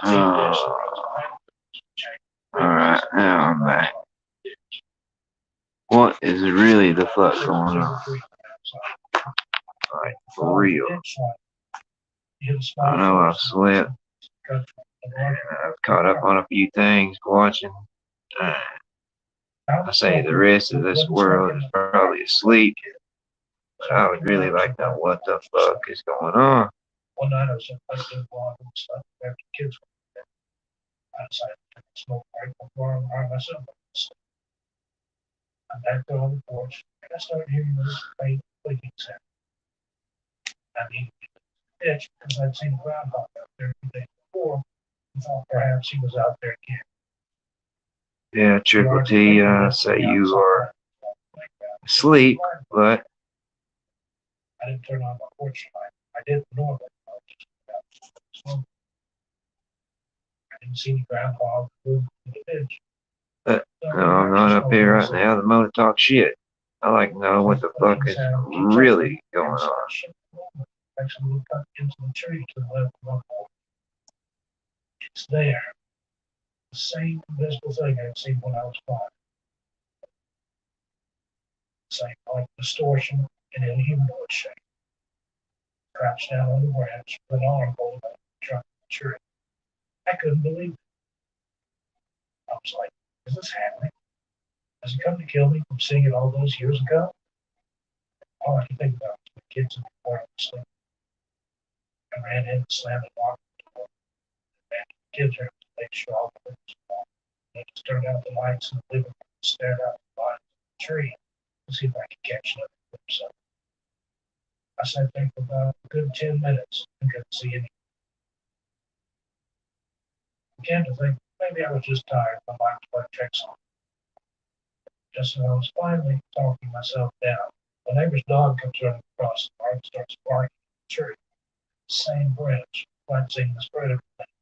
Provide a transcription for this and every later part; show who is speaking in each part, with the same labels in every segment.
Speaker 1: Alright, now I'm back. What is really the fuck going on? Like, for real. I know I've slept, and I've caught up on a few things watching. I say the rest of this world is probably asleep, but I would really like to know what the fuck is going on. One night I was in bed doing laundry and stuff after kids were in bed. I decided to smoke right before I myself. I'm back there on the porch, and I started hearing this faint clicking sound. I mean, pitch because I'd seen a groundhog out there the day before and thought perhaps he was out there again. Yeah, Triple T, say you are asleep, but I didn't turn on my porch light. I did normally. I didn't see any groundhog move in the pitch. But no, I'm not up here right now. The motor talk shit. I like to know what the fuck is really going on. Actually looked up into the tree to the left of my porch. It's there. The same invisible thing I'd seen when I was 5. Same like distortion and inhumanoid shape. Crouched down on the branch with an arm holding up the trunk of the tree. I couldn't believe it. I was like, is this happening? Has it come to kill me from seeing it all those years ago? All I could think about was the kids in the morning sleep. I ran in and slammed the lock on the door. I ran to the kids' room to make sure all the windows were off. I just turned out the lights in the living room and stared out the bottom of the tree to see if I could catch another glimpse of it. I sat there for about a good 10 minutes and couldn't see anything. I began to think maybe I was just tired. My mind was playing tricks on me. Just as I was finally talking myself down, the neighbor's dog comes running across the yard and starts barking at the tree. Same branch, cleansing the spread of everything.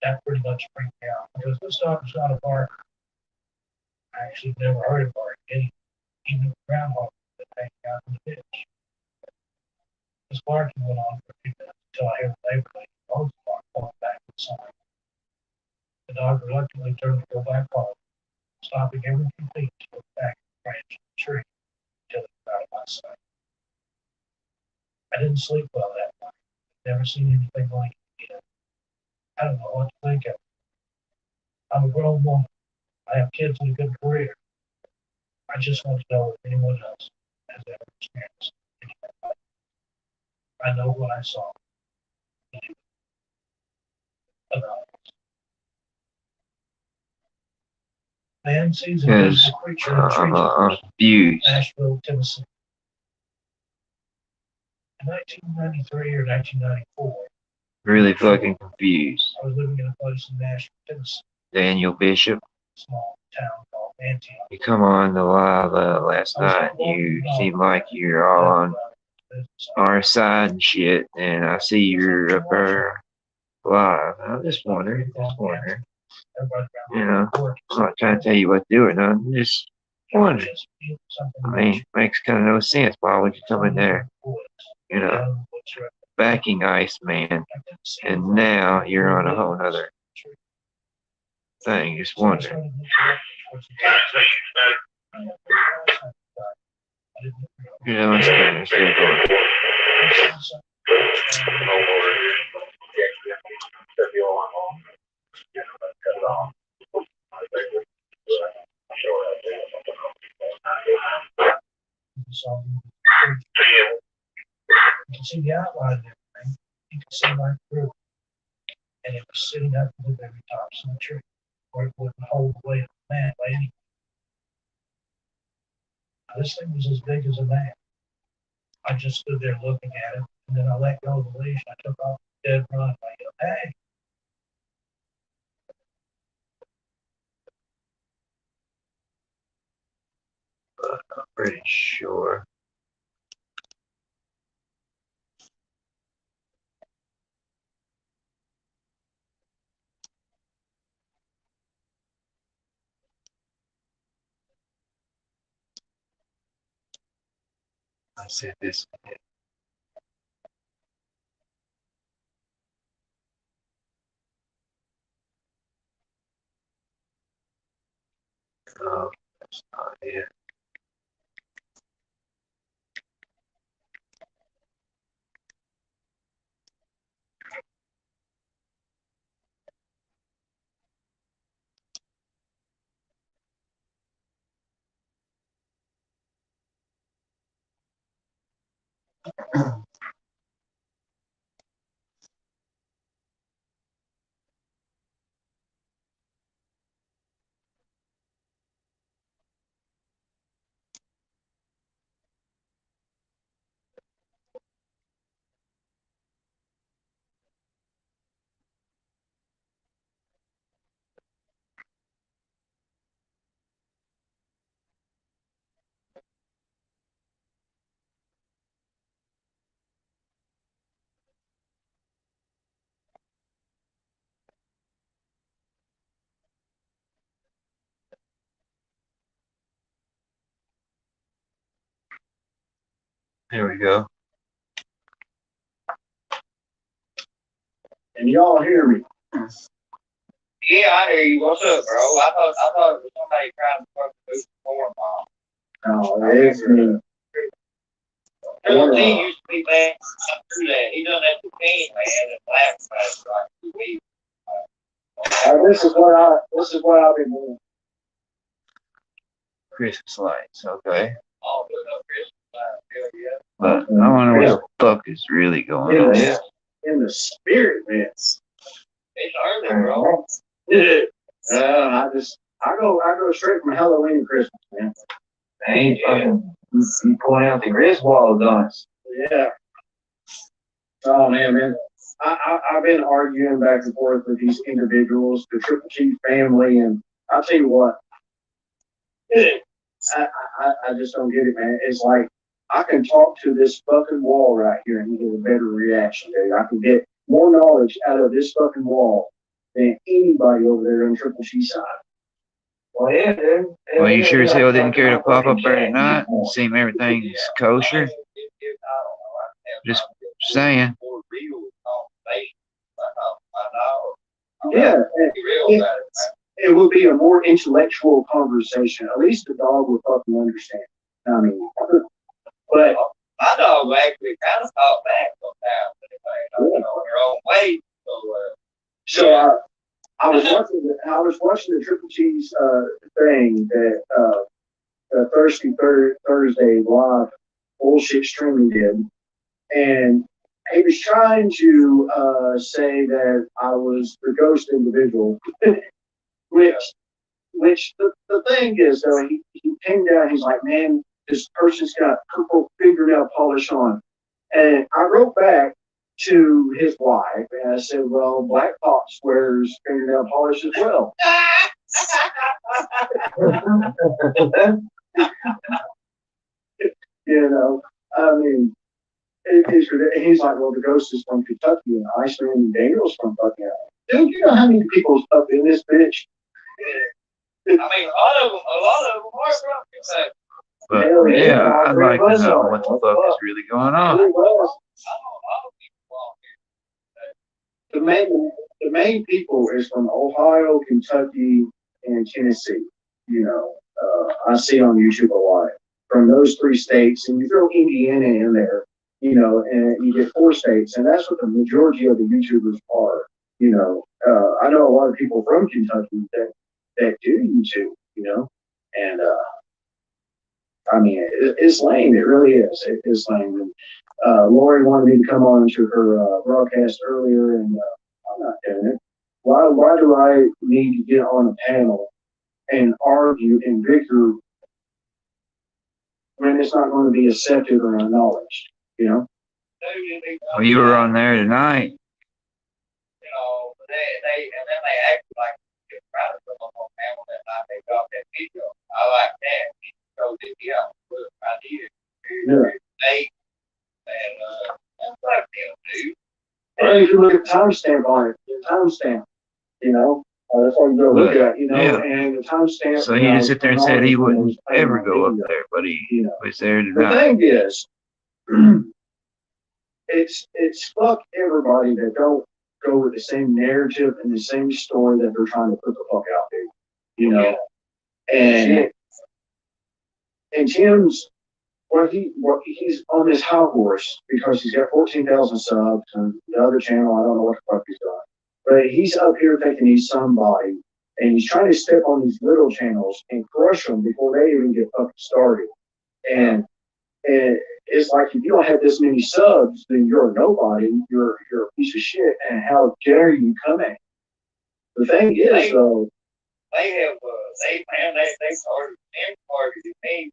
Speaker 1: That pretty much freaked me out because this dog is not a barker. I actually never heard him bark even the groundhog that hanging out in the ditch. This barking went on for a few minutes until I heard the neighbor lady dog's bark falling back inside. The dog reluctantly turned to go back home, stopping every few feet to look back at the branch of the tree until it was out of my sight. I didn't sleep well that night. I've never seen anything like it again. I don't know what to think of it. I'm a grown woman. I have kids and a good career. I just want to know if anyone else has ever experienced anything like it. I know what I saw. Man sees a invisible creature in trees. Confused. Nashville, Tennessee. In 1993 or 1994. Really fucking confused. I was living in a place in Nashville, Tennessee. Daniel Bishop. Small town called Antioch. You come on the live last night. You seem like you're all on our side and shit, and I see you're up there live. I'm just wondering. You know, I'm not trying to tell you what to do or nothing. I'm just wondering. I mean, makes kind of no sense. Why would you come in there, you know, backing Iceman, and now you're on a whole nother thing? Just wondering. You know, it's still going. You can see the outline of everything. You can see right through it. And it was sitting up at the very tops of the tree, where it wouldn't hold the weight of a man by any. This thing was as big as a man. I just stood there looking at it, and then I let go of the leash and I took off a dead run. I yelled, "Hey!" I'm pretty sure. I said this.
Speaker 2: Oh, that's not it. There we go.
Speaker 3: And y'all hear me?
Speaker 4: Yeah, I hear you. What's up, bro? I thought it was somebody trying to fucking move the form on.
Speaker 3: No, it's me.
Speaker 4: Bill T used to be bad. Through that. He done that to King, man, and laughed about it for like 2 weeks.
Speaker 3: This is what I've been doing.
Speaker 2: Christmas lights, okay.
Speaker 4: All put up Christmas lights. Hell yeah.
Speaker 2: But I wonder what the fuck is really going on.
Speaker 3: In the spirit, man.
Speaker 4: It's early, bro.
Speaker 3: I go straight from Halloween to Christmas, man.
Speaker 2: Ain't fucking you point out the Griswold on us.
Speaker 3: Yeah. Oh man. I've been arguing back and forth with these individuals, the Triple Chief family, and I'll tell you what, I just don't get it, man. It's like I can talk to this fucking wall right here and get a better reaction, dude. I can get more knowledge out of this fucking wall than anybody over there on Triple G side.
Speaker 4: Well, yeah, dude.
Speaker 2: Well, you sure as hell didn't care to pop up there at night and see if everything's kosher? Just saying.
Speaker 3: Yeah, it would be a more intellectual conversation. At least the dog would fucking understand. I mean, but
Speaker 4: my dog actually kind of talk back sometimes, but in your own way.
Speaker 3: So I was watching the Triple Cheese thing that the Thirsty Thursday live bullshit streaming did, and he was trying to say that I was the ghost individual, which the thing is though, he came down, he's like, man, this person's got purple fingernail polish on. And I wrote back to his wife and I said, well, Black Fox wears fingernail polish as well. You know, I mean, he's like, well, the ghost is from Kentucky and Iceland and Daniel's from fucking. Dude, you know how many people's up in this bitch?
Speaker 4: I mean, a lot of them are from Kentucky.
Speaker 2: But yeah, I'd like to know what the fuck is really going on.
Speaker 3: The main people is from Ohio, Kentucky, and Tennessee. You know, I see on YouTube a lot from those 3 states, and you throw Indiana in there, you know, and you get 4 states, and that's what the majority of the YouTubers are. You know, I know a lot of people from Kentucky that do YouTube, you know, and I mean, it's lame. It really is. It's lame. And Lori wanted me to come on to her broadcast earlier, and I'm not doing it. Why do I need to get on a panel and argue and bicker when it's not going to be accepted or acknowledged? You know.
Speaker 2: Well, you were on there tonight.
Speaker 4: You know, they and then they act like they're proud of them on panel that night. They got that video. I like that. So did the idea.
Speaker 3: Yeah.
Speaker 4: They and that's like them, dude.
Speaker 3: Well, you can look at the timestamp on it. The timestamp, you know, that's all you go look at, you know,
Speaker 2: yeah.
Speaker 3: And the timestamp.
Speaker 2: So he just sit there and said he wouldn't ever go up there, but he was there tonight.
Speaker 3: The thing is, it's fuck everybody that don't go with the same narrative and the same story that they're trying to put the fuck out there, you know. And Tim's, he's on this high horse because he's got 14,000 subs, and the other channel, I don't know what the fuck he's got. But he's up here thinking he's somebody, and he's trying to step on these little channels and crush them before they even get fucking started. And it's like, if you don't have this many subs, then you're a nobody. You're a piece of shit. And how dare you come at me? The thing is, though,
Speaker 4: they started, them targeted me.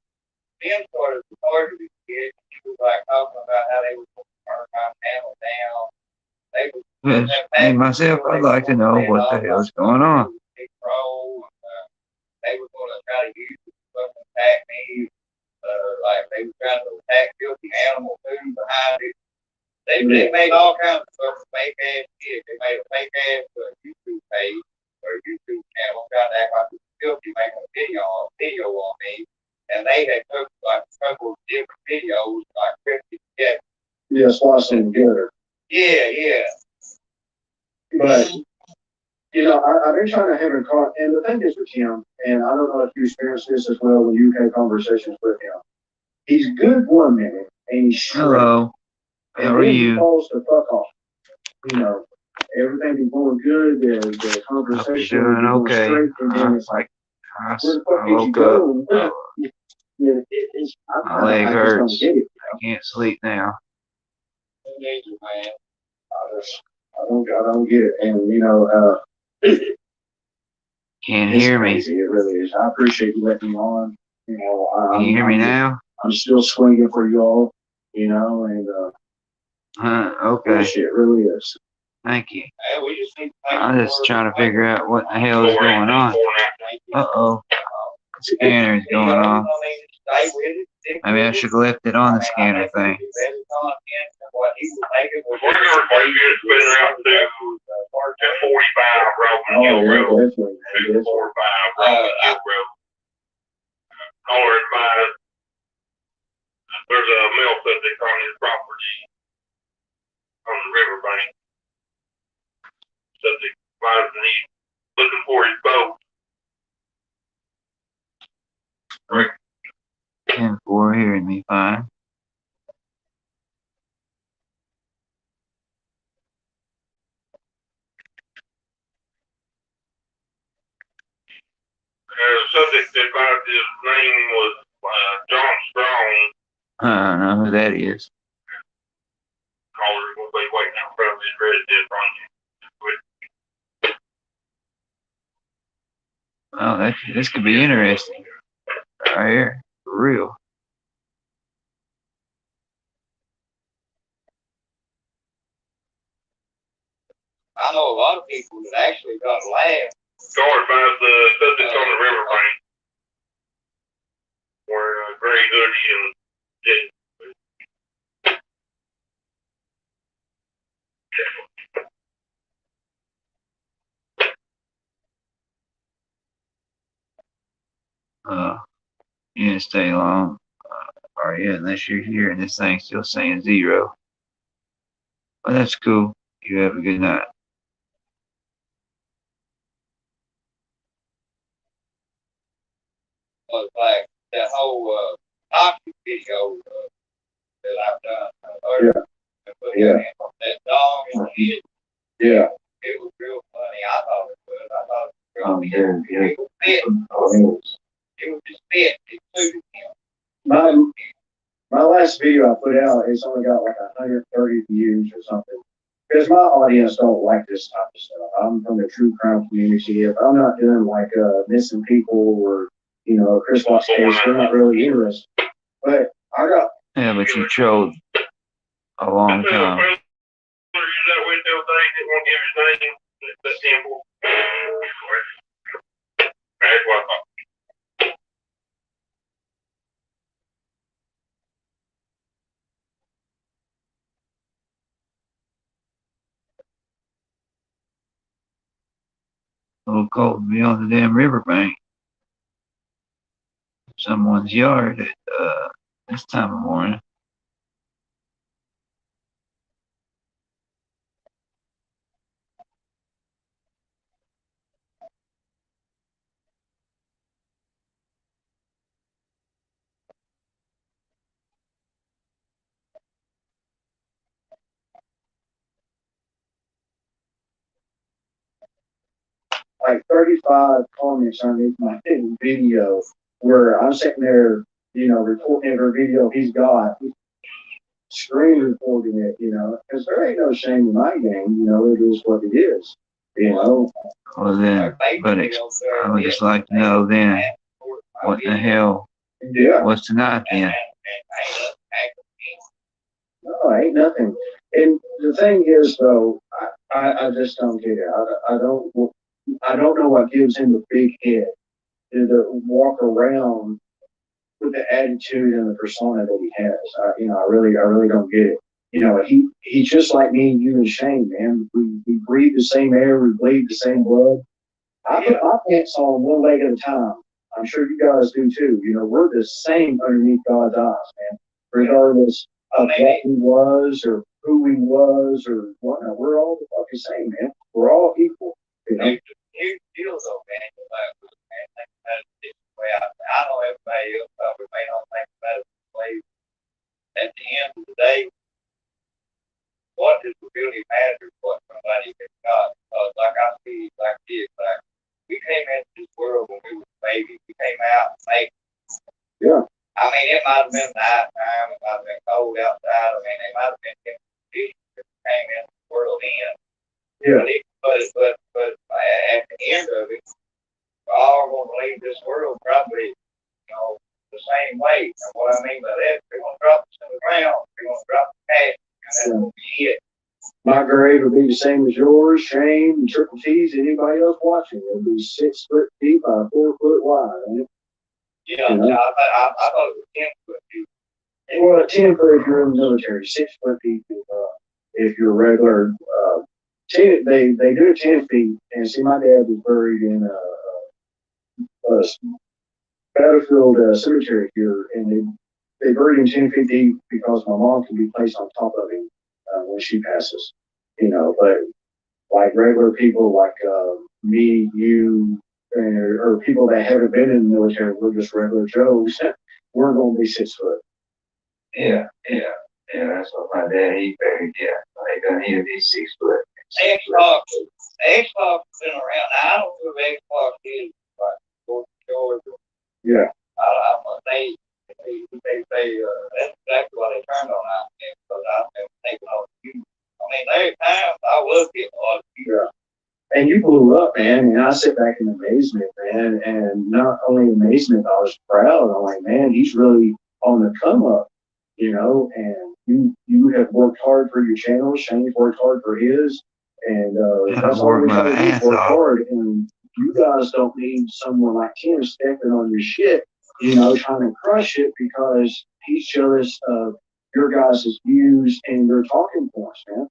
Speaker 4: Them started to target this kid. He was like talking about how they were going to burn my panel down. They was,
Speaker 2: Me, myself, I'd like to know what the hell's going on.
Speaker 4: They were going to try to use it to attack me. Like they were trying to attack filthy animal food behind it. They made all kinds of stuff, fake ass shit. They made a fake ass YouTube page or YouTube channel trying to act like it was filthy, making a video on me. And they had took like a couple of different videos, like 50 together.
Speaker 3: yeah, slice them together.
Speaker 4: Yeah.
Speaker 3: But, I've been trying to have a call, and the thing is with him, and I don't know if you experienced this as well when you've had conversations with him. He's good 1 minute, and he's straight.
Speaker 2: Hello.
Speaker 3: And
Speaker 2: How are
Speaker 3: then he
Speaker 2: you?
Speaker 3: falls the fuck off. Everything is going good, the conversation
Speaker 2: Doing
Speaker 3: is going
Speaker 2: okay.
Speaker 3: straight, and then it's like,
Speaker 2: I
Speaker 3: where the fuck did you
Speaker 2: woke
Speaker 3: go?
Speaker 2: up.
Speaker 3: I
Speaker 2: My leg
Speaker 3: just
Speaker 2: hurts.
Speaker 3: don't get it.
Speaker 2: I can't sleep now.
Speaker 4: Man.
Speaker 3: I don't get it. And,
Speaker 2: Can't
Speaker 3: it's
Speaker 2: hear me.
Speaker 3: crazy. It really is. I appreciate you letting me on.
Speaker 2: Can you hear me now?
Speaker 3: I'm still swinging for y'all, and
Speaker 2: Okay.
Speaker 3: shit really is.
Speaker 2: Thank you.
Speaker 4: Hey, we just need to
Speaker 2: I'm just trying to figure out what the hell is going on. Uh-oh. The scanner is going off. Maybe I should have left it on the scanner thing.
Speaker 5: We're gonna request you to spin around to 245 Roman Hill Road.
Speaker 3: Definitely.
Speaker 5: 245 Roman Hill Road. Caller advised, there's a male subject on his property on the riverbank. Subject advised that he's looking for his boat.
Speaker 2: 10-4 hearing me fine.
Speaker 5: The subject advised his name was John Strong.
Speaker 2: I don't know who that is.
Speaker 5: Caller will be waiting out front of his residence on you.
Speaker 2: Oh, this could be interesting. Right here. For real.
Speaker 4: I know a lot of people that actually got laughed.
Speaker 5: Caller advised the subject on the riverbank. Wearing a gray hoodie and jeans.
Speaker 2: You didn't stay long. Or yeah, unless you're here and this thing's still saying 0. Well, that's cool. You have a good night.
Speaker 4: Was like that whole hockey video that I've done. That dog and kid.
Speaker 3: Yeah.
Speaker 4: It was real funny. I thought it was. I thought it was real
Speaker 3: Yeah.
Speaker 4: It was fit. It was just fit. It suited him.
Speaker 3: My last video I put out, it's only got like 130 views or something. Because my audience don't like this type of stuff. I'm from the true crime community. If I'm not doing like missing people or Chris Watts case, they're not really interested. But I got.
Speaker 2: Yeah, but you trolled a long time.
Speaker 5: Use that window thing, didn't want to give his name. That's simple. That's what I thought.
Speaker 2: Little cold to be on the damn riverbank. Someone's yard at this time of morning.
Speaker 3: like 35 comments underneath my video where I'm sitting there, reporting every video he's got, screen recording it, because there ain't no shame in my game, it is what it is,
Speaker 2: Well then, but I would just like to know then, what the hell
Speaker 3: Yeah.
Speaker 2: was tonight then?
Speaker 3: No, ain't nothing. And the thing is, though, I just don't get it. I don't know what gives him the big head to walk around with the attitude and the persona that he has. I really don't get it. He's just like me and you and Shane, man. We breathe the same air, we bleed the same blood. I put my pants on one leg at a time. I'm sure you guys do too. We're the same underneath God's eyes, man. Regardless of what he was or who he was or whatnot, we're all the fucking same, man. We're all equal.
Speaker 4: Huge deal though, man. Man, think about it this way. I know everybody else probably may not think about it this way. At the end of the day, what does really matter what somebody has got? Like I see, like this, like we came into this world when we were babies. We came out and made.
Speaker 3: Yeah.
Speaker 4: I mean, it might have been night time. It might have been cold outside. I mean, it might have been conditions that came into the world in.
Speaker 3: Yeah.
Speaker 4: But at the end of it, we're all going to leave this world probably, the same way. And what I mean by that, they're going to drop us in the ground. They're going to drop the cash. And that's going to be it.
Speaker 3: My grave will be the same as yours, Shane, and Triple T's, anybody else watching. It'll be 6 foot deep by 4 foot wide. Ain't it?
Speaker 4: Yeah, I thought it was 10 foot deep.
Speaker 3: Well, 10 foot if you're in the military, 6 foot deep if you're regular. 10, they do 10 feet. And see, my dad was buried in a battlefield cemetery here, and they buried him 10 feet deep because my mom can be placed on top of him when she passes. But like regular people like me, you, or people that haven't been in the military, we're just regular Joes. We're going to be 6 foot.
Speaker 2: Yeah, that's what my dad, he buried, he'll be 6 foot.
Speaker 4: Xbox has been around. I don't know if Xbox is like Georgia.
Speaker 3: Yeah.
Speaker 4: They that's exactly why they turned on out there, because I've been taking all the views. I mean, there's times I was getting a lot of views.
Speaker 3: Yeah. And you blew up, man. And I sit back in amazement, man. And not only amazement, I was proud. I'm like, man, he's really on the come up, and you have worked hard for your channel. Shane's worked hard for his. And that's all we gotta do is work hard. And you guys don't need someone like him stepping on your shit, trying to crush it because he's jealous of your guys' views and your talking points, man.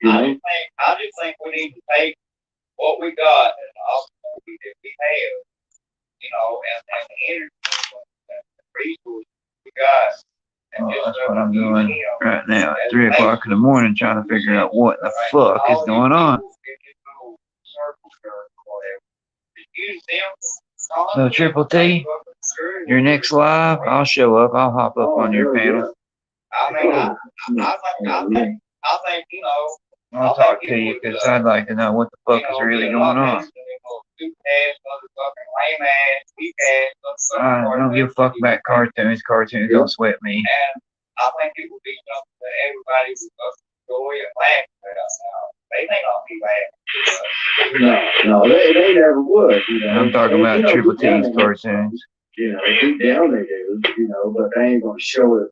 Speaker 4: I just think we need to take what we got and the opportunity that we have, and the energy and the resources we got.
Speaker 2: That's what I'm doing right now at 3 o'clock in the morning, trying to figure out what the fuck is going on. So Triple T, your next live, I'll show up. I'll hop up on your panel.
Speaker 4: I mean, I think,
Speaker 2: I'll talk to you because I'd like to know what the fuck is really going on. I don't give a fuck about cartoons. Cartoons don't sweat me.
Speaker 4: And I think it would be something that everybody would enjoy and laugh about. They may not be laughing.
Speaker 3: No, they never would.
Speaker 2: I'm talking about Triple T's cartoons.
Speaker 3: Deep down they do, but they ain't going to show it,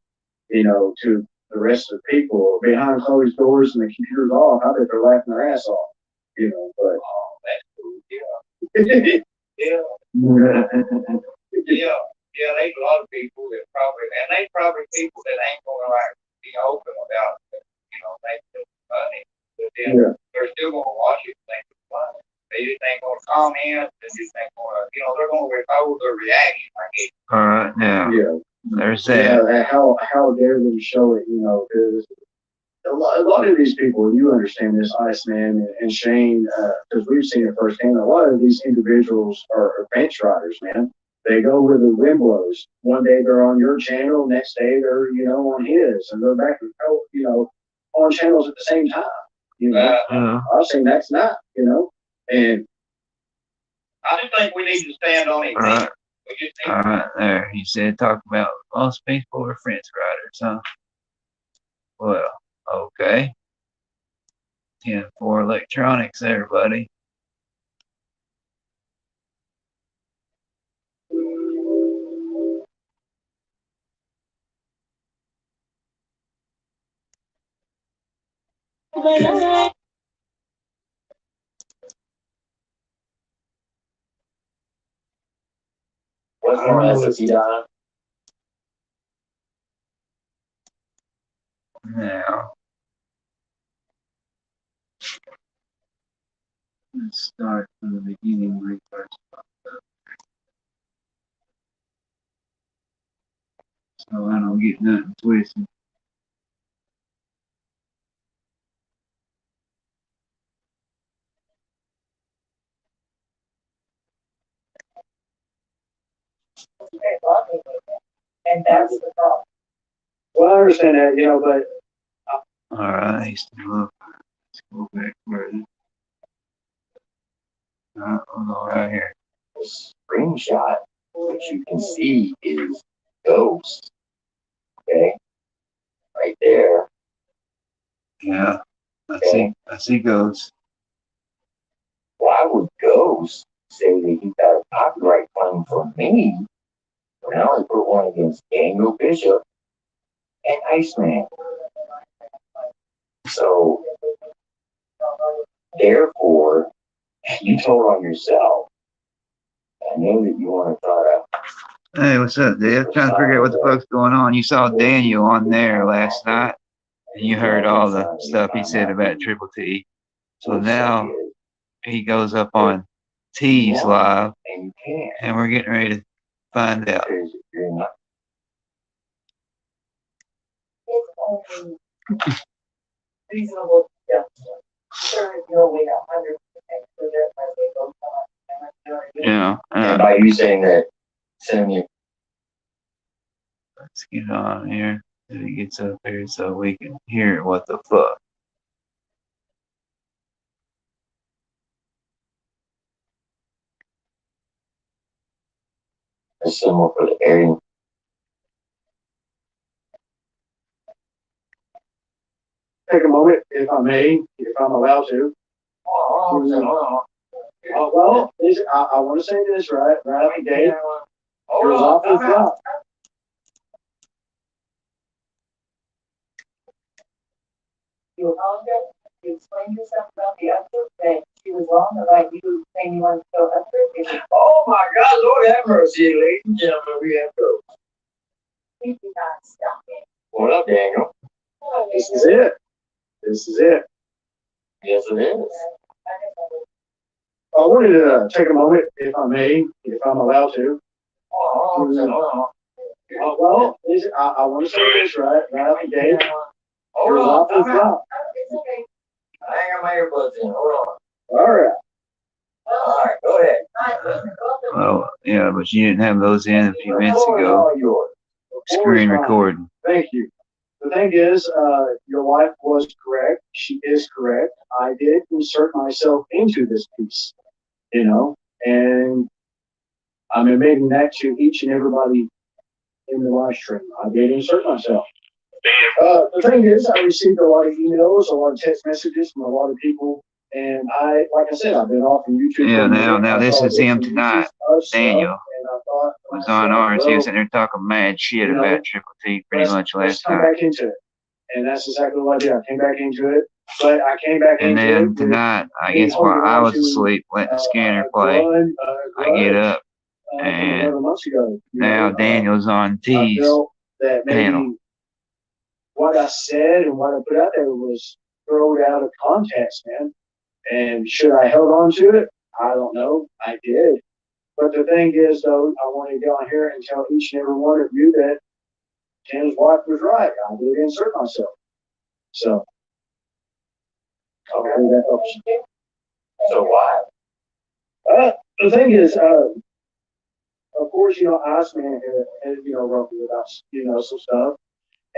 Speaker 3: to the rest of the people behind closed doors and the computer's off. I bet they're laughing their ass off, but.
Speaker 4: Oh, that's cool. Yeah, there's a lot of people that there's probably people that ain't gonna be open about it, think it's funny, but then they're still gonna watch it and think it's funny. They just ain't gonna comment, they just ain't gonna, they're gonna withhold their reaction, I guess.
Speaker 2: All right, now.
Speaker 3: Yeah.
Speaker 2: There's that.
Speaker 3: Yeah, how dare them show it, because a lot of these people, you understand this, Iceman and Shane, because we've seen it firsthand, a lot of these individuals are bench riders, man. They go where the wind blows. One day they're on your channel, next day they're, on his, and they're back, on channels at the same time. I've seen that's not, and
Speaker 4: I just think we need to stand on it.
Speaker 2: Alright,
Speaker 4: We just need
Speaker 2: alright, there. He said talk about most people are fence riders, huh? Well, okay. 10-4 electronics there, buddy.
Speaker 3: What's more SSC Don?
Speaker 2: Now, let's start from the beginning where he first popped up. So I don't get nothing twisted.
Speaker 6: And that's the problem.
Speaker 3: Well, I understand that, you know, but
Speaker 2: Alright, he's still up. Let's go back further. Alright, we'll go right here.
Speaker 7: The screenshot, which you can see is Ghost. Okay? Right there.
Speaker 2: Yeah, I see ghosts.
Speaker 7: Why would Ghost say that he got a copyright claim for me when I only put one against Daniel Bishop and Iceman? So, therefore, you told on yourself. I know that you want to try to.
Speaker 2: Hey, what's up, Dave? Trying to figure out what the fuck's going on. You saw Daniel on there last night, and you heard all the stuff he said about Triple T. So now he goes up on T's live,
Speaker 7: And you can't.
Speaker 2: and we're getting ready to find out.
Speaker 7: Because you're not.
Speaker 6: It's only reasonable adjustment. There is no way 100% sure that my way goes on.
Speaker 2: Yeah,
Speaker 7: And by you saying that, sending you.
Speaker 2: let's get on here. If he gets up here so we can hear what the fuck.
Speaker 7: A symbol for the area.
Speaker 3: take a moment, if I may, if I'm allowed to. Well, I want to say this right out the gate. It was awful fun.
Speaker 6: You apologize, you explained yourself about the effort, that she was wrong about you saying you wanted to go effort.
Speaker 7: Oh my God, Lord have mercy, ladies and gentlemen, we have to.
Speaker 6: We do not stop it.
Speaker 7: What up, Daniel?
Speaker 3: This is it. This is it.
Speaker 7: Yes, it is.
Speaker 3: I wanted to take a moment, if I may, if I'm allowed to. Well, I want to say this right out the gate. It
Speaker 7: Hold
Speaker 3: was
Speaker 7: on.
Speaker 3: awful fun.
Speaker 6: It's okay.
Speaker 7: I ain't got my earbuds in. Hold on.
Speaker 3: All right.
Speaker 7: All right, go ahead.
Speaker 2: Well, yeah, but you didn't have those in a few minutes
Speaker 7: Floor is
Speaker 2: ago.
Speaker 7: all yours.
Speaker 2: Screen recording.
Speaker 3: Thank you. The thing is, your wife was correct. She is correct. I did insert myself into this piece, and I'm admitting that to each and everybody in the live stream. I did insert myself. The thing is, I received a lot of emails, a lot of text messages from a lot of people, and like I said, I've been off from YouTube.
Speaker 2: Yeah,
Speaker 3: for a minute.
Speaker 2: now
Speaker 3: I
Speaker 2: this
Speaker 3: saw
Speaker 2: is him
Speaker 3: and
Speaker 2: tonight.
Speaker 3: this is us,
Speaker 2: Daniel
Speaker 3: and I thought to
Speaker 2: was on
Speaker 3: myself,
Speaker 2: ours. He
Speaker 3: well,
Speaker 2: was sitting there talking mad shit about Triple T pretty much
Speaker 3: let's
Speaker 2: last
Speaker 3: come
Speaker 2: night.
Speaker 3: back into it. And that's exactly what I did. I came back into it, but I came back
Speaker 2: And
Speaker 3: into it.
Speaker 2: then
Speaker 3: with
Speaker 2: tonight, I
Speaker 3: me
Speaker 2: guess while
Speaker 3: holding
Speaker 2: I
Speaker 3: on
Speaker 2: was
Speaker 3: to,
Speaker 2: asleep, letting the scanner
Speaker 3: a
Speaker 2: play,
Speaker 3: grudge,
Speaker 2: I get up,
Speaker 3: from
Speaker 2: and
Speaker 3: 11 months ago.
Speaker 2: now Daniel's on
Speaker 3: I
Speaker 2: T's
Speaker 3: felt that maybe
Speaker 2: panel.
Speaker 3: what I said and what I put out there was thrown out of context, man. And should I held on to it? I don't know. I did. But the thing is, though, I want to get on here and tell each and every one of you that Tim's wife was right. I did insert myself. So, okay, that helps.
Speaker 7: So why?
Speaker 3: The thing is, of course, Iceman had wrote me about, some stuff.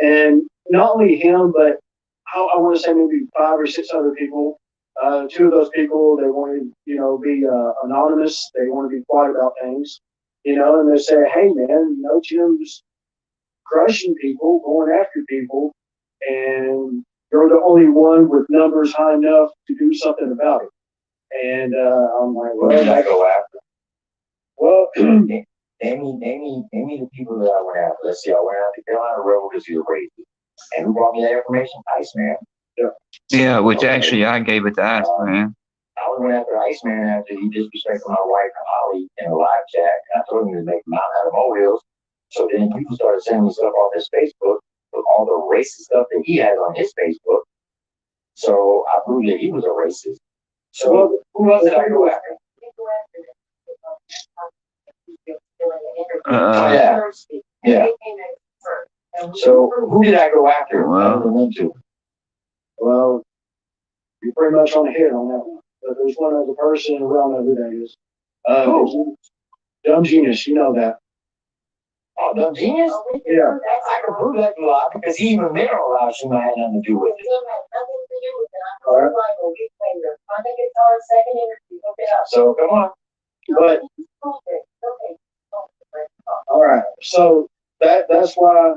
Speaker 3: And not only him, but I want to say maybe 5 or 6 other people Two of those people, they want to, be anonymous. They want to be quiet about things, and they say, hey, man, Jim's crushing people, going after people, and you're the only one with numbers high enough to do something about it. And I'm like,
Speaker 7: Who did I go after?
Speaker 3: well,
Speaker 7: Any of the people that I went after. Let's see, I went after Carolina Rebel because he's a racist. And who brought me that information? Iceman.
Speaker 2: Yeah, which actually I gave it to Iceman.
Speaker 7: I went after Iceman after he disrespected my wife Holly in a live chat. And I told him to make a mountain out of molehills. So then people started sending me stuff off his Facebook with all the racist stuff that he has on his Facebook. So I proved that he was a racist. So who else did I go after? Yeah. Yeah. So who did I go after?
Speaker 2: Well,
Speaker 3: Well, you're pretty much on the head on that one. But there's one other person, we all know who that is. Dumb Genius, you know that.
Speaker 7: Oh, Dumb Genius?
Speaker 3: Yeah.
Speaker 7: I can prove that a lot because he even mineralized him. I had nothing to do with it. So come on.
Speaker 3: But all right, so that's why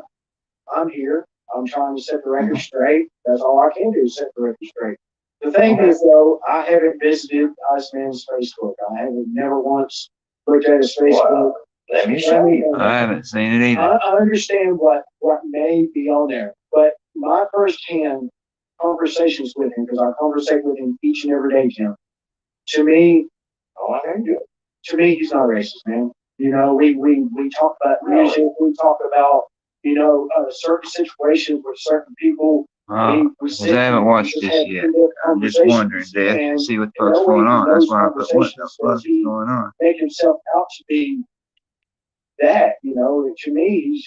Speaker 3: I'm here. I'm trying to set the record straight. That's all I can do is set the record straight. The thing is, though, I haven't visited Iceman's Facebook. I haven't never once looked at his Facebook.
Speaker 7: Well, let me show you.
Speaker 2: I haven't seen it either.
Speaker 3: I understand what may be on there, but my firsthand conversations with him, because I conversate with him each and every day, Jim. To me,
Speaker 7: Oh, I know you do.
Speaker 3: to me, he's not racist, man. We talk about music. We talk about, certain situations with certain people.
Speaker 2: Oh,
Speaker 3: We
Speaker 2: 'cause I haven't watched
Speaker 3: just
Speaker 2: this
Speaker 3: have
Speaker 2: yet.
Speaker 3: in-depth
Speaker 2: I'm just
Speaker 3: conversations,
Speaker 2: wondering, Dad, to
Speaker 3: and
Speaker 2: see what the fuck's going on. That's why I put, what the fuck is going on?
Speaker 3: make himself out to be that, and to me,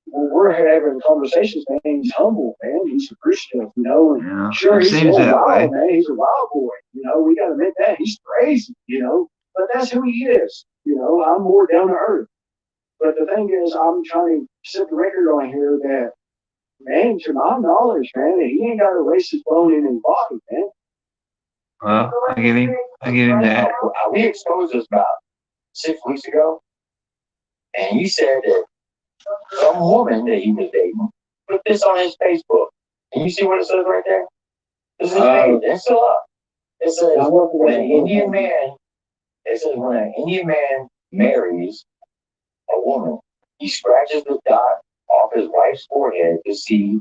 Speaker 3: when we're having conversations, man, he's humble, man. He's appreciative, and sure,
Speaker 2: It
Speaker 3: he's a
Speaker 2: seems
Speaker 3: little
Speaker 2: that
Speaker 3: wild,
Speaker 2: way.
Speaker 3: man. He's a wild boy, we gotta admit that. He's crazy, but that's who he is, I'm more down to earth. But the thing is, I'm trying to set the record on here that, man, to my knowledge, man, he ain't got a racist bone in his body, man.
Speaker 2: Well, I give him that.
Speaker 7: We exposed this about 6 weeks ago, and he said that some woman that he was dating put this on his Facebook. And you see what it says right there? This is his page. It's still up. It says when an Indian man. It says when an Indian man marries a woman, he scratches the dot off his wife's forehead to see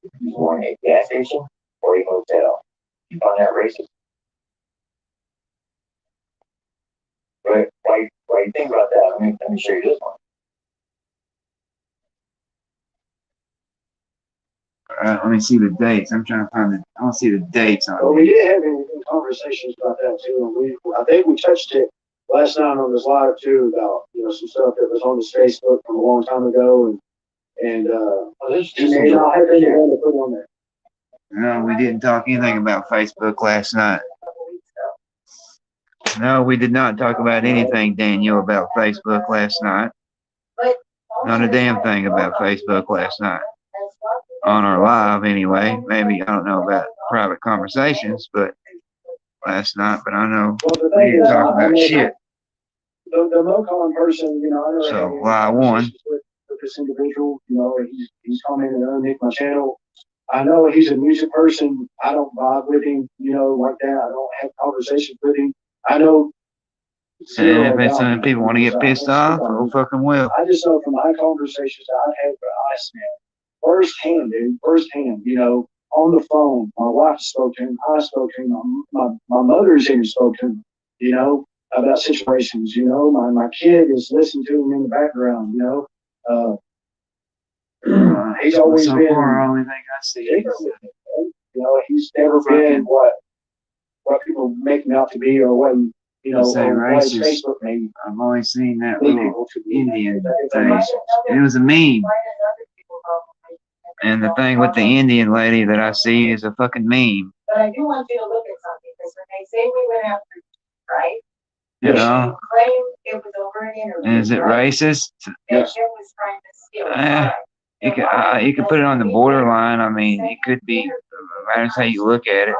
Speaker 7: if he's going to a gas station or a hotel. You find that racist? But why you think about that? Let me show you this one.
Speaker 2: All right, let me see the dates. I'm trying to find I don't see the dates on
Speaker 3: But
Speaker 2: it.
Speaker 3: we did have conversations about that too, and I think we touched it last night on this live too about some stuff that was on his Facebook from a long time ago, and he may not have anyone to put on there.
Speaker 2: No, we didn't talk anything about Facebook last night. No, we did not talk about anything, Daniel, about Facebook last night. Not a damn thing about Facebook last night. On our live, anyway. Maybe, I don't know about private conversations, but last night, but I know we didn't talk about shit.
Speaker 3: The MoCon person, I never
Speaker 2: So,
Speaker 3: had any
Speaker 2: lie one.
Speaker 3: conversations with this individual. He's commented underneath my channel. I know he's a music person. I don't vibe with him, like that. I don't have conversations with him. I know.
Speaker 2: And if it's something people want to get pissed off, oh fucking well.
Speaker 3: I just know from my conversations that I've had with Iceman, firsthand, on the phone, my wife spoke to him, I spoke to him, my mother's even spoke to him, about situations, my kid is listening to him in the background, he's always
Speaker 2: so
Speaker 3: been,
Speaker 2: far, only thing I see is,
Speaker 3: he's never been what people make him out to be, or what,
Speaker 2: say
Speaker 3: or what his
Speaker 2: racist.
Speaker 3: Facebook made
Speaker 2: I've only seen that
Speaker 3: lead
Speaker 2: little
Speaker 3: people to be.
Speaker 2: Indian thing. It was a meme. And the thing with the Indian lady that I see is a fucking meme.
Speaker 6: But I do want you to look at something, because when they say we went after you, right?
Speaker 2: You know?
Speaker 6: They claim it was over an interview.
Speaker 2: And is it
Speaker 6: right?
Speaker 2: racist?
Speaker 6: That Jim was trying to steal.
Speaker 2: You could put it on the borderline. I mean, it could be, matters how you look at it.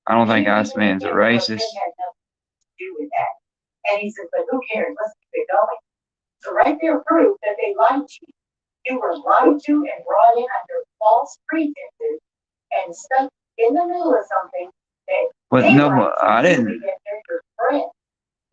Speaker 2: I don't think Iceman's a racist.
Speaker 6: Had nothing to do with that. And he said, but who cares? Let's keep it going. So right there proved that they lied to you. You were lied to and brought in under false pretenses and stuck in the middle of something that
Speaker 2: But
Speaker 6: they
Speaker 2: no,
Speaker 6: lied to
Speaker 2: I
Speaker 6: you
Speaker 2: didn't.
Speaker 6: because they're your friend.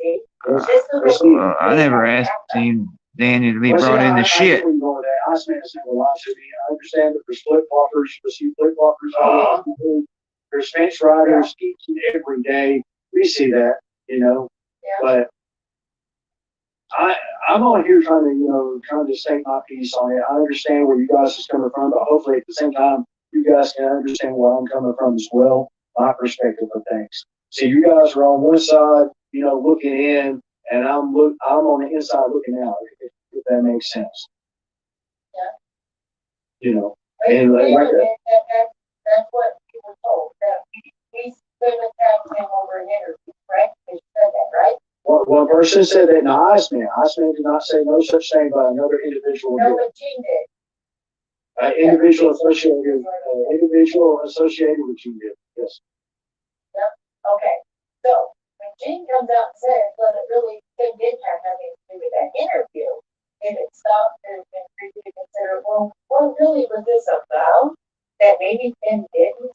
Speaker 6: See?
Speaker 3: Well,
Speaker 6: Just so that
Speaker 2: Well, I
Speaker 6: they
Speaker 2: never
Speaker 6: have
Speaker 2: asked
Speaker 6: that.
Speaker 2: you, Daniel, to be
Speaker 3: Well, see,
Speaker 2: brought
Speaker 3: I
Speaker 2: into
Speaker 3: get
Speaker 2: shit.
Speaker 3: where you're going with that. Iceman has never lied to me. I understand that there's flip floppers, flip floppers all over the place. There's fence riders each and every day. We see that, you know,
Speaker 6: Yeah.
Speaker 3: but I'm on here trying to state my piece on it. I understand where you guys is coming from, but hopefully at the same time, you guys can understand where I'm coming from as well, my perspective of things. See, you guys are on one side, looking in, and I'm on the inside looking out, if that makes sense.
Speaker 6: Yeah.
Speaker 3: And like
Speaker 6: That's what you were told, that we could attack him over an interview, correct? They said that, right?
Speaker 3: one person said that, no, Iceman did not say no such thing by another individual.
Speaker 6: No, but Gene did.
Speaker 3: Individual associated with you did, yes.
Speaker 6: Okay, so when Gene comes out and says, well, it really didn't have nothing to do with that interview, and it stopped and free to consider, well, what really was this about? That maybe Tim didn't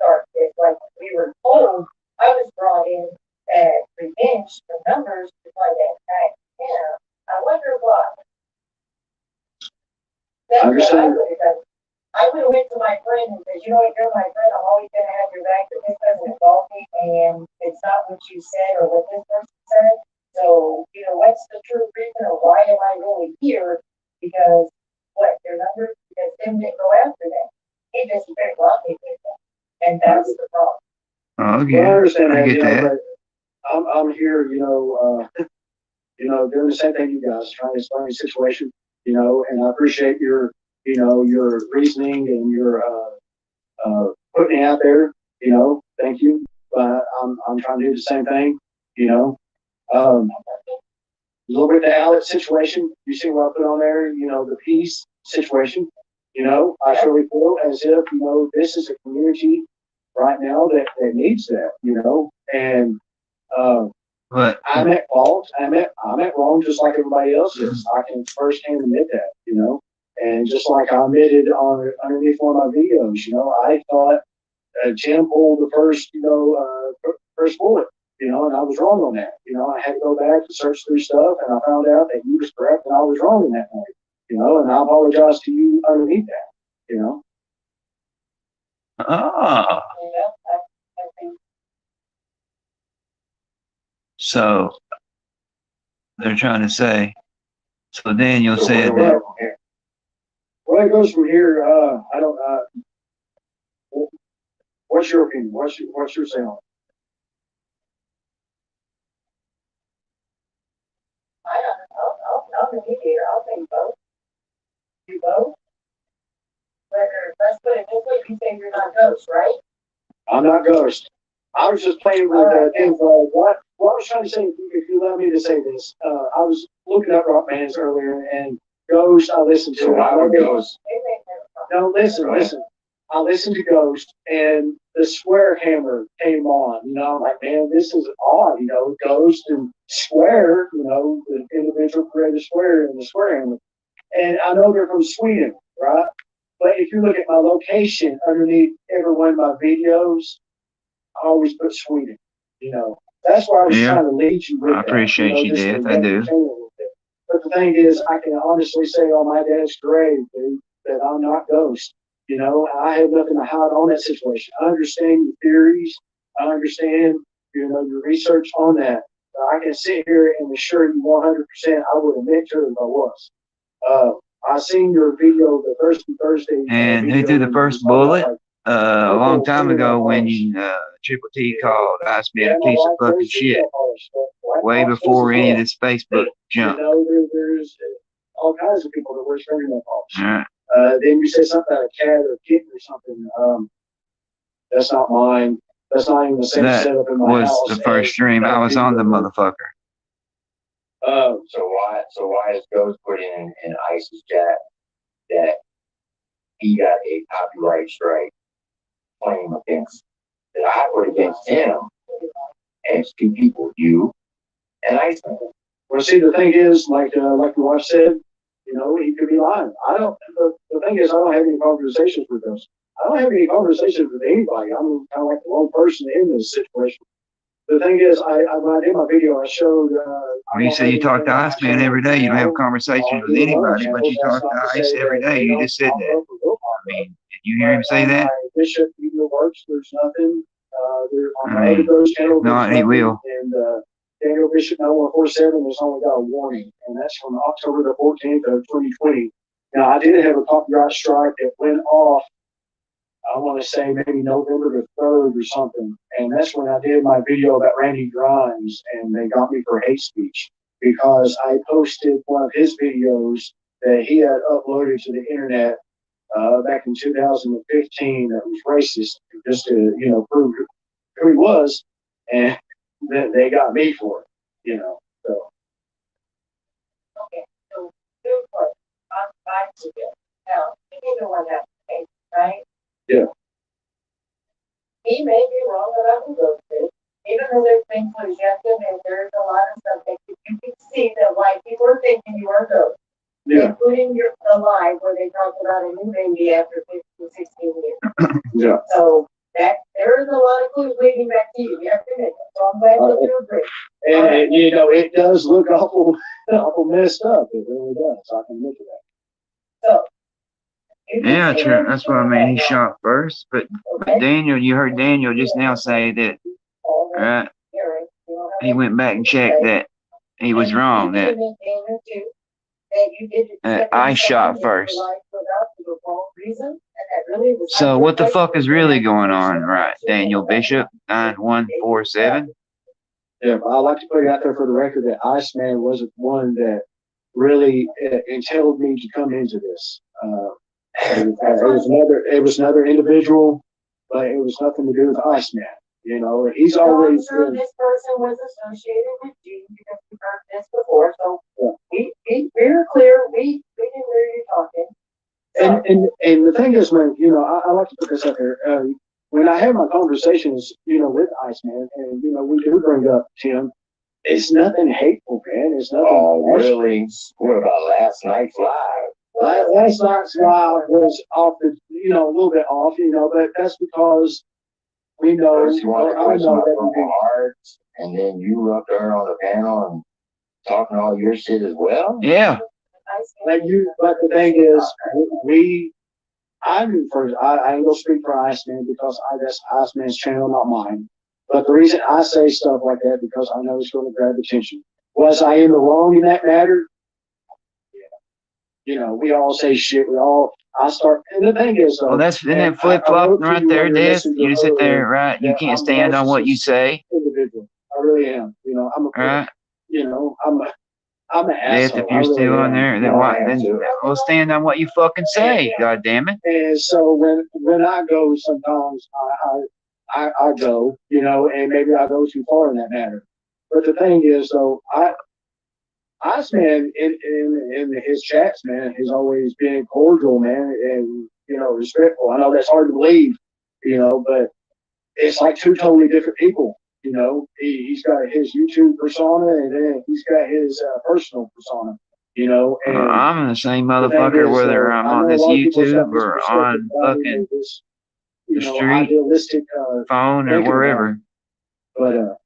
Speaker 6: start this, like we were told. I was brought in at revenge for numbers to try to attack him. I wonder why. That's
Speaker 3: I understand.
Speaker 6: what I would have done. I would have went to my friend and said, you know what, you're my friend, I'm always gonna have your back, but this doesn't involve me, and it's not what you said or what this person said. So, what's the true reason or why am I really here? Because their numbers, because Tim didn't go after them. He just very lucky with them. And that's the problem.
Speaker 2: Oh,
Speaker 3: Well, I
Speaker 2: yeah,
Speaker 3: understand
Speaker 2: I
Speaker 3: that,
Speaker 2: get that.
Speaker 3: but I'm here, doing the same thing you guys, trying to explain the situation, and I appreciate your reasoning and your putting it out there, thank you. But I'm trying to do the same thing, a little bit the Alex situation, you see what I put on there, the peace situation, I truly feel as if, this is a community right now that needs that, and
Speaker 2: But
Speaker 3: I'm at fault. I'm at wrong, just like everybody else is. I can firsthand admit that, and just like I admitted underneath one of my videos, I thought Jim pulled the first, first bullet, and I was wrong on that. I had to go back and search through stuff, and I found out that he was correct and I was wrong in that point, and I apologize to you underneath that,
Speaker 2: oh,
Speaker 6: I think
Speaker 2: so they're trying to say. So Daniel
Speaker 7: So
Speaker 2: said
Speaker 7: where
Speaker 2: that.
Speaker 7: we're at,
Speaker 3: Where it goes from here, I don't. What's your opinion? What's your say on it?
Speaker 6: I don't know. I'll be here. I'll take both. You both? Let's put it this way, you say you're not Ghost, right?
Speaker 3: I'm not Ghost. I was just playing with info. What I was trying to say, if you allow me to say this, I was looking up rock bands earlier, and Ghost I listened to.
Speaker 7: so why would Ghost?
Speaker 3: No, listen. I listened to Ghost, and the Square Hammer came on. I'm like, man, this is odd. Ghost and Square. The individual created Square and the Square Hammer. And I know they're from Sweden, right? But if you look at my location underneath every one of my videos, I always put Sweden. That's why I was
Speaker 2: Yeah.
Speaker 3: trying to lead you with
Speaker 2: I appreciate you,
Speaker 3: just
Speaker 2: Dad.
Speaker 3: to
Speaker 2: I do.
Speaker 3: entertain a little bit. But the thing is, I can honestly say on my dad's grave, dude, that I'm not Ghost. I have nothing to hide on that situation. I understand your theories. I understand, your research on that. I can sit here and assure you 100% I would admit to it if I was. I seen your video, the Thursday.
Speaker 2: And who
Speaker 3: video
Speaker 2: threw the
Speaker 3: when
Speaker 2: first
Speaker 3: you was talking
Speaker 2: bullet?
Speaker 3: about,
Speaker 2: A long time ago when Triple T called Iceman a piece of fucking shit. Way before any of this Facebook junk.
Speaker 3: There's all kinds of people that wear fingernail polish.
Speaker 2: Alright.
Speaker 3: Then you say something about a cat or a kitten or something. That's not mine. That's not even the same
Speaker 2: That
Speaker 3: setup in my
Speaker 2: was
Speaker 3: house.
Speaker 2: the first stream. I was on the motherfucker.
Speaker 7: So why is Ghost put in Ice's chat that he got a copyright strike claim against that I put against him. And it's two people, you and Iceman.
Speaker 3: Well, see, the thing is, like your wife said, you know, he could be lying. The thing is, I don't have any conversations with those. I don't have any conversations with anybody. I'm kind of like the lone person in this situation. The thing is, when I did my video, I showed.
Speaker 2: Well, you say you talk to Iceman every day. You don't have conversations with anybody, but you talk to Ice every day. You just said that. I mean, did you hear him say that?
Speaker 3: Bishop video works. There's nothing. On my other Ghost channel.
Speaker 2: No, he will.
Speaker 3: And Daniel Bishop 9147 has only got a warning, and that's from October the 14th of 2020. Now, I did have a copyright strike that went off. I want to say maybe November the 3rd or something. And that's when I did my video about Randy Grimes, and they got me for hate speech because I posted one of his videos that he had uploaded to the internet back in 2015 that was racist, just to, you know, prove who he was. And then they got me for it, you know. So.
Speaker 6: Okay, so good point. I'm fine with it. Now, you either one have to pay, right?
Speaker 3: Yeah.
Speaker 6: He may be wrong about who goes to, even though there's things suggested and there's a lot of stuff that you can see that white people are thinking you are ghost.
Speaker 3: Yeah.
Speaker 6: Including the lie where they talked about a new baby after 15, 16 years.
Speaker 3: Yeah.
Speaker 6: So that there is a lot of clues leading back to you. You have to admit that. So I'm glad that you agree.
Speaker 3: And you know, it does look awful messed up. It really does. I can look at that.
Speaker 6: So.
Speaker 2: Yeah, true. That's what I mean. He shot first, but Daniel, you heard Daniel just now say that, right? He went back and checked that he was wrong. That I shot first. So what the fuck is really going on, right? Daniel Bishop 9147.
Speaker 3: Yeah, I like to put it out there for the record that Iceman wasn't one that really entailed me to come into this. It was another individual, but it was nothing to do with Iceman. You know, he's always.
Speaker 6: I'm sure this person was associated with Gene because we heard this before, so yeah. We're clear. We didn't hear you talking. So.
Speaker 3: And the thing is, man, you know, I like to put this out there. When I have my conversations, you know, with Iceman, and you know, we do bring up Tim. It's nothing hateful, man. It's nothing.
Speaker 7: Oh, really? What about last night's live?
Speaker 3: Last night's live was off the, you know, a little bit off, you know, but that's because we know.
Speaker 7: You want to question my Purple Hearts, and then you up there on the panel and talking all your shit as well?
Speaker 2: Yeah.
Speaker 3: But the thing is, I knew first. I ain't gonna speak for Iceman because that's Iceman's channel, not mine. But the reason I say stuff like that because I know it's going to grab attention. Was I in the wrong in that matter? You know, we all say shit. And the thing is,
Speaker 2: well, isn't that flip flop right there, Dad? You just sit there, right? You can't stand on what you say.
Speaker 3: Individual, I really am. You know, I'm a.
Speaker 2: Right.
Speaker 3: You know, I'm an asshole.
Speaker 2: If you're still on there, then why? Then we'll stand on what you fucking say. God damn it.
Speaker 3: And so when I go, sometimes I go, you know, and maybe I go too far in that matter. But the thing is, though, Iceman in his chats, man, has always been cordial, man, and, you know, respectful. I know that's hard to believe, you know, but it's like two totally different people, you know. He's got his YouTube persona, and then he's got his personal persona, you know. And
Speaker 2: I'm the same motherfucker whether I'm on this YouTube or on fucking the street, phone, or wherever.
Speaker 3: But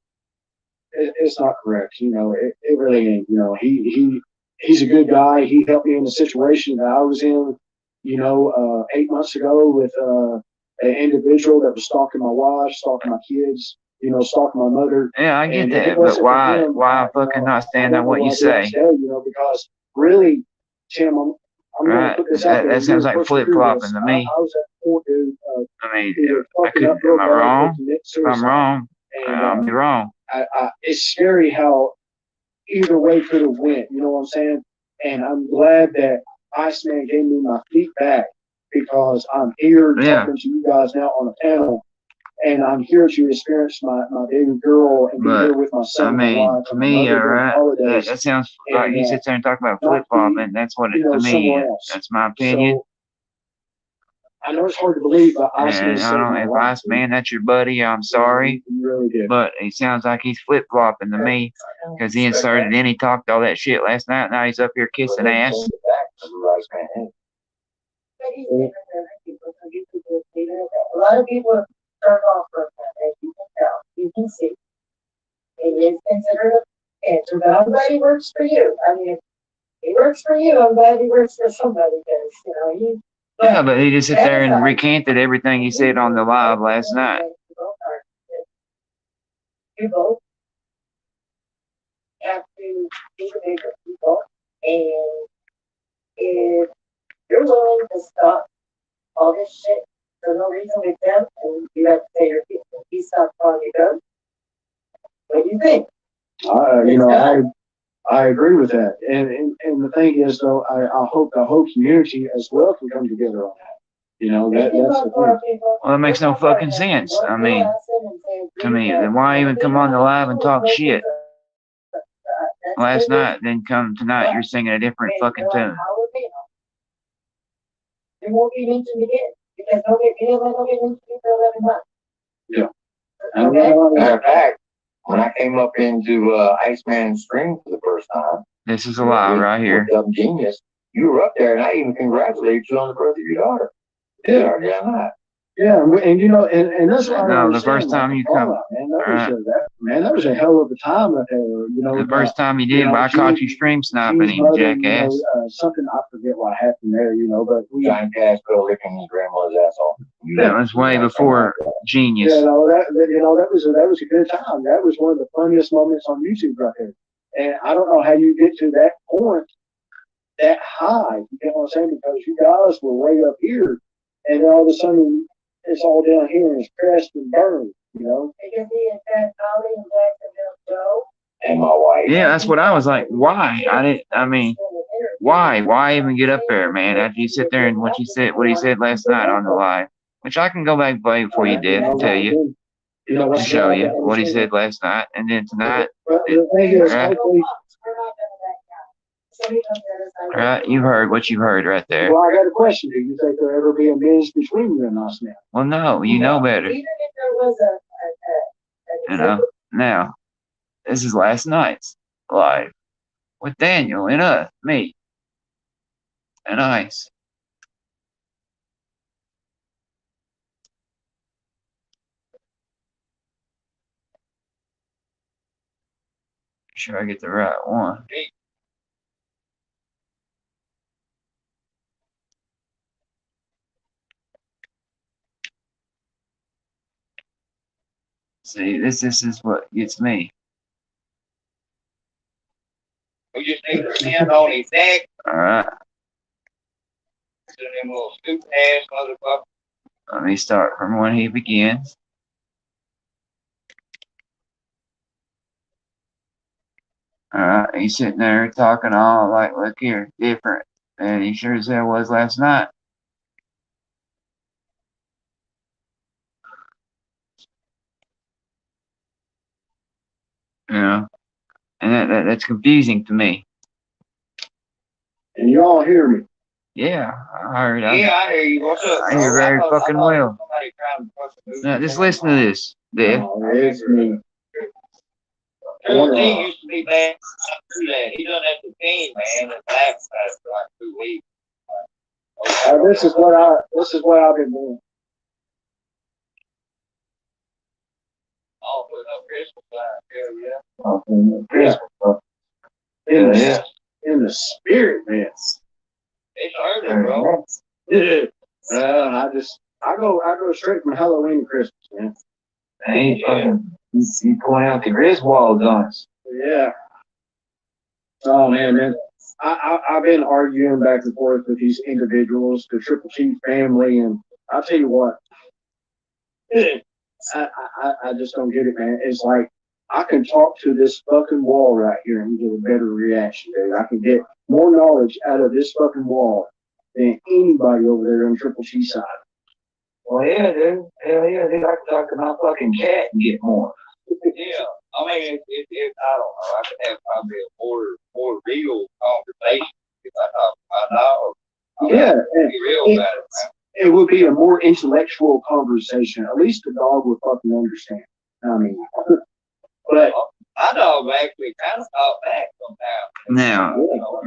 Speaker 3: it's not correct, you know. It really ain't. You know, he's a good guy. He helped me in the situation that I was in, you know, 8 months ago with an individual that was stalking my wife, stalking my kids, you know, stalking my mother.
Speaker 2: Yeah, I get that, but why fucking not stand on what you say?
Speaker 3: You know, because really, Tim, I'm
Speaker 2: right.
Speaker 3: Put this out there.
Speaker 2: That sounds like flip flopping to me.
Speaker 3: I was at the point, dude,
Speaker 2: I mean, am I wrong? If I'm wrong, I'll be wrong.
Speaker 3: It's scary how either way could have went, you know what I'm saying? And I'm glad that Iceman gave me my feet back because I'm here talking to you guys now on the panel, and I'm here to experience my baby girl and be here with my son.
Speaker 2: I mean, to me, right, that sounds like you sit there and talk about flip flopping. That's what it to me is. That's my opinion.
Speaker 3: I know it's hard to believe, but Ice
Speaker 2: And
Speaker 3: did
Speaker 2: I
Speaker 3: save
Speaker 2: don't
Speaker 3: my
Speaker 2: know if
Speaker 3: life.
Speaker 2: Ice Man, that's your buddy. I'm sorry,
Speaker 3: He really did.
Speaker 2: but he sounds like he's flip flopping to me because he inserted in, he talked all that shit last night. Now he's up here kissing ass.
Speaker 7: Rice man.
Speaker 6: But he's different than other people, so you could just leave it at that. A lot of people start off from that, as you can tell, you can see. It is considered a cancer, but I'm glad he works for you. I mean, if he works for you, I'm glad he works for somebody, because, you know, he.
Speaker 2: Yeah, but he just sit there and recanted everything he said on the live last night.
Speaker 6: You both have to be the bigger people, and if you're willing to stop all this shit for no reason with them, and you have to say your piece, and he stops calling you go. What do you think?
Speaker 3: I agree with that. And the thing is, though, I hope the whole community as well can come together on that. You know, that's the thing.
Speaker 2: Well, it makes no fucking sense. I mean, to me, then why even come on the live and talk shit last night, then come tonight, you're singing a different fucking tune.
Speaker 6: It won't be mentioned again, because don't get mentioned for 11 months.
Speaker 3: Yeah.
Speaker 6: Okay?
Speaker 7: Matter of fact, when I came up into Iceman Spring for the first time,
Speaker 2: This is a lie right here.
Speaker 7: with Genius, you were up there, and I even congratulated you on the birth of your daughter.
Speaker 3: Yeah, and you know, and that's what I
Speaker 2: No, the
Speaker 3: understand,
Speaker 2: first time you come.
Speaker 3: Man, that was a hell of a time up there. You know,
Speaker 2: The first time you did, I caught you stream sniping him, jackass.
Speaker 3: Something I forget what happened there. You know, but we.
Speaker 7: Giant cash bill licking his grandmother's asshole.
Speaker 2: That was way before Genius.
Speaker 3: Yeah, no, that was a good time. That was one of the funniest moments on YouTube right there. And I don't know how you get to that point, that high. You know what I'm saying? Because you guys were way up here, and then all of a sudden it's all down here and it's crashed and burned. You know?
Speaker 6: Because he had said Holly and Jacksonville Joe.
Speaker 7: And my wife.
Speaker 2: Yeah, that's what I was like. Why? Why even get up there, man? After you sit there and what he said last night on the live, which I can go back and play before you did and tell you, and show you what he said last night, and then tonight. Right, you heard what you heard right there.
Speaker 3: Well, I got a question. Do you think there'll ever be a marriage between you and us now?
Speaker 2: Well, no, you know better.
Speaker 6: Even if there was
Speaker 2: You know, now, this is last night's live with Daniel and me, and Ice. Sure, I get the right one. See, this is what gets me.
Speaker 4: We just need to stand on his neck,
Speaker 2: All right,
Speaker 4: to them little stupid ass motherfucker.
Speaker 2: let me start from when he begins. All right, he's sitting there talking all like, look here, different. And he sure as hell was last night. You know, and that's confusing to me.
Speaker 3: And you all hear me?
Speaker 2: Yeah, I heard.
Speaker 4: Yeah, I hear you. What's up?
Speaker 2: I hear very fucking well.
Speaker 4: Somebody trying to fucking move
Speaker 2: Now, just listen to this, Dave.
Speaker 3: Oh, it's me.
Speaker 4: Triple T used to be bad. Do that. He done that to team, man. And back for like 2 weeks.
Speaker 3: This is what I've been doing.
Speaker 4: Oh, put up Christmas lights. Hell yeah.
Speaker 3: In the spirit, man.
Speaker 4: It's early, bro.
Speaker 3: Yeah. I go straight from Halloween to Christmas, man.
Speaker 2: Hey, you point out the Griswold on us.
Speaker 3: Yeah. Oh man. I've been arguing back and forth with these individuals, the Triple T family, and I'll tell you what, I just don't get it, man. It's like I can talk to this fucking wall right here and get a better reaction, dude. I can get more knowledge out of this fucking wall than anybody over there on Triple T side.
Speaker 2: Well, yeah, dude. Hell yeah, dude. I can talk to my fucking cat and get more.
Speaker 4: Yeah. I mean, if I don't know, I could have probably a more real conversation if I talk to my dog.
Speaker 3: Yeah.
Speaker 4: Be real about it, man.
Speaker 3: It would be a more intellectual conversation. At least the dog would fucking understand. I mean, but
Speaker 4: My dog actually kind of talk back sometimes.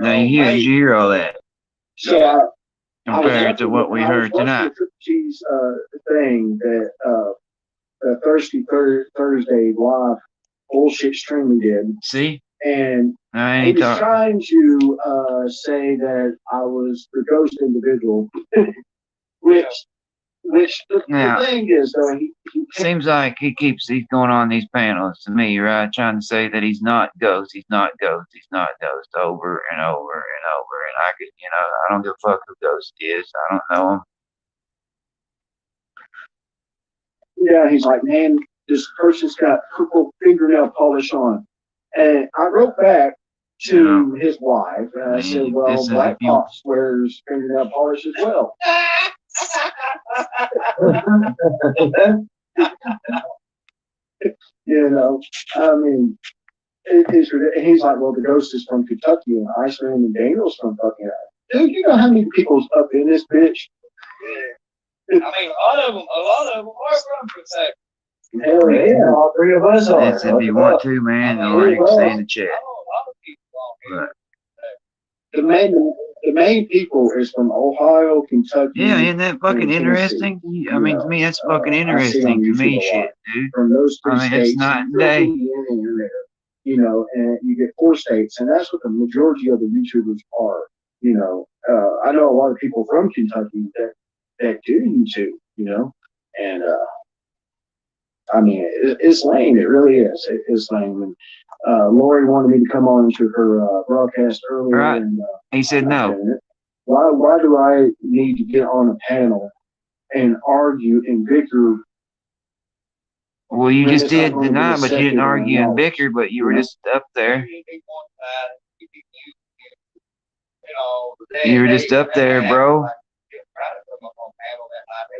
Speaker 2: Now you hear all that
Speaker 3: so I was
Speaker 2: compared to
Speaker 3: watching-
Speaker 2: what we
Speaker 3: I was
Speaker 2: heard
Speaker 3: watching
Speaker 2: tonight.
Speaker 3: the Triple Cheese thing that the Thursday live bullshit stream we did,
Speaker 2: See,
Speaker 3: and
Speaker 2: I
Speaker 3: he
Speaker 2: ain't
Speaker 3: was
Speaker 2: talking.
Speaker 3: trying to say that I was the ghost individual, which the
Speaker 2: Now-
Speaker 3: thing is though he
Speaker 2: Seems like he's going on these panels to me, right? Trying to say that he's not Ghost, he's not Ghost, he's not Ghost over and over and over. And I could, I don't give a fuck who Ghost is. I don't know him.
Speaker 3: yeah, he's like, man, this person's got purple fingernail polish on. And I wrote back to his wife and I
Speaker 2: Man,
Speaker 3: said,
Speaker 2: this
Speaker 3: well,
Speaker 2: is
Speaker 3: Black
Speaker 2: if you-
Speaker 3: Pops wears fingernail polish as well. You know, I mean, it's ridiculous. He's like, well, the ghost is from Kentucky and Iceland and Daniel's from fucking. Dude, you know how many people's up in this bitch?
Speaker 4: I mean, a lot of them are from Kentucky.
Speaker 3: Hell yeah.
Speaker 7: All three of us are.
Speaker 2: That's if you want to, man, or you can stay in the chat.
Speaker 4: I know a lot of people on here.
Speaker 2: But
Speaker 3: The main people is from Ohio, Kentucky.
Speaker 2: yeah, isn't that fucking
Speaker 3: Tennessee.
Speaker 2: interesting? I mean, to me, that's fucking
Speaker 3: I see
Speaker 2: interesting
Speaker 3: on
Speaker 2: to
Speaker 3: YouTube
Speaker 2: me,
Speaker 3: a lot.
Speaker 2: shit, dude.
Speaker 3: From those three
Speaker 2: I mean, it's
Speaker 3: states.
Speaker 2: night
Speaker 3: you
Speaker 2: and
Speaker 3: throw
Speaker 2: day.
Speaker 3: Indiana in there, you know, and you get 4 states, and that's what the majority of the YouTubers are. You know, I know a lot of people from Kentucky that do YouTube, you know, and I mean, it's lame. It really is. It's lame. And Lori wanted me to come on to her broadcast earlier,
Speaker 2: Right.
Speaker 3: and
Speaker 2: He said no.
Speaker 3: Why do I need to get on a panel and argue and bicker?
Speaker 2: Well, you
Speaker 3: When
Speaker 2: just
Speaker 3: it's not
Speaker 2: did
Speaker 3: gonna be
Speaker 2: tonight, but you didn't
Speaker 3: accepted or
Speaker 2: argue and
Speaker 3: not.
Speaker 2: bicker, but you were just up there. You were just up there, bro.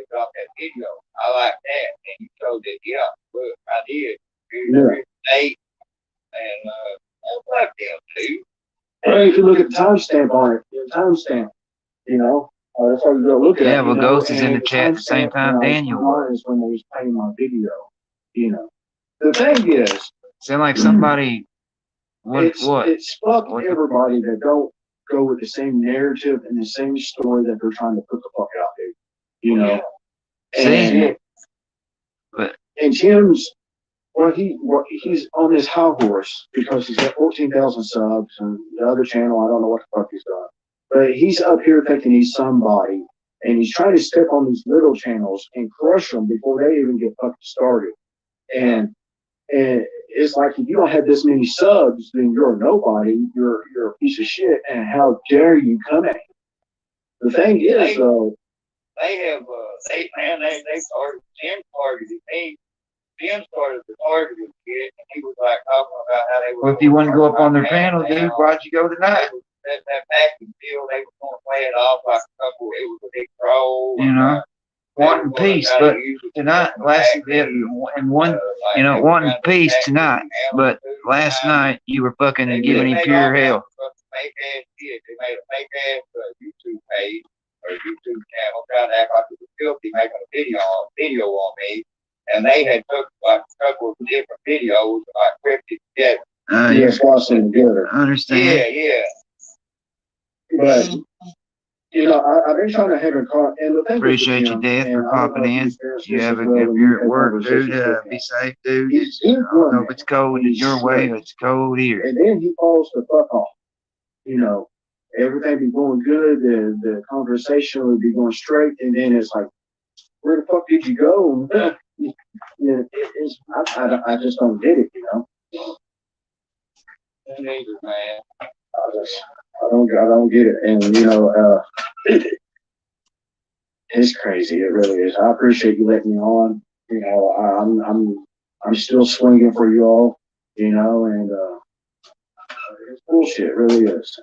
Speaker 4: I like that, and you showed it, yeah, look, I did.
Speaker 3: Yeah.
Speaker 4: State, and I like them too.
Speaker 3: Well, if you look at the timestamp on it, the timestamp, you know, that's how you go look at it.
Speaker 2: Yeah, well,
Speaker 3: you know,
Speaker 2: Ghost is in
Speaker 3: and
Speaker 2: the chat at the same
Speaker 3: timestamp,
Speaker 2: time Daniel was.
Speaker 3: is when they was playing my video, you know. The thing is,
Speaker 2: Sound like somebody. What?
Speaker 3: it's fuck
Speaker 2: What the-
Speaker 3: everybody that don't go with the same narrative and the same story that they're trying to put the fuck out there, you know.
Speaker 2: See? But-
Speaker 3: And Tim's, he's on this high horse because he's got 14,000 subs, and the other channel, I don't know what the fuck he's got. But he's up here thinking he's somebody, and he's trying to step on these little channels and crush them before they even get fucking started. And it's like, if you don't have this many subs, then you're a nobody. You're a piece of shit. And how dare you come at me? The thing is, though,
Speaker 4: They have, they started, Tim targeted me. Tim started the targeting kid, and he was like talking about how they were.
Speaker 2: Well, if you want to go up on their panel, dude, why'd you go tonight?
Speaker 4: That package deal, they were going to play it off like a couple, it was a big troll.
Speaker 2: You know, wanting peace, but tonight, wanting peace tonight, but last night you were fucking and giving him pure hell.
Speaker 4: Fake ass kid, they made a fake ass YouTube page or YouTube channel, trying to act like it was filthy, making a video on me, and they had took like a couple of different videos, like cryptic together.
Speaker 2: Yeah,
Speaker 3: squash them together.
Speaker 2: I understand.
Speaker 4: Yeah.
Speaker 3: But, you know, I've been trying to have a call, and the thing.
Speaker 2: Appreciate you, Dad, for popping in. You have a, if you're at work, dude, be safe, dude. I don't know if it's cold in your way, but it's cold here.
Speaker 3: And then he falls the fuck off. You know, everything be going good, the conversation would be going straight, and then it's like, where the fuck did you go? I just don't get it, you know.
Speaker 4: Neither, man.
Speaker 3: I don't get it, and you know, it's crazy. It really is. I appreciate you letting me on. You know, I'm still swinging for you all. You know, and it's bullshit. It really is.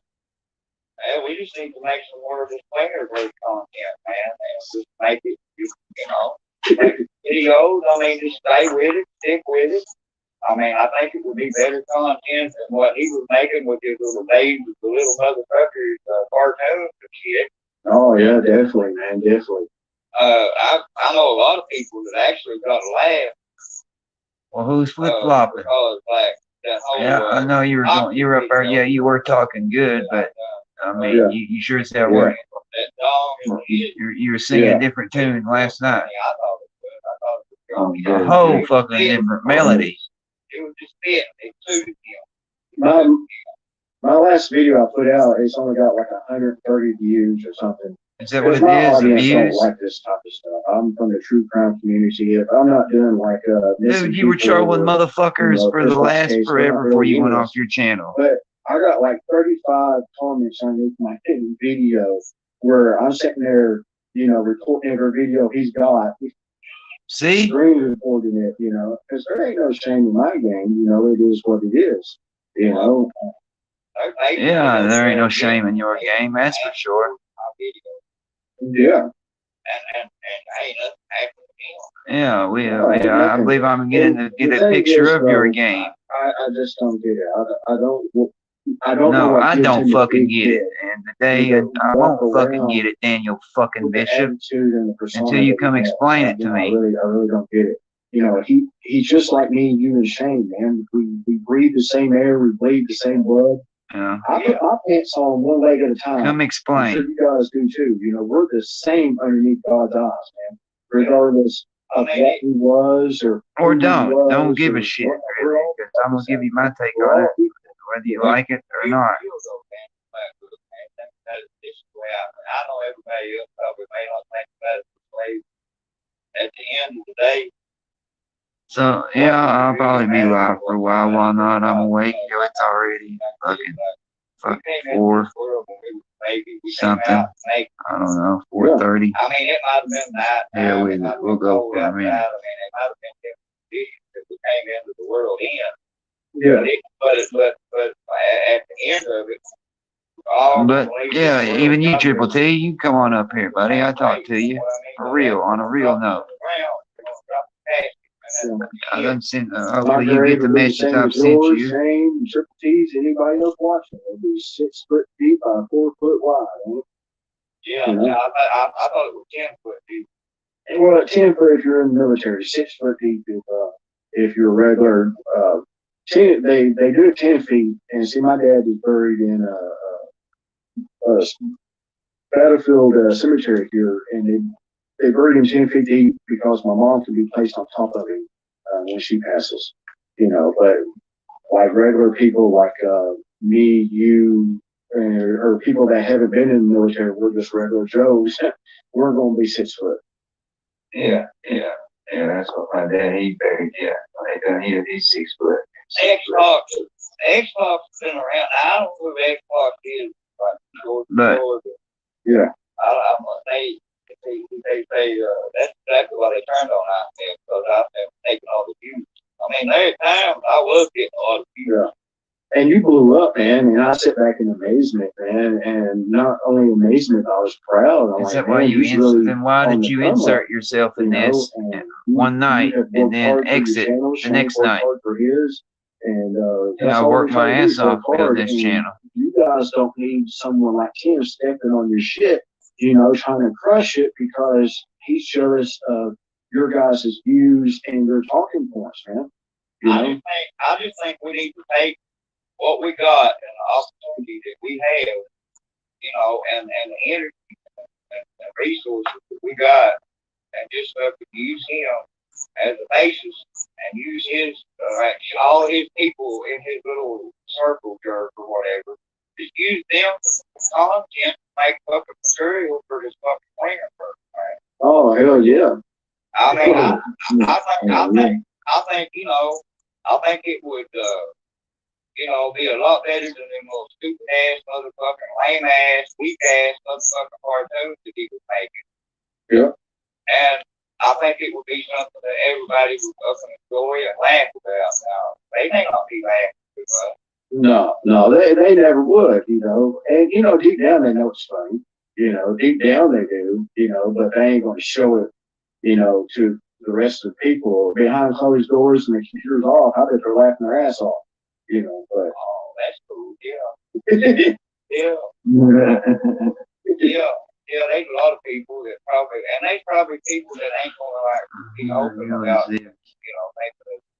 Speaker 4: Man, we just need to make some more of this player-based content, man. And just make it, you know, make it videos. I mean, just stay with it, stick with it. I mean, I think it would be better content than what he was making with his little babies, the little motherfuckers, cartoons and shit.
Speaker 3: Oh yeah, definitely, man, definitely.
Speaker 4: I know a lot of people that actually got a laugh.
Speaker 2: Well, who's flip flopping?
Speaker 4: Because like that whole.
Speaker 2: Yeah, I know you were going. You were up there. Yeah, you were talking good, but I mean,
Speaker 3: Yeah.
Speaker 2: you sure as hell were.
Speaker 4: That dog and kid.
Speaker 2: You were singing
Speaker 3: Yeah.
Speaker 2: a different tune last night.
Speaker 4: I thought it was. I thought it was
Speaker 3: Oh,
Speaker 4: good.
Speaker 3: yeah.
Speaker 2: A whole fucking different melody.
Speaker 4: It was just fit. It suited him.
Speaker 3: My last video I put out, it's only got like 130 views or something.
Speaker 2: Is that what it
Speaker 3: My
Speaker 2: is? The
Speaker 3: audience don't
Speaker 2: views?
Speaker 3: like this type of stuff. I'm from the true crime community. If I'm not doing like missing
Speaker 2: Dude, you were
Speaker 3: people
Speaker 2: trolling
Speaker 3: or,
Speaker 2: motherfuckers
Speaker 3: you know,
Speaker 2: for the
Speaker 3: personal
Speaker 2: last
Speaker 3: case,
Speaker 2: forever
Speaker 3: not
Speaker 2: before
Speaker 3: really
Speaker 2: you went
Speaker 3: into
Speaker 2: off your channel.
Speaker 3: But I got like 35 comments underneath my video where I'm sitting there, you know, recording every video he's got,
Speaker 2: See?
Speaker 3: screen recording it, you know, because there ain't no shame in my game. You know, it is what it is. You know.
Speaker 2: Yeah, there ain't no shame in your game, that's for sure.
Speaker 3: Yeah.
Speaker 4: And ain't nothing happened to him.
Speaker 2: Yeah, I believe I'm getting to get a picture of your game.
Speaker 3: I just don't get it. I don't know
Speaker 2: No,
Speaker 3: what
Speaker 2: I
Speaker 3: gives
Speaker 2: don't
Speaker 3: him the
Speaker 2: fucking
Speaker 3: big
Speaker 2: get it.
Speaker 3: head,
Speaker 2: And today,
Speaker 3: You know,
Speaker 2: I won't
Speaker 3: walk
Speaker 2: fucking
Speaker 3: around
Speaker 2: get it, Daniel fucking
Speaker 3: with the
Speaker 2: Bishop,
Speaker 3: attitude and the persona
Speaker 2: until you
Speaker 3: that he
Speaker 2: come
Speaker 3: has.
Speaker 2: explain it to
Speaker 3: I
Speaker 2: me.
Speaker 3: really don't get it. You know, he's just like me, you and Shane, man. We breathe the same air, we bleed the same blood.
Speaker 2: Yeah.
Speaker 3: I put my pants on one leg at a time.
Speaker 2: Come
Speaker 3: I'm sure
Speaker 2: explain.
Speaker 3: you guys do too. You know, we're the same underneath God's eyes, man. Regardless of what he was or
Speaker 2: Or
Speaker 3: who he
Speaker 2: don't.
Speaker 3: was
Speaker 2: Don't give
Speaker 3: or
Speaker 2: a shit,
Speaker 3: what-
Speaker 2: really.
Speaker 3: we're all
Speaker 2: Because I'm going to give you my take
Speaker 3: We're
Speaker 2: on
Speaker 3: all
Speaker 2: it,
Speaker 3: equal.
Speaker 2: whether you like it or not.
Speaker 4: I know everybody else probably may not think about it this way. At the end of the day,
Speaker 2: So, yeah, I'll probably be live for a while. While not, I'm awake. You know, it's already fucking 4 something. I don't know, 4:30.
Speaker 4: I mean, it might have been that.
Speaker 2: Yeah, we'll go for a minute.
Speaker 4: I mean, it might have been different conditions that we came into the world in.
Speaker 3: Yeah.
Speaker 4: But at the end of it, all
Speaker 2: But,
Speaker 4: believe
Speaker 2: yeah,
Speaker 4: the world
Speaker 2: even you,
Speaker 4: got
Speaker 2: Triple
Speaker 4: there.
Speaker 2: T, you come on up here, buddy. I talk to you. For real, on a real note. I done sent,
Speaker 3: My
Speaker 2: hopefully you
Speaker 3: grade
Speaker 2: get the
Speaker 3: will be
Speaker 2: message
Speaker 3: same
Speaker 2: I've
Speaker 3: as
Speaker 2: sent
Speaker 3: yours,
Speaker 2: you.
Speaker 3: Shane, Triple T's, anybody else watching. It'll be 6 foot deep by 4 foot wide.
Speaker 4: Yeah,
Speaker 3: You know?
Speaker 4: I thought it was 10 foot deep.
Speaker 3: Well, 10 foot if you're in the military, 6 foot deep if you're a regular. 10, they do it 10 feet. And see, my dad is buried in a battlefield cemetery here, and they buried him 10 feet deep because my mom can be placed on top of him when she passes. You know, but like regular people like me, you, or people that haven't been in the military, we're just regular Joes. We're going to be 6 foot.
Speaker 2: Yeah, that's what my dad, he buried, yeah. He's 6 foot.
Speaker 4: Xbox has been around. I don't know who Xbox is.
Speaker 2: But-
Speaker 3: Yeah.
Speaker 4: I'm gonna say they say that's exactly why they turned on out there because I've been taking all the views. I mean, there's times I was getting all the views.
Speaker 3: Yeah. And you blew up, man. And I sit back in amazement, man. And not only amazement, I was proud. I'm
Speaker 2: Is
Speaker 3: like,
Speaker 2: that why
Speaker 3: man,
Speaker 2: you
Speaker 3: he's really
Speaker 2: then why
Speaker 3: on
Speaker 2: did
Speaker 3: the
Speaker 2: you
Speaker 3: come up,
Speaker 2: insert yourself in
Speaker 3: you know,
Speaker 2: this
Speaker 3: and
Speaker 2: one
Speaker 3: you
Speaker 2: night
Speaker 3: have
Speaker 2: and
Speaker 3: worked
Speaker 2: then
Speaker 3: hard for your
Speaker 2: exit
Speaker 3: channel.
Speaker 2: the
Speaker 3: Shane
Speaker 2: next
Speaker 3: worked
Speaker 2: night?
Speaker 3: hard for his, and
Speaker 2: Yeah, I
Speaker 3: all
Speaker 2: worked
Speaker 3: we're trying
Speaker 2: my
Speaker 3: to do
Speaker 2: ass
Speaker 3: is work
Speaker 2: off building
Speaker 3: hard,
Speaker 2: this
Speaker 3: and
Speaker 2: channel.
Speaker 3: You guys don't need someone like Tim stepping on your shit, you know, trying to crush it because he's jealous of your guys' views and your talking points, man. You know?
Speaker 4: I just think we need to take what we got and the opportunity that we have, you know, and the energy and resources that we got, and just use him as a basis and use his all his people in his little circle jerk or whatever. Just use them for content to make fucking material for this fucking plan first, right?
Speaker 3: Oh, hell yeah.
Speaker 4: I mean, I think, you know, I think it would, you know, be a lot better than them little stupid ass, motherfucking lame ass, weak ass, motherfucking cartoons that he was making.
Speaker 3: Yeah.
Speaker 4: And I think it would be something that everybody would fucking enjoy and laugh about. Now, they may not be laughing too much.
Speaker 3: No, they never would, you know. And, you know, deep down they know it's funny. You know, deep down they do, you know, but they ain't going to show it, you know, to the rest of the people behind closed doors and the computer's off. I bet they're laughing their ass off, you know, but.
Speaker 4: Oh, that's cool, yeah. Yeah, there's a lot of people that probably, and they probably be people that ain't gonna like be open about, making it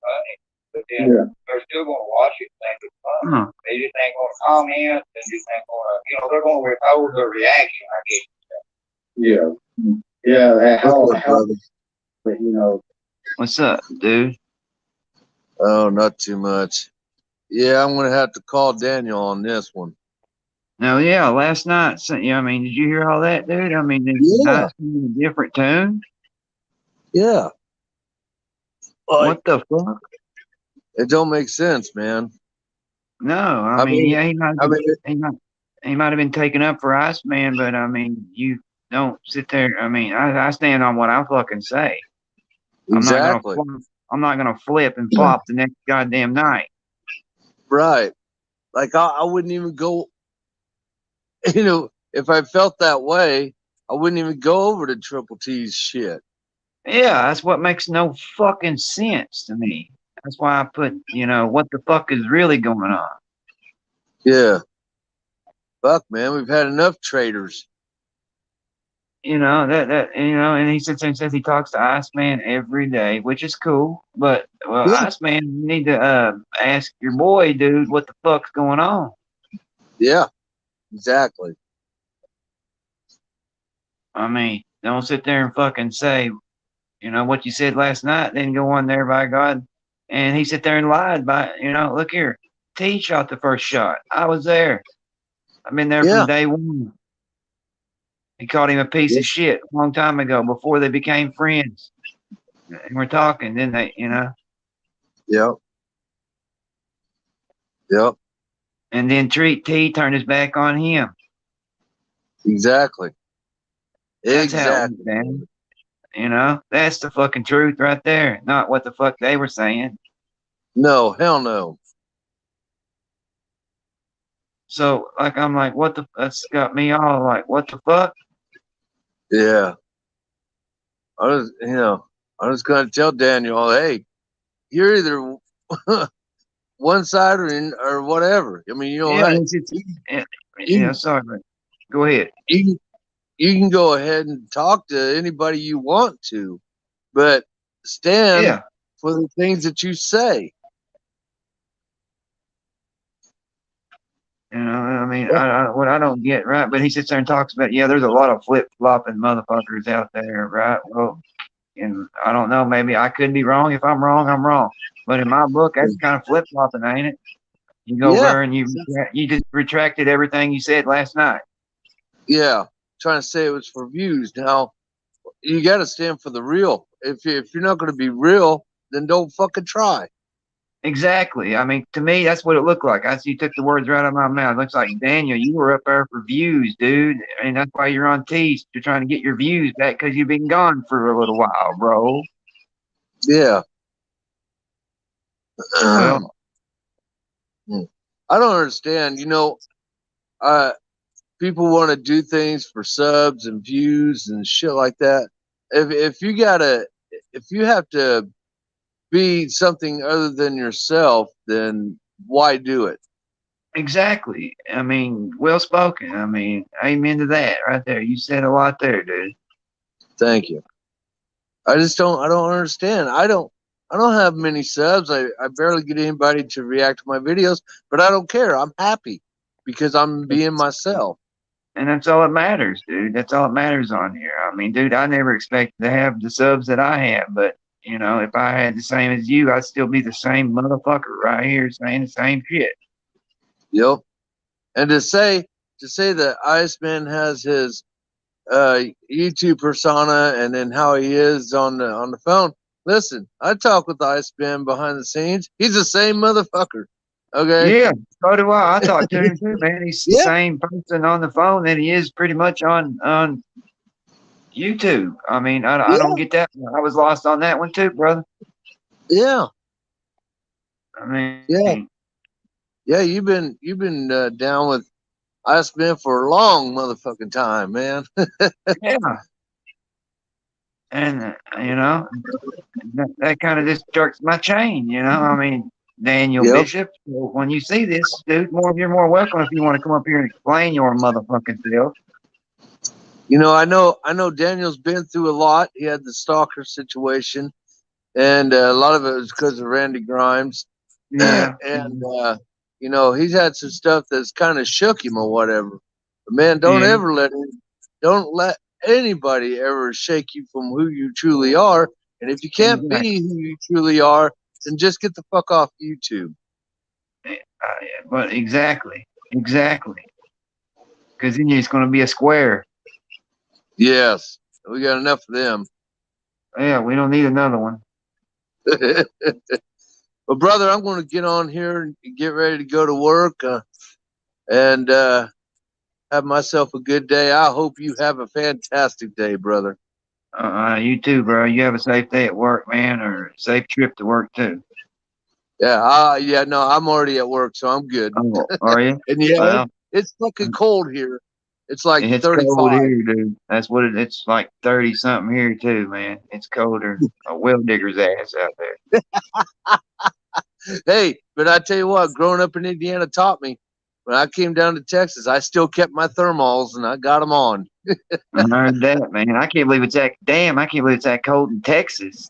Speaker 4: funny. But then
Speaker 3: Yeah.
Speaker 4: they're still gonna watch it and think it's funny.
Speaker 2: Huh.
Speaker 4: They just ain't gonna comment, they just ain't gonna, they're gonna withhold their reaction, I guess.
Speaker 3: Yeah. Yeah. How,
Speaker 2: What's up, dude?
Speaker 8: Oh, not too much. Yeah, I'm gonna have to call Daniel on this one.
Speaker 2: No, yeah, last night, I mean, did you hear all that, dude? I mean, it's
Speaker 8: Yeah.
Speaker 2: not a different tune.
Speaker 8: Yeah. Like,
Speaker 2: What the fuck?
Speaker 8: it don't make sense, man.
Speaker 2: No, I mean, yeah, he might
Speaker 8: I
Speaker 2: have
Speaker 8: mean,
Speaker 2: he might have been taken up for Iceman, but I mean, you don't sit there. I mean, I stand on what I fucking say.
Speaker 8: exactly.
Speaker 2: I'm not gonna flip and flop the next goddamn night.
Speaker 8: Right. Like, I wouldn't even go, if I felt that way, I wouldn't even go over to Triple T's shit.
Speaker 2: Yeah, that's what makes no fucking sense to me. That's why I put, what the fuck is really going on?
Speaker 8: Yeah. Fuck, man, we've had enough traitors.
Speaker 2: And he sits there and says he talks to Iceman every day, which is cool. But
Speaker 8: Yeah.
Speaker 2: Iceman, you need to ask your boy, dude, what the fuck's going on?
Speaker 8: Yeah. Exactly.
Speaker 2: I mean, don't sit there and fucking say, what you said last night, then go on there by God. And he sit there and lied by, look here, T shot the first shot. I was there. I've been there
Speaker 8: Yeah.
Speaker 2: from day one. He called him a piece of shit a long time ago before they became friends. And we're talking, then they,
Speaker 8: Yep. Yep.
Speaker 2: and then T turned his back on him.
Speaker 8: Exactly.
Speaker 2: That's how it
Speaker 8: Exactly.
Speaker 2: went down. That's the fucking truth right there. Not what the fuck they were saying.
Speaker 8: No, hell no.
Speaker 2: So, like, I'm like, that's got me all like, what the fuck?
Speaker 8: Yeah. I was gonna tell Daniel, hey, you're either one side or whatever. I mean,
Speaker 2: Yeah,
Speaker 8: you,
Speaker 2: sorry, but go ahead.
Speaker 8: you can go ahead and talk to anybody you want to, but stand
Speaker 2: Yeah.
Speaker 8: for the things that you say.
Speaker 2: I mean, what I don't get, right? But he sits there and talks about, yeah, there's a lot of flip flopping motherfuckers out there, right? Well, and I don't know, maybe I could be wrong. If I'm wrong, I'm wrong. But in my book, that's kind of flip flopping, ain't it? You go
Speaker 8: Yeah.
Speaker 2: over and you just retracted everything you said last night.
Speaker 8: Yeah, trying to say it was for views. Now, you got to stand for the real. If you're not going to be real, then don't fucking try.
Speaker 2: Exactly. I mean, to me, that's what it looked like. I see you took the words right out of my mouth. It looks like, Daniel, you were up there for views, dude. And that's why you're on Tease. You're trying to get your views back because you've been gone for a little while, bro.
Speaker 8: Yeah.
Speaker 2: Well,
Speaker 8: I don't understand. People want to do things for subs and views and shit like that. If you have to be something other than yourself, then why do it?
Speaker 2: exactly. I mean, well spoken. I mean, amen to that right there. You said a lot there, dude.
Speaker 8: Thank you. I don't understand. I don't have many subs. I barely get anybody to react to my videos, but I don't care. I'm happy because I'm being myself.
Speaker 2: And that's all that matters, dude. That's all that matters on here. I mean, dude, I never expected to have the subs that I have, but if I had the same as you, I'd still be the same motherfucker right here saying the same shit.
Speaker 8: Yep. And to say that Iceman has his YouTube persona and then how he is on the phone. Listen, I talk with Iceman behind the scenes. He's the same motherfucker. Okay.
Speaker 2: Yeah, so do I. I talk to him too, man. He's the same person on the phone that he is pretty much on YouTube. I mean, I don't get that. I was lost on that one too, brother.
Speaker 8: Yeah.
Speaker 2: I mean,
Speaker 8: Yeah, you've been down with Iceman for a long motherfucking time, man.
Speaker 2: yeah. And that kind of just jerks my chain, I mean, Daniel Bishop, when you see this, dude, you're more welcome if you want to come up here and explain your motherfucking self.
Speaker 8: You know, I know Daniel's been through a lot. He had the stalker situation, and a lot of it was because of Randy Grimes.
Speaker 2: Yeah.
Speaker 8: And you know, he's had some stuff that's kind of shook him or whatever. But man,
Speaker 2: Yeah.
Speaker 8: don't let anybody ever shake you from who you truly are. And if you can't be who you truly are, then just get the fuck off YouTube.
Speaker 2: But exactly. Because then it's going to be a square.
Speaker 8: Yes, we got enough of them.
Speaker 2: Yeah, we don't need another one.
Speaker 8: Well, brother, I'm going to get on here and get ready to go to work and have myself a good day. I hope you have a fantastic day, brother.
Speaker 2: You too, bro. You have a safe day at work, man, or a safe trip to work too.
Speaker 8: Yeah, no, I'm already at work, so I'm good.
Speaker 2: Oh, are you?
Speaker 8: And yeah,
Speaker 2: Well,
Speaker 8: it's fucking cold here. It's like
Speaker 2: it's
Speaker 8: 35.
Speaker 2: cold here, dude. That's what it's like 30 something here too, man. It's colder. A well digger's ass out there.
Speaker 8: Hey, but I tell you what, growing up in Indiana taught me. When I came down to Texas, I still kept my thermals and I got them on.
Speaker 2: I heard that, man. I can't believe it's that damn. I can't believe it's that cold in Texas.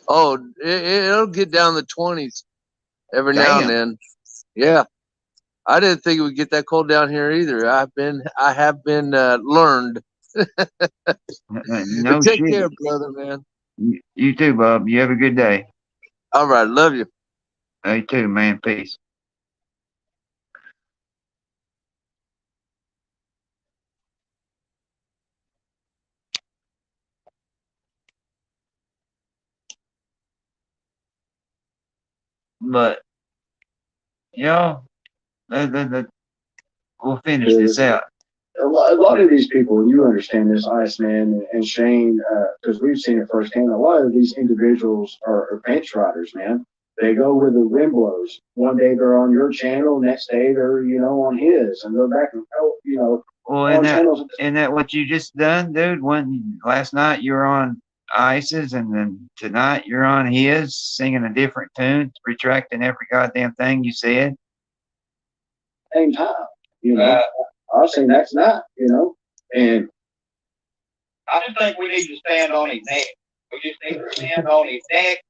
Speaker 8: Oh, it'll get down the 20s every now and then. Yeah, I didn't think it would get that cold down here either. I have been learned.
Speaker 2: No
Speaker 8: Take
Speaker 2: shit.
Speaker 8: care, brother, man.
Speaker 2: You too, Bob. You have a good day.
Speaker 8: All right, love you.
Speaker 2: You too, man. Peace. But you know, we'll finish this out.
Speaker 3: A lot of these people, you understand this, Iceman and Shane, because we've seen it firsthand. A lot of these individuals are bench riders, man. They go where the wind blows. One day they're on your channel, next day they're, on his, and they're back and
Speaker 2: Well, isn't that what you just done, dude? When last night you were on Ice's, and then tonight you're on his, singing a different tune, retracting every goddamn thing you said.
Speaker 3: Same time, I was saying that's not, and
Speaker 4: I just think we need to stand on his neck. We just need to stand on his neck.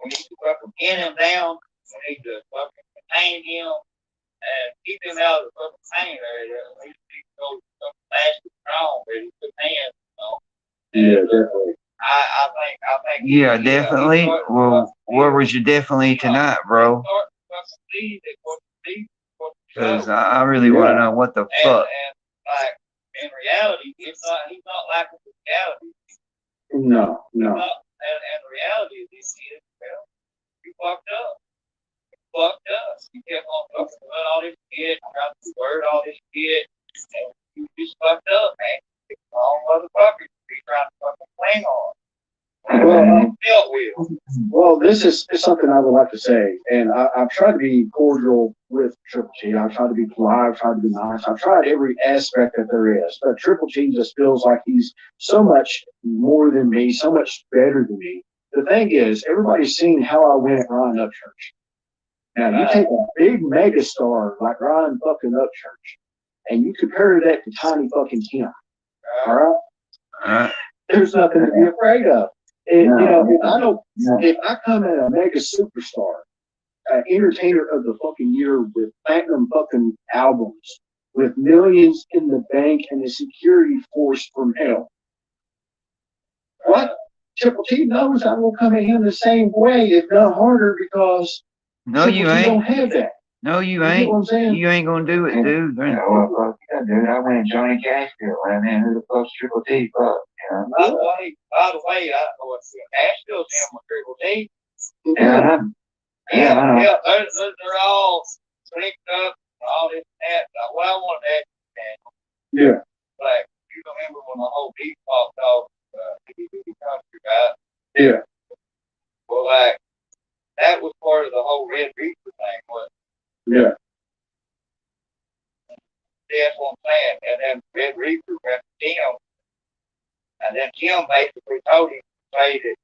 Speaker 4: We need to fucking pin him down. We need to fucking contain him and keep him out of the fucking pain area. We need to go fucking fast and strong with his good hands,
Speaker 3: Yeah, definitely.
Speaker 4: I think.
Speaker 2: Yeah, definitely. Well, where was you definitely tonight, bro? Because I really want to know what the fuck.
Speaker 4: And like in reality, he's not like in reality.
Speaker 3: No.
Speaker 4: And reality, this is, well, you fucked up. You kept on fucking with all this shit, trying to word all this shit, and you just fucked up, man. You wrong motherfucker. You trying to fucking cling on.
Speaker 3: Well, this is something I would like to say, and I've tried to be cordial with Triple G. I've tried to be polite. I've tried to be nice. I've tried every aspect that there is. But Triple G just feels like he's so much more than me, so much better than me. The thing is, everybody's seen how I went at Ryan Upchurch. Now, you take a big megastar like Ryan fucking Upchurch, and you compare that to tiny fucking Tim. All right? There's nothing to be afraid of. If I come at a mega superstar, entertainer of the fucking year with platinum fucking albums, with millions in the bank and a security force from hell, what? Triple T knows I will come at him the same way, if not harder, because
Speaker 2: you ain't.
Speaker 3: Don't have that.
Speaker 2: No, you ain't.
Speaker 3: Know what I'm saying?
Speaker 2: You ain't gonna do it, dude.
Speaker 7: Dude, I went Johnny Cashville, right, man. Who the fuck's Triple T? Fuck,
Speaker 4: By the way, Asheville's him with Triple T.
Speaker 7: Yeah, I know.
Speaker 4: Yeah, they're all linked up and all this and that. What I wanted to ask you,
Speaker 3: Yeah.
Speaker 4: like, you remember when the whole beat popped off, country, right?
Speaker 3: Yeah.
Speaker 4: Well, like, that was part of the whole Red Reaper thing, wasn't it?
Speaker 3: Yeah.
Speaker 4: See, that's what I'm saying. And then Red Reaper went to Tim. And then Tim basically told him to say that,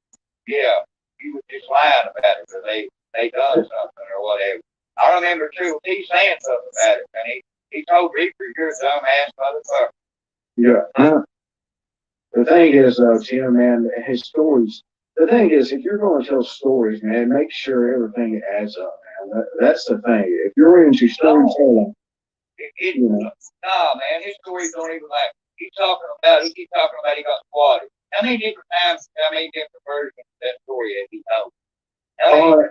Speaker 4: yeah, he was just lying about it, or they done something or whatever. I remember too, he saying something about it, and he told Reaper, you're a dumbass motherfucker.
Speaker 3: Yeah. The thing is, Tim, man, his stories. The thing is, if you're going to tell stories, man, make sure everything adds up, man. That's the thing. If you're into storytelling, you know,
Speaker 4: Nah, man, his stories don't even like. He keep talking about he got squatted. How many different times, how many different versions of that story has he told? How many?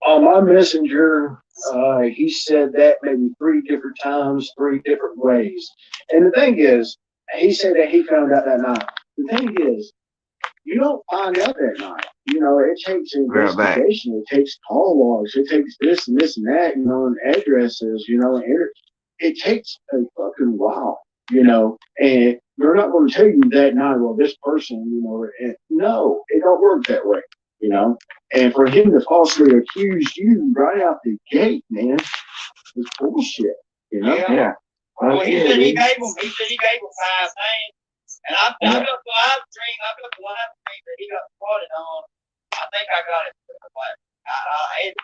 Speaker 3: on my messenger, he said that maybe 3 different times, 3 different ways. And the thing is, he said that he found out that night. The thing is, you don't find out that night. You know, it takes
Speaker 2: Right back.
Speaker 3: investigation. It takes call logs. It takes this and this and that, you know, and addresses, you know, and it takes a fucking while, you know, and they're not going to tell you that night, well, this person, you know, and no, it don't work that way, you know. And for him to falsely accuse you right out the gate, man, is bullshit, you know.
Speaker 2: Yeah.
Speaker 4: Well, he said he gave him 5 things. And I've got the live stream that he got squatted on. I think I got it. I had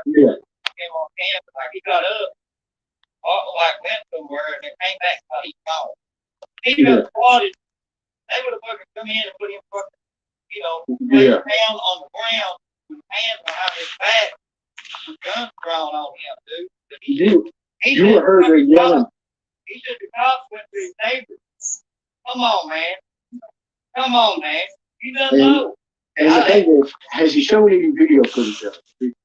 Speaker 3: Yeah.
Speaker 4: came on campus, like he got up, went somewhere and then came back while he gone. He got squatted. They would have fucking come in and put him fucking, laid down on the ground with his hands behind his back with guns drawn on him, dude.
Speaker 3: You heard her yelling.
Speaker 4: He said the cops went to his neighbors. Come on, man. Come on, man. You don't know.
Speaker 3: And the thing is, has he shown any video footage of it?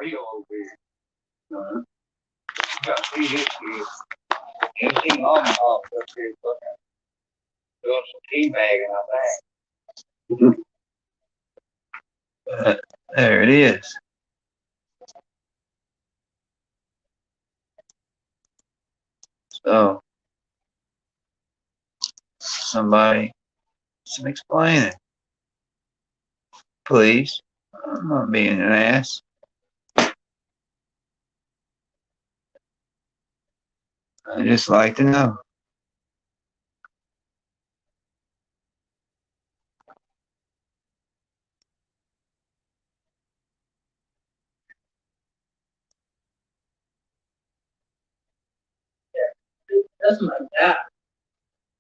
Speaker 4: real over here. You got 3 hits here. You seen Mama Hawk up here fucking doing some teabagging, I think.
Speaker 2: There it is. So, somebody, some explaining, please. I'm not being an ass. I just like to know.
Speaker 9: That's my God.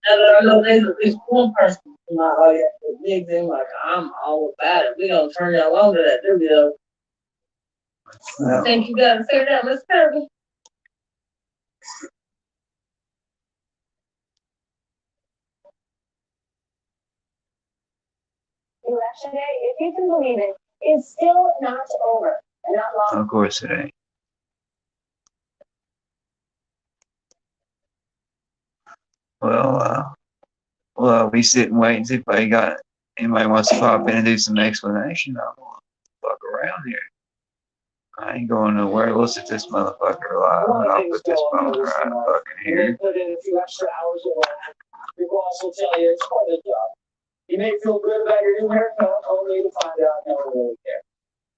Speaker 9: Now that I know there's at least one person in my audience that digs in like I'm all about it. We don't turn y'all on to that, do we? Though? I think you gotta say that, Miss Kirby.
Speaker 6: Election day, if you can believe it, is still not over. And not long.
Speaker 2: Of course it ain't. Well, we'll be sitting waiting see if anybody wants to pop in and do some explanation. I'm gonna fuck around here. I ain't going nowhere. We'll sit this motherfucker alive. And I'll put this phone right fucking here.
Speaker 3: Put in a few extra hours of work. Your boss will tell you it's quite a job. You may feel good about your new haircut, only to find out no one really cares.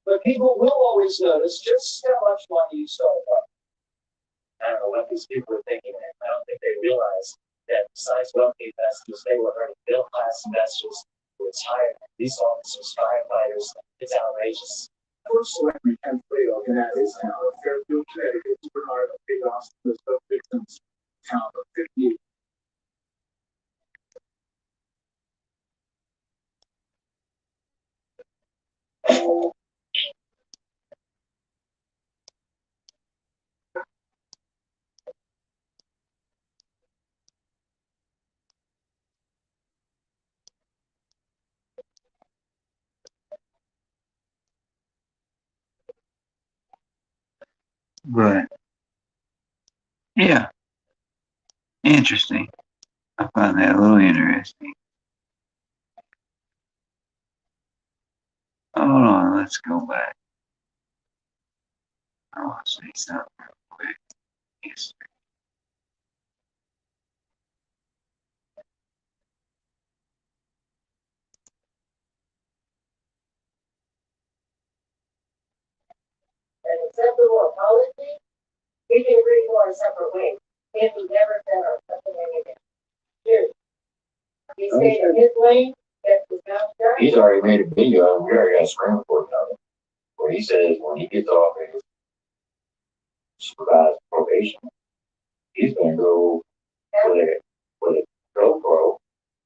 Speaker 3: But people will always notice just how much money you stole from. I don't know what these people are thinking. I don't think they realize that besides wealthy investors, they were earning middle-class investors, retired police officers, firefighters. It's outrageous. First Selectman Ken Fredo can add his town of Fairfield, Connecticut, to Bernard of Big Austin, the victims town of 58.
Speaker 2: But yeah, interesting. I find that a little interesting. Hold on, let's go back. I want to say something real quick. Yes.
Speaker 6: An acceptable apology, we can agree more in separate ways. If we never said or something anything. Here. He stayed in his lane, that's his mouth shut.
Speaker 7: He's already made a video, we already got a screen recording of it, where he says when he gets off his supervised probation, he's gonna go with a GoPro,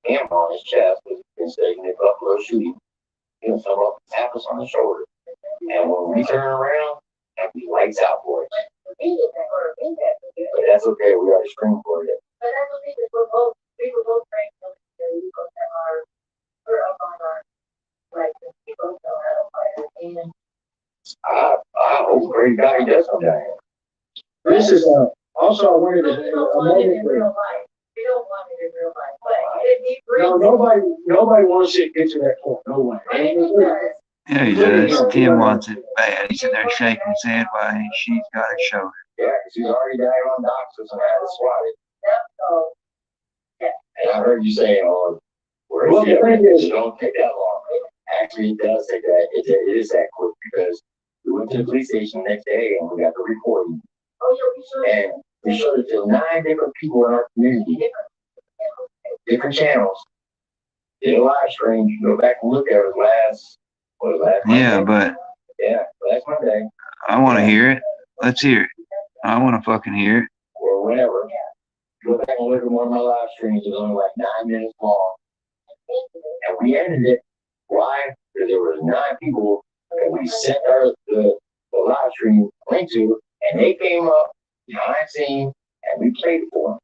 Speaker 7: camera on his chest, with his taking a buffalo shooting, he'll some up tap us on the shoulder. And when we turn around, and be lights out for us. But that's okay, we already screen recorded it.
Speaker 6: But I believe that we were both trained military, we both have we're up on our license, we both know how to fire, and
Speaker 7: I hope great God he does come down here.
Speaker 3: This is also I wanted
Speaker 6: we
Speaker 3: to
Speaker 6: don't want it in real life. We don't want it in real life, but if he
Speaker 3: no,
Speaker 6: brings
Speaker 3: nobody wants it to get to that point. No way.
Speaker 6: it, if he does,
Speaker 2: Yeah, he does. Tim wants it bad. He's sitting there shaking his head while she's got his shoulder.
Speaker 7: Yeah, because he's already died on doctors and had it swatted.
Speaker 6: that's all.
Speaker 7: And I heard you saying, oh, where
Speaker 3: Well, the thing is,
Speaker 7: it don't take that long. Actually, it does take that. It is that quick because we went to the police station the next day and we got the recording.
Speaker 6: Oh, yeah, we should.
Speaker 7: And we showed it to 9 different people in our community, different channels. Did a live stream. You can go back and look at it last Monday?
Speaker 2: Yeah, but
Speaker 7: Yeah, last Monday.
Speaker 2: I want to hear it. Let's hear it. I want to fucking hear it.
Speaker 7: Or whenever. Go back and look at one of my live streams. It was only like 9 minutes long. And we ended it. Why? Because there was 9 people that we sent the live stream link to, and they came up behind the scene, and we played it for them.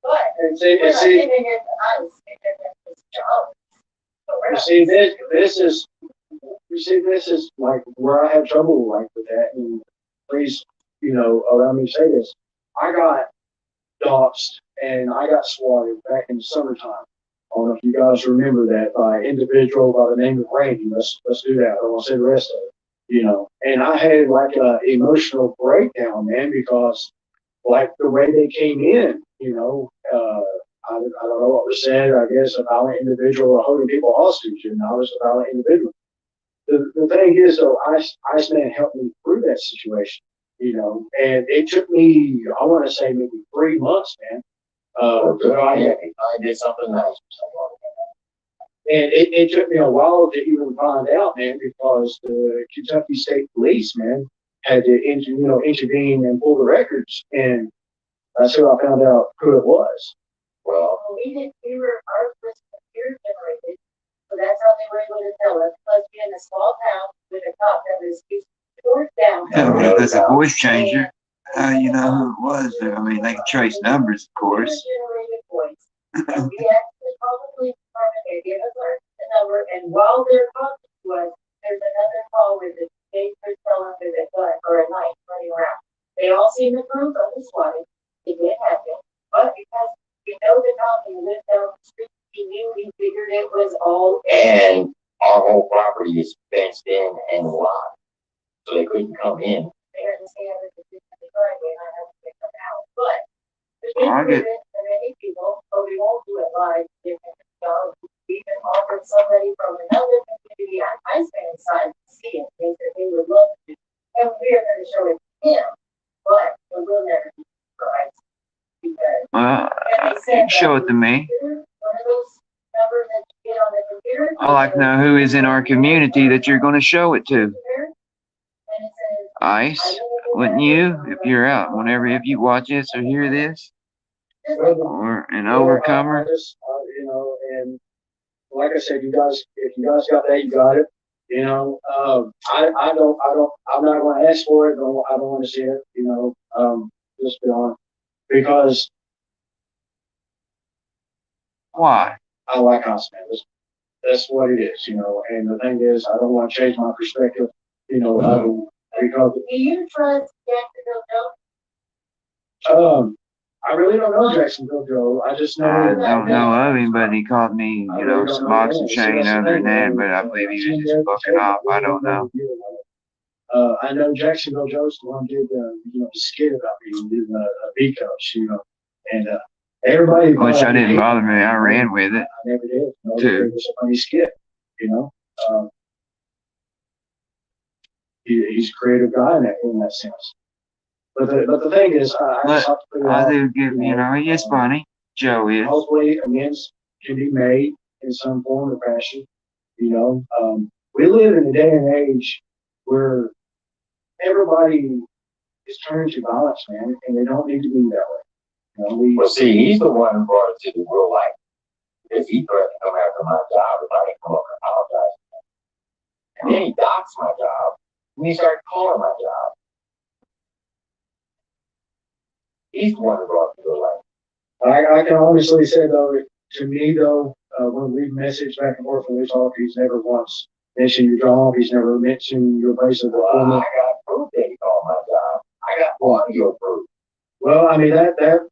Speaker 6: But
Speaker 3: and see,
Speaker 6: we're not giving it to us because it's his job.
Speaker 3: You see, this is like where I have trouble like with that. And please, allow me to say this. I got doxxed and I got swatted back in the summertime. I don't know if you guys remember that by an individual by the name of Randy. Let's do that. I don't want to say the rest of it. And I had like a emotional breakdown, man, because like the way they came in, I don't know what was said. I guess a violent individual or holding people hostage, and I was a violent individual. The thing is, though, Iceman helped me through that situation, and it took me, I want to say maybe 3 months, man.
Speaker 7: Good on you. I did something nice.
Speaker 3: And it took me a while to even find out, man, because the Kentucky State Police, man, had to intervene and pull the records, and that's how I found out who it was.
Speaker 7: Well,
Speaker 6: we were our first computer generated, so that's how they were able to tell us. Plus, being in a small town with a cop that was used to work down.
Speaker 2: Yeah, if it's a voice changer, how do you know who it was? I mean, they can trace numbers, of course.
Speaker 6: Generated voice. And we actually called the police department, they gave us the number, and while they're talking to us, there's another call with the state was telling us that gun or a knife running around. They all seen the proof of the swatting. It did happen, but because we know the cop who lived down the street, he figured it was all.
Speaker 7: And our whole property is fenced in and locked, so they couldn't come in.
Speaker 6: They understand that this is the driveway and I have to pick them out, but.
Speaker 2: I get-
Speaker 6: Many people, but we won't do it live. We can offer somebody from another community on Iceman side to see it, things that they would love to do. And we are going to show it to him, but it will never be for Iceman. Because and they said
Speaker 2: show it to me.
Speaker 6: One of those numbers that you get on the computer.
Speaker 2: I like to know who is in our community that you're going to show it to.
Speaker 6: And it says,
Speaker 2: Ice, wouldn't you? If you're out, whenever if you watch this or hear this, or an overcomer.
Speaker 3: And like I said, if you guys got that, you got it. I'm not going to ask for it. I don't want to see it. Just be honest, because
Speaker 2: Why?
Speaker 3: I like Iceman. That's what it is, And the thing is, I don't want to change my perspective, because
Speaker 6: do you trust Jacksonville Joe?
Speaker 3: I really don't know Jacksonville Joe. I just know.
Speaker 2: I don't know of him, but he called me, some oxychain other than that, but I believe he was just booking off. I don't know.
Speaker 3: I know Jacksonville Joe's the one who did the skit about me, did a B coach, and everybody.
Speaker 2: Which I didn't bother me. I ran with it.
Speaker 3: I never did.
Speaker 2: Too.
Speaker 3: It was a funny skit, He's a creative guy in that sense. But the thing is, I just have to figure out.
Speaker 2: I do give, he is funny. Joe is.
Speaker 3: Hopefully, amends can be made in some form or fashion. We live in a day and age where everybody is turning to violence, man, and they don't need to be that way.
Speaker 7: Well, see, he's the one who brought it to the real life. Because he threatened to come after my job if I didn't come up and apologize. And then he doxed my job. And he started calling my job. He's the one who brought it to real life.
Speaker 3: I can honestly say, though, to me, though, when we message back and forth when we talk, he's never once mentioned your job. He's never mentioned your place of employment.
Speaker 7: I got proof that he called my job. I got audio proof.
Speaker 3: Well, I mean, that that's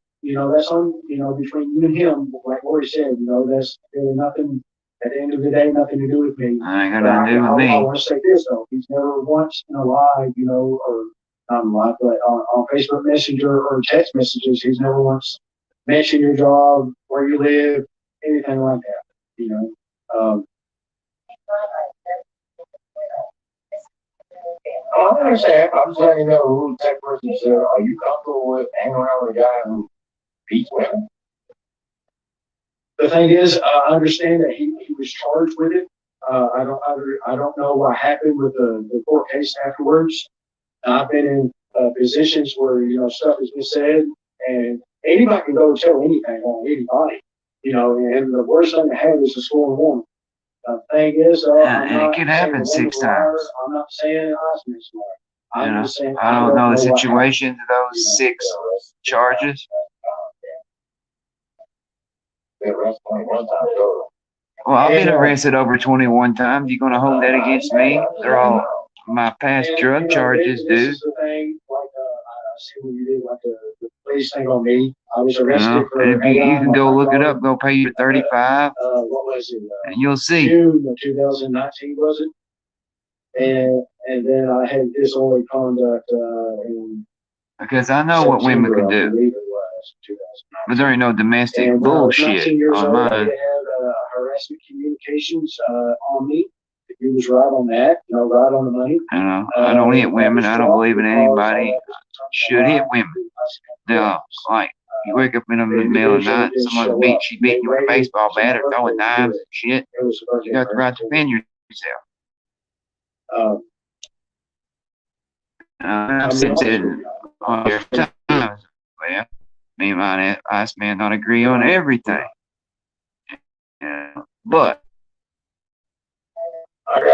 Speaker 3: on, between you and him, like Lori said, that's really nothing, at the end of the day, nothing to do with me.
Speaker 2: I ain't got nothing to do with
Speaker 3: I
Speaker 2: me.
Speaker 3: want to say this, though. He's never once in a live, or not in live, but on Facebook Messenger or text messages, he's never once mentioned your job, where you live, anything like that,
Speaker 7: I understand. I'm just letting you know who the tech person said, are you comfortable with hanging around with a guy who beats women?
Speaker 3: The thing is, I understand that he was charged with it. I don't know what happened with the court case afterwards. I've been in positions where stuff has been said, and anybody can go tell anything on anybody, and the worst thing to have is a sworn warning. The thing is,
Speaker 2: it can happen 6 times.
Speaker 3: I'm not saying Iceman's liar. I'm just saying
Speaker 2: I don't know the situations of those 6 charges.
Speaker 7: They arrested 21 times total.
Speaker 2: Well, I've been arrested over 21 times. You gonna hold that against me? They're all my past
Speaker 3: And,
Speaker 2: drug
Speaker 3: you know,
Speaker 2: charges,
Speaker 3: this
Speaker 2: dude.
Speaker 3: is the thing, like, I see what you did, like the police thing on me. I was
Speaker 2: You
Speaker 3: arrested
Speaker 2: know,
Speaker 3: for.
Speaker 2: and if you can go look it up, go pay your 35,
Speaker 3: What was it?
Speaker 2: and you'll see.
Speaker 3: June of 2019, was it? And then I had disorderly conduct, in
Speaker 2: Because I know what women can
Speaker 3: September, I
Speaker 2: do,
Speaker 3: believe it was, 2019.
Speaker 2: but there ain't no domestic
Speaker 3: And when I was
Speaker 2: bullshit
Speaker 3: 19 years
Speaker 2: on
Speaker 3: old, I
Speaker 2: mine.
Speaker 3: had harassment communications on me. He was right on that, you know, right on the money.
Speaker 2: You know, I don't hit women. I don't believe in anybody should hit women. Now, like, you wake up in the middle of the night, she's beating you with a baseball bat or throwing knives and shit. You got the right to defend yourself. I've said times, well, me and my ice man don't agree on everything. But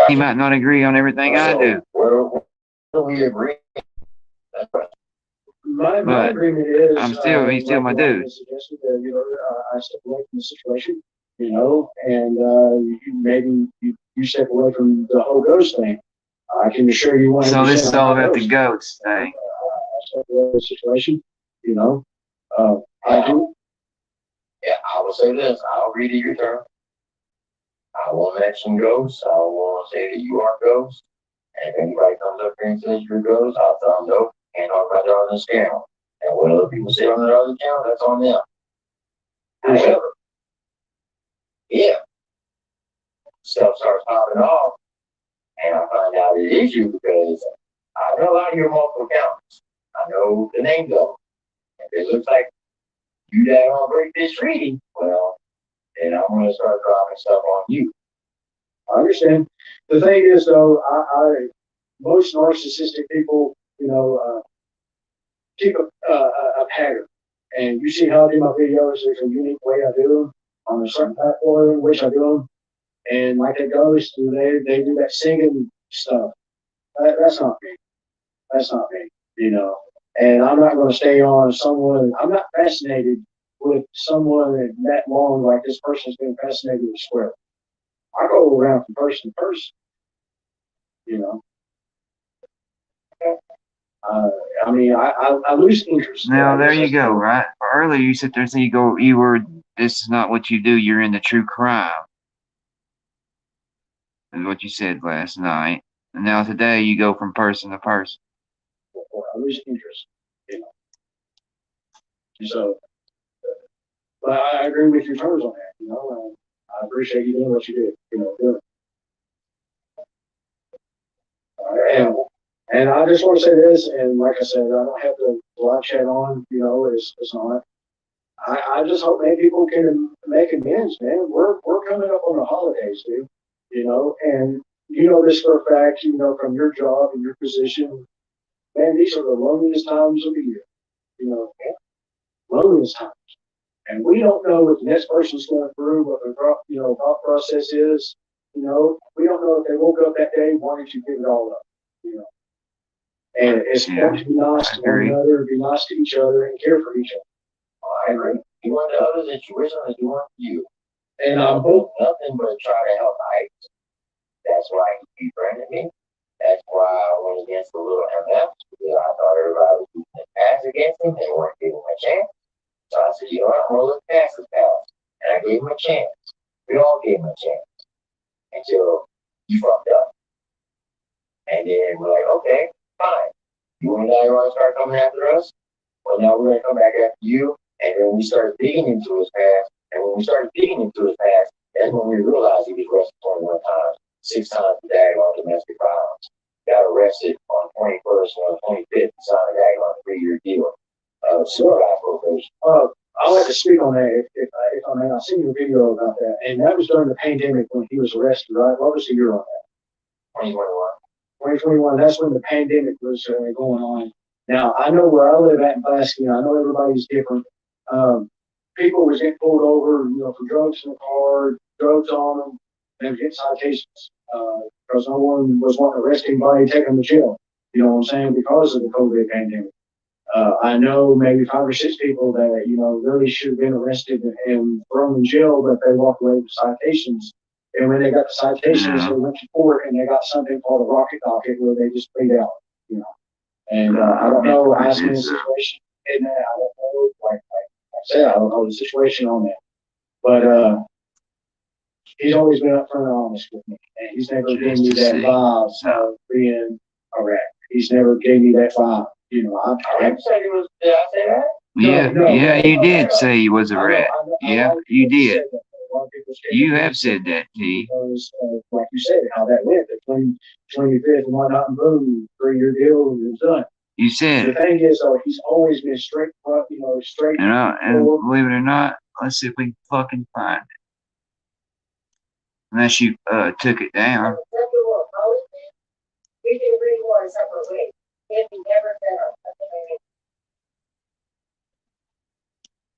Speaker 2: he might not agree on everything I do.
Speaker 7: Where do we agree?
Speaker 3: My
Speaker 2: But
Speaker 3: agreement is,
Speaker 2: he's still my dude.
Speaker 3: I step away from the situation, you know, and maybe you step away from the whole ghost thing. I can assure you 100%.
Speaker 2: So this is all about the ghost thing.
Speaker 3: I step away from the situation, you know. I do.
Speaker 7: Yeah, I will say this. I'll agree to your term. I won't mention ghosts. I won't say that you are ghosts. And if anybody comes up here and says you're ghosts, I'll tell them no. Can't talk about that on this channel. And what other people say on the other channel, that's on them. However, if stuff starts popping off, and I find out it is you because I know a lot of your multiple accounts. I know the names of them. If it looks like you that on break this treaty, well, then I'm going to start dropping stuff on you.
Speaker 3: I understand. The thing is, though, most narcissistic people, you know, keep a pattern. And you see how I do my videos, there's a unique way I do them on a certain platform in which I do them. And like it goes, they do that singing stuff. That's not me. That's not me, you know. And I'm not going to stay on someone. I'm not fascinated with someone that long like this person's been fascinated with square. I go around from person to person, you know. I mean, I lose interest.
Speaker 2: Now there you go, right? Earlier you sit there and say this is not what you do, you're into true crime. Is what you said last night. And now today you go from person to person.
Speaker 3: I lose interest, you know. So, but I agree with your terms on that, you know, and I appreciate you doing what you did, you know, doing it. And I just want to say this, and like I said, I don't have the live chat on, you know, it's not. I just hope many people can make amends, man. We're coming up on the holidays, dude, you know, and you know this for a fact, you know, from your job and your position, man, these are the loneliest times of the year, you know, loneliest times. And we don't know what the next person's going through, what their thought process is, you know, we don't know if they woke up that day wanting to give it all up, you know. And it's important to be nice to one another, be nice to each other, and care for each other.
Speaker 7: I agree. You want the other situation as you want you.
Speaker 3: And
Speaker 7: I'm both nothing but try to help Ike. That's why he befriended me. That's why I went against the little MF, because I thought everybody was using the pass against him. They weren't giving him a chance. So I said, you know what, I'm going to look past this pass. And I gave him a chance. We all gave him a chance. Until he fucked up. And then we're like, okay, fine. You and I want to start coming after us? Well, now we're going to come back after you. And then we started digging into his past. And when we started digging into his past, that's when we realized he was arrested 21 times, 6 times for daggone domestic violence. Got arrested on the 21st and on the 25th, signed a daggone 3-year deal. Suicide probation.
Speaker 3: I'd like to speak on that if I may. I've seen your video about that. And that was during the pandemic when he was arrested, right? What was the year on that?
Speaker 7: 2021.
Speaker 3: 2021, that's when the pandemic was going on. Now, I know where I live at in Pulaski, I know everybody's different. People was getting pulled over, you know, for drugs in the car, drugs on them, and getting citations because no one was wanting to arrest anybody and take them to jail. You know what I'm saying? Because of the COVID pandemic. I know maybe 5 or 6 people that, really should have been arrested and thrown in jail, but they walked away with citations. And when they got the citations,
Speaker 2: Yeah.
Speaker 3: they went to court and they got something called a rocket docket where they just plead out, And I don't know, ask me the situation in that. I don't know, like I said, I don't know the situation on that. But he's always been upfront and honest with me. And he's never given me that vibe of being a rat. He's never gave me that vibe.
Speaker 7: I didn't say he was, did I say that?
Speaker 2: Yeah,
Speaker 3: No,
Speaker 2: you did say he was a rat.
Speaker 3: I know
Speaker 2: Yeah,
Speaker 3: a lot of
Speaker 2: you
Speaker 3: people
Speaker 2: did.
Speaker 3: said that. A lot of people said
Speaker 2: You
Speaker 3: that.
Speaker 2: have said that, T.
Speaker 3: Because, like you said, how that went, the 25th and whatnot, and boom, 3-year deal, and it's done.
Speaker 2: You said
Speaker 3: The
Speaker 2: it.
Speaker 3: thing is, though, he's always been straight front, straight.
Speaker 2: And believe it or not, let's see if we can fucking find it. Unless you took it down.
Speaker 6: And the second world policy, we can agree more in separate ways. If we never said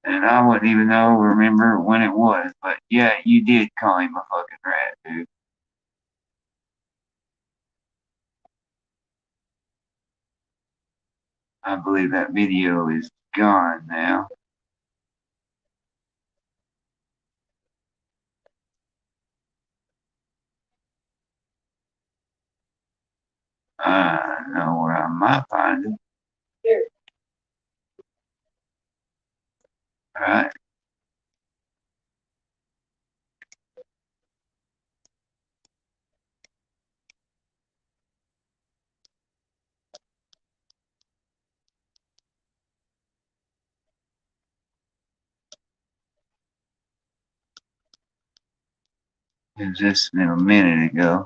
Speaker 2: And I wouldn't even know or remember when it was. But yeah, you did call him a fucking rat, dude. I believe that video is gone now. I know where I might find it.
Speaker 6: Here.
Speaker 2: Right. It was just a minute ago.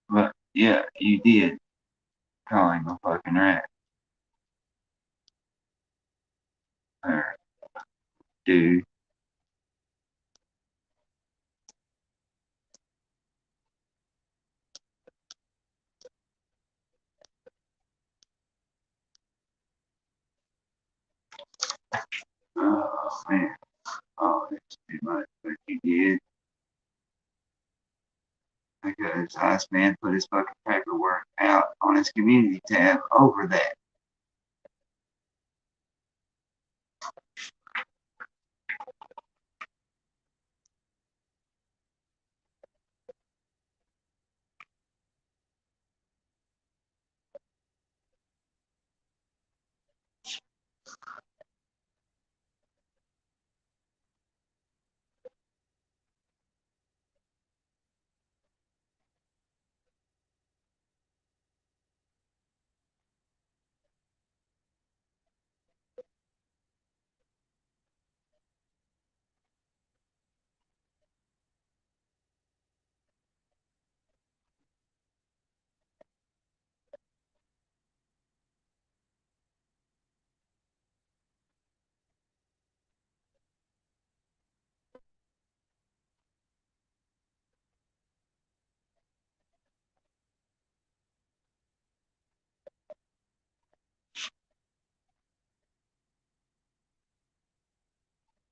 Speaker 2: But yeah, you did call him a fucking rat. Or dude. Oh man. Oh, that's too much. But you did. Because Iceman put his fucking paperwork out on his community tab over that.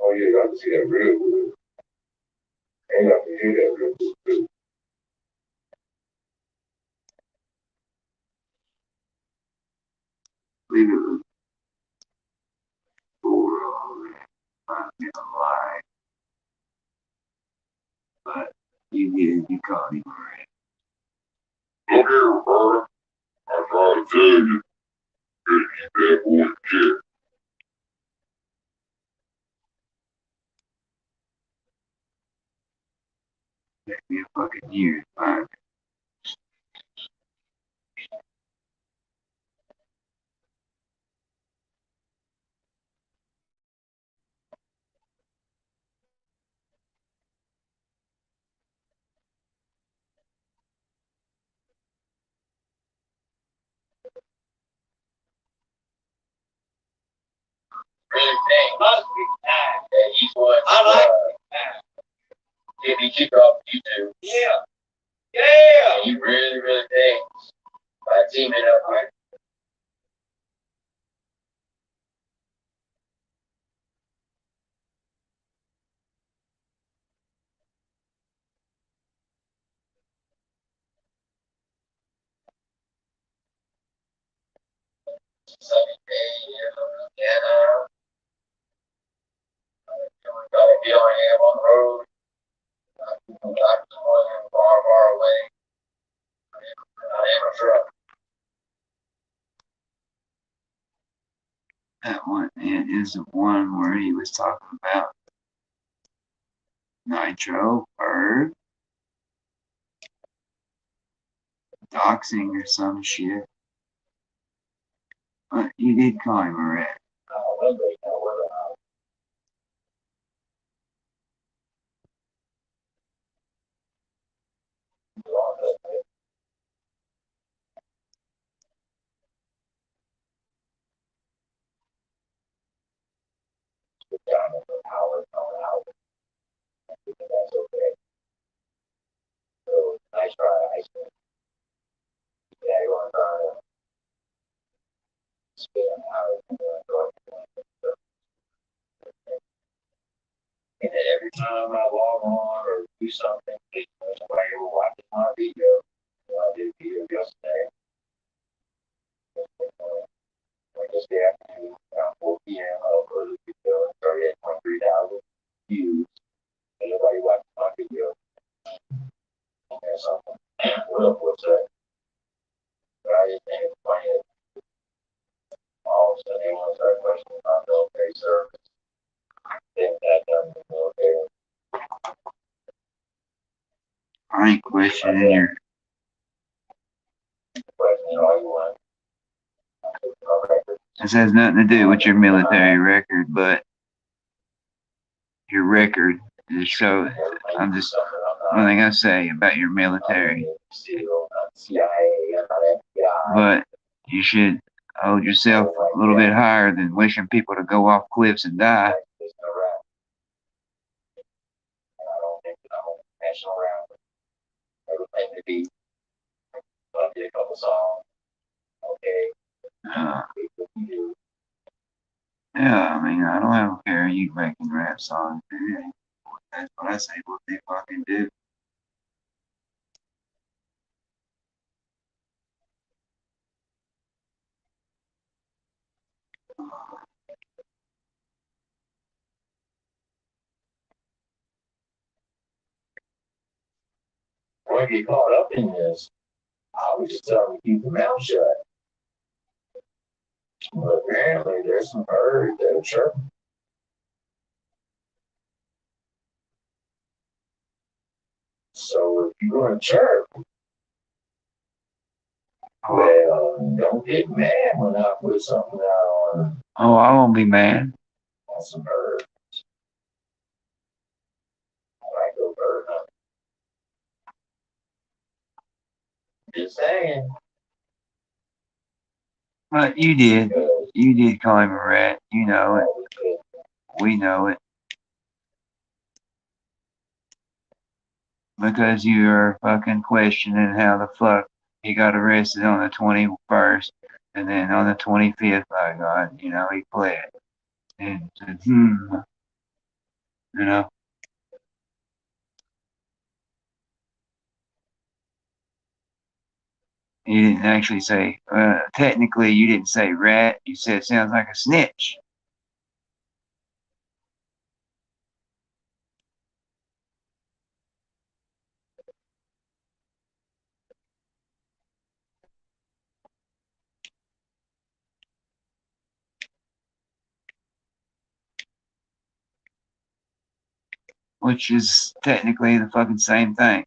Speaker 5: Oh, yeah, got to see that real good. And got to hear that real good, too.
Speaker 2: Believe it was for all that. I'm gonna lie. But you did, you called him a rat.
Speaker 5: Look here, Roberta. I'm trying to tell you that you that boy shit.
Speaker 2: Took me a fucking year to find it.
Speaker 7: really think.
Speaker 4: Must be time.
Speaker 7: And he's what
Speaker 4: I like time.
Speaker 7: get me kicked off YouTube.
Speaker 4: Yeah. Yeah.
Speaker 7: And he really thinks by teaming up with Sunny Day, Louisiana. Gotta be on him on the road. Doctor's going far away. I am a truck.
Speaker 2: That one is the one where he was talking about Nitro or doxing or some shit. But you did call him a rat.
Speaker 7: That's okay. So nice try, ice cream. Yeah, you want to try spin out and and then every time I log on or do something, somebody will watch my video. I did a video yesterday. Just the afternoon, around 4 p.m. I uploaded a video and started at 23,000 views. And everybody watched my video. And something. What's that? But I just think it's funny that all of a sudden they want to start questioning my military service. Think that done in the military.
Speaker 2: I ain't questioning your.
Speaker 7: Questioning all you want.
Speaker 2: This has nothing to do with your military record, but your record is so. I'm just one thing I say about your military. But you should hold yourself a little bit higher than wishing people to go off cliffs and die.
Speaker 7: I don't think that I'm messing around with everything to be. I did a couple songs. Okay.
Speaker 2: Yeah, I mean, I don't have a care you making rap songs. That's what I say, what they fucking do.
Speaker 7: When I get caught up in this, I was just telling them to keep their mouth shut. But apparently there's some birds that are chirping. So if you're going to chirp, well, don't get mad when I put something out
Speaker 2: Oh, I won't be mad.
Speaker 7: on some birds. I like go bird hunting. Just saying.
Speaker 2: But you did.
Speaker 7: Because
Speaker 2: You did call him a rat. You know it. We know it. Because you are fucking questioning how the fuck he got arrested on the 21st. And then on the 25th, by God, you know, he pled. And said, you know. You didn't actually say, technically you didn't say rat. You said sounds like a snitch. Which is technically the fucking same thing.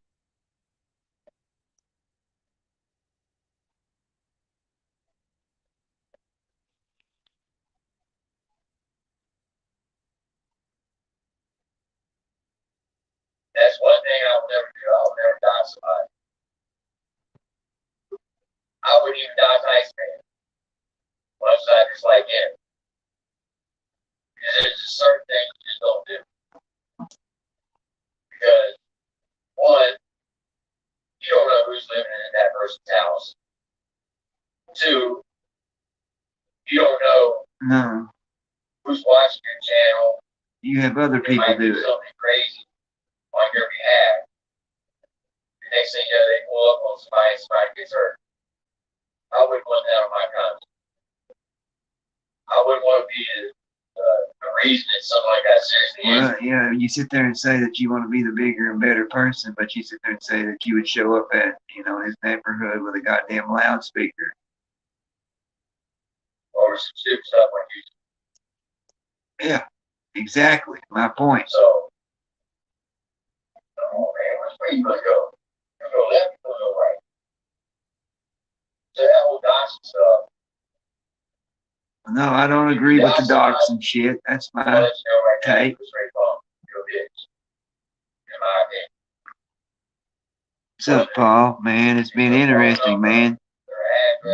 Speaker 7: that's one thing I'll never do. I'll never die somebody. I wouldn't even die ice cream. Once I just like him.
Speaker 2: No,
Speaker 4: who's watching your channel,
Speaker 2: you have other
Speaker 4: they
Speaker 2: people
Speaker 4: might do
Speaker 2: do it.
Speaker 4: something crazy on your behalf. The next thing you know, they pull up on somebody, somebody gets hurt. I wouldn't want that on my conscience. I wouldn't want to be the reason that something like that seriously
Speaker 2: Well,
Speaker 4: injured.
Speaker 2: yeah, you sit there and say that you want to be the bigger and better person, but you sit there and say that you would show up at, his neighborhood with a goddamn loudspeaker.
Speaker 4: Or some stupid stuff like you.
Speaker 2: Yeah, exactly. My point.
Speaker 4: So, oh man, where you gonna go? You go left, you go right. So that whole Dawson stuff.
Speaker 2: No, I don't agree with the docs and shit. That's
Speaker 4: Well,
Speaker 2: my
Speaker 4: let's go right now.
Speaker 2: take.
Speaker 4: It was straight bump. Go bitch. In my opinion.
Speaker 2: What's up, Paul? Man, it's been interesting, man.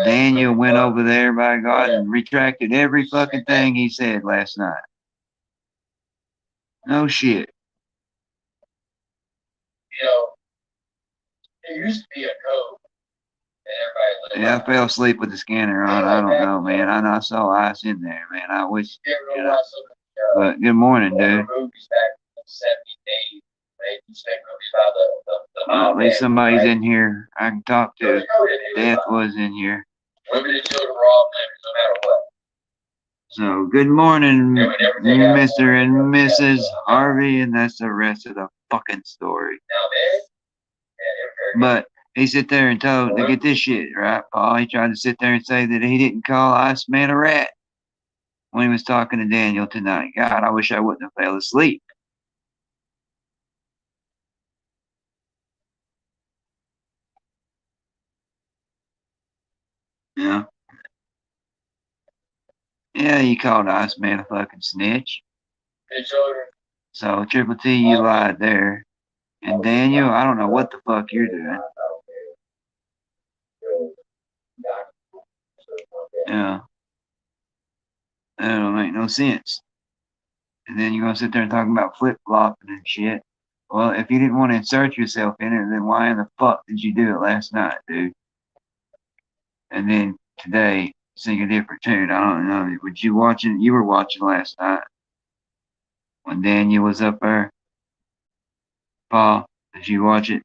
Speaker 2: Daniel went over there, by God, and retracted every fucking thing he said last night. No shit.
Speaker 4: You know, there used to be a code that everybody lived
Speaker 2: Yeah, I
Speaker 4: by.
Speaker 2: fell asleep with the scanner on. I don't know, man. I know I saw ice in there, man. I wish,
Speaker 4: You ever go watch some
Speaker 2: but good morning, dude.
Speaker 4: movies back in the 70s, 80s? They used to make movies about the
Speaker 2: Well, at least somebody's in here I can talk to.
Speaker 4: There's code in here.
Speaker 2: Death was in here.
Speaker 4: Women and children were all members, no matter what.
Speaker 2: So, good morning, Mr. and Mrs. Harvey, and that's the rest of the fucking story.
Speaker 4: Nowadays,
Speaker 2: But he sit there and told to get this shit right, Paul. He tried to sit there and say that he didn't call Iceman a rat when he was talking to Daniel tonight. God, I wish I wouldn't have fell asleep. Yeah. Yeah, you called Iceman a fucking snitch.
Speaker 4: the children,
Speaker 2: So, Triple T, you lied there. And Daniel, I don't know what the fuck you're doing. Yeah. That don't make no sense. And then you're gonna sit there and talk about flip-flopping and shit. Well, if you didn't want to insert yourself in it, then why in the fuck did you do it last night, dude? And then today, sing a different tune. I don't know. Would you watching? You were watching last night when Daniel was up there. Paul, did you watch it?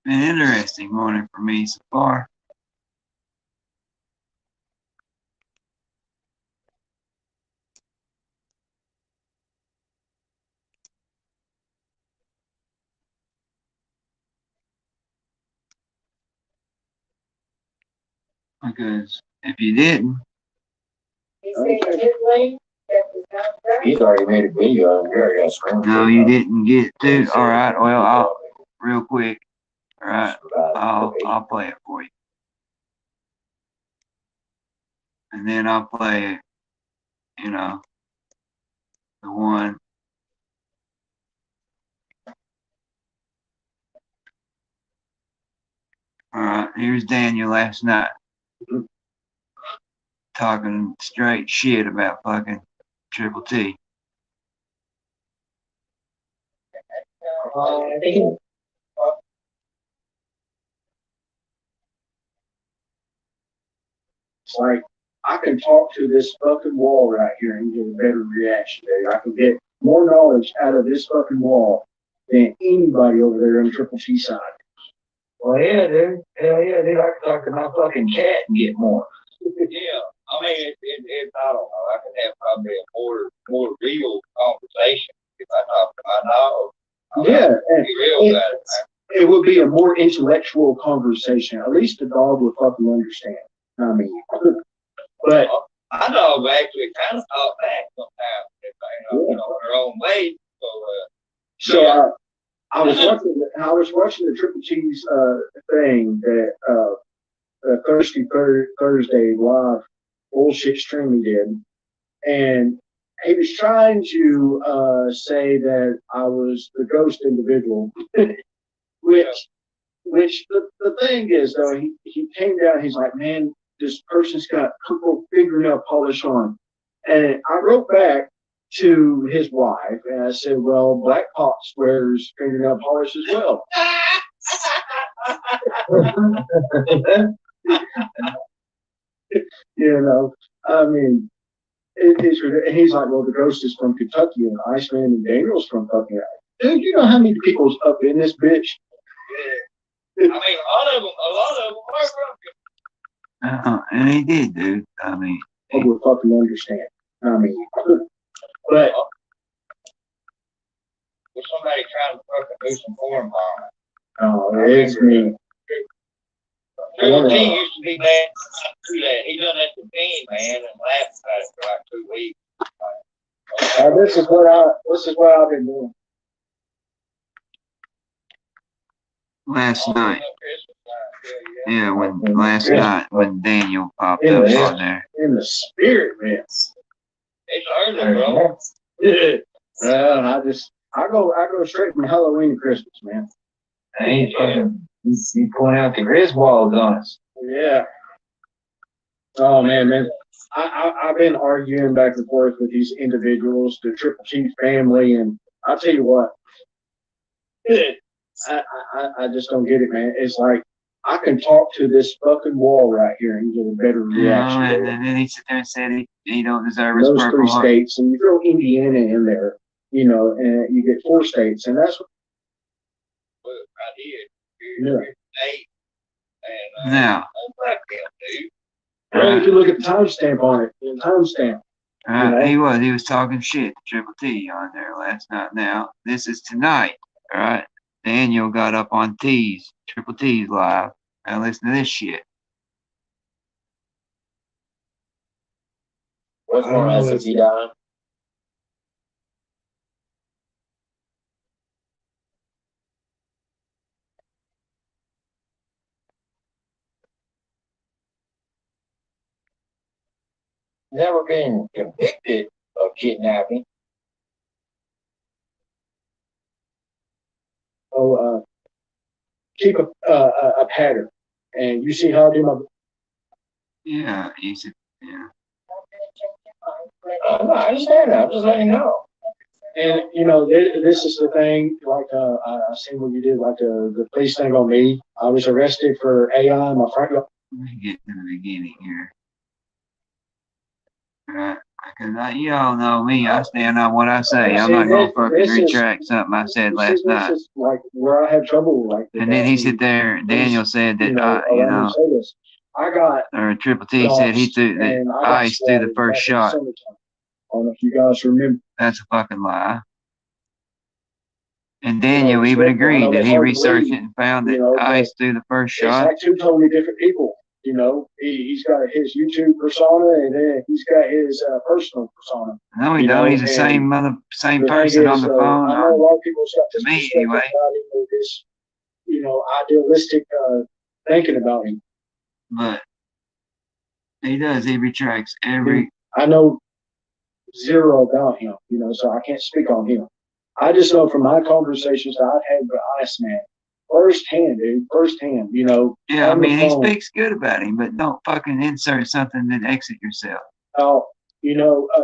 Speaker 2: An interesting morning for me so far. Because if you didn't,
Speaker 6: He said his lane, that was not right.
Speaker 7: He's already made a video on here. I got screen.
Speaker 2: no, you didn't get to. All right, well, I'll real quick. All right, I'll play it for you, and then I'll play, the one. All right, here's Daniel last night talking straight shit about fucking Triple T.
Speaker 3: It's like, I can talk to this fucking wall right here and get a better reaction, dude. I can get more knowledge out of this fucking wall than anybody over there on the Triple T side.
Speaker 1: Well, yeah, dude. Hell yeah, dude. I can talk to my fucking cat and get more.
Speaker 4: yeah. I mean, I don't know. I could have probably a more real conversation if I talk to my dog.
Speaker 3: Yeah, and
Speaker 4: Be real about it, man.
Speaker 3: it would be a more intellectual conversation. At least the dog would fucking understand. I mean, but
Speaker 4: My dog actually kind of talk back sometimes, in her own way.
Speaker 3: so I was watching the Triple T's thing that Thursday live bullshit stream he did, and he was trying to say that I was the ghost individual, which which the thing is though, he came down, he's like, man, this person's got purple fingernail polish on. And I wrote back to his wife and I said, well, Black Pops wears fingernail polish as well. You know, I mean, and he's like, well, the ghost is from Kentucky and Iceman and Daniel's from Kentucky. Dude, you know how many people's up in this bitch?
Speaker 4: I mean, a lot of them are from
Speaker 2: And he did, dude. I mean,
Speaker 3: I would fucking understand. I mean, but
Speaker 4: with somebody trying to fucking do some foreign bombing.
Speaker 3: it's me.
Speaker 4: Triple T used to be bad. He done that to me, man, and laughed about it for like 2 weeks.
Speaker 3: This is what I've been doing.
Speaker 2: last night. Yeah, last night when Daniel popped up on there.
Speaker 3: In the spirit, man.
Speaker 4: It's early, bro.
Speaker 3: Yeah. Well, I go straight from Halloween to Christmas, man.
Speaker 2: He's pulling out the Griswolds on us.
Speaker 3: Yeah. Oh man. I've been arguing back and forth with these individuals, the Triple T family, and I'll tell you what, I just don't get it, man. It's like I can talk to this fucking wall right here and get a better reaction.
Speaker 2: And then he sit there and said he don't deserve
Speaker 3: Those
Speaker 2: his Purple
Speaker 3: three
Speaker 2: Heart.
Speaker 3: states, and you throw Indiana in there, and you get 4 states, and that's
Speaker 4: Right here.
Speaker 3: Yeah.
Speaker 4: 8. And,
Speaker 2: Now,
Speaker 4: fuck him, dude.
Speaker 3: well, if you look at the timestamp on it, the timestamp.
Speaker 2: he was talking shit to Triple T on there last night. Now, this is tonight, all right? Daniel got up on Triple T's live. Now listen to this shit.
Speaker 7: What's going on, SFC Don? Never been convicted of kidnapping.
Speaker 3: Keep a pattern, and you see how I do my.
Speaker 2: Yeah, he said, yeah.
Speaker 7: No, I understand that. I'm just letting you know.
Speaker 3: And this is the thing. Like I seen what you did, like the police thing on me. I was arrested for AI in my front yard.
Speaker 2: Let me get to the beginning here. Alright, because you all know me, I stand on what I say. I'm not gonna fucking retract something I said last night.
Speaker 3: This is like where I had trouble. Like,
Speaker 2: And then he said there, Daniel said that,
Speaker 3: I got.
Speaker 2: or Triple T said he threw that Ice threw the first shot.
Speaker 3: I don't know if you guys remember.
Speaker 2: That's a fucking lie. And Daniel even agreed that he researched it and found that Ice threw the first shot.
Speaker 3: It's like 2 totally different people. He's got his YouTube persona, and then he's got his personal persona.
Speaker 2: No, he don't. He's the same person on the phone.
Speaker 3: I know a lot of people's got this
Speaker 2: To me,
Speaker 3: perspective
Speaker 2: anyway.
Speaker 3: about him, this, idealistic thinking about him.
Speaker 2: But he does. He retracts every.
Speaker 3: I know 0 about him, so I can't speak on him. I just know from my conversations that I've had with Iceman, firsthand, dude,
Speaker 2: Yeah, I
Speaker 3: on the
Speaker 2: mean, he
Speaker 3: phone.
Speaker 2: speaks good about him, but don't fucking insert something that exit yourself.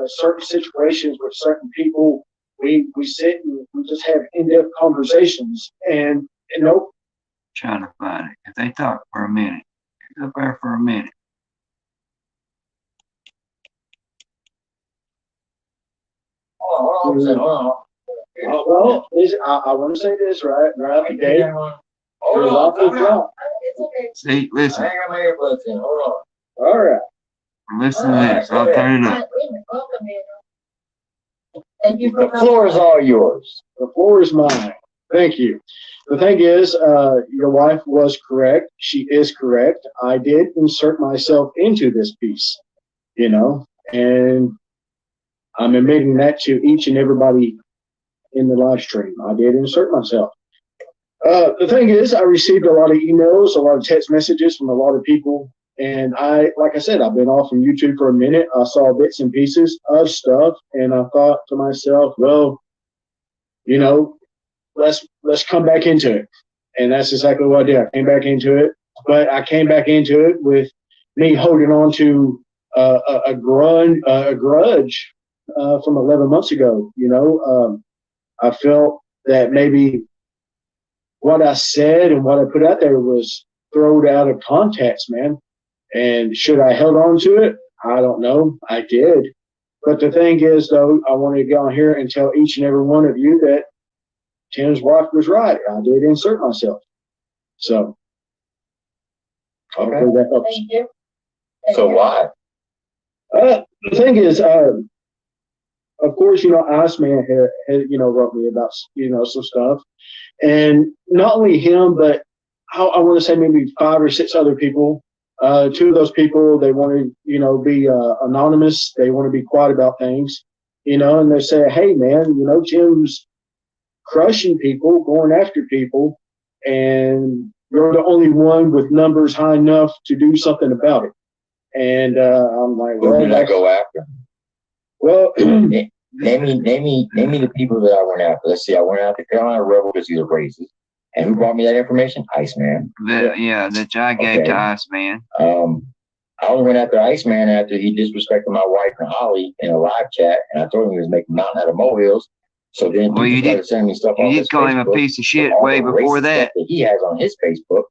Speaker 3: Certain situations with certain people, we sit and we just have in-depth conversations, and nope.
Speaker 2: Trying to find it. If they talk for a minute, go there for a minute.
Speaker 7: Hold on.
Speaker 3: Well, I want to say this right today.
Speaker 7: Hold on.
Speaker 6: It's okay.
Speaker 2: See, listen,
Speaker 7: I ain't got my earbuds in. Hold on.
Speaker 3: All right.
Speaker 2: listen to this. I'll turn it up.
Speaker 6: Welcome, Daniel. Thank you for
Speaker 7: The floor is all yours.
Speaker 3: The floor is mine. Thank you. The thing is, your wife was correct. She is correct. I did insert myself into this piece, and I'm admitting that to each and everybody in the live stream. I did insert myself. The thing is, I received a lot of emails, a lot of text messages from a lot of people. And like I said, I've been off from YouTube for a minute. I saw bits and pieces of stuff, and I thought to myself, well, let's come back into it. And that's exactly what I did. I came back into it, but I came back into it with me holding on to a grudge from 11 months ago. I felt that maybe what I said and what I put out there was thrown out of context, man. And should I held on to it? I don't know. I did. But the thing is, though, I want to go on here and tell each and every one of you that Tim's wife was right. I did insert myself. So, hopefully that helps.
Speaker 6: Thank you.
Speaker 7: So why?
Speaker 3: The thing is, of course, Iceman had wrote me about, some stuff. And not only him, but I want to say maybe 5 or 6 other people. 2 of those people, they want to, be anonymous. They want to be quiet about things, and they say, hey, man, Jim's crushing people, going after people, and you're the only one with numbers high enough to do something about it. And I'm like,
Speaker 7: Who did I go after?
Speaker 3: well,
Speaker 7: Name me the people that I went after. Let's see, I went after Carolina Rebel because he's a racist. And who brought me that information? Iceman.
Speaker 2: That I gave
Speaker 7: Okay.
Speaker 2: to Iceman.
Speaker 7: I only went after Iceman after he disrespected my wife and Holly in a live chat, and I told him he was making a mountain out of molehills. So then
Speaker 2: Well,
Speaker 7: people
Speaker 2: you
Speaker 7: started
Speaker 2: did-
Speaker 7: sending me stuff
Speaker 2: You
Speaker 7: on
Speaker 2: did
Speaker 7: his
Speaker 2: call him a
Speaker 7: Facebook,
Speaker 2: piece of shit
Speaker 7: all
Speaker 2: way
Speaker 7: the
Speaker 2: before
Speaker 7: racist
Speaker 2: that.
Speaker 7: stuff he has on his Facebook.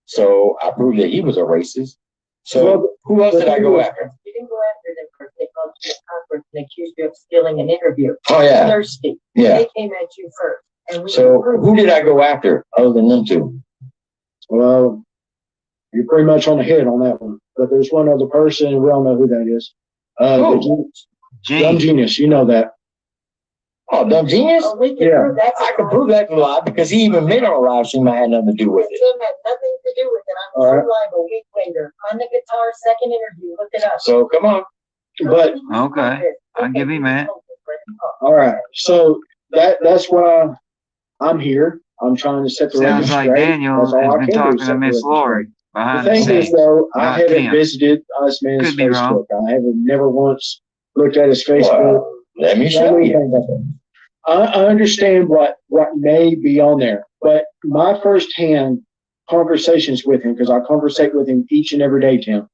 Speaker 7: So I proved that he was a racist. So
Speaker 3: Well,
Speaker 7: who else did I go after?
Speaker 6: You didn't go after them first. They called you a conference and accused you of stealing an interview.
Speaker 7: Oh yeah,
Speaker 6: Thirsty.
Speaker 7: yeah.
Speaker 6: They came at you first. And we
Speaker 7: So
Speaker 6: proved
Speaker 7: who did I go after other than them 2?
Speaker 3: well, you're pretty much on the head on that one. But there's one other person, and we all know who that is.
Speaker 7: Who?
Speaker 3: Dumb
Speaker 2: Gene.
Speaker 3: Genius, you know that.
Speaker 7: Oh, Dumb Genius?
Speaker 6: Oh, we can
Speaker 3: Yeah.
Speaker 6: prove that's
Speaker 7: I can prove that to lie because he even made on a live stream I had nothing to do with it.
Speaker 6: Tim had nothing to do with it. I'm
Speaker 3: All
Speaker 6: so
Speaker 3: right.
Speaker 6: live a week later on the guitar, second interview. Look it up.
Speaker 7: So come on.
Speaker 3: But
Speaker 2: Okay. I'll give him that.
Speaker 3: all right, so that's why I'm here. I'm trying to set the record
Speaker 2: Sounds like
Speaker 3: straight.
Speaker 2: Daniel
Speaker 3: That's
Speaker 2: has
Speaker 3: all I
Speaker 2: been
Speaker 3: can do,
Speaker 2: talking
Speaker 3: set
Speaker 2: to
Speaker 3: the
Speaker 2: Miss
Speaker 3: record
Speaker 2: Lori
Speaker 3: straight.
Speaker 2: behind
Speaker 3: The
Speaker 2: the
Speaker 3: thing is,
Speaker 2: scenes.
Speaker 3: though, I
Speaker 2: not
Speaker 3: haven't
Speaker 2: Tim.
Speaker 3: visited Iceman's
Speaker 2: Could be wrong.
Speaker 3: Facebook. I haven't never once looked at his Facebook.
Speaker 7: Well, let me show you.
Speaker 3: I understand what may be on there, but my firsthand conversations with him, because I conversate with him each and every day, Tim.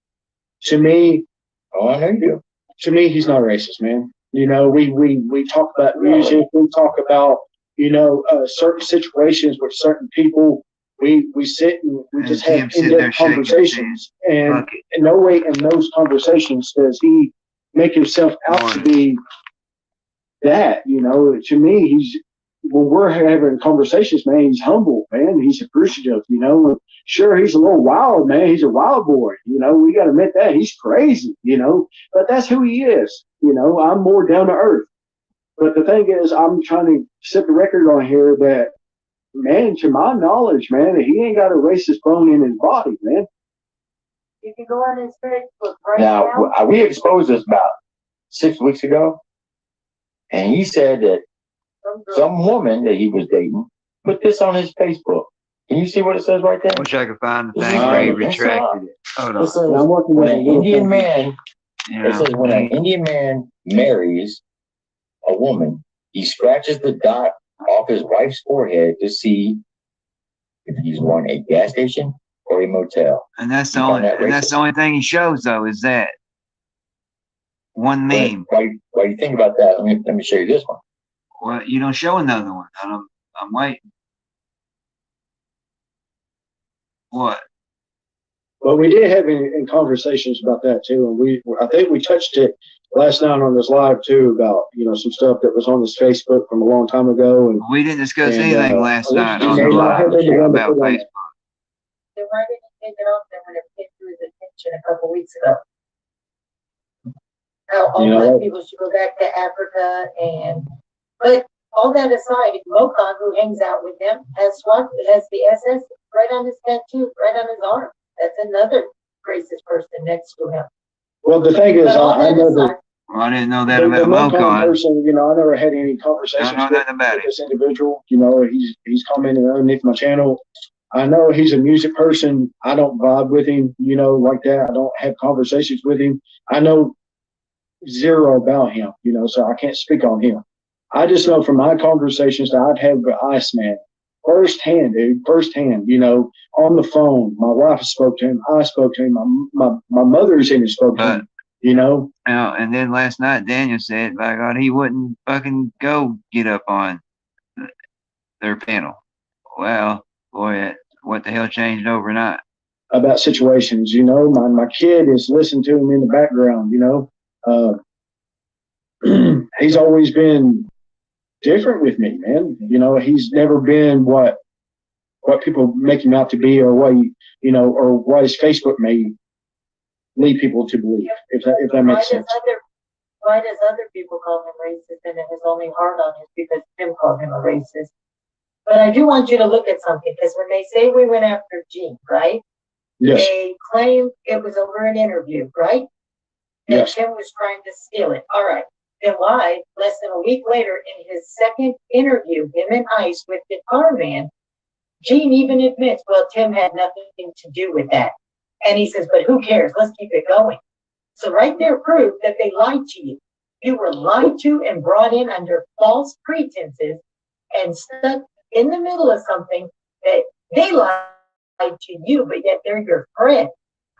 Speaker 3: To me,
Speaker 7: Oh, I know you do.
Speaker 3: he's not racist, man. We talk about music. We talk about certain situations with certain people. We sit and we
Speaker 2: And
Speaker 3: just
Speaker 2: Tim
Speaker 3: have
Speaker 2: sit there
Speaker 3: in-depth
Speaker 2: shaking his
Speaker 3: conversations, and
Speaker 2: Fuck it.
Speaker 3: in no way in those conversations does he make himself out to be that. To me, when we're having conversations, man, he's humble, man. He's appreciative, Sure, he's a little wild, man. He's a wild boy, We got to admit that he's crazy, But that's who he is, I'm more down to earth. But the thing is, I'm trying to set the record on here that, man, to my knowledge, man, he ain't got a racist bone in his body, man.
Speaker 6: You can go on his Facebook right
Speaker 7: Now,
Speaker 6: now.
Speaker 7: we exposed this about 6 weeks ago, and he said that some woman that he was dating put this on his Facebook. Can you see what it says right there?
Speaker 2: Wish I could find the
Speaker 7: This
Speaker 2: thing
Speaker 7: is
Speaker 2: where he
Speaker 7: right.
Speaker 2: retracted it. Hold
Speaker 7: It
Speaker 2: on.
Speaker 7: says,
Speaker 3: I'm working
Speaker 7: when
Speaker 3: with a
Speaker 7: an
Speaker 3: little
Speaker 7: Indian
Speaker 3: thing.
Speaker 7: man,
Speaker 2: You
Speaker 7: it says
Speaker 2: know,
Speaker 7: when an Indian man marries a woman, he scratches the dot off his wife's forehead to see if he's won a gas station or a motel.
Speaker 2: and that's the
Speaker 7: You
Speaker 2: only
Speaker 7: find that
Speaker 2: and that's the only thing he shows though is that one meme.
Speaker 7: Why do you think about that? Let me show you this one.
Speaker 2: Well, you don't show another one. I'm waiting. What?
Speaker 3: But we did have in conversations about that too, and I think we touched it last night on this live too about some stuff that was on his Facebook from a long time ago, and
Speaker 2: We didn't discuss
Speaker 3: And,
Speaker 2: anything last night on
Speaker 3: they
Speaker 2: the
Speaker 3: might
Speaker 2: live
Speaker 3: have been the one to
Speaker 2: about
Speaker 3: put on
Speaker 2: Facebook.
Speaker 3: it.
Speaker 6: Then why didn't he take it off then when it came to his attention a couple weeks ago? How all
Speaker 3: You know
Speaker 6: black
Speaker 3: what?
Speaker 6: people should go back to Africa but all that aside, Mokan, who hangs out with him, has the SS right on his tattoo, right on his arm. That's another racist person next to him.
Speaker 3: Well, the thing is,
Speaker 6: But all
Speaker 3: I
Speaker 6: that
Speaker 3: know
Speaker 6: aside,
Speaker 3: that
Speaker 2: Well, I didn't know that
Speaker 3: the
Speaker 2: about
Speaker 3: Mokon
Speaker 2: Mokon.
Speaker 3: person, I never had any conversations
Speaker 2: Don't know
Speaker 3: with
Speaker 2: nothing about it.
Speaker 3: this individual. He's commenting underneath my channel. I know he's a music person. I don't vibe with him, like that. I don't have conversations with him. I know zero about him, so I can't speak on him. I just know from my conversations that I've had with Iceman, firsthand, dude, firsthand, you know, on the phone. My wife spoke to him. I spoke to him. My mother's even spoke to him, you know.
Speaker 2: Now, and then last night, Daniel said, by God, he wouldn't fucking go get up on their panel. Well, boy, what the hell changed overnight?
Speaker 3: About situations, you know. My kid is listening to him in the background, you know. He's always been different with me, man. You know, he's never been what people make him out to be, or what you know, or what his Facebook may lead people to believe. If that makes sense.
Speaker 6: Why does other people call him racist, and it is only hard on him because Tim called him a racist? But I do want you to look at something, because when they say we went after Gene, right?
Speaker 3: Yes.
Speaker 6: They claim it was over an interview, right? And
Speaker 3: Yes.
Speaker 6: Tim was trying to steal it. All right. Then why, less than a week later, in his second interview, him and Ice with Guitar Man, Gene even admits, well, Tim had nothing to do with that. And he says, but who cares? Let's keep it going. So right there proved that they lied to you. You were lied to and brought in under false pretenses and stuck in the middle of something that they lied to you, but yet they're your friend.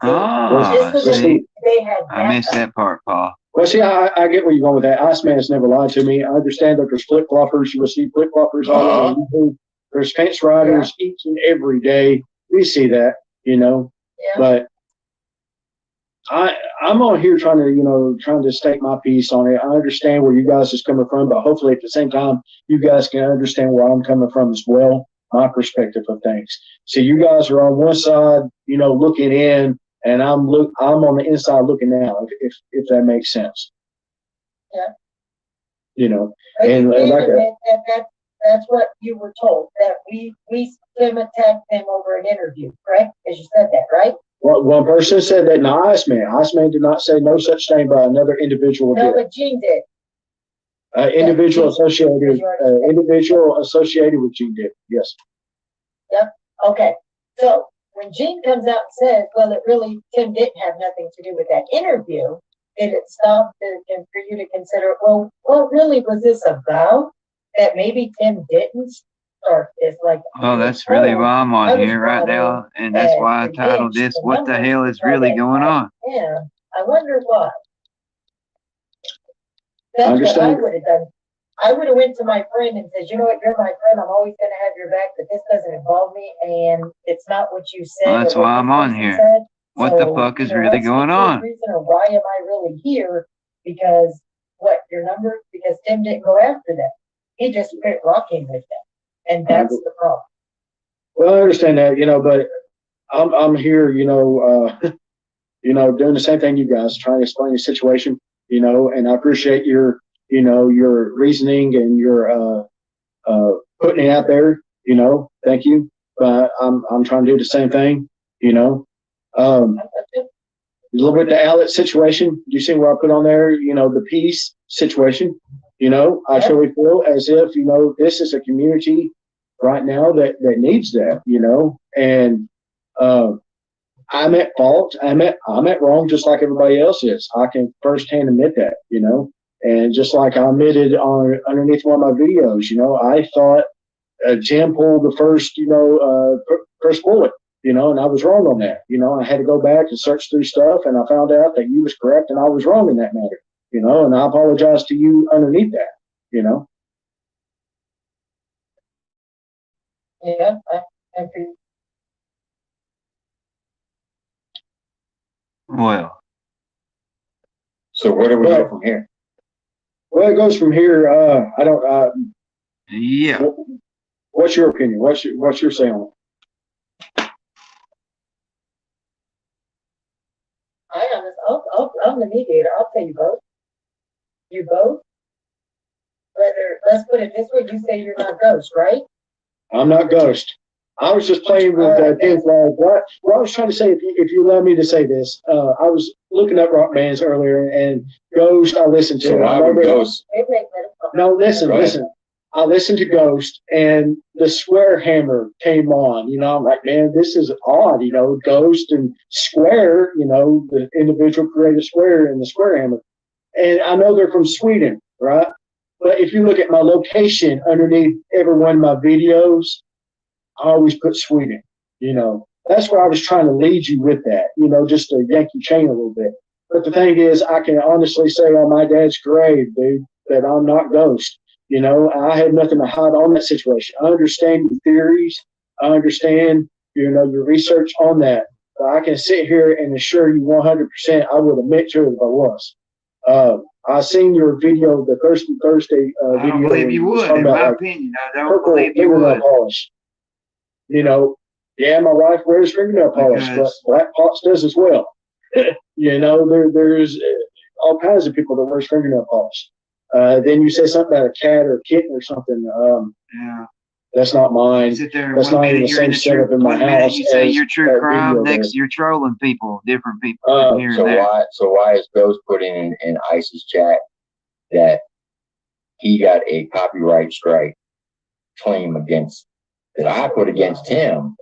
Speaker 2: Oh,
Speaker 6: Just so
Speaker 2: see,
Speaker 6: they had
Speaker 2: I missed that part, Paul.
Speaker 3: Well, see, I get where you're going with that. Iceman has never lied to me. I understand that there's flip floppers. You will see flip floppers all over YouTube. There's fence riders each and every day. We see that, you know.
Speaker 6: Yeah.
Speaker 3: But I'm on here trying to state my piece on it. I understand where you guys is coming from, but hopefully at the same time, you guys can understand where I'm coming from as well, my perspective of things. So you guys are on one side, you know, looking in, and I'm on the inside looking out, if that makes sense.
Speaker 6: Yeah.
Speaker 3: You know,
Speaker 6: But
Speaker 3: and
Speaker 6: you did
Speaker 3: like
Speaker 6: admit that's what you were told, that we Tim attacked them over an interview, correct? As you said that, right?
Speaker 3: one person said that, no, Iceman did not say no such thing, but another individual
Speaker 6: No,
Speaker 3: did.
Speaker 6: but Gene did.
Speaker 3: Individual associated with Gene did. Yes.
Speaker 6: Yep. Okay. So when Gene comes out and says, well, Tim didn't have nothing to do with that interview, did it stop and for you to consider, well, what really was this about? That maybe Tim didn't start this, like.
Speaker 2: Well, that's really why I'm on here right now, and that's why I titled this, What the Hell is Really Going On?
Speaker 6: Yeah, I wonder why. That's what I would have done. I would have went to my friend and said, you know what, you're my friend, I'm always going to have your back, but this doesn't involve me, and it's not what you said.
Speaker 2: Well, that's why I'm on here. What the fuck is really going on?
Speaker 6: Reason, or why am I really here? Because because Tim didn't go after them. He just quit rocking with them. And that's the problem.
Speaker 3: Well, I understand that, you know, but I'm here, you know, doing the same thing you guys, trying to explain the situation, you know, and I appreciate your reasoning and your putting it out there, you know, thank you. But I'm trying to do the same thing, you know. A little bit the outlet situation. You see where I put on there, you know, the peace situation. You know, I truly feel as if, you know, this is a community right now that needs that, you know, and I'm at fault. I'm at wrong, just like everybody else is. I can firsthand admit that, you know, and just like I admitted underneath one of my videos, you know, I thought Jim pulled the first bullet, you know, and I was wrong on that. You know, I had to go back and search through stuff, and I found out that you was correct and I was wrong in that matter. You know, and I apologize to you underneath that, you know.
Speaker 6: Yeah, I agree.
Speaker 2: Well.
Speaker 7: So where do we go from here?
Speaker 3: Well, it goes from here.
Speaker 2: Yeah.
Speaker 3: What's your opinion? What's your say on it?
Speaker 6: I'm the mediator. I'll tell you both. You both? Let's put it this way, you say you're not Ghost, right?
Speaker 3: I'm not Ghost. I was just playing with Tim Flag. What I was trying to say, if you allow me to say this, I was looking up rock bands earlier, and Ghost I listened to.
Speaker 7: So why would Ghost?
Speaker 3: No, listen. I listened to Ghost, and the Square Hammer came on. You know, I'm like, man, this is odd. You know, Ghost and Square. You know, the individual created Square and the Square Hammer. And I know they're from Sweden, right? But if you look at my location underneath every one of my videos, I always put Sweden. You know, that's where I was trying to lead you with that. You know, just to yank your chain a little bit. But the thing is, I can honestly say on my dad's grave, dude, that I'm not Ghost. You know, I had nothing to hide on that situation. I understand your theories. I understand, you know, your research on that. But I can sit here and assure you 100% I would admit to it if I was. I seen your video, the Thirsty Thursday video.
Speaker 2: I don't believe you would. In my opinion, I don't believe you would.
Speaker 3: Polish. You know, yeah, my wife wears fingernail polish, but Black Pots does as well. You know, there's all kinds of people that wears fingernail polish. Then you say something about a cat or a kitten or something.
Speaker 2: Yeah.
Speaker 3: That's not mine.
Speaker 2: Sit there
Speaker 3: That's
Speaker 2: one
Speaker 3: not even
Speaker 2: minute
Speaker 3: the
Speaker 2: you're in
Speaker 3: same
Speaker 2: the
Speaker 3: setup
Speaker 2: true,
Speaker 3: in my
Speaker 2: one minute
Speaker 3: house
Speaker 2: you say
Speaker 3: as
Speaker 2: you're true
Speaker 3: that
Speaker 2: crime,
Speaker 3: video
Speaker 2: next
Speaker 3: there.
Speaker 2: you're trolling people, different people here and
Speaker 7: So
Speaker 2: there.
Speaker 7: why is Ghost putting in Ice's chat that he got a copyright strike claim against that I put against him,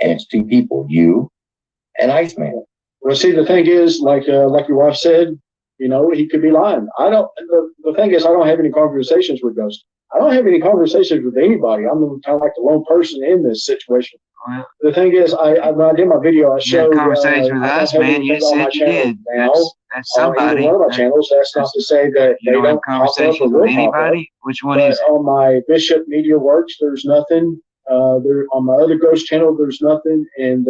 Speaker 7: and it's two people, you and Iceman.
Speaker 3: Well, see, the thing is, like your wife said, you know, he could be lying. I don't. The thing is, I don't have any conversations with Ghost. I don't have any conversations with anybody. I'm kind of like the lone person in this situation.
Speaker 2: Well,
Speaker 3: The thing is, when I did my video, I
Speaker 2: you
Speaker 3: showed
Speaker 2: had conversations with
Speaker 3: I don't
Speaker 2: us,
Speaker 3: have
Speaker 2: man. You
Speaker 3: anything on my
Speaker 2: said you
Speaker 3: channel
Speaker 2: did.
Speaker 3: now.
Speaker 2: That's
Speaker 3: On either
Speaker 2: somebody.
Speaker 3: one of my channels. That's not to say that
Speaker 2: You
Speaker 3: they
Speaker 2: don't have
Speaker 3: don't pop up or
Speaker 2: conversations
Speaker 3: will
Speaker 2: with
Speaker 3: pop up.
Speaker 2: anybody? Which one
Speaker 3: But
Speaker 2: is it?
Speaker 3: on my Bishop Media Works, there's nothing. There on my other Ghost channel, there's nothing. And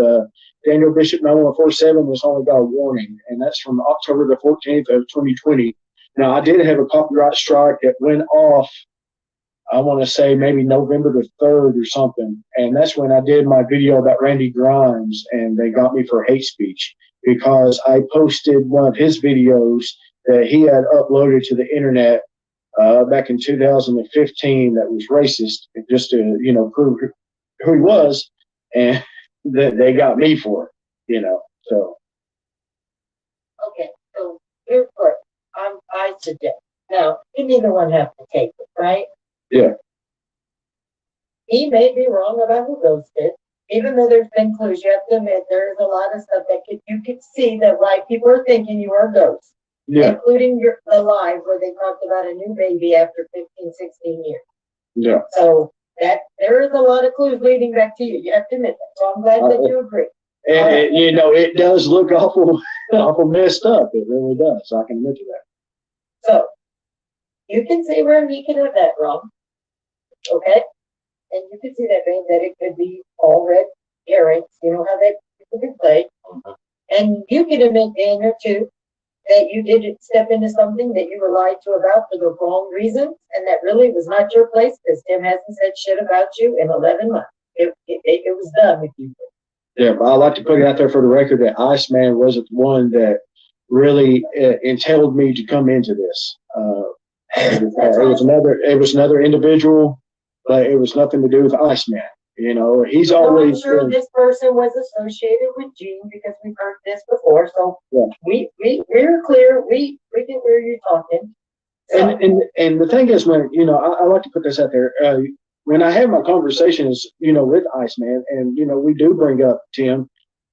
Speaker 3: Daniel Bishop 9147 has only got a warning, and that's from October the 14th of 2020. Now, I did have a copyright strike that went off, I want to say maybe November the 3rd or something. And that's when I did my video about Randy Grimes, and they got me for hate speech because I posted one of his videos that he had uploaded to the internet back in 2015 that was racist, just to, you know, prove who he was. And they got me for it, you know, so.
Speaker 6: Okay, so here's what I suggest. Now, you neither one have to take it, right?
Speaker 3: Yeah.
Speaker 6: He may be wrong about who Ghost is, even though there's been clues. You have to admit there's a lot of stuff that you could see that why people are thinking you are a ghost.
Speaker 3: Yeah.
Speaker 6: Including the live where they talked about a new baby after 15, 16 years.
Speaker 3: Yeah.
Speaker 6: So that there is a lot of clues leading back to you. You have to admit that. So I'm glad that you agree.
Speaker 3: And you know, it does look awful messed up. It really does. I can admit to that.
Speaker 6: So you can see where he can have that wrong. Okay? And you can see that being that it could be all red herrings. You know how that could play. And you can admit, Daniel, too, that you did step into something that you were lied to about for the wrong reasons, and that really was not your place because Tim hasn't said shit about you in 11 months. It was done with you.
Speaker 3: Yeah, but I like to put it out there for the record that Iceman wasn't the one that really entailed me to come into this. It was another individual, but it was nothing to do with Iceman. You know, he's always.
Speaker 6: I'm sure this person was associated with Gene because we've heard this before. So yeah. We're clear. We get where you're talking. So.
Speaker 3: And the thing is, when you know, I like to put this out there. When I have my conversations, you know, with Iceman, and you know, we do bring up Tim.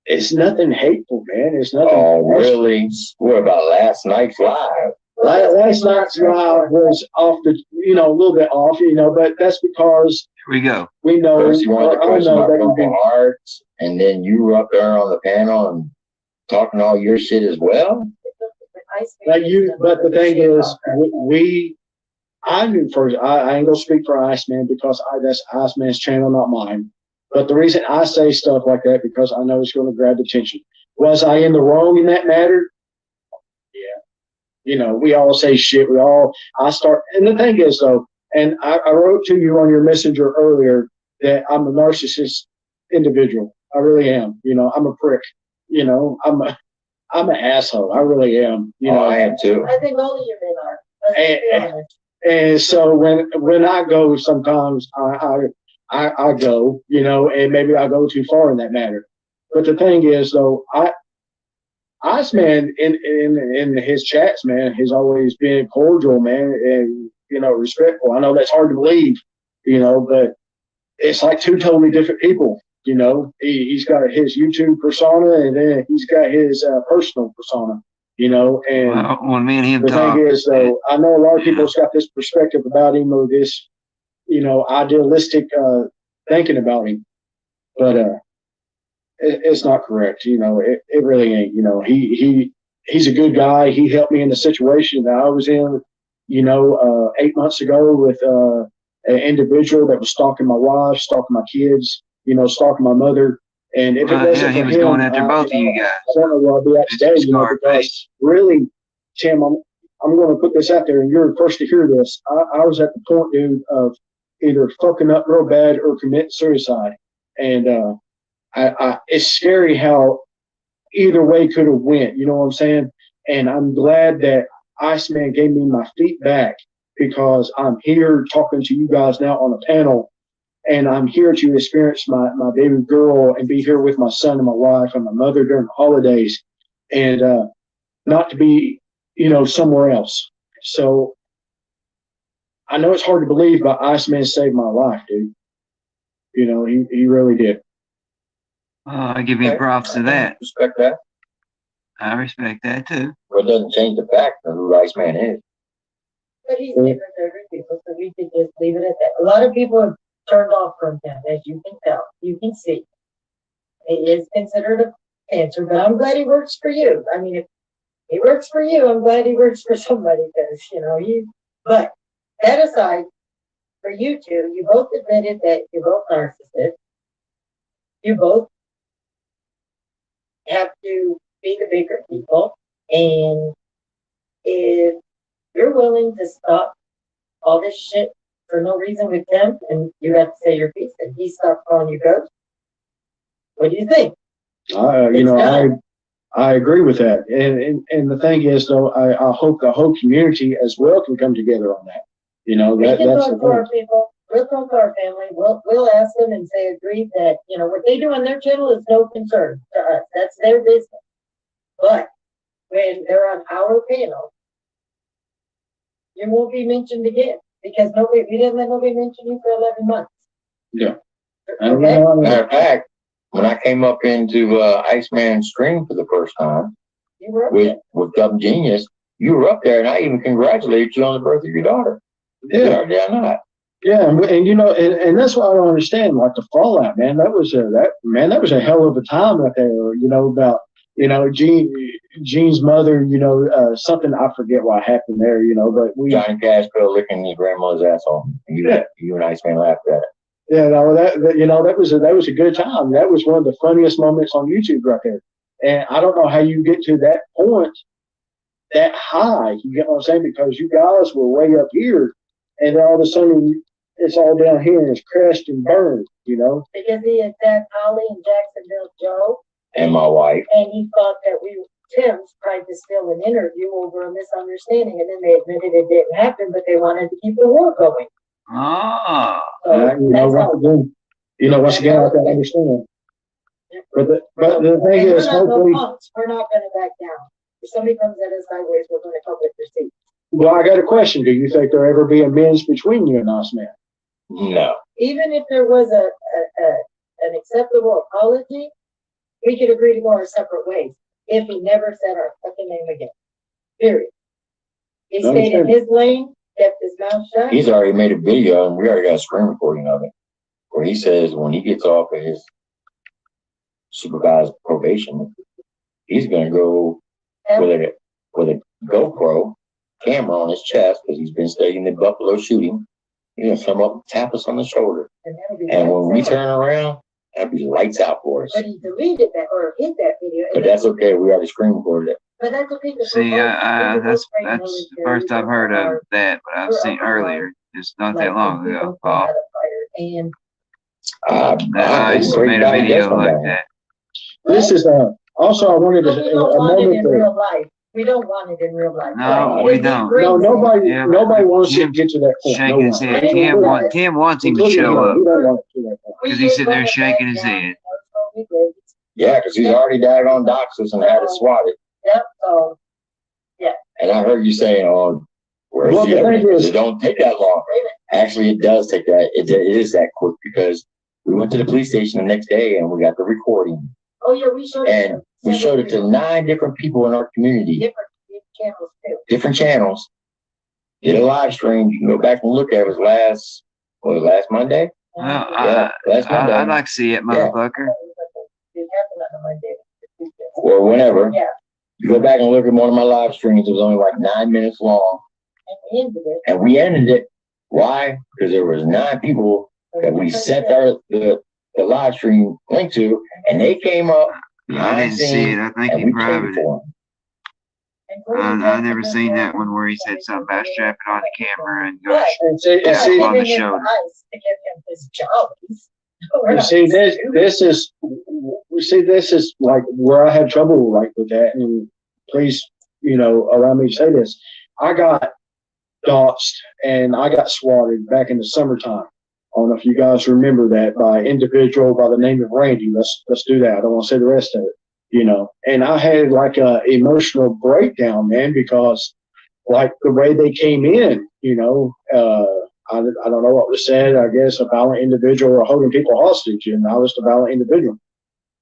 Speaker 3: It's nothing hateful, man. It's nothing.
Speaker 7: Oh, really? What about last night's live?
Speaker 3: Last night's live was off the, you know, a little bit off, you know, but that's because
Speaker 2: here we go.
Speaker 3: We know.
Speaker 7: First you wanted to question my Purple Hearts, and then you were up there on the panel and talking all your shit as well.
Speaker 3: But the thing is, I knew first. I ain't gonna speak for Iceman because that's Iceman's channel, not mine. But the reason I say stuff like that because I know it's going to grab attention. Was I in the wrong in that matter? Yeah. You know, we all say shit. And the thing is, though, and I wrote to you on your messenger earlier that I'm a narcissist individual. I really am. You know, I'm a prick. You know, I'm an asshole. I really am. You know,
Speaker 7: I am too.
Speaker 6: I think all of you men are.
Speaker 3: And so when I go, sometimes I go, you know, and maybe I go too far in that matter. But the thing is, though, Iceman in his chats, man, has always been cordial, man, and you know, respectful. I know that's hard to believe, you know, but it's like two totally different people. You know, he's got his YouTube persona, and then he's got his personal persona. You know, and
Speaker 2: when me and him
Speaker 3: the
Speaker 2: talk,
Speaker 3: thing is, though, I know a lot of people's got this perspective about him, or this, you know, idealistic thinking about him. But it's not correct. You know, it really ain't. You know, he's a good guy. He helped me in the situation that I was in, you know, 8 months ago with an individual that was stalking my wife, stalking my kids, you know, stalking my mother. And if it
Speaker 2: Yeah,
Speaker 3: wasn't
Speaker 2: he
Speaker 3: for
Speaker 2: was
Speaker 3: him,
Speaker 2: going after both of you guys.
Speaker 3: I don't know where I'll be at today, you know, because really, Tim, I'm going to put this out there, and you're the first to hear this. I was at the point, dude, of either fucking up real bad or committing suicide. And it's scary how either way could have went. You know what I'm saying? And I'm glad that Iceman gave me my feet back, because I'm here talking to you guys now on a panel, and I'm here to experience my baby girl and be here with my son and my wife and my mother during the holidays, and not to be, you know, somewhere else. So I know it's hard to believe, but Iceman saved my life, dude. You know, he really did.
Speaker 2: I give you props to that.
Speaker 7: Respect that.
Speaker 2: I respect that too.
Speaker 7: But it doesn't change the fact of who Iceman is.
Speaker 6: But he's different to every people, so we could just leave it at that. A lot of people have turned off from him, as you can tell. You can see. It is considered a cancer, but I'm glad he works for you. I mean, if he works for you, I'm glad he works for somebody, because, you know, but that aside, for you two, you both admitted that you're both narcissists. You both have to be the bigger people, and if you're willing to stop all this shit for no reason with him, and you have to say your piece, and he stopped calling you ghost, what do you think?
Speaker 3: You know, I agree with that, and the thing is, though, I hope the whole community as well can come together on that. You know,
Speaker 6: We can
Speaker 3: that's
Speaker 6: talk
Speaker 3: the
Speaker 6: to our
Speaker 3: thing.
Speaker 6: people. We'll talk to our family. We'll ask them and say agree that, you know, what they do on their channel is no concern to us. That's their business. But when they're on our panel, you won't be mentioned again, because we didn't let nobody mention you for 11 months.
Speaker 3: Yeah.
Speaker 6: Okay?
Speaker 7: Matter of fact, when I came up into Iceman's stream for the first time
Speaker 6: You were up
Speaker 7: with
Speaker 6: there.
Speaker 7: Dumb Genius, you were up there, and I even congratulated you on the birth of your daughter.
Speaker 3: Yeah.
Speaker 7: Did I not?
Speaker 3: Yeah, and you know, and that's what I don't understand. Like the fallout, man. That was a hell of a time right there. You know, about, you know, Gene's mother. You know, something I forget what happened there. You know, but we.
Speaker 7: Johnny Cashville licking his grandmother's asshole. You and Iceman laughed at it.
Speaker 3: Yeah, no, that you know, that was a good time. That was one of the funniest moments on YouTube right there. And I don't know how you get to that point, that high. You get what I'm saying? Because you guys were way up here, and then all of a sudden it's all down here and it's crashed and burned. You know?
Speaker 6: Because he attacked Holly and Jacksonville Joe,
Speaker 7: And my wife.
Speaker 6: and he thought that Tim's tried to steal an interview over a misunderstanding, and then they admitted it didn't happen, but they wanted to keep the war going.
Speaker 2: Oh.
Speaker 6: So
Speaker 3: You know,
Speaker 6: that's how.
Speaker 3: once again, I can understand. But the thing
Speaker 6: And
Speaker 3: is,
Speaker 6: we're not no
Speaker 3: hopefully,
Speaker 6: punks. We're not going to back down. If somebody comes at us sideways, we're going to come with receipts.
Speaker 3: well, I got a question. Do you think there'll ever be amends between you and us, man?
Speaker 7: No.
Speaker 6: Even if there was an acceptable apology, we could agree to go our separate ways if he never said our fucking name again. Period. He stayed in his lane, kept his mouth shut.
Speaker 7: He's already made a video, and we already got a screen recording of it, where he says when he gets off of his supervised probation, he's going to go with a GoPro camera on his chest, because he's been studying the Buffalo shooting. He's going to come up and tap us on the shoulder. And when we turn around, that'll be lights out for us.
Speaker 6: But he deleted that or hid that video.
Speaker 7: But that's okay. We already screen recorded it.
Speaker 6: But that's okay.
Speaker 2: See, that's the first I've heard of that, but I've seen earlier, just not that long ago, Paul.
Speaker 6: And
Speaker 2: That Ice made a video like that.
Speaker 3: This is also I wanted to
Speaker 6: we don't
Speaker 3: a
Speaker 6: want it
Speaker 3: moment
Speaker 6: in
Speaker 3: there.
Speaker 6: real life. We don't want it in real life.
Speaker 2: No, we don't.
Speaker 3: No, nobody
Speaker 2: Yeah,
Speaker 3: wants to
Speaker 2: Tim's
Speaker 3: get to that point.
Speaker 2: Shaking his head. Tim wants him to show up
Speaker 3: We don't want it to that point.
Speaker 2: because he's sitting there shaking his head.
Speaker 7: Yeah, because he's already daggone doxed us and had it swatted.
Speaker 6: Yep. So
Speaker 7: And I heard you saying, "Oh, where's
Speaker 3: Well,
Speaker 7: the
Speaker 3: the thing
Speaker 7: evidence?"
Speaker 3: is-
Speaker 7: It don't take that long. Actually, it does take that. It is that quick, because we went to the police station the next day and we got the recording,
Speaker 6: oh yeah, we showed
Speaker 7: and
Speaker 6: it.
Speaker 7: we showed it to 9 different people in our community,
Speaker 6: different channels too.
Speaker 7: different channels. Did a live stream. You can go back and look at it. It was last Monday.
Speaker 2: Well,
Speaker 7: Yeah, last Monday.
Speaker 2: I'd like to see it, motherfucker.
Speaker 6: It happened on a Monday.
Speaker 7: Or whenever.
Speaker 6: Yeah,
Speaker 7: You go back and look at one of my live streams. It was only like 9 minutes long,
Speaker 6: and we ended it.
Speaker 7: and we ended it. Why? Because there was 9 people that we sent the live stream link to, and they came up
Speaker 2: I
Speaker 7: behind
Speaker 2: didn't see
Speaker 7: scenes,
Speaker 2: it. I think
Speaker 7: and
Speaker 2: he
Speaker 7: we traded
Speaker 2: private it.
Speaker 7: for them.
Speaker 2: I never seen that one where he said something about strapping on the camera and going.
Speaker 3: And see,
Speaker 2: Yeah,
Speaker 3: see,
Speaker 2: on the
Speaker 6: Giving him
Speaker 2: shoulder.
Speaker 6: ice to give him his jollies. We're
Speaker 3: you
Speaker 6: not
Speaker 3: see,
Speaker 6: stupid.
Speaker 3: this is like where I had trouble like with that. And please, allow me to say this. I got doxxed and I got swatted back in the summertime. I don't know if you guys remember that, by an individual by the name of Randy. Let's do that. I don't want to say the rest of it. And I had like a emotional breakdown, man, because like the way they came in, I don't know what was said. I guess a violent individual or holding people hostage, and I was the violent individual.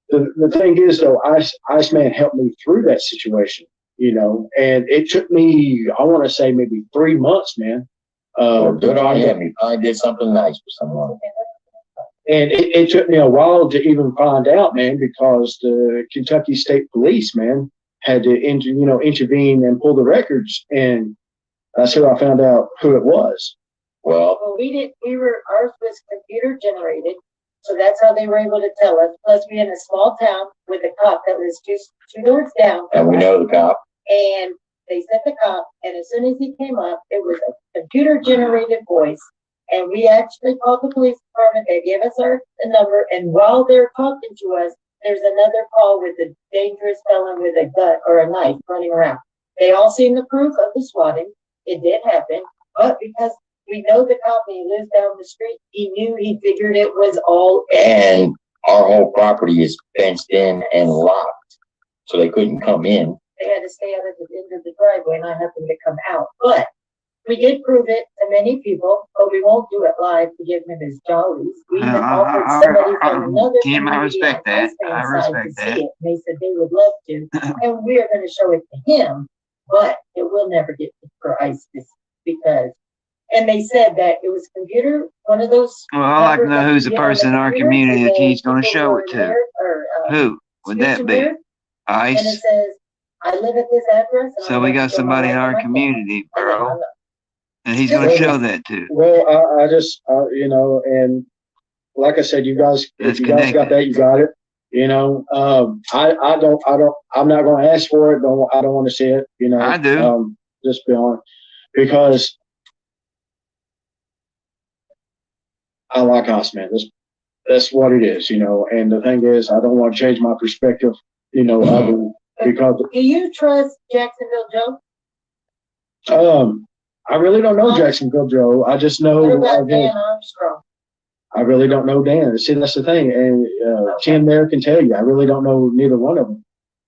Speaker 3: The thing is, though, Iceman helped me through that situation, and it took me, I want to say, maybe 3 months, man.
Speaker 7: Good on him. He finally did something nice for someone.
Speaker 3: And it took me a while to even find out, man, because the Kentucky State Police, man, had to intervene and pull the records, and that's how I found out who it was.
Speaker 7: Well,
Speaker 6: Ours was computer generated, so that's how they were able to tell us. Plus, we in a small town with a cop that was just 2 doors down.
Speaker 7: and we know the cop.
Speaker 6: And they sent the cop, and as soon as he came up, it was a computer generated voice. And we actually called the police department. They gave us the number, and while they're talking to us, there's another call with a dangerous felon with a gun or a knife running around. They all seen the proof of the swatting. It did happen, but because we know the cop and he lives down the street, he figured it was all.
Speaker 7: And our whole property is fenced in and locked, so they couldn't come in.
Speaker 6: They had to stay out at the end of the driveway, and I happened to come out. But we did prove it to many people, but we won't do it live to give him his jollies. We even offered somebody from another
Speaker 2: Tim, I
Speaker 6: community
Speaker 2: respect
Speaker 6: on
Speaker 2: that.
Speaker 6: Iceman
Speaker 2: I
Speaker 6: side
Speaker 2: respect
Speaker 6: to
Speaker 2: that.
Speaker 6: see it. And they said they would love to, and we are going to show it to him, but it will never get for ISIS because. And they said that it was computer, one of those.
Speaker 2: Well, I'd like to know who's the
Speaker 6: numbers that
Speaker 2: person in our
Speaker 6: computer,
Speaker 2: community
Speaker 6: and
Speaker 2: that
Speaker 6: then
Speaker 2: he's going to
Speaker 6: people
Speaker 2: show
Speaker 6: were
Speaker 2: it to.
Speaker 6: there, or,
Speaker 2: Who would that be?
Speaker 6: there, and it
Speaker 2: Ice.
Speaker 6: says, I live at this address. and
Speaker 2: So
Speaker 6: I'm
Speaker 2: we
Speaker 6: gonna
Speaker 2: got
Speaker 6: show my
Speaker 2: somebody in
Speaker 6: life on
Speaker 2: our
Speaker 6: my phone."
Speaker 2: community,
Speaker 6: And then
Speaker 2: bro,
Speaker 6: I'm
Speaker 2: and he's going to show that to.
Speaker 3: Well, I just, and like I said, you guys,
Speaker 2: That's
Speaker 3: if you guys got
Speaker 2: connected.
Speaker 3: that, you got it. I'm not going to ask for it. I don't want to see it.
Speaker 2: I do.
Speaker 3: Just be honest, because I like Iceman. That's what it is, And the thing is, I don't want to change my perspective, because
Speaker 6: Do you trust Jacksonville Joe?
Speaker 3: I really don't know Jacksonville Joe. I just know.
Speaker 6: What about Dan Armstrong?
Speaker 3: I really don't know Dan. See, that's the thing. And Tim there can tell you, I really don't know neither one of them.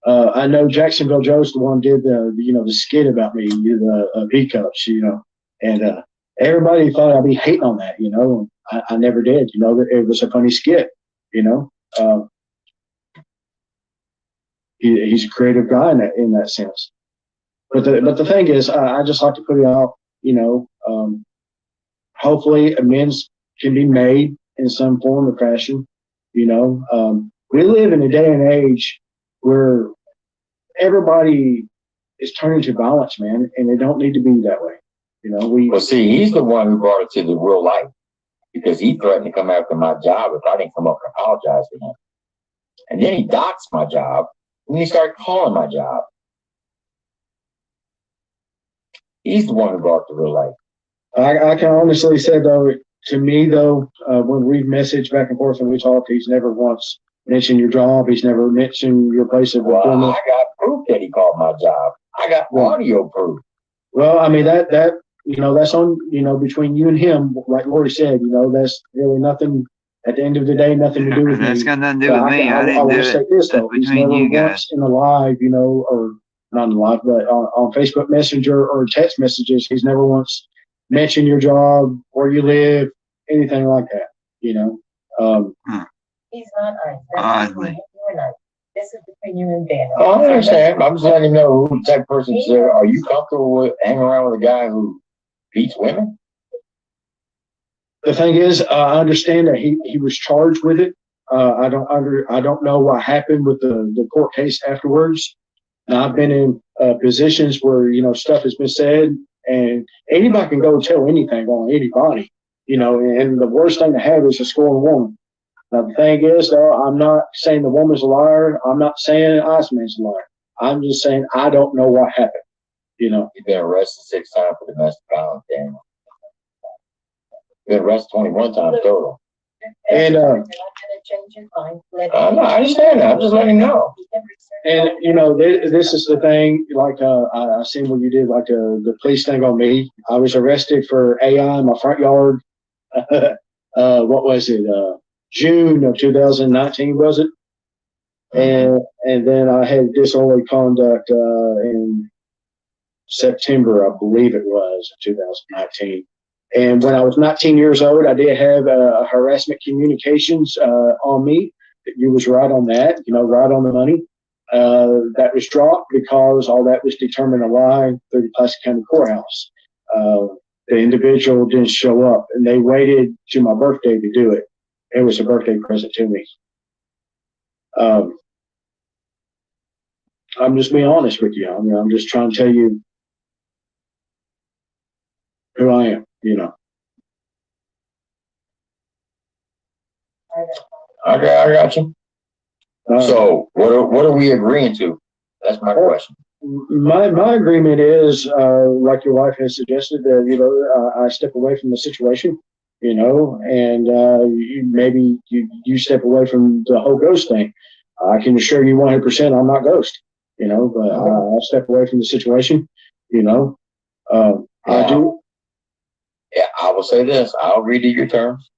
Speaker 3: I know Jacksonville Joe's the one who did the skit about me, the V-Cups, and everybody thought I'd be hating on that, I never did, that it was a funny skit, he's a creative guy in that sense. But the thing is, I just like to put it out, hopefully amends can be made in some form or fashion. We live in a day and age where everybody is turning to violence, man, and it don't need to be that way.
Speaker 7: Well, see, he's the one who brought it to the real light because he threatened to come after my job if I didn't come up and apologize to him. And then he doxed my job, and he started calling my job. He's the one who brought it to real light.
Speaker 3: I can honestly say, though, to me, though, when we've messaged back and forth and we talk, he's never once mentioned your job. He's never mentioned your place of employment.
Speaker 7: I got proof that he called my job. I got audio proof.
Speaker 3: Well, I mean, that that's on, between you and him, like Lori said, that's really nothing, at the end of the day, nothing to do with me.
Speaker 2: That's got nothing to do with me. I didn't do it.
Speaker 3: This,
Speaker 2: That's
Speaker 3: though. He's
Speaker 2: between
Speaker 3: never
Speaker 2: you guys.
Speaker 3: once in a live, or not in live, but on Facebook Messenger or text messages, he's never once mentioned your job, where you live, anything like that,
Speaker 6: He's not Ice. That's between you and I. This is between you and Dan.
Speaker 7: Oh, I understand. I'm just letting him know who the type of person is there. Are you comfortable with hanging around with a guy who beats women?
Speaker 3: The thing is, I understand that he was charged with it. I don't know what happened with the court case afterwards. And I've been in positions where, you know, stuff has been said and anybody can go tell anything on anybody, you know, and the worst thing to have is a scorned woman. Now, the thing is, though, I'm not saying the woman's a liar. I'm not saying Iceman's a liar. I'm just saying I don't know what happened, you know.
Speaker 7: You've been arrested 6 times for domestic violence, Daniel. You've been arrested 21 times total.
Speaker 3: And,
Speaker 6: You're not gonna change your mind.
Speaker 7: I understand that. I'm just letting you know.
Speaker 3: And you know, this is the thing. Like I seen what you did, like the police thing on me. I was arrested for AI in my front yard. What was it? June of 2019 was it? And then I had disorderly conduct in September, I believe it was, 2019. And when I was 19 years old, I did have harassment communications on me. You was right on that, you know, right on the money. That was dropped because all that was determined a lie through the Pulaski County Courthouse. The individual didn't show up, and they waited to my birthday to do it. It was a birthday present to me. I'm just being honest with you. I mean, I'm just trying to tell you who I am, you know.
Speaker 7: I got you. So what are we agreeing to? That's my question.
Speaker 3: My agreement is, like your wife has suggested, that, you know, I step away from the situation, you know, and maybe you step away from the whole ghost thing. I can assure you 100% I'm not ghost, you know, but I'll step away from the situation, you know. I do.
Speaker 7: Yeah, I will say this. I'll agree to your terms.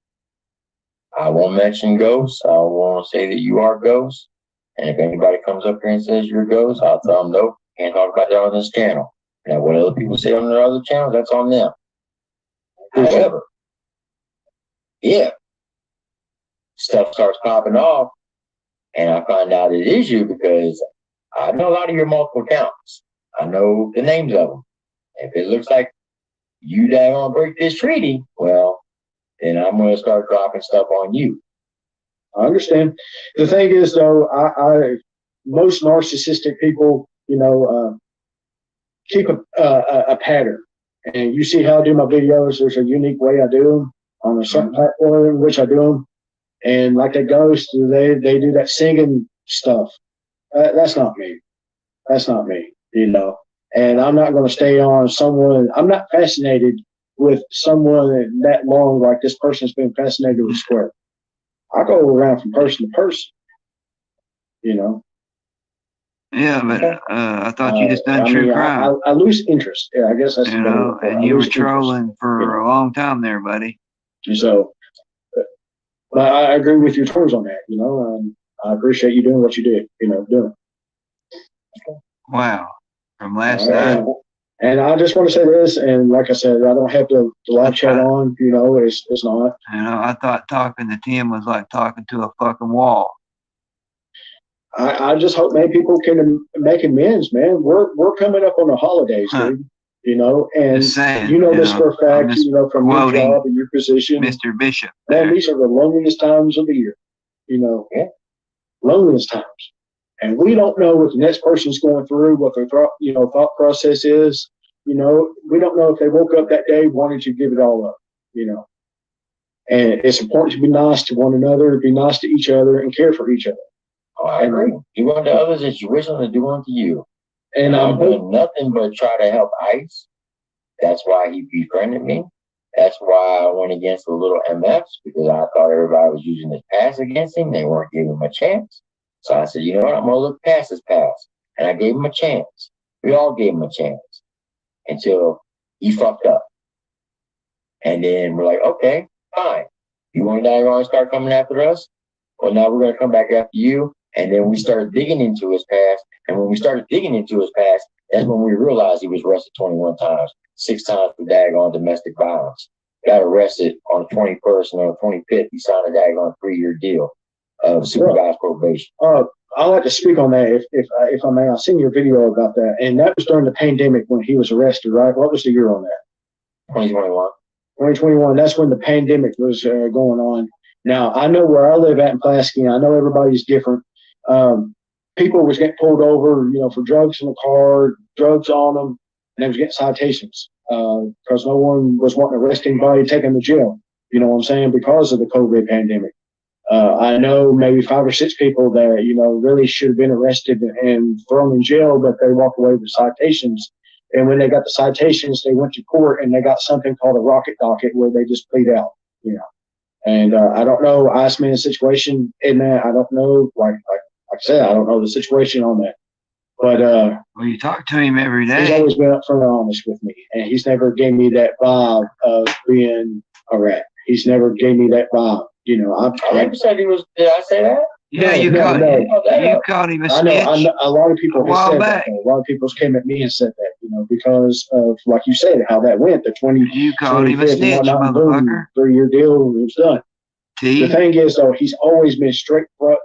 Speaker 7: I won't mention ghosts. I won't say that you are ghost. And if anybody comes up here and says you're a ghost, I'll tell them, nope, can't talk about that on this channel. Now, what other people say on their other channels, that's on them. However, yeah, stuff starts popping off, and I find out it is you because I know a lot of your multiple accounts. I know the names of them. If it looks like you daggone break this treaty, well, then I'm going to start dropping stuff on you.
Speaker 3: I understand. The thing is, though, I most narcissistic people, you know, keep a pattern. And you see how I do my videos. There's a unique way I do them on a certain platform in which I do them. And like that ghost, they do that singing stuff. That's not me. That's not me, you know. And I'm not going to stay on someone. I'm not fascinated with someone that long like this person's been fascinated with Square. I go around from person to person, you know.
Speaker 2: Yeah, but I thought you just done true crime.
Speaker 3: I lose interest. Yeah, I guess that's
Speaker 2: you know, and you were trolling for a long time there, buddy.
Speaker 3: So, but I agree with your terms on that. You know, I appreciate you doing what you did. You know, doing.
Speaker 2: Wow, from last night.
Speaker 3: And I just want to say this, and like I said, I don't have the live chat on. You know, it's not.
Speaker 2: You know, I thought talking to Tim was like talking to a fucking wall.
Speaker 3: I just hope maybe people can make amends, man. We're coming up on the holidays, dude. You know, and
Speaker 2: saying,
Speaker 3: you know this for a fact. You know, from your job and your position,
Speaker 2: Mr. Bishop.
Speaker 3: Man, these are the loneliest times of the year. You know, loneliest times, and we don't know what the next person's going through, what their thought process is. You know, we don't know if they woke up that day wanting to give it all up. You know, and it's important to be nice to one another, be nice to each other, and care for each other.
Speaker 7: Oh, I agree. Do unto others as you wish them to do unto you.
Speaker 3: And
Speaker 7: I'm doing nothing but try to help Ice. That's why he befriended me. That's why I went against the little MFs, because I thought everybody was using this pass against him. They weren't giving him a chance. So I said, you know what? I'm going to look past this pass. And I gave him a chance. We all gave him a chance until he fucked up. And then we're like, okay, fine. You want to start coming after us? Well, now we're going to come back after you. And then we started digging into his past. And when we started digging into his past, that's when we realized he was arrested 21 times, 6 times for daggone domestic violence. Got arrested on the 21st and on the 25th, he signed a daggone 3-year deal of supervised probation.
Speaker 3: I'd like to speak on that if I may. I've seen your video about that. And that was during the pandemic when he was arrested, right? What was the year on that?
Speaker 7: 2021.
Speaker 3: 2021, that's when the pandemic was going on. Now, I know where I live at in Pulaski. I know everybody's different. People was getting pulled over, for drugs in the car, drugs on them, and they was getting citations because no one was wanting to arrest anybody, take them to jail. You know what I'm saying? Because of the COVID pandemic. I know maybe 5 or 6 people that, really should have been arrested and thrown in jail, but they walked away with citations. And when they got the citations, they went to court and they got something called a rocket docket where they just plead out, And I don't know Iceman's situation in that. I don't know, like I said, I don't know the situation on that. But
Speaker 2: Well, you talk to him every
Speaker 3: he's
Speaker 2: day.
Speaker 3: always been upfront and honest with me, and he's never gave me that vibe of being a rat. He's never gave me that vibe.
Speaker 7: I never said he was. Did I say that?
Speaker 2: Yeah,
Speaker 3: No,
Speaker 2: you
Speaker 3: no,
Speaker 2: called
Speaker 3: no.
Speaker 2: you called him a
Speaker 3: I know
Speaker 2: snitch.
Speaker 3: a lot of people
Speaker 2: A
Speaker 3: have
Speaker 2: while
Speaker 3: said
Speaker 2: back.
Speaker 3: that. Though. A lot of people came at me and said that, because of, like you said, how that went, the 20,
Speaker 2: You called him a
Speaker 3: 25th and
Speaker 2: snitch,
Speaker 3: whatnot, and boom,
Speaker 2: motherfucker.
Speaker 3: 3-year deal, and it was done. The
Speaker 2: T.
Speaker 3: thing is, though, he's always been straightforward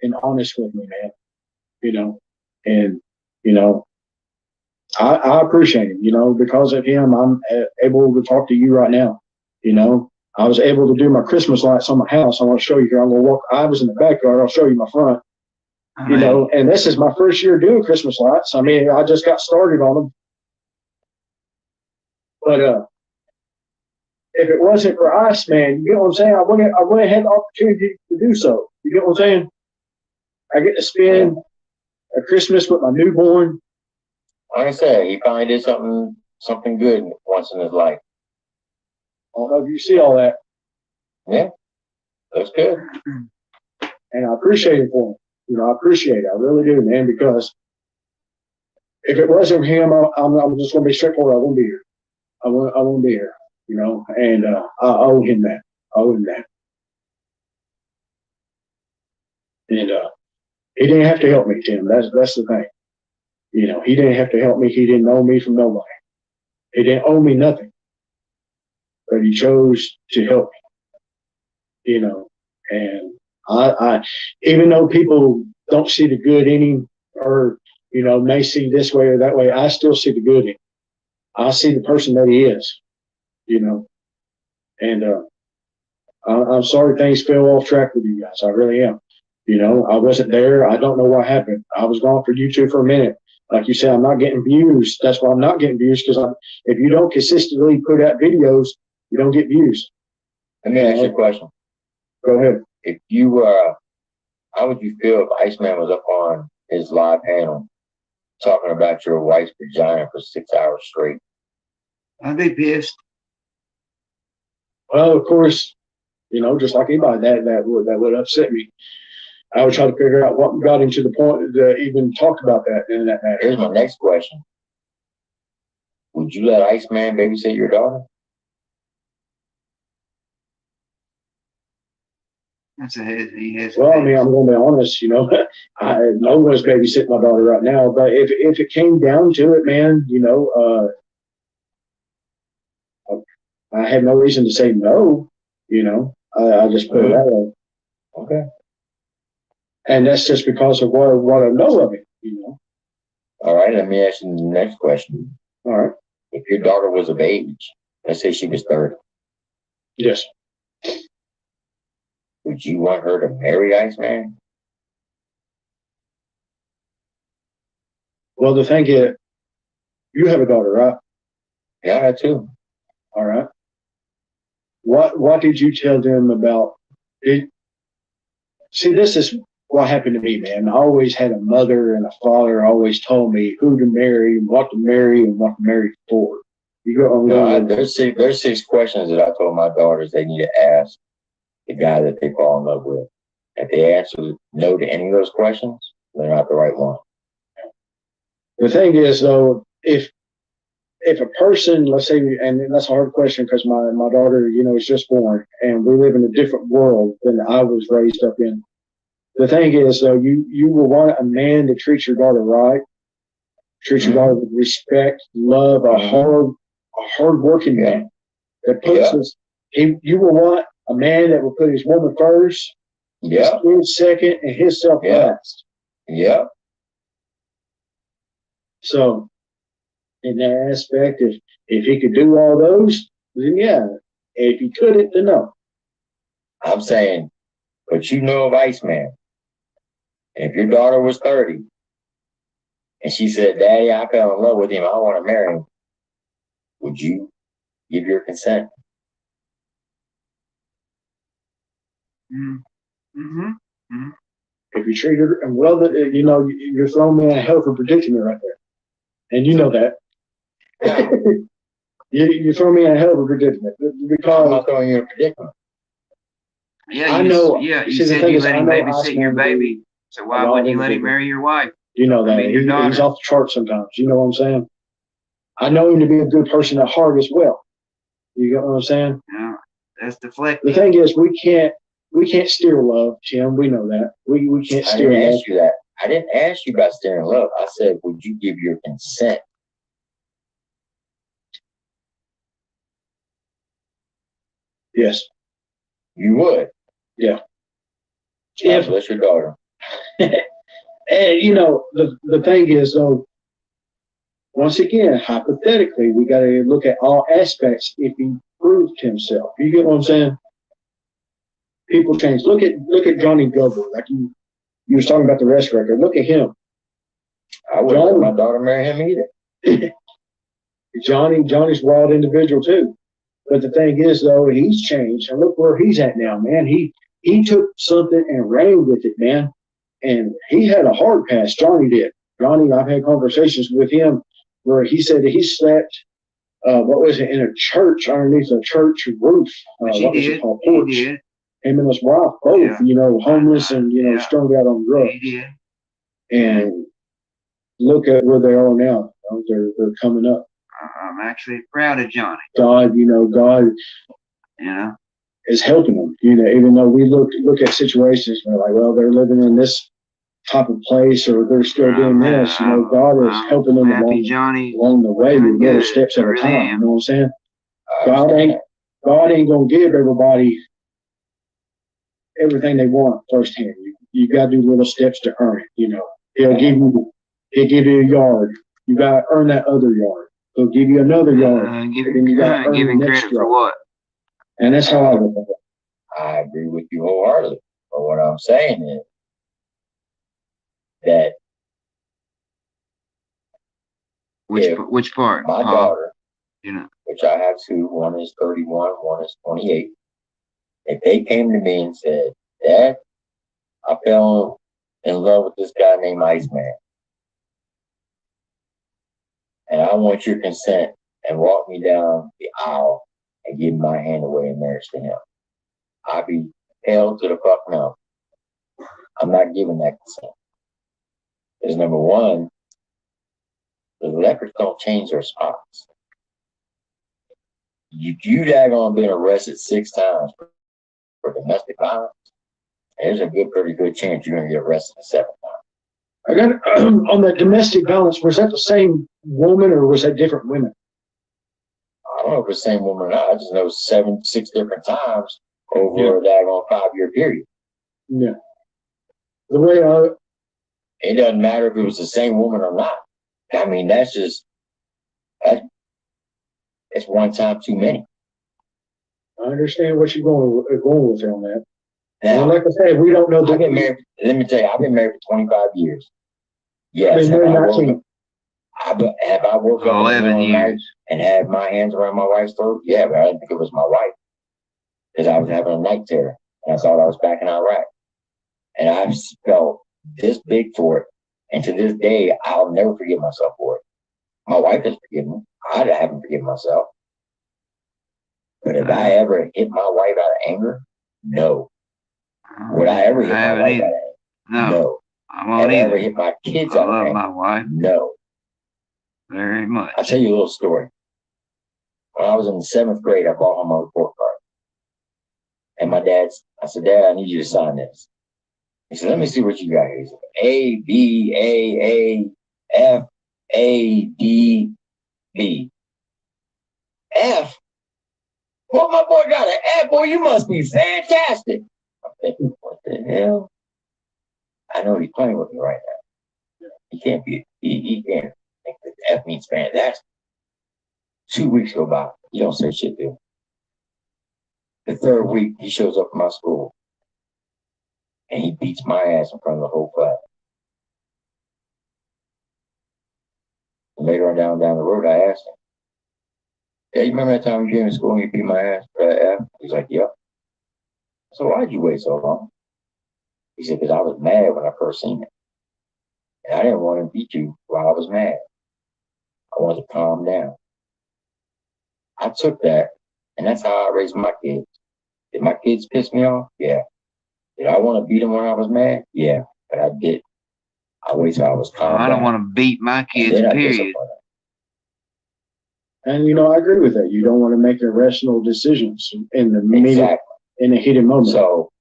Speaker 3: and honest with me, man. And I appreciate him. Because of him, I'm able to talk to you right now. I was able to do my Christmas lights on my house. I want to show you here. I'm gonna walk. I was in the backyard. I'll show you my front. And this is my first year doing Christmas lights. I mean, I just got started on them. But if it wasn't for Iceman, you get what I'm saying? I wouldn't have had the opportunity to do so. You get what I'm saying? I get to spend a Christmas with my newborn.
Speaker 7: Like I said, he finally did something good once in his life.
Speaker 3: I don't know if you see all that.
Speaker 7: Yeah, that's good.
Speaker 3: And I appreciate it for him. I appreciate it. I really do, man, because if it wasn't for him, I'm just going to be straightforward. I won't be here. I won't be here, and I owe him that. I owe him that. And he didn't have to help me, Tim. That's the thing. He didn't have to help me. He didn't owe me from nobody. He didn't owe me nothing. But he chose to help me. And I even though people don't see the good in him or, may see this way or that way, I still see the good in him. I see the person that he is, and I'm sorry things fell off track with you guys. I really am. I wasn't there. I don't know what happened. I was gone for YouTube for a minute. Like you said, I'm not getting views. That's why I'm not getting views, because if you don't consistently put out videos, you don't get views.
Speaker 7: Let me ask you a question.
Speaker 3: Go ahead.
Speaker 7: If you how would you feel if Iceman was up on his live panel talking about your wife's vagina for 6 hours straight?
Speaker 2: I'd be pissed.
Speaker 3: Well, of course, just like anybody, that would upset me. I would try to figure out what got him to the point to even talk about that in that matter.
Speaker 7: Here's my next question. Would you let Iceman babysit your daughter?
Speaker 2: That's a he has.
Speaker 3: Well, I mean, I'm going to be honest, no one's babysitting my daughter right now, but if it came down to it, man, I had no reason to say no, I just put it that way.
Speaker 7: Okay.
Speaker 3: And that's just because of what I know of it,
Speaker 7: All right, let me ask you the next question.
Speaker 3: All right.
Speaker 7: If your daughter was of age, let's say she was 30,
Speaker 3: Yes.
Speaker 7: would you want her to marry Iceman?
Speaker 3: Well, the thing is, you have a daughter, right?
Speaker 7: Yeah, I too.
Speaker 3: All right. What did you tell them about it? See, this is what happened to me, man. I always had a mother and a father always told me who to marry and what to marry and what to marry for. You go on.
Speaker 7: No, there's 6 questions that I told my daughters they need to ask the guy that they fall in love with. If they answer no to any of those questions, they're not the right one.
Speaker 3: The thing is, though, if a person, let's say, and that's a hard question because my daughter, is just born, and we live in a different world than I was raised up in. The thing is, though, you will want a man to treat your daughter right, treat your daughter with respect, love, a hard working man that puts us. You will want a man that will put his woman first, his kids second, and himself last.
Speaker 7: Yeah.
Speaker 3: So, in that aspect, If he could do all those, then yeah. If he couldn't, then no.
Speaker 7: I'm saying, but you know of Iceman. If your daughter was 30 and she said, Daddy, I fell in love with him, I want to marry him, would you give your consent?
Speaker 2: Mm-hmm.
Speaker 3: If you treat her and well, you know, you're throwing me in a hell of a predicament right there. And you know that. You're throwing me in a hell of a predicament.
Speaker 7: I'm
Speaker 3: Because
Speaker 7: not throwing you in a predicament.
Speaker 2: Yeah,
Speaker 3: I
Speaker 2: you,
Speaker 3: know.
Speaker 2: yeah, you
Speaker 3: See, the
Speaker 2: said
Speaker 3: thing
Speaker 2: you
Speaker 3: is,
Speaker 2: let
Speaker 3: I
Speaker 2: him
Speaker 3: know
Speaker 2: babysit your
Speaker 3: Iceman
Speaker 2: baby. So why
Speaker 3: all
Speaker 2: wouldn't you let him
Speaker 3: individual.
Speaker 2: marry your wife?
Speaker 3: You know that.
Speaker 2: mean, your daughter.
Speaker 3: He's off the chart sometimes. You know what I'm saying? I know him to be a good person at heart as well. You get what I'm saying?
Speaker 2: Yeah, that's
Speaker 3: The
Speaker 2: deflecting.
Speaker 3: thing is, we can't steer love, Tim. We know that. We can't
Speaker 7: I
Speaker 3: steer
Speaker 7: didn't
Speaker 3: love.
Speaker 7: ask you that. I didn't ask you about steering love. I said, would you give your consent?
Speaker 3: Yes.
Speaker 7: You would.
Speaker 3: Yeah.
Speaker 7: God
Speaker 3: If
Speaker 7: bless your daughter.
Speaker 3: and you know the thing is though, once again, hypothetically, we got to look at all aspects. If he proved himself, you get what I'm saying? People change. Look at Johnny Glover. Like you was talking about the rest record. Look at him.
Speaker 7: I wouldn't let my daughter marry him either.
Speaker 3: Johnny's a wild individual too. But the thing is though, he's changed. And look where he's at now, man. He took something and ran with it, man. And he had a hard pass. Johnny did. Johnny, I've had conversations with him where he said that he slept, what was it, in a church, underneath a church roof.
Speaker 2: Which
Speaker 3: What was
Speaker 2: he
Speaker 3: it
Speaker 2: did.
Speaker 3: called?
Speaker 2: He
Speaker 3: Porch.
Speaker 2: did.
Speaker 3: Him and his wife, both,
Speaker 2: Yeah.
Speaker 3: you know, homeless and, you know,
Speaker 2: Yeah.
Speaker 3: strung out on drugs.
Speaker 2: He did.
Speaker 3: And look at where they are now. You know, they're coming up.
Speaker 2: I'm actually proud of Johnny.
Speaker 3: God, you know, God
Speaker 2: You know.
Speaker 3: is helping them. You know, even though we look at situations and we're like, well, they're living in this type of place or they're still doing this. You know, God is
Speaker 2: I'm
Speaker 3: helping them
Speaker 2: happy Johnny.
Speaker 3: along the way
Speaker 2: doing
Speaker 3: with little
Speaker 2: good.
Speaker 3: steps
Speaker 2: I
Speaker 3: at a
Speaker 2: really
Speaker 3: time.
Speaker 2: am.
Speaker 3: You know what I'm saying?
Speaker 7: I understand
Speaker 3: God ain't gonna give everybody everything they want firsthand. You gotta do little steps to earn it. You know, he'll give you a yard. You gotta earn that other yard. He'll give you another yard.
Speaker 2: Give
Speaker 3: and then you gotta earn
Speaker 2: give
Speaker 3: the
Speaker 2: him
Speaker 3: next
Speaker 2: credit for
Speaker 3: yard.
Speaker 2: what?
Speaker 3: And that's how I look at it.
Speaker 7: I agree with you wholeheartedly. But what I'm saying is that
Speaker 2: Which part?
Speaker 7: my daughter,
Speaker 2: You know.
Speaker 7: which I have two, one is 31, one is 28, if they came to me and said, Dad, I fell in love with this guy named Iceman, and I want your consent and walk me down the aisle and give my hand away in marriage to him, I'd be hell to the fuck no. I'm not giving that consent. Because number one, the lepers don't change their spots. You daggone been arrested 6 times for domestic violence, there's a pretty good chance you're gonna get arrested the 7th time.
Speaker 3: I got on that domestic violence. Was that the same woman or was that different women?
Speaker 7: I don't know if it's the same woman or not. I just know 6 different times over a daggone 5-year period.
Speaker 3: Yeah. The way
Speaker 7: It doesn't matter if it was the same woman or not. I mean, that's one time too many.
Speaker 3: I understand what you're going with on that.
Speaker 7: Now,
Speaker 3: And like I said, we don't know.
Speaker 7: I've been married. Let me tell you, I've been married for 25 years. Yes,
Speaker 3: Have
Speaker 7: I woke up
Speaker 2: 11 years
Speaker 7: and had my hands around my wife's throat? Yeah, but I didn't think it was my wife because I was having a night terror and I thought I was back in Iraq, and I felt this big for it. And to this day, I'll never forgive myself for it. My wife has forgiven me. I haven't forgiven myself. But if I ever hit my wife out of anger, no. Would I ever hit my wife out of anger? No.
Speaker 2: I
Speaker 7: Have
Speaker 2: won't
Speaker 7: I ever
Speaker 2: either.
Speaker 7: hit my kids
Speaker 2: I
Speaker 7: out of
Speaker 2: love
Speaker 7: anger?
Speaker 2: my wife
Speaker 7: No.
Speaker 2: very much.
Speaker 7: I'll tell you a little story. When I was in the 7th grade, I brought home my report card. And I said, Dad, I need you to sign this. He said, let me see what you got here. He said, A, B, A, F, A, D, B. F? Well, my boy got an F. Boy, you must be fantastic. I'm thinking, what the hell? I know he's playing with me right now. He can't think that F means fantastic. 2 weeks go by. You don't say shit to him. The third week, he shows up at my school. And he beats my ass in front of the whole class. And later on down the road, I asked him, "Hey, you remember that time you came to school and you beat my ass for that F?" He's like, "Yep." So why'd you wait so long? He said, "Because I was mad when I first seen it. And I didn't want to beat you while I was mad. I wanted to calm down." I took that, and that's how I raised my kids. Did my kids piss me off? Yeah. Did I want to beat them when I was mad? Yeah, but I did. I waited till I was calm down.
Speaker 2: I don't want to beat my kids, period.
Speaker 3: And I agree with that. You don't want to make irrational decisions in the
Speaker 7: Exactly.
Speaker 3: in a heated moment.
Speaker 7: So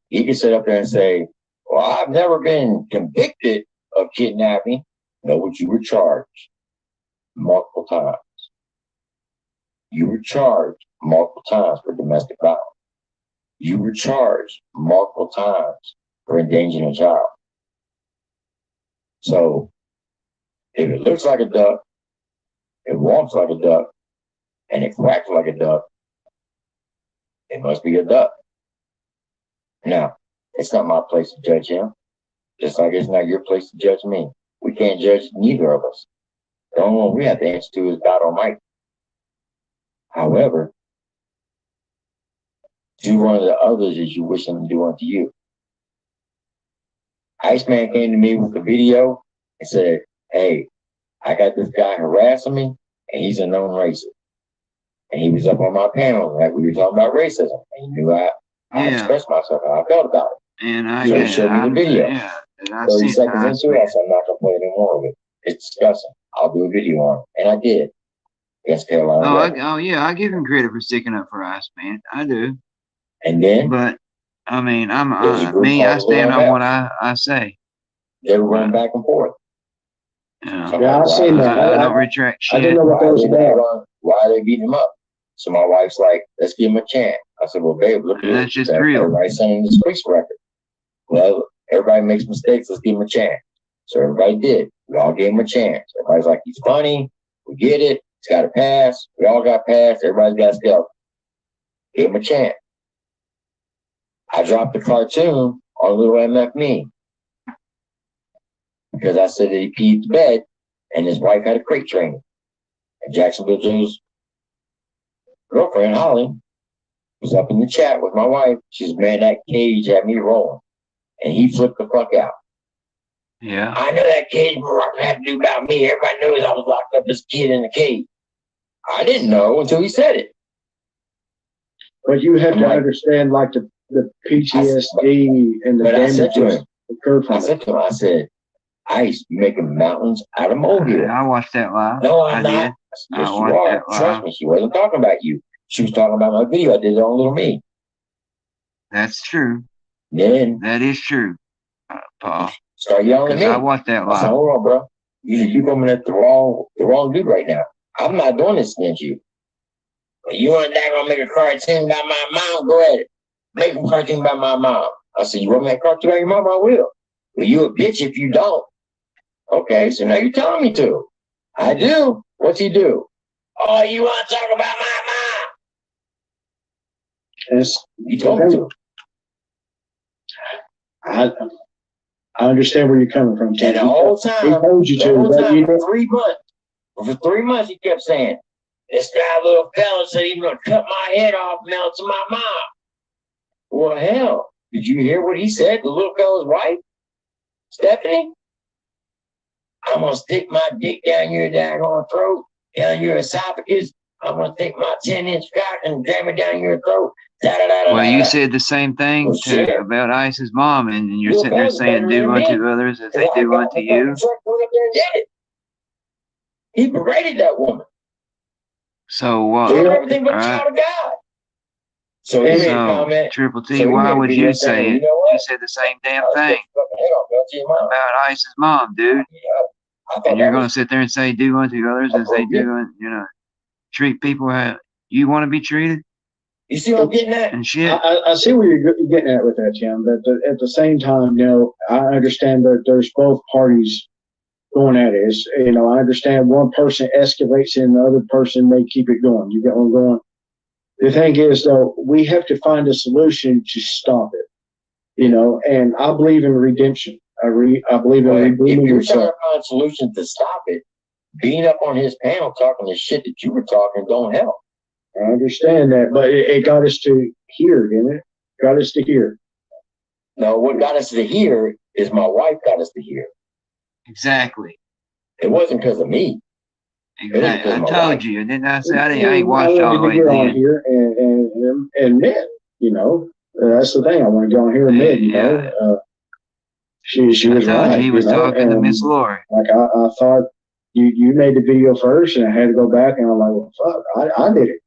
Speaker 7: he can sit up there and say, "Well, I've never been convicted of kidnapping." No, but you were charged multiple times. You were charged multiple times for domestic violence. You were charged multiple times for endangering a child. So if it looks like a duck, it walks like a duck, and it quacks like a duck, it must be a duck. Now, it's not my place to judge him, just like it's not your place to judge me. We can't judge neither of us. The only one we have to answer to is God Almighty. However, do unto the others as you wish them to do unto you. Iceman came to me with the video and said, "Hey, I got this guy harassing me, and he's a known racist." And he was up on my panel, like we were talking about racism. And he knew I expressed myself how I felt about it.
Speaker 2: And
Speaker 7: So he showed me the video.
Speaker 2: Yeah, and I
Speaker 7: 30
Speaker 2: see
Speaker 7: seconds into it, I said, "I'm not going to play any more of it. It's disgusting. I'll do a video on it." And I did. Against Carolina.
Speaker 2: I give him credit for sticking up for Iceman. I do.
Speaker 7: And then?
Speaker 2: But, I mean,
Speaker 7: I
Speaker 2: stand on what I say.
Speaker 7: They were going back and forth.
Speaker 3: Yeah, I've seen that.
Speaker 2: I don't retract shit.
Speaker 3: I didn't know what that was about.
Speaker 7: Why are they beating him up? So my wife's like, "Let's give him a chance." I said, "Well, babe, look at
Speaker 2: that's just real.
Speaker 7: Everybody's saying this police record. Well, everybody makes mistakes. Let's give him a chance." So everybody did. We all gave him a chance. Everybody's like, "He's funny. We get it. He's got a pass." We all got passed. Everybody's got skeleton. Gave him a chance. I dropped the cartoon on Little MF Me because I said that he peed the bed and his wife had a crate trainer. And Jacksonville Joe's girlfriend, Holly, was up in the chat with my wife. She's, "Man, that cage had me rolling." And he flipped the fuck out.
Speaker 2: Yeah.
Speaker 7: "I know that cage had to do about me. Everybody knows I was locked up as a kid in the cage." I didn't know until he said it.
Speaker 3: But you have to understand, like, the PTSD and the damages that occur from it.
Speaker 7: I said to him, I said, "Ice, you making mountains out of molehills."
Speaker 2: I watched that live.
Speaker 7: "No, I'm not."
Speaker 2: Did.
Speaker 7: Yes, you are. Trust me, she wasn't talking about you. She was talking about my video I did on Little Me.
Speaker 2: That's true.
Speaker 7: Then
Speaker 2: that is true, Paul.
Speaker 7: Start yelling at me.
Speaker 2: I watched that live.
Speaker 7: I said, "Hold on, bro. You coming at the wrong dude right now. I'm not doing this against you. But you want that gonna make a cartoon about my mom? Go ahead. Make a cartoon about my mom." I said, "You want me to make a cartoon about your mom? I will. Well, you a bitch if you don't." "Okay, so now you're telling me to." "I do." "What's he do?" "Oh, you want to talk about my mom?" You told me to.
Speaker 3: I understand where you're coming from, Tim.
Speaker 7: And the whole time,
Speaker 3: he told you to, but you
Speaker 7: for 3 months. For 3 months, he kept saying, "This guy, little fella, said he's gonna cut my head off, mail it to my mom." Well, hell, did you hear what he said? The little fella's wife, Stephanie? "I'm gonna stick my dick down your daggone throat, down your esophagus. I'm gonna take my 10-inch cock and jam it down your throat."
Speaker 2: Well, you said the same thing about Ice's mom, and you're sitting there saying, "Do unto others as they do unto you."
Speaker 7: He berated that woman.
Speaker 2: So what?
Speaker 7: Doing everything but a child of God. So he made a comment.
Speaker 2: Triple T, why would you say it? You said the same damn thing about Ice's mom, dude. And you're going to sit there and say, "Do unto others as they do," treat people how you want to be treated.
Speaker 7: You see what I'm getting at?
Speaker 2: And shit.
Speaker 3: I see where you're getting at with that, Tim. But at the same time, I understand that there's both parties going at it. It's, you know, I understand one person escalates and the other person may keep it going. You get what I'm going? The thing is, though, we have to find a solution to stop it. You know, and I believe in redemption. I believe in
Speaker 7: Well, if
Speaker 3: redeeming
Speaker 7: you're trying
Speaker 3: yourself.
Speaker 7: to find solutions to stop it, being up on his panel talking the shit that you were talking don't help.
Speaker 3: I understand that, but it got us to here, didn't it? Got us to here.
Speaker 7: No, what got us to here is my wife got us to here.
Speaker 2: Exactly.
Speaker 7: It wasn't because of me.
Speaker 2: Exactly. I
Speaker 7: my
Speaker 2: told
Speaker 7: wife.
Speaker 2: you, and then I said I ain't watched all the way
Speaker 3: get on
Speaker 2: then.
Speaker 3: here and admit, you know, that's the thing. I want to go on here and admit, you know, she
Speaker 2: I
Speaker 3: was
Speaker 2: told
Speaker 3: right.
Speaker 2: you he was
Speaker 3: you know,
Speaker 2: talking to
Speaker 3: and
Speaker 2: Miss Lori.
Speaker 3: like I thought you made the video first, and I had to go back, and I'm like, well, fuck, I did it.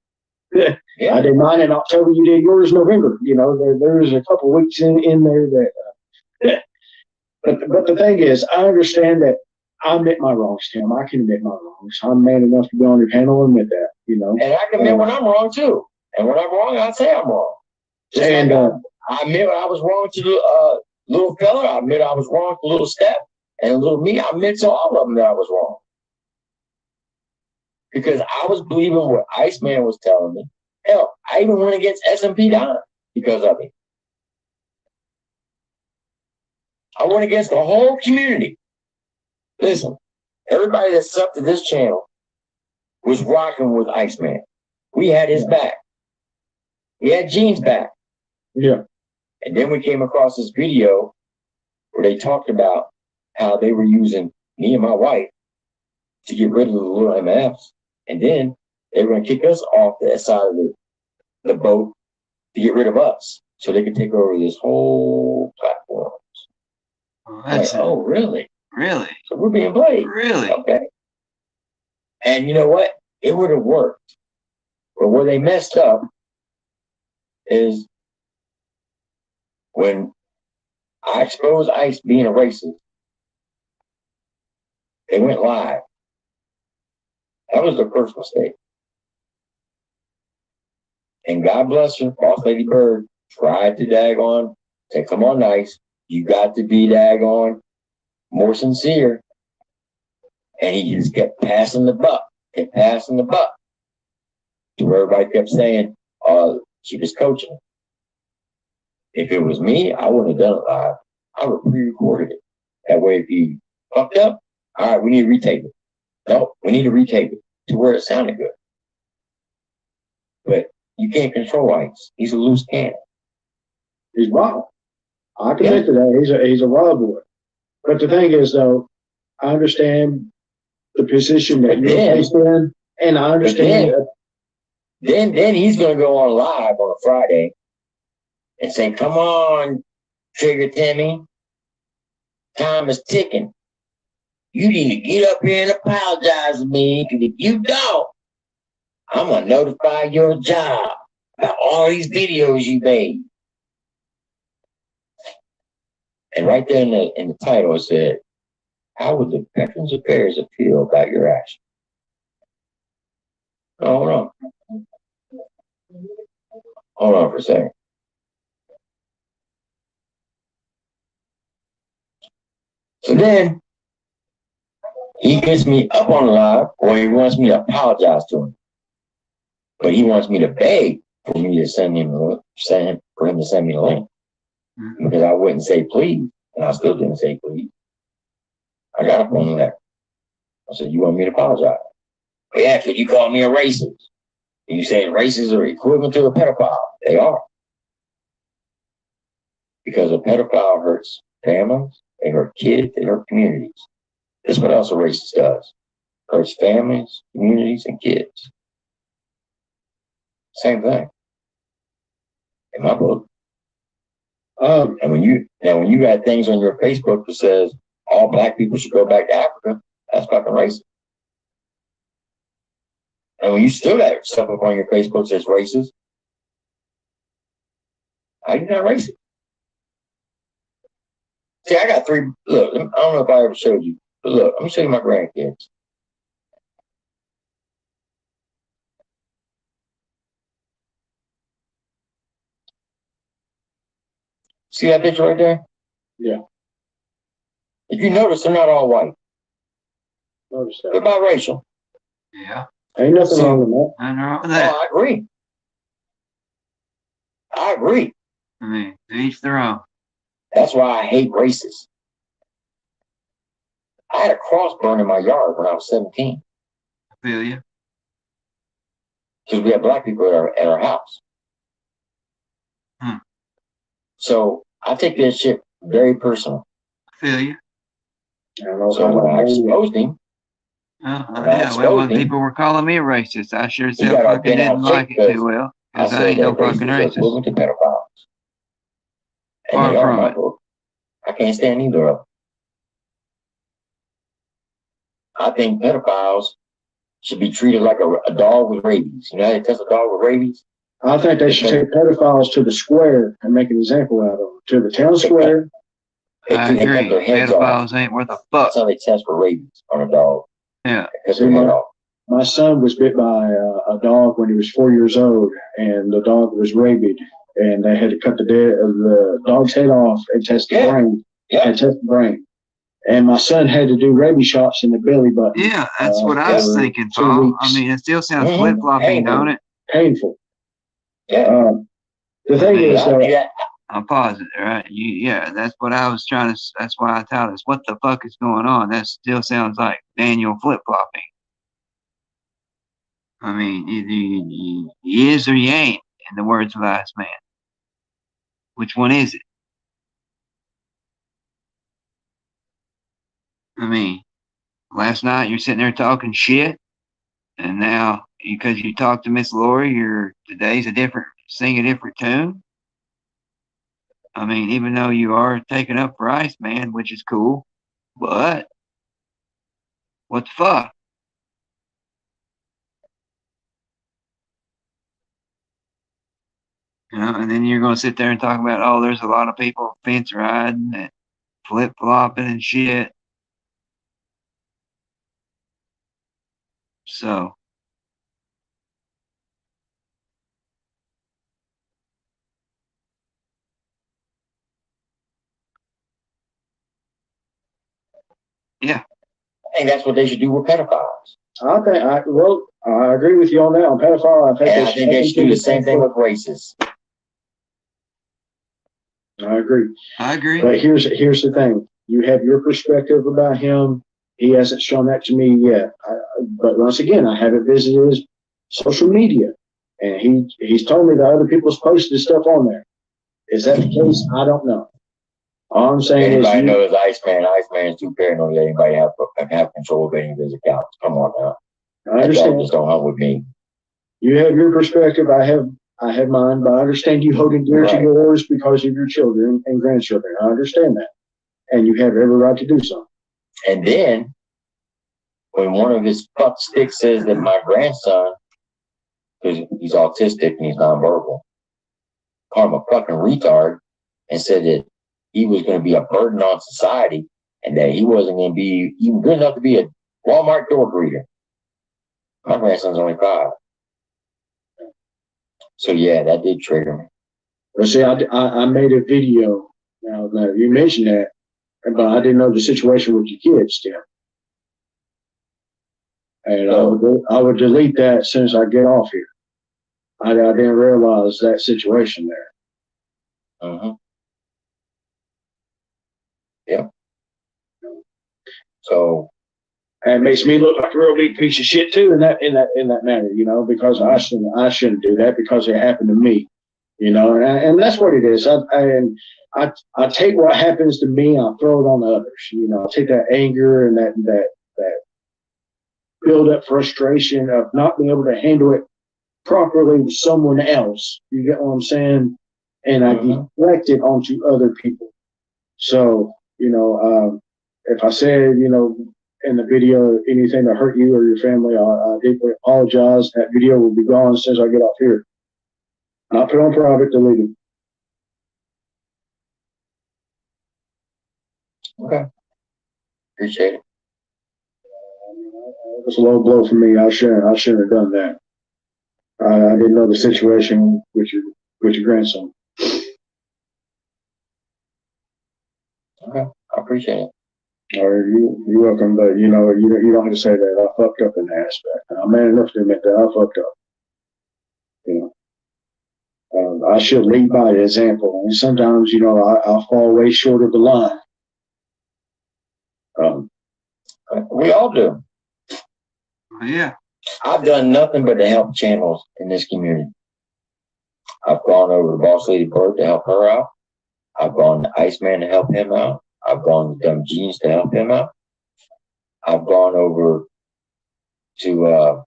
Speaker 7: Yeah.
Speaker 3: I did mine in October. You did yours November. You know, there was a couple weeks in there that. But the thing is, I understand that I admit my wrongs, Tim. I can admit my wrongs. I'm man enough to be on your panel and admit that. You know,
Speaker 7: And I can admit when I'm wrong too. And when I'm wrong, I say I'm wrong. Just
Speaker 3: and
Speaker 7: like I admit I was wrong to the little fella. I admit I was wrong to little Steph and little me. I admit to all of them that I was wrong. Because I was believing what Iceman was telling me. Hell, I even went against SMP Don because of it. I went against the whole community. Listen, everybody that subbed to this channel was rocking with Iceman. We had his back. We had Gene's back.
Speaker 3: yeah,
Speaker 7: And then we came across this video where they talked about how they were using me and my wife to get rid of the little MFs. And then they were going to kick us off the side of the boat to get rid of us so they could take over this whole platform.
Speaker 2: Well,
Speaker 7: Like, oh, really?
Speaker 2: really,
Speaker 7: So we're being played.
Speaker 2: really.
Speaker 7: Okay. And you know what? It would have worked. But where they messed up is when I exposed Ice being a racist, they went live. That was their first mistake. And God bless her, Boss Lady Bird tried to daggone, say, come on, Ice, you got to be daggone more sincere. And he just kept passing the buck, kept passing the buck. To where everybody kept saying, she was coaching. If it was me, I wouldn't have done it live. I would have pre-recorded it. That way, if he fucked up, all right, we need to retake it. No, we need to retake it to where it sounded good. But you can't control Ice. He's a loose cannon.
Speaker 3: he's wild. I can admit to that. He's a wild boy. But the thing is, though, I understand the position that you're placed in, and I understand.
Speaker 7: Then he's gonna go on live on a Friday and say, "Come on, Trigger Timmy, time is ticking. You need to get up here and apologize to me, because if you don't, I'm gonna notify your job about all these videos you made." And right there in the title it said, "How would the Veterans Affairs feel about your action?" Oh, hold on. Hold on for a second. So then he gets me up on the live, or he wants me to apologize to him. But he wants me to beg for me to send him to send me the link. Because I wouldn't say please, and I still didn't say please. I got up on the letter. I said, "You want me to apologize?" "Well, yeah, because you called me a racist. And you say racists are equivalent to a pedophile." They are. Because a pedophile hurts families, they hurt kids, they hurt communities. This is what else a racist does. Hurts families, communities, and kids. Same thing. In my book. And when you got things on your Facebook that says all black people should go back to Africa, that's fucking racist. And when you still got stuff up on your Facebook that says racist, how you not racist? See, I got three. Look, I don't know if I ever showed you, but look, let me show you my grandkids. See that picture right there?
Speaker 3: Yeah.
Speaker 7: If you notice, they're not all white.
Speaker 3: Notice
Speaker 7: What
Speaker 3: that.
Speaker 7: about Rachel?
Speaker 2: Yeah,
Speaker 3: Ain't nothing wrong with that.
Speaker 2: nothing wrong with
Speaker 7: No,
Speaker 2: that.
Speaker 7: I agree. I agree.
Speaker 2: I mean, to each their own.
Speaker 7: That's why I hate racists. I had a cross burned in my yard when I was 17
Speaker 2: I feel you.
Speaker 7: because we had black people at our house.
Speaker 2: Hmm.
Speaker 7: So I take that shit very personal.
Speaker 2: I feel you.
Speaker 3: I don't know if
Speaker 7: So
Speaker 3: I
Speaker 7: when I
Speaker 3: don't know.
Speaker 7: exposed him,
Speaker 2: Oh,
Speaker 7: When I
Speaker 2: yeah, well, when
Speaker 7: exposed him,
Speaker 2: people were calling me a racist, I sure as
Speaker 7: he
Speaker 2: hell
Speaker 7: got all
Speaker 2: fucking
Speaker 7: bent out
Speaker 2: didn't
Speaker 7: of shape
Speaker 2: like it
Speaker 7: because
Speaker 2: too well.
Speaker 7: I
Speaker 2: Because I
Speaker 7: said
Speaker 2: ain't no
Speaker 7: that
Speaker 2: fucking
Speaker 7: racists are
Speaker 2: racist.
Speaker 7: equivalent to pedophiles. And
Speaker 2: Far
Speaker 7: they are in
Speaker 2: from
Speaker 7: my
Speaker 2: it.
Speaker 7: book. I can't stand either of them. I think pedophiles should be treated like a dog with rabies. You know how they test a dog with rabies?
Speaker 3: I think they should take pedophiles to the square and make an example out of them. To the town square.
Speaker 2: I
Speaker 7: They cut
Speaker 2: agree.
Speaker 7: their heads off.
Speaker 2: Pedophiles ain't worth a fuck.
Speaker 7: That's how they test for rabies on a dog.
Speaker 2: Yeah.
Speaker 7: They cut their head off.
Speaker 3: My son was bit by a dog when he was 4 years old, and the dog was rabid, and they had to cut the dog's head off and test the brain.
Speaker 7: Yeah.
Speaker 3: And test the brain. And my son had to do rabies shots in the belly button.
Speaker 2: Yeah, that's what I was
Speaker 3: for
Speaker 2: thinking,
Speaker 3: 2
Speaker 2: Paul.
Speaker 3: weeks.
Speaker 2: I mean, it still sounds
Speaker 7: Mhm.
Speaker 2: flip-flopping,
Speaker 7: Painful.
Speaker 2: don't it?
Speaker 3: Painful.
Speaker 7: Yeah.
Speaker 3: The thing is,
Speaker 2: I'm positive, right? Yeah, that's what I was trying to. That's why I tell us what the fuck is going on. That still sounds like Daniel flip flopping. I mean, you is or you ain't, in the words of Last Man. Which one is it? I mean, last night you're sitting there talking shit, and now because you talked to Miss Lori, today's sing a different tune. I mean, even though you are taking up for Iceman, which is cool, but what the fuck? You know, and then you're going to sit there and talk about, oh, there's a lot of people fence riding and flip flopping and shit. So, yeah,
Speaker 7: I think that's what they should do with pedophiles.
Speaker 3: I agree with you on that. On pedophile,
Speaker 7: And I think they should do the same thing with racists.
Speaker 3: I agree.
Speaker 2: I agree.
Speaker 3: But here's the thing. You have your perspective about him. He hasn't shown that to me yet. But once again, I haven't visited his social media, and he's told me that other people's posted stuff on there. Is that the case? I don't know. All I'm saying
Speaker 7: Anybody
Speaker 3: is,
Speaker 7: knows Iceman. Iceman's too paranoid to let anybody have control of any of his accounts. Come on now.
Speaker 3: I understand.
Speaker 7: Just don't hunt with me.
Speaker 3: You have your perspective. I have mine, but I understand you hold it dear to yours because of your children and grandchildren. I understand that, and you have every right to do so.
Speaker 7: And then, when one of his fuck sticks says that my grandson, because he's autistic and he's nonverbal, called him a fucking retard and said that he was going to be a burden on society and that he wasn't going to be even good enough to be a Walmart door greeter. My grandson's only 5. So yeah, that did trigger me.
Speaker 3: But see, I made a video. Now you mentioned that, but I didn't know the situation with your kids still. And I would delete that as soon as I get off here. I didn't realize that situation there.
Speaker 7: Mm-hmm. Yeah. So
Speaker 3: it makes me look like a real big piece of shit too in that manner, you know, because I shouldn't do that because it happened to me, you know, and that's what it is. I take what happens to me, I throw it on the others, you know. I take that anger and that build up frustration of not being able to handle it properly with someone else. You get what I'm saying? And I deflect it onto other people. So, you know, if I said, you know, in the video anything to hurt you or your family, I deeply apologize. That video will be gone as soon as I get off here. Not put on private, deleted.
Speaker 7: okay, appreciate it.
Speaker 3: It was a low blow for me. I shouldn't have done that. I didn't know the situation with your grandson.
Speaker 7: Okay, I appreciate it.
Speaker 3: Or you're welcome, but you know, you don't have to say that. I fucked up in that aspect. I'm man enough to admit that I fucked up. You know, I should lead by example. And sometimes, you know, I fall way short of the line.
Speaker 7: We all do.
Speaker 2: Yeah.
Speaker 7: I've done nothing but to help channels in this community. I've gone over to Boss Lady Bird to help her out. I've gone to Iceman to help him out. I've gone to Dumb Jeans to help him out. I've gone over to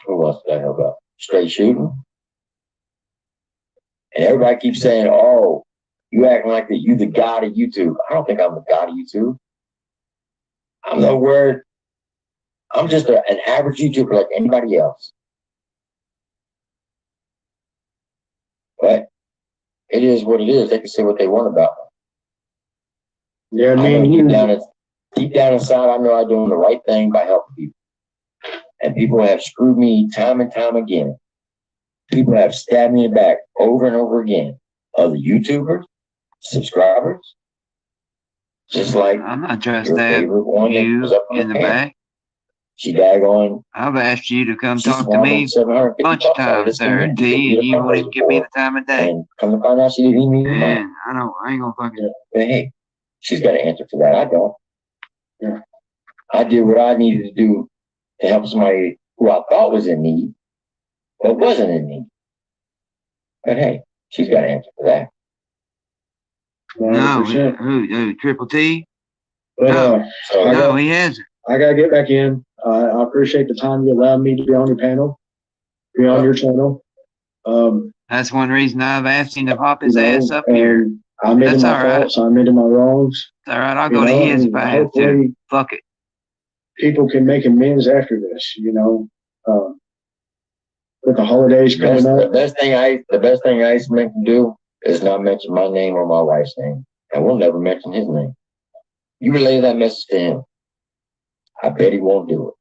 Speaker 7: who else did I help out? Straight Shooting. And everybody keeps saying, "Oh, you acting like that you the god of YouTube." I don't think I'm the god of YouTube. I'm nowhere. I'm just an average YouTuber like anybody else. But it is what it is. They can say what they want about me.
Speaker 3: Yeah, I mean,
Speaker 7: Deep down inside, I know I'm doing the right thing by helping people. And people have screwed me time and time again. People have stabbed me in the back over and over again. Other YouTubers, subscribers, just like
Speaker 2: I'm not just
Speaker 7: your
Speaker 2: that
Speaker 7: favorite one that
Speaker 2: you
Speaker 7: was up on
Speaker 2: in the
Speaker 7: panel.
Speaker 2: back.
Speaker 7: She daggone.
Speaker 2: I've asked you to come
Speaker 7: She
Speaker 2: talk to me
Speaker 7: a
Speaker 2: bunch of times there, T, and you wouldn't give me the time of day.
Speaker 7: And come to find out, she didn't even money.
Speaker 2: Man, I ain't gonna fucking.
Speaker 7: But hey, she's got an answer for that. I don't. Yeah. I did what I needed to do to help somebody who I thought was in need, but wasn't in need. But hey, she's got an answer for that.
Speaker 2: No,
Speaker 3: 100%.
Speaker 2: who, Triple T?
Speaker 3: But,
Speaker 2: No.
Speaker 7: So
Speaker 2: No, he hasn't.
Speaker 3: I gotta get back in. I appreciate the time you allowed me to be on your panel, be on your channel.
Speaker 2: That's one reason I've asked him to pop his
Speaker 3: You know,
Speaker 2: ass up here.
Speaker 3: and I admitted
Speaker 2: That's
Speaker 3: my
Speaker 2: all right.
Speaker 3: faults. I admitted my wrongs.
Speaker 2: It's all right. I'll
Speaker 3: You
Speaker 2: go to
Speaker 3: know,
Speaker 2: his if
Speaker 3: and
Speaker 2: I have to.
Speaker 3: hopefully
Speaker 2: Fuck it.
Speaker 3: people can make amends after this. You know, with the holidays coming
Speaker 7: the
Speaker 3: up.
Speaker 7: best thing Iceman can do is not mention my name or my wife's name, and we'll never mention his name. You relay that message to him. I bet he won't do it.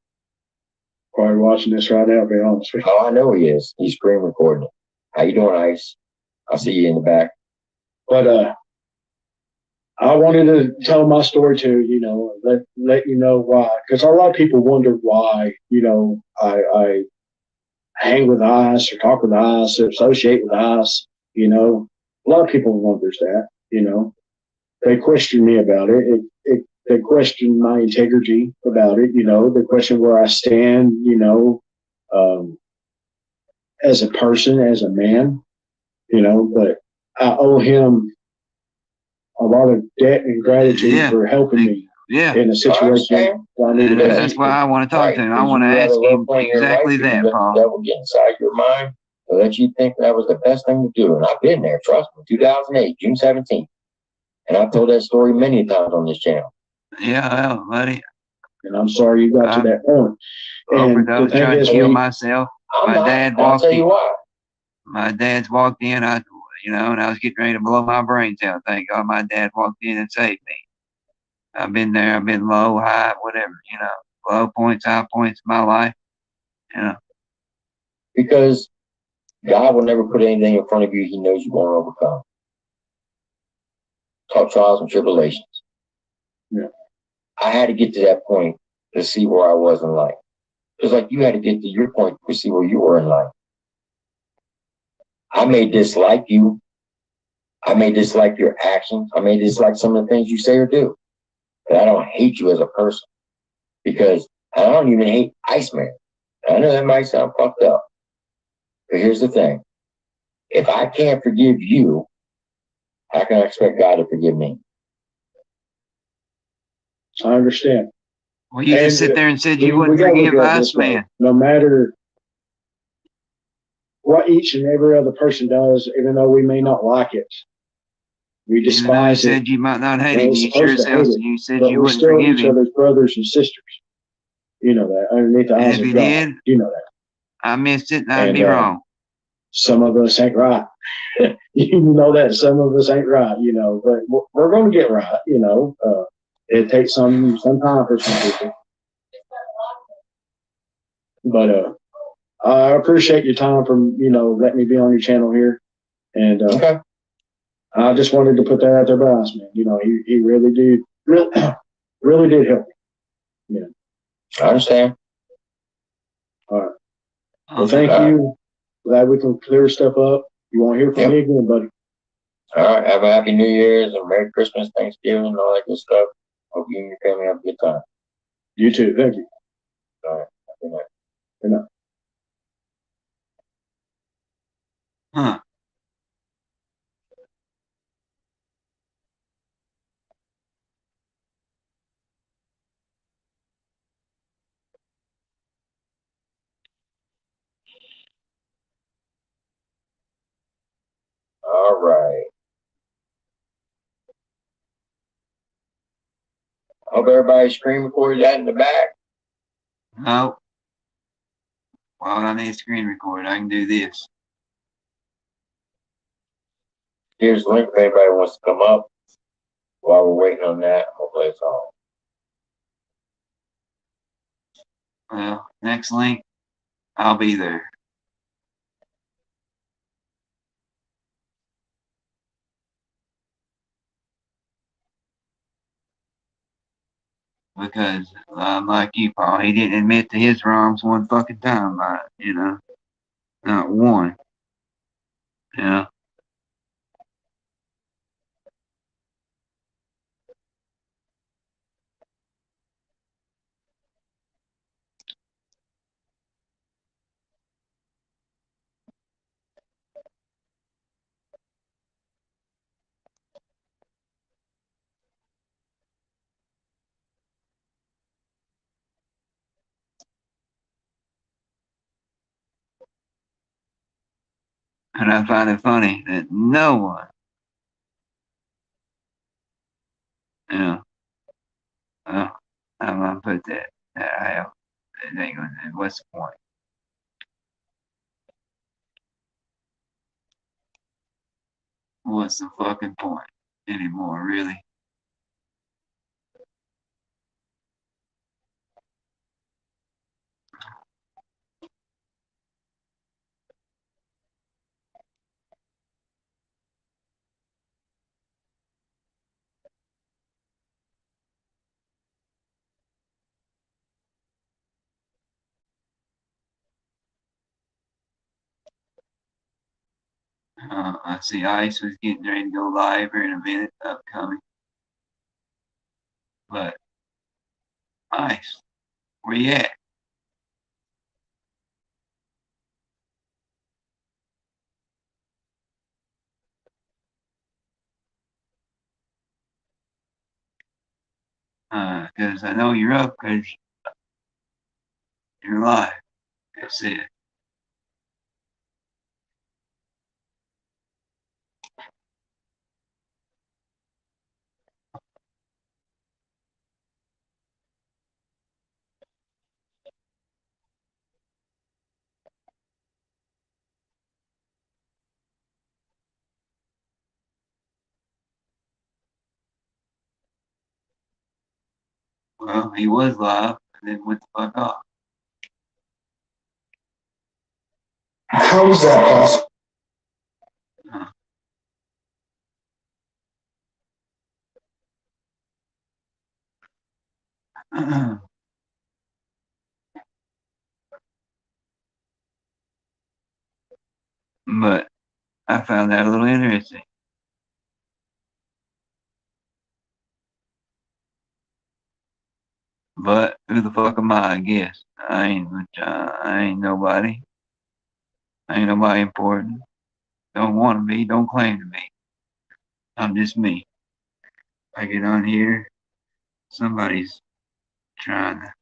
Speaker 3: Probably watching this right now. To be honest with you.
Speaker 7: Oh, I know he is. He's screen recording it. How you doing, Ice? I'll see you in the back.
Speaker 3: But I wanted to tell my story too. You know, let you know why, because a lot of people wonder why. You know, I hang with Ice or talk with Ice or associate with Ice. You know, a lot of people wonders that. You know, they question me about it. They question my integrity about it. You know, they question where I stand. You know, as a person, as a man. You know, but I owe him a lot of debt and gratitude for helping me in a situation.
Speaker 2: That's why I want to talk to him. I want to ask him exactly that, Paul.
Speaker 7: That will get inside your mind so that you think that was the best thing to do. And I've been there, trust me, 2008, June 17th. And I've told that story many times on this channel.
Speaker 2: Yeah, well, buddy.
Speaker 3: And I'm sorry you got to that point. And the thing
Speaker 2: trying
Speaker 3: is,
Speaker 2: to kill myself. My dad's walked in. And I was getting ready to blow my brains out. Thank God my dad walked in and saved me. I've been there. I've been low, high, whatever, low points, high points in my life,
Speaker 7: Because God will never put anything in front of you he knows you won't overcome. Talk trials and tribulations.
Speaker 3: Yeah.
Speaker 7: I had to get to that point to see where I was in life. Just like you had to get to your point to see where you were in life. I may dislike you. I may dislike your actions. I may dislike some of the things you say or do. But I don't hate you as a person. Because I don't even hate Iceman. I know that might sound fucked up. But here's the thing. If I can't forgive you, how can I expect God to forgive me?
Speaker 3: I understand.
Speaker 2: Well, you just sit there and said you wouldn't forgive Iceman.
Speaker 3: No matter what each and every other person does, even though we may not like it, we despise it.
Speaker 2: You said you might not hate him. You sure said you said you wouldn't
Speaker 3: forgive
Speaker 2: forgive
Speaker 3: each
Speaker 2: him.
Speaker 3: other's brothers and sisters. You know that underneath the eyes
Speaker 2: If
Speaker 3: of
Speaker 2: he
Speaker 3: God.
Speaker 2: did,
Speaker 3: you know that.
Speaker 2: I missed it, and I'd be wrong.
Speaker 3: Some of us ain't right. You know that some of us ain't right. But we're going to get right. It takes some time for some people. But I appreciate your time from letting me be on your channel here. And
Speaker 7: okay.
Speaker 3: I just wanted to put that out there by us, man. You know, he really did, really did help me.
Speaker 7: I understand.
Speaker 3: All right. Well, thank you. Glad we can clear stuff up. You won't hear from me again, buddy.
Speaker 7: All right. Have a happy New Year's and Merry Christmas, Thanksgiving, all that good stuff. Hope you and your family have a good time.
Speaker 3: You too. Thank you.
Speaker 7: All right. Good night.
Speaker 3: Good night.
Speaker 2: Huh.
Speaker 7: All right. Hope everybody's screen recorded that in the back.
Speaker 2: No. Well, I need a screen record. I can do this.
Speaker 7: Here's the link if anybody wants to come up. While we're waiting on that, hopefully it's on.
Speaker 2: Well, next link, I'll be there. Because I'm like you, Paul. He didn't admit to his wrongs one fucking time, you know, not one. You know. And I find it funny that no one, you know, I'm gonna put that. It ain't gonna. What's the point? What's the fucking point anymore, really? I see Ice was getting ready to go live here in a minute, upcoming. But Ice, where you at? Because I know you're up because you're live. That's it. Well, he was live and then went the fuck off.
Speaker 3: How was that possible? But I found that a little interesting. But who the fuck am I guess? I ain't nobody. I ain't nobody important. Don't want to be. Don't claim to be. I'm just me. I get on here. Somebody's trying to.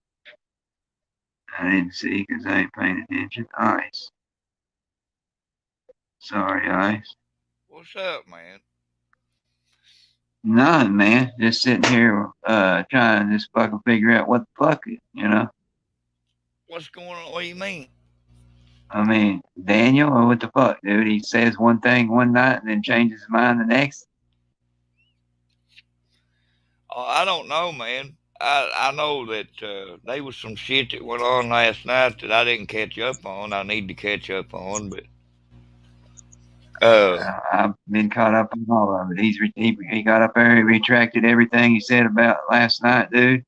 Speaker 3: I didn't see because I ain't paying attention. Ice. Sorry, Ice.
Speaker 4: What's up, man?
Speaker 2: None, man. Just sitting here, trying to just fucking figure out what the fuck, you know?
Speaker 4: What's going on? What do you mean?
Speaker 2: I mean, Daniel, or what the fuck, dude? He says one thing one night and then changes his mind the next.
Speaker 4: I don't know, man. I know that there was some shit that went on last night that I didn't catch up on. I need to catch up on, but
Speaker 2: I've been caught up in all of it. He got up there, he retracted everything he said about last night, dude.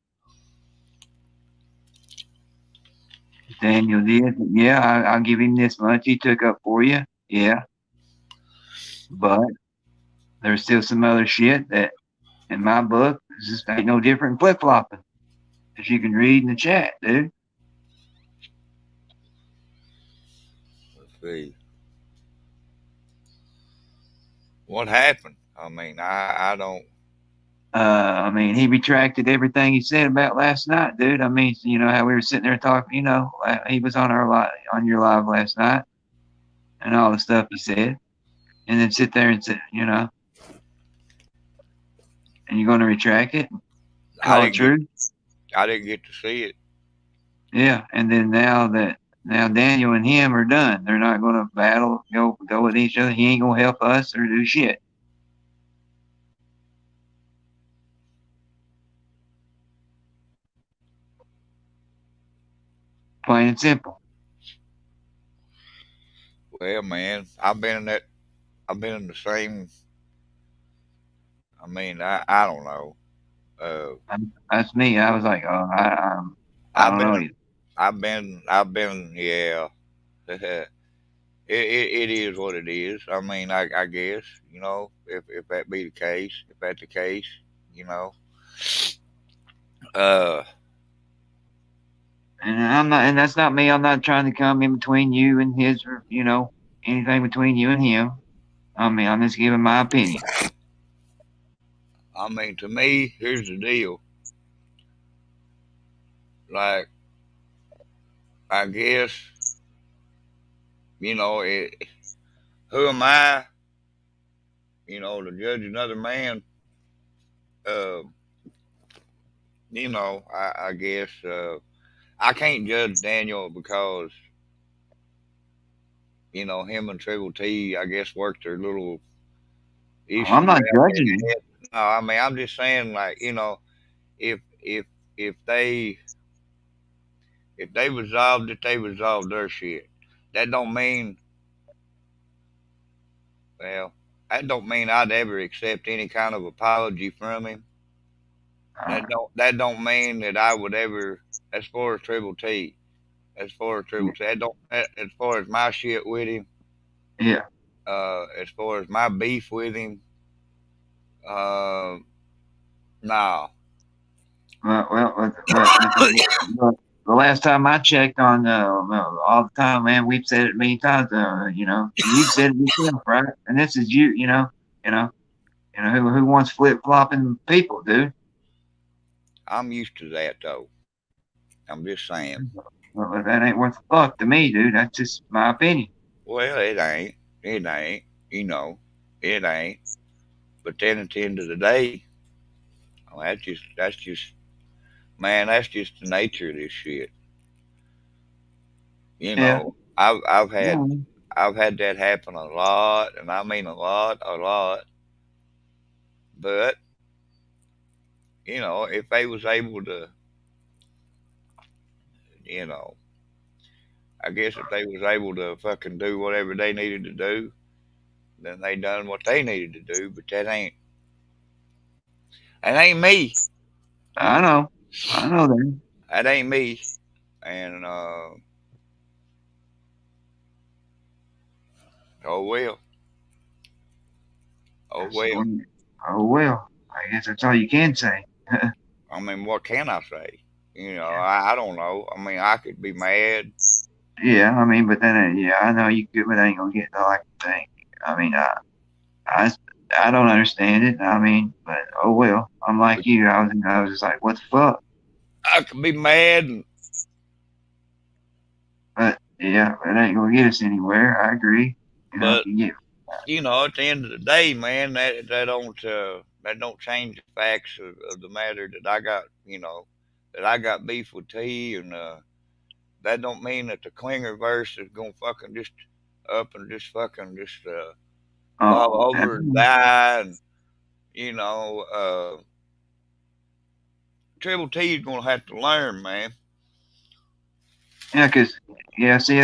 Speaker 2: Daniel did. Yeah, I'll give him this much. He took up for you. Yeah, but there's still some other shit that, in my book, just ain't no different than flip flopping, as you can read in the chat, dude.
Speaker 4: Let's see. What happened? I mean, I don't.
Speaker 2: I mean, he retracted everything he said about last night, dude. I mean, you know how we were sitting there talking. You know, he was on our live, on your live last night, and all the stuff he said, and then sit there and say, you know, and you're going to retract it,
Speaker 4: I
Speaker 2: call it
Speaker 4: didn't get.
Speaker 2: true.
Speaker 4: I didn't get to see it.
Speaker 2: Yeah, and then now Daniel and him are done. They're not going to battle, go with each other. He ain't going to help us or do shit. Plain and simple.
Speaker 4: Well, man, I've been in that. I've been in the same. I mean, I don't know. Uh,
Speaker 2: That's me. I was like, oh, I
Speaker 4: I've
Speaker 2: don't know
Speaker 4: been.
Speaker 2: either.
Speaker 4: I've been. Yeah. It is what it is. I mean, I guess if that be the case, if that's the case, you know, uh,
Speaker 2: And I'm not, and that's not me. I'm not trying to come in between you and his, or anything between you and him. I mean, I'm just giving my opinion.
Speaker 4: I mean, to me, here's the deal. Like, I guess it, who am I, to judge another man? Uh, I guess I can't judge Daniel because him and Triple T, I guess, worked their little
Speaker 2: Oh, I'm
Speaker 4: issues
Speaker 2: not
Speaker 4: out in
Speaker 2: judging
Speaker 4: their
Speaker 2: you.
Speaker 4: head. No, I mean, I'm just saying, like, if if they resolved it, they resolved their shit. That don't mean, well, that don't mean I'd ever accept any kind of apology from him.
Speaker 2: Uh,
Speaker 4: That don't mean that I would ever, as far as Triple T, that don't, as far as my shit with him,
Speaker 2: yeah.
Speaker 4: as far as my beef with him, uh, nah.
Speaker 2: Well, the last time I checked on, all the time, man, we've said it many times. You've said it yourself, right? And this is you. You know, who wants flip flopping people, dude?
Speaker 4: I'm used to that though. I'm just saying.
Speaker 2: Well, that ain't worth a fuck to me, dude. That's just my opinion.
Speaker 4: Well, it ain't. It ain't. You know, it ain't. But then at the end of the day, oh, that's just man, that's just the nature of this shit. You
Speaker 2: Yeah.
Speaker 4: know, I've had
Speaker 2: Yeah.
Speaker 4: I've had that happen a lot, and I mean a lot. But if they was able to, you know, I guess if they was able to fucking do whatever they needed to do, then they done what they needed to do. But that ain't me.
Speaker 2: I know. I know that.
Speaker 4: That ain't me. And oh well, oh well.
Speaker 2: Oh well. I guess that's all you can say.
Speaker 4: I mean, what can I say? I don't know. I mean, I could be mad.
Speaker 2: Yeah, I mean, but then, yeah, I know you could, but I ain't gonna get the like thing. I mean, I, I don't understand it. I mean, but oh well. I'm like you. I was just like, what the fuck?
Speaker 4: I could be mad,
Speaker 2: But yeah, it ain't gonna get us anywhere. I agree.
Speaker 4: but
Speaker 2: You get,
Speaker 4: at the end of the day, man, that don't change the facts of the matter that I got beef with T, and that don't mean that the Klinger verse is gonna fucking just up and just fucking just
Speaker 2: oh,
Speaker 4: fall over and die, and you know, Triple T is gonna have to learn, man.
Speaker 2: Yeah, because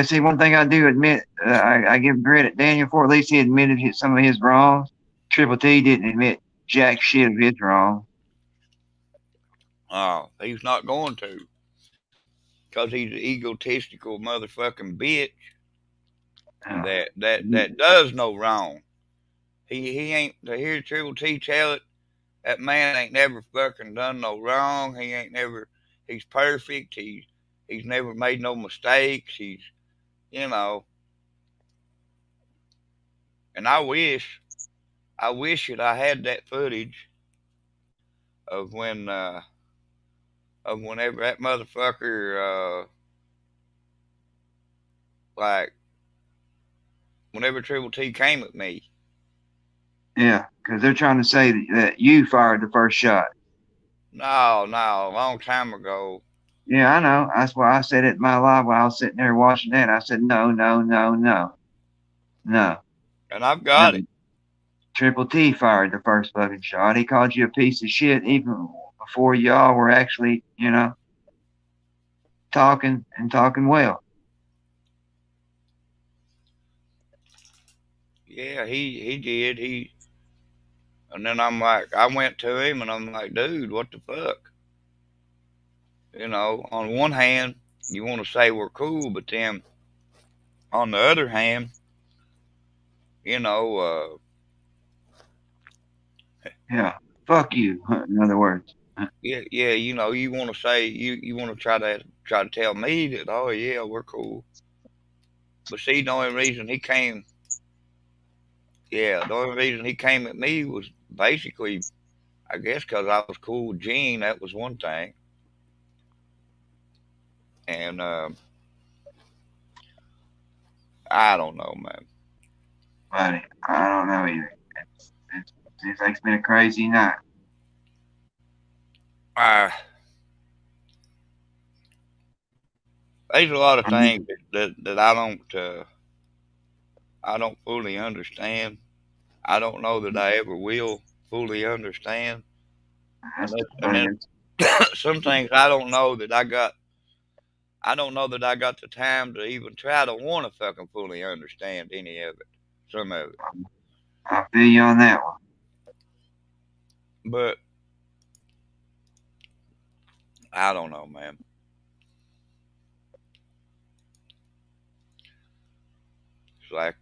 Speaker 2: see, one thing I do admit, I give credit Daniel for. At least he admitted some of his wrongs. Triple T didn't admit jack shit of his wrong.
Speaker 10: He's not going to, cause he's an egotistical motherfucking bitch
Speaker 2: Uh,
Speaker 10: that does no wrong. He ain't to hear Triple T tell it. That man ain't never fucking done no wrong. He ain't never. He's perfect. He's never made no mistakes. He's you know. And I wish that I had that footage of whenever that motherfucker like whenever Triple T came at me.
Speaker 2: yeah, because they're trying to say that you fired the first shot.
Speaker 10: No, a long time ago.
Speaker 2: Yeah, I know. That's why I said it in my live while I was sitting there watching that. I said, no, no, no, no, no,
Speaker 10: And I've
Speaker 2: no.
Speaker 10: got it.
Speaker 2: Triple T fired the first fucking shot. He called you a piece of shit even before y'all were actually, talking well.
Speaker 10: Yeah, he did. And then I'm like, I went to him and I'm like, dude, what the fuck? On one hand, you want to say we're cool, but then on the other hand, you know,
Speaker 2: Yeah, fuck you. In other words,
Speaker 10: yeah, you want to say you want to try to tell me that, oh yeah, we're cool. But see, the only reason he came at me was basically, I guess, because I was cool with Gene. That was one thing, and I don't know, man.
Speaker 2: buddy, I don't know either. Seems like it's been a crazy night.
Speaker 10: Uh, there's a lot of
Speaker 2: I mean,
Speaker 10: things that I don't fully understand. I don't know that I ever will fully understand.
Speaker 2: that's the
Speaker 10: And then
Speaker 2: thing.
Speaker 10: some things I don't know that I got. I don't know that I got the time to even try to want to fucking fully understand any of it. Some of it,
Speaker 2: I feel you on that one.
Speaker 10: but I don't know, man. It's like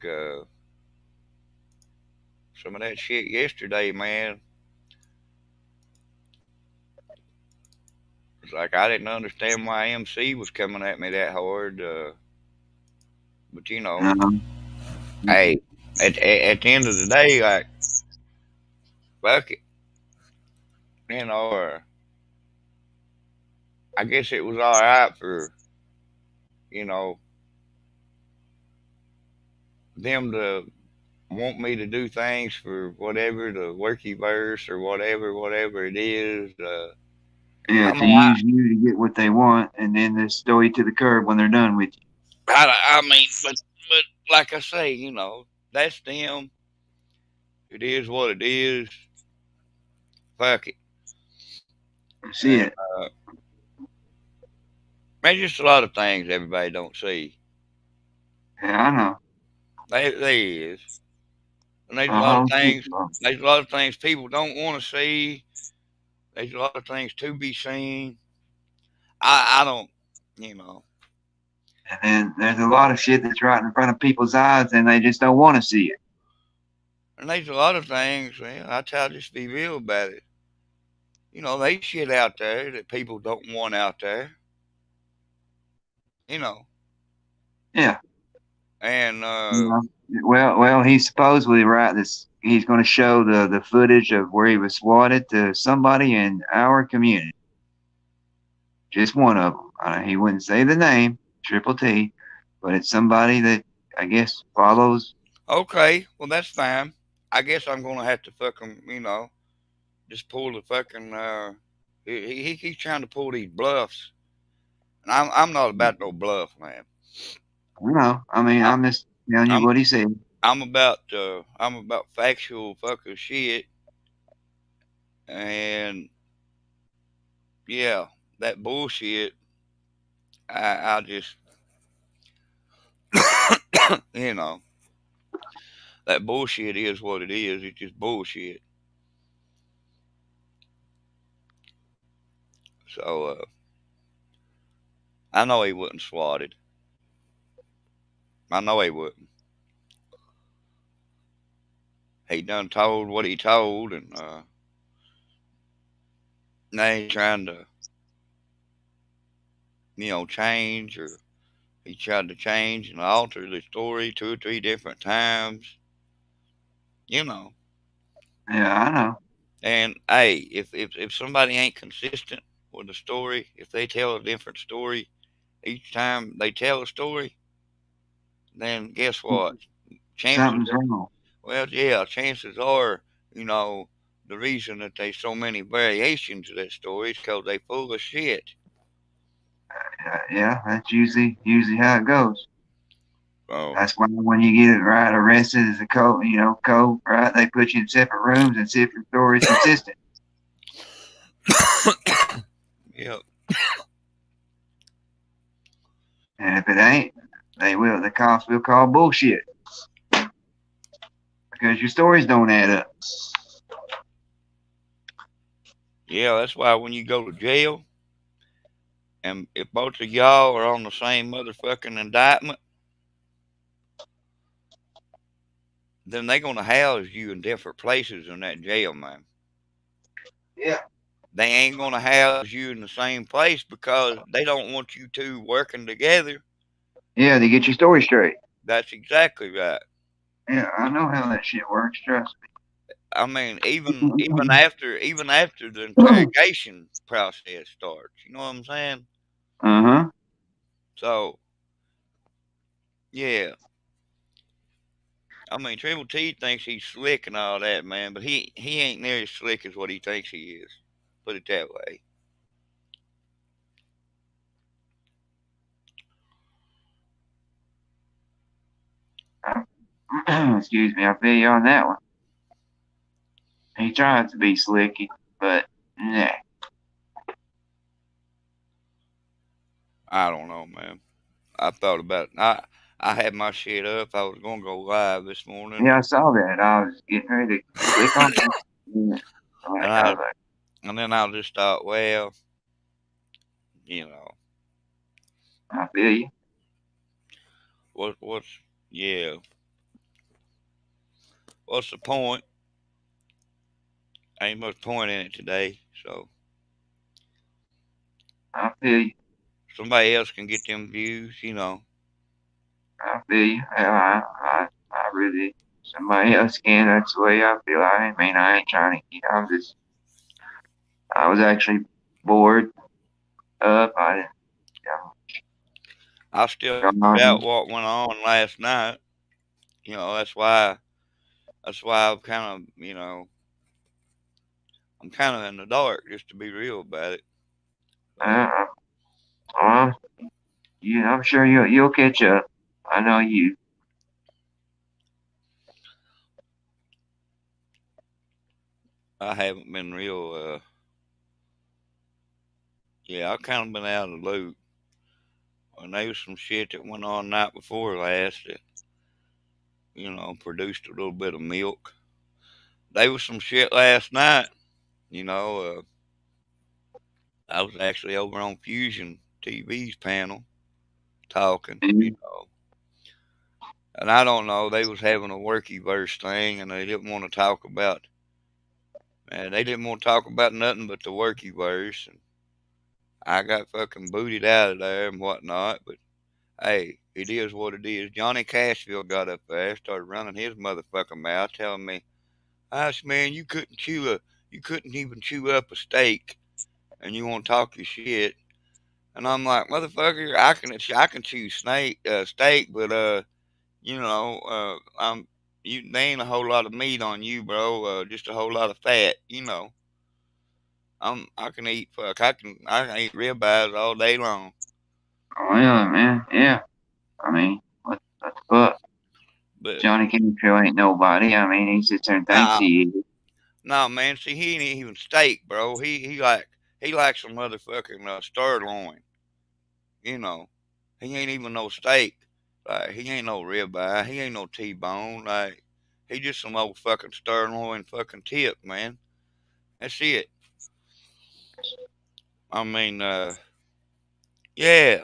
Speaker 10: some of that shit yesterday, man. It's like I didn't understand why MC was coming at me that hard. But
Speaker 2: Um,
Speaker 10: hey, at the end of the day, like fuck it, or I guess it was all right for you know them to want me to do things for whatever the worky verse or whatever it is.
Speaker 2: yeah,
Speaker 10: I
Speaker 2: to
Speaker 10: mean,
Speaker 2: use you to get what they want, and then just throw you to the curb when they're done with you.
Speaker 10: I mean, but like I say, that's them. It is what it is. Fuck it.
Speaker 2: See
Speaker 10: And
Speaker 2: it?
Speaker 10: there's just a lot of things everybody don't see.
Speaker 2: Yeah, I know.
Speaker 10: There is, and there's a
Speaker 2: A
Speaker 10: lot of
Speaker 2: whole shit.
Speaker 10: things. There's a lot of things people don't want to see. There's a lot of things to be seen. I don't, you know.
Speaker 2: And then there's a lot of shit that's right in front of people's eyes, and they just don't want to see it.
Speaker 10: And there's a lot of things, man. I try to just be real about it. There's shit out there that people don't want out there. You know,
Speaker 2: Yeah.
Speaker 10: and
Speaker 2: You know. Well, he's supposedly right. This he's going to show the footage of where he was swatted to somebody in our community. Just one of them. He wouldn't say the name, Triple T, but it's somebody that I guess follows.
Speaker 10: okay, well that's fine. I guess I'm gonna have to fucking, just pull the fucking. He keeps trying to pull these bluffs, and I'm not about no bluff, man.
Speaker 2: You know, I mean,
Speaker 10: I,
Speaker 2: I'm just telling you
Speaker 10: I'm
Speaker 2: what he said.
Speaker 10: I'm about factual fucking shit, and yeah, that bullshit. I just You know, that bullshit is what it is. It's just bullshit. So I know he wasn't swatted. I know he wouldn't. He done told what he told, and now he's trying to, change, or he tried to change and alter the story 2 or 3 different times. You know,
Speaker 2: Yeah, I know.
Speaker 10: and hey, if somebody ain't consistent with the story, if they tell a different story each time they tell a story, then guess what? Chances
Speaker 2: Something's wrong.
Speaker 10: Well, yeah, chances are, you know, the reason that there's so many variations of that story is because they full of shit.
Speaker 2: Yeah, that's usually how it goes.
Speaker 10: So,
Speaker 2: That's why when you get right arrested as a co, right? They put you in separate rooms and see if your story is consistent.
Speaker 10: yeah,
Speaker 2: And if it ain't, the cops will call bullshit because your stories don't add up.
Speaker 10: yeah, that's why when you go to jail, and if both of y'all are on the same motherfucking indictment, then they're gonna house you in different places in that jail, man.
Speaker 2: Yeah.
Speaker 10: They ain't gonna house you in the same place because they don't want you two working together.
Speaker 2: Yeah, to get your story straight.
Speaker 10: That's exactly right.
Speaker 2: Yeah, I know how that shit works. Trust
Speaker 10: I mean, even
Speaker 2: me.
Speaker 10: even after the interrogation process starts, you know what I'm saying?
Speaker 2: Uh-huh.
Speaker 10: So, yeah, I mean, Triple T thinks he's slick and all that, man, but he ain't near as slick as what he thinks he is. Put it that way.
Speaker 2: Excuse me, I feel you on that one. He tries to be slicky, but nah.
Speaker 10: I don't know, man. I thought about it. I had my shit up. I was gonna go live this morning,
Speaker 2: Yeah, I saw that. I was getting ready to click on it. Yeah.
Speaker 10: and
Speaker 2: I
Speaker 10: I
Speaker 2: was like,
Speaker 10: and then I just thought, well, you know,
Speaker 2: I feel you.
Speaker 10: what's yeah, what's the point? Ain't much point in it today, so
Speaker 2: I feel you.
Speaker 10: somebody else can get them views, you know.
Speaker 2: I feel you. I really, somebody else can. That's the way I feel. I mean, I ain't trying to, I was actually bored up. I didn't,
Speaker 10: I still
Speaker 2: come
Speaker 10: figured out
Speaker 2: on.
Speaker 10: what went on last night. You know, that's why I'm kind of in the dark, just to be real about it.
Speaker 2: Uh, well, I'm sure you'll catch up. I know you.
Speaker 10: I haven't been real. Yeah, I've kind of been out of the loop. And there was some shit that went on night before last that produced a little bit of milk. There was some shit last night. You know, I was actually over on Fusion TV's panel talking.
Speaker 2: Mhm.
Speaker 10: And I don't know, they was having a workyverse thing, and they didn't want to talk about. Man, they didn't want to talk about nothing but the workyverse, and I got fucking booted out of there and whatnot. But hey, it is what it is. Johnny Cashville got up there, started running his motherfucking mouth, telling me, "Ice man, you couldn't even chew up a steak, and you want to talk your shit." And I'm like, motherfucker, I can chew steak, but there ain't a whole lot of meat on you, bro. Just a whole lot of fat, I can eat I can eat ribeyes all day long.
Speaker 2: Oh yeah, man. Yeah. I mean, what the fuck?
Speaker 10: But
Speaker 2: Johnny Cantrell ain't nobody. I mean, he sits there and thinks
Speaker 10: nah,
Speaker 2: he is.
Speaker 10: nah, man. See, he ain't even steak, bro. He likes some motherfucking sirloin. You know, he ain't even no steak. Like, he ain't no ribeye. He ain't no T-bone. Like, he just some old fucking sirloin fucking tip, man. That's it. I mean, yeah.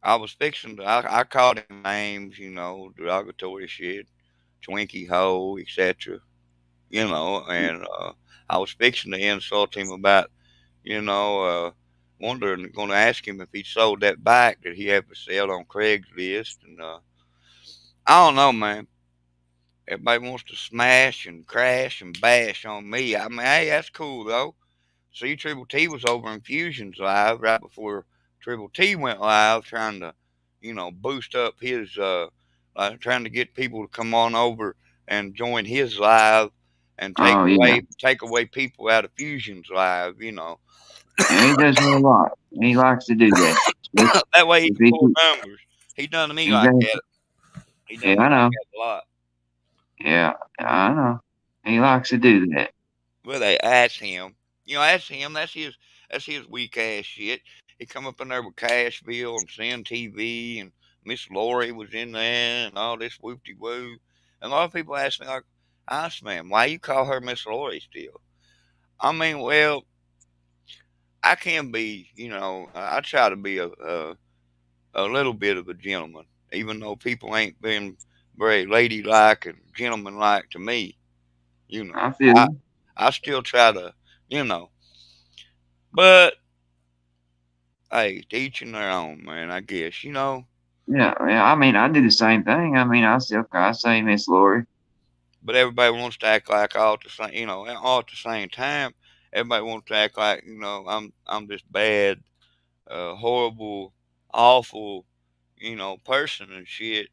Speaker 10: I was fixing to, I called him names, derogatory shit, Twinkie hoe, etc. And I was fixing to insult him about, you know, wondering, going to ask him if he sold that bike that he had for sale on Craigslist. And I don't know, man. Everybody wants to smash and crash and bash on me. I mean, hey, that's cool though. See, Triple T was over in Fusions Live right before Triple T went live, trying to, boost up his, trying to get people to come on over and join his live and take
Speaker 2: Oh yeah,
Speaker 10: away take away people out of Fusions Live.
Speaker 2: and he does that a lot. He likes to do that.
Speaker 10: That way he
Speaker 2: If
Speaker 10: can
Speaker 2: he,
Speaker 10: pull numbers. He done to me like
Speaker 2: exactly.
Speaker 10: that. He done
Speaker 2: Yeah,
Speaker 10: me
Speaker 2: I
Speaker 10: like
Speaker 2: know.
Speaker 10: that a lot.
Speaker 2: Yeah, I know. He likes to do that.
Speaker 10: Well, they ask him. Ask him. That's his weak ass shit. He come up in there with Cashville and Sin TV and Miss Lori was in there and all this whoopty woo. And a lot of people ask me like, Iceman, why you call her Miss Lori still? I mean, well, I can be, I try to be a little bit of a gentleman, even though people ain't been very ladylike and gentlemanlike to me. You know,
Speaker 2: I feel
Speaker 10: I
Speaker 2: you.
Speaker 10: I still try to, you know, but hey, to each and their own, man. I guess
Speaker 2: Yeah, yeah. I mean, I do the same thing. I mean, I say Miss Lori.
Speaker 10: but everybody wants to act like all at the same, all at the same time. Everybody wants to act like I'm this bad, horrible, awful, person and shit.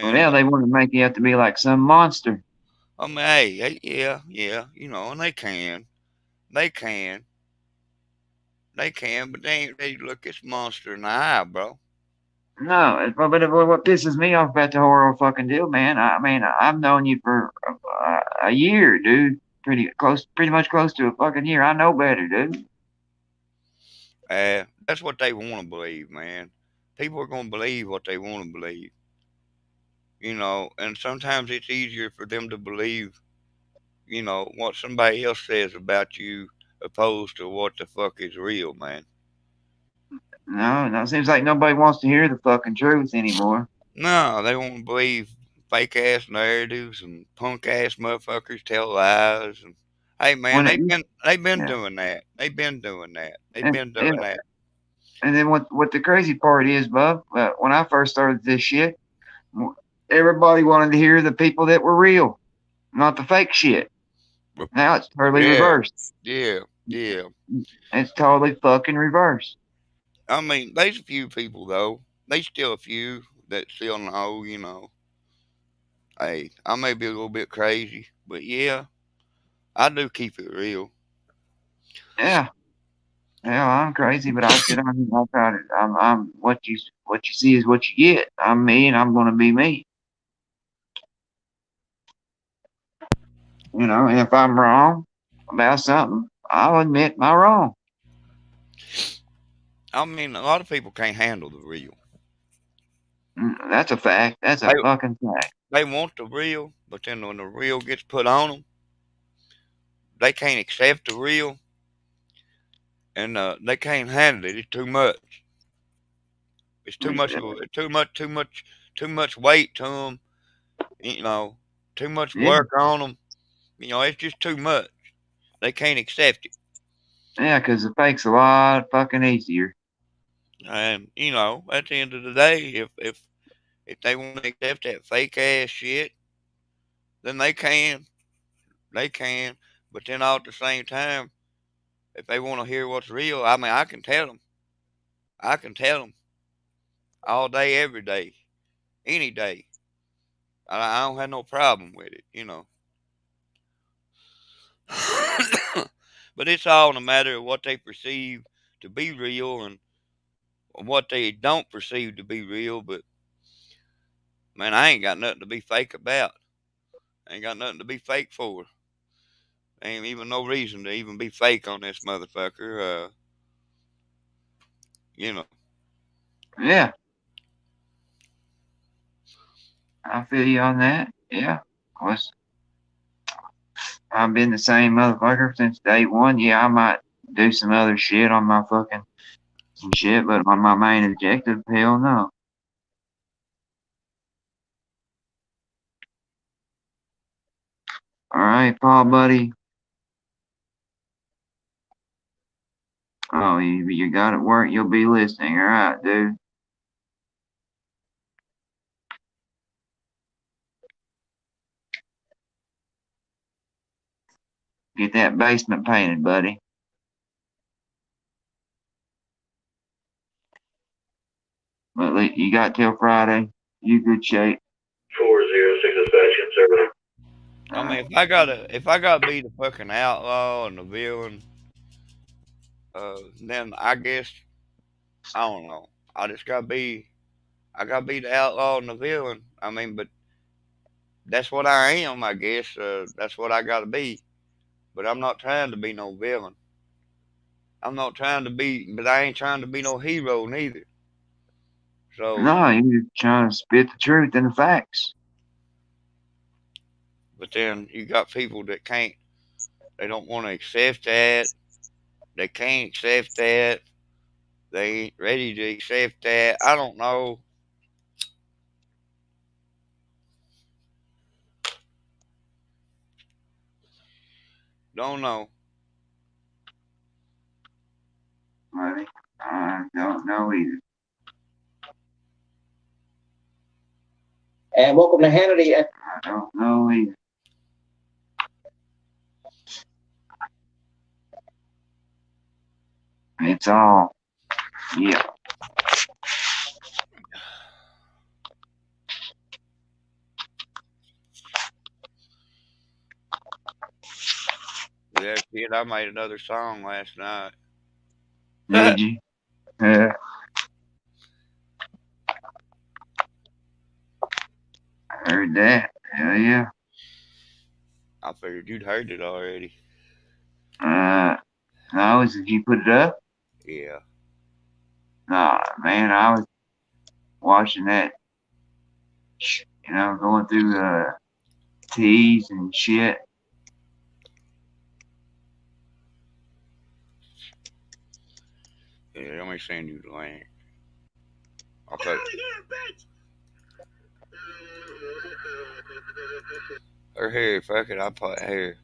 Speaker 2: Well,
Speaker 10: And
Speaker 2: yeah, they want to make you have to be like some monster.
Speaker 10: I mean, hey, yeah, yeah, and they can, but they ain't ready to look this monster in the eye, bro.
Speaker 2: No, but what pisses me off about the whole fucking deal, man. I mean, I've known you for a year, dude. Pretty much close to a fucking year. I know better, dude.
Speaker 10: That's what they want to believe, man. People are gonna believe what they want to believe, and sometimes it's easier for them to believe, what somebody else says about you opposed to what the fuck is real, man.
Speaker 2: No, no, it seems like nobody wants to hear the fucking truth anymore.
Speaker 10: No, they want to believe fake ass narratives and punk ass motherfuckers tell lies. And hey, man,
Speaker 2: When it,
Speaker 10: they've been
Speaker 2: yeah,
Speaker 10: doing that. They've been doing that. They've
Speaker 2: and,
Speaker 10: been
Speaker 2: yeah,
Speaker 10: doing that.
Speaker 2: and then what the crazy part is, Bub, when I first started this shit, everybody wanted to hear the people that were real, not the fake shit. Now it's totally
Speaker 10: Yeah,
Speaker 2: reversed.
Speaker 10: yeah, yeah.
Speaker 2: It's totally fucking reversed.
Speaker 10: I mean, there's a few people though. There's still a few that still know, Hey, I may be a little bit crazy, but yeah, I do keep it real.
Speaker 2: Yeah. Yeah, I'm crazy, but I sit on here. I try to. I'm what you see is what you get. I'm me, and I'm gonna be me. And if I'm wrong about something, I'll admit my wrong.
Speaker 10: I mean, a lot of people can't handle the real.
Speaker 2: That's a fact. That's
Speaker 10: They
Speaker 2: a fucking fact.
Speaker 10: they want the real, but then when the real gets put on them, they can't accept the real, and they can't handle it. It's too much. It's too much. Too much weight to them. You know, too much
Speaker 2: Yeah,
Speaker 10: work on them. It's just too much. They can't accept it.
Speaker 2: yeah, because the fake's a lot fucking easier.
Speaker 10: And at the end of the day, if they want to accept that fake ass shit, then they can. They can. But then all at the same time, if they want to hear what's real, I mean, I can tell them. I can tell them all day, every day, any day. I don't have no problem with it. But it's all in a matter of what they perceive to be real and what they don't perceive to be real. But man, I ain't got nothing to be fake about. I ain't got nothing to be fake for. Ain't even no reason to even be fake on this motherfucker. You know.
Speaker 2: Yeah, I feel you on that. Yeah. I've been the same motherfucker since day one. Yeah, I might do some other shit on my fucking some shit, but on my main objective, hell no. All right, Paul, buddy. Oh, you got it work. You'll be listening. All right, dude. Get that basement painted, buddy. But you got till Friday. You good shape.
Speaker 5: 406 dispatch conservative.
Speaker 10: I mean, if I gotta be the fucking outlaw and the villain, then I guess I don't know. I gotta be the outlaw and the villain. I mean, but that's what I am, I guess. That's what I gotta be. But I'm not trying to be no villain. I'm not trying to be, but I ain't trying to be no hero neither. So,
Speaker 2: No, you're trying to spit the truth and the facts.
Speaker 10: but then you got people that can't. They don't want to accept that. They can't accept that. They ain't ready to accept that. I don't know. Don't know.
Speaker 2: Buddy, I don't know either.
Speaker 7: And welcome to Hannity.
Speaker 2: I don't know either. It's all, yeah.
Speaker 10: Yeah, kid, I made another song last night.
Speaker 2: Did you? Yeah. I heard that. Hell yeah.
Speaker 10: I figured you'd heard it already.
Speaker 2: No, did you put it up?
Speaker 10: Yeah.
Speaker 2: Nah, man, I was watching that, going through the teas and shit.
Speaker 10: Yeah, let me send you the link. Okay. Or here, fuck it, I'll put here.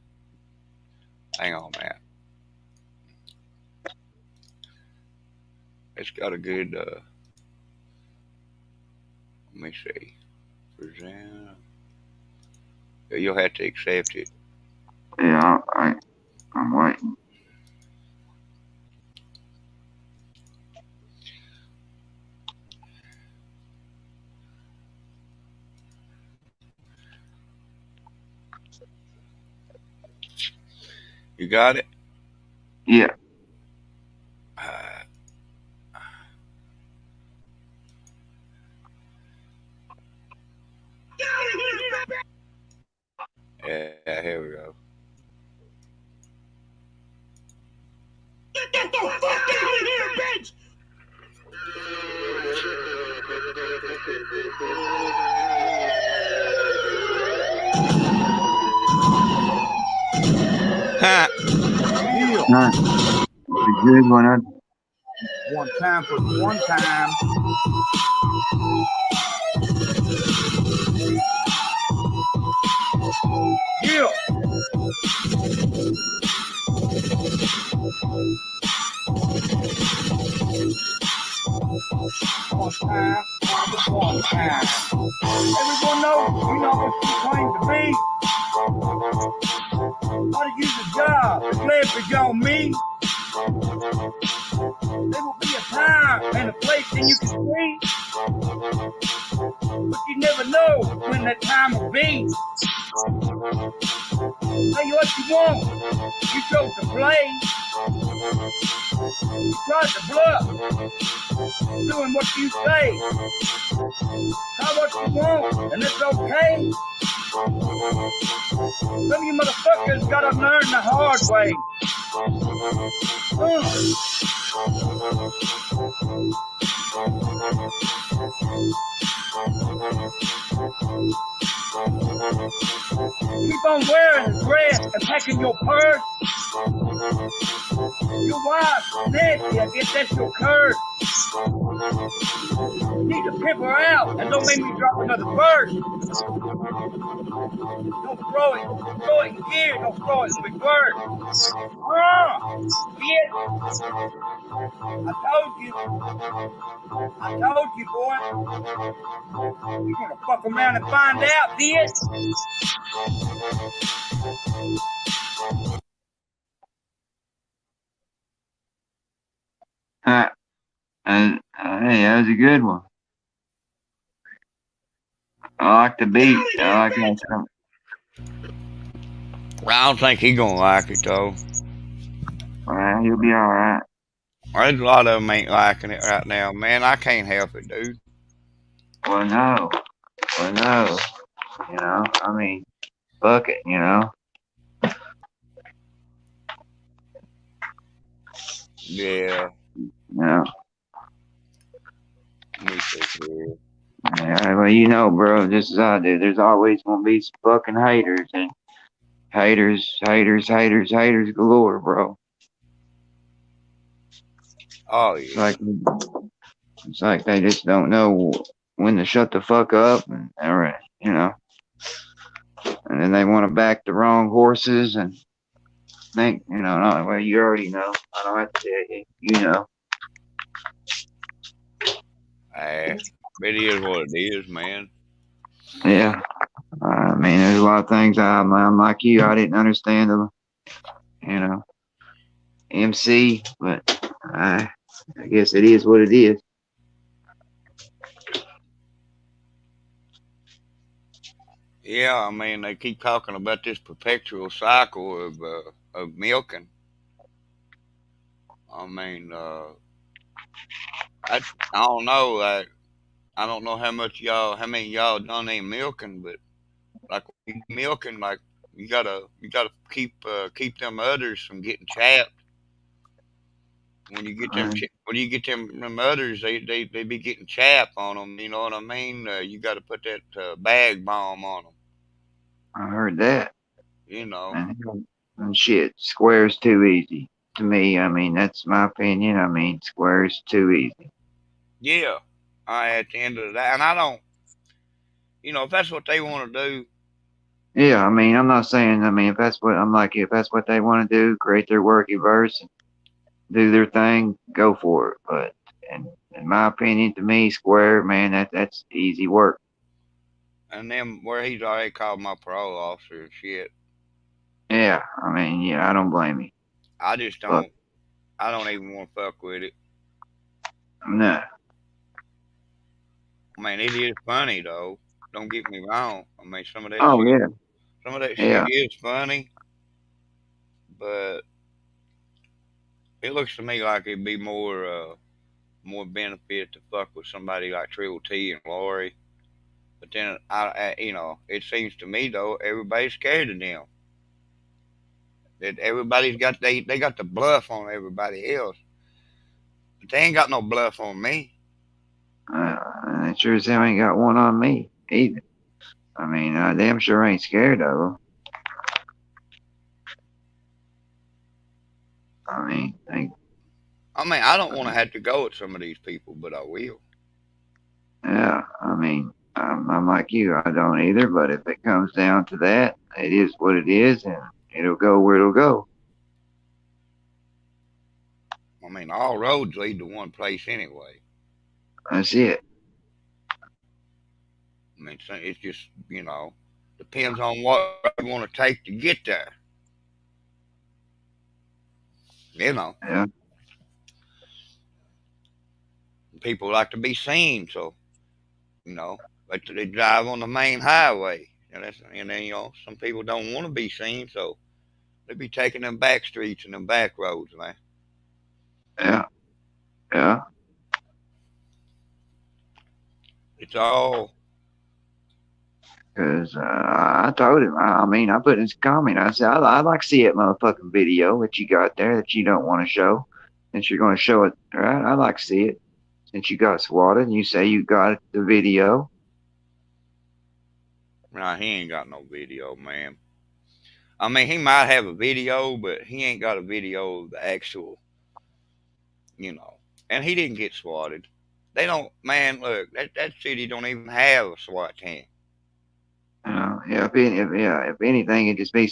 Speaker 10: Hang on, man. It's got a good, let me see. Present. Yeah, you'll have to accept it.
Speaker 2: Yeah, I'm waiting.
Speaker 10: You got it?
Speaker 2: Yeah.
Speaker 10: Yeah, here we go.
Speaker 11: Get the fuck out of here, bitch!
Speaker 10: Ha!
Speaker 2: Nice. It's a good one.
Speaker 11: One time for one time. Yeah. One time, one time. Everyone knows you know what you claim to be. How to use a job, it's leverage on me. There will be a time and a place and you can see. But you never know when that time will be. Say what you want, you chose to play. You tried to bluff, doing what you say. Try what you want, and it's okay. Some of you motherfuckers gotta learn the hard way. Keep on wearing the dress and packing your purse. Your wife, Nancy, I guess that's your curse. Need to pimp her out and don't make me drop another verse. Don't throw it in gear, don't throw it in reverse. Bitch. I told you, boy. You're gonna fuck around and find out, bitch.
Speaker 2: Hey, that was a good one. I like the beat. I like that stuff.
Speaker 10: I don't think he gonna like it though.
Speaker 2: Well, he'll be all right.
Speaker 10: There's a lot of them ain't liking it right now, man. I can't help it, dude.
Speaker 2: Well, no. You know, I mean, fuck it, you know.
Speaker 10: Yeah.
Speaker 2: No.
Speaker 10: Me too,
Speaker 2: Yeah, well, you know, bro, just as I do, there's always gonna be some fucking haters and haters galore, bro.
Speaker 10: Oh yeah.
Speaker 2: It's like they just don't know when to shut the fuck up, and you know, and then they want to back the wrong horses and think, you know, no, well, you already know. I don't have to tell you, you know.
Speaker 10: It is what it is, man.
Speaker 2: Yeah. I mean, there's a lot of things I'm like you. I didn't understand them, you know, MC, but I guess it is what it is.
Speaker 10: Yeah, I mean they keep talking about this perpetual cycle of milking. I mean, I don't know, like I don't know how many y'all done ain't milking, but like when you milking, like you gotta keep them others from getting chapped. When you get them others, they be getting chapped on them. You know what I mean? You got to put that bag bomb on them.
Speaker 2: I heard that.
Speaker 10: You know.
Speaker 2: And shit, square's too easy to me. I mean, that's my opinion. I mean, square's too easy.
Speaker 10: Yeah. At the end of the day, and I don't. You know, if that's what they want to do.
Speaker 2: Yeah, I mean, I'm not saying. I mean, if that's what they want to do, create their worky verse and do their thing, go for it. But in my opinion, to me, square, man, that's easy work.
Speaker 10: And then where he's already called my parole officer and shit.
Speaker 2: Yeah, I mean, yeah, I don't blame you.
Speaker 10: I just don't. I don't even want to fuck with it.
Speaker 2: No.
Speaker 10: I mean, it is funny though. Don't get me wrong. I mean, some of that.
Speaker 2: Oh
Speaker 10: shit,
Speaker 2: yeah.
Speaker 10: Some of that
Speaker 2: Yeah.
Speaker 10: shit is funny, but it looks to me like it'd be more benefit to fuck with somebody like Triple T and Lori. But then you know, it seems to me though everybody's scared of them. That everybody's got they got the bluff on everybody else, but they ain't got no bluff on me.
Speaker 2: I sure as hell ain't got one on me either. I mean, I damn sure ain't scared of them. I mean,
Speaker 10: I don't want to have to go with some of these people, but I will.
Speaker 2: Yeah, I mean, I'm like you. I don't either. But if it comes down to that, it is what it is, and it'll go where it'll go.
Speaker 10: I mean, all roads lead to one place anyway.
Speaker 2: That's it.
Speaker 10: I mean, it's just, you know, depends on what you want to take to get there. You know.
Speaker 2: Yeah.
Speaker 10: People like to be seen, so you know, they drive on the main highway, and then you know some people don't want to be seen, so they be taking them back streets and them back roads, man.
Speaker 2: Yeah. Yeah.
Speaker 10: It's all.
Speaker 2: Because I told him, I mean, I put in his comment, I said, I'd like to see that motherfucking video that you got there that you don't want to show, since you're going to show it, right? I'd like to see it. since you got swatted, and you say you got the video.
Speaker 10: Nah, he ain't got no video, man. I mean, he might have a video, but he ain't got a video of the actual, you know. And he didn't get swatted. They don't, man. Look, that city don't even have a SWAT team.
Speaker 2: Yeah, if anything, it'd just be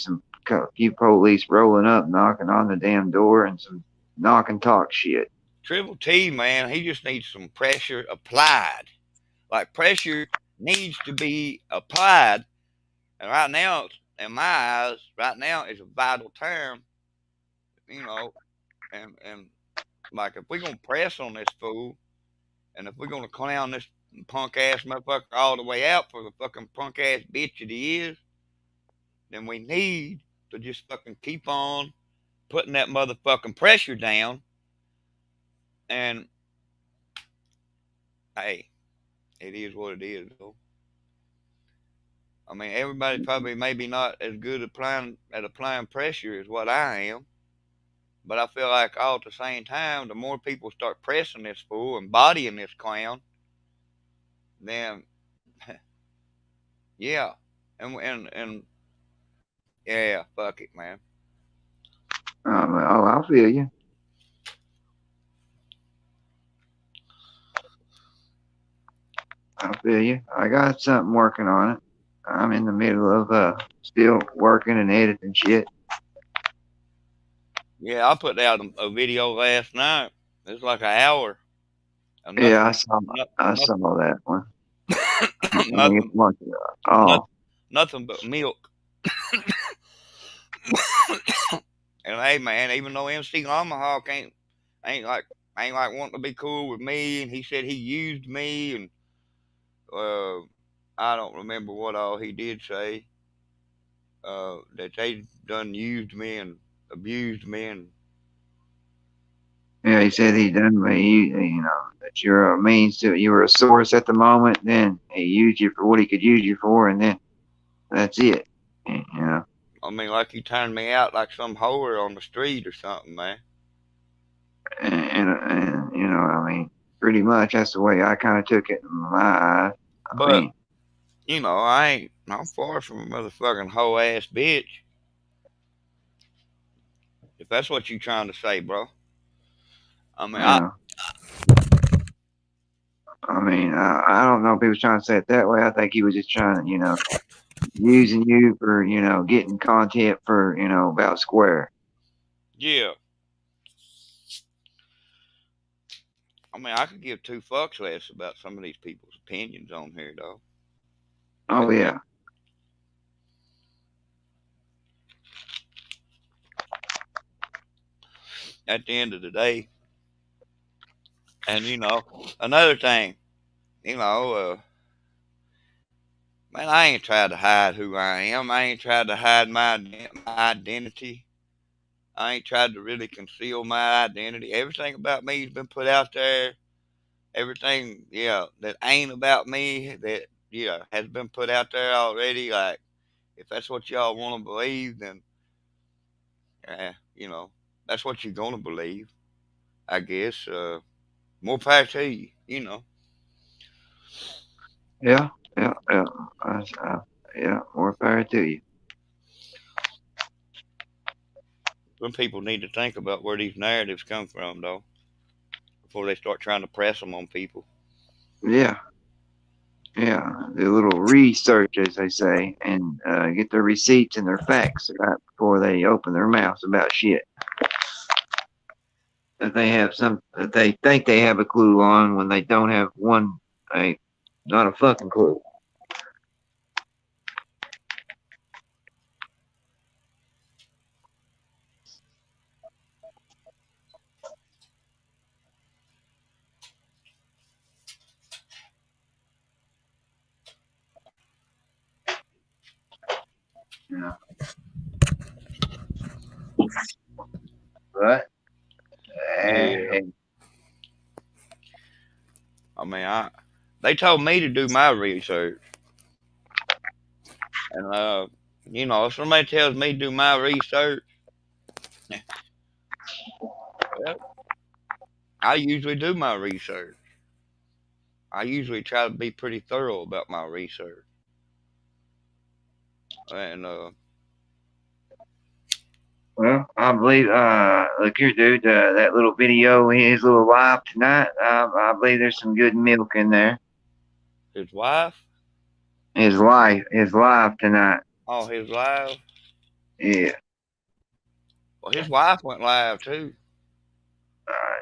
Speaker 2: a few police rolling up, knocking on the damn door, and some knock and talk shit.
Speaker 10: Triple T, man, he just needs some pressure applied. Like, pressure needs to be applied. And right now, in my eyes, right now is a vital term, you know. And like, if we're going to press on this fool, and if we're going to clown this punk ass motherfucker all the way out for the fucking punk ass bitch that he is, then we need to just fucking keep on putting that motherfucking pressure down. And hey, it is what it is, though. I mean, everybody probably maybe not as good at applying pressure as what I am, but I feel like all at the same time, the more people start pressing this fool and bodying this clown, then yeah, and yeah, fuck it, man.
Speaker 2: I feel you. I feel you. I got something working on it. I'm in the middle of still working and editing shit.
Speaker 10: Yeah, I put out a video last night. It was like an hour.
Speaker 2: Yeah, I saw that one.
Speaker 10: Nothing but milk. And hey, man, even though MC Tomahawk ain't like wanting to be cool with me, and he said he used me, and I don't remember what all he did say. That they done used me and abused me, and
Speaker 2: yeah, he said he done me. You know that you're a means to, you were a source at the moment. Then he used you for what he could use you for, and then that's it. You know.
Speaker 10: I mean, like he turned me out like some whore on the street or something, man.
Speaker 2: And you know, I mean, pretty much that's the way I kind of took it in my eyes.
Speaker 10: But you know, I'm far from a motherfucking hoe ass bitch. If that's what you trying to say, bro. I mean,
Speaker 2: I don't know if he was trying to say it that way. I think he was just trying to, you know, using you for, you know, getting content for, you know, about Square.
Speaker 10: Yeah. I mean, I could give two fucks less about some of these people's opinions on here, though.
Speaker 2: Oh, yeah.
Speaker 10: At the end of the day, and you know, another thing, you know, man, I ain't tried to hide who I am. I ain't tried to hide my identity. I ain't tried to really conceal my identity. Everything about me has been put out there. Everything, yeah, that ain't about me, that, yeah, has been put out there already. Like, if that's what y'all want to believe, then, you know, that's what you're going to believe, I guess. More power to you, you know.
Speaker 2: Yeah, more power to you.
Speaker 10: Some people need to think about where these narratives come from, though, before they start trying to press them on people.
Speaker 2: Yeah. Yeah, do a little research, as they say, and get their receipts and their facts before they open their mouths about shit that they think they have a clue on when they don't have not a fucking clue. Yeah. But
Speaker 10: Yeah. I mean, they told me to do my research, and you know, if somebody tells me to do my research, well, I usually do my research. I usually try to be pretty thorough about my research. And
Speaker 2: Well, I believe, look here, dude, that little video, his little live tonight, I believe there's some good milk in there.
Speaker 10: his wife,
Speaker 2: His live tonight.
Speaker 10: oh, his live.
Speaker 2: Yeah.
Speaker 10: Well, his wife went live too.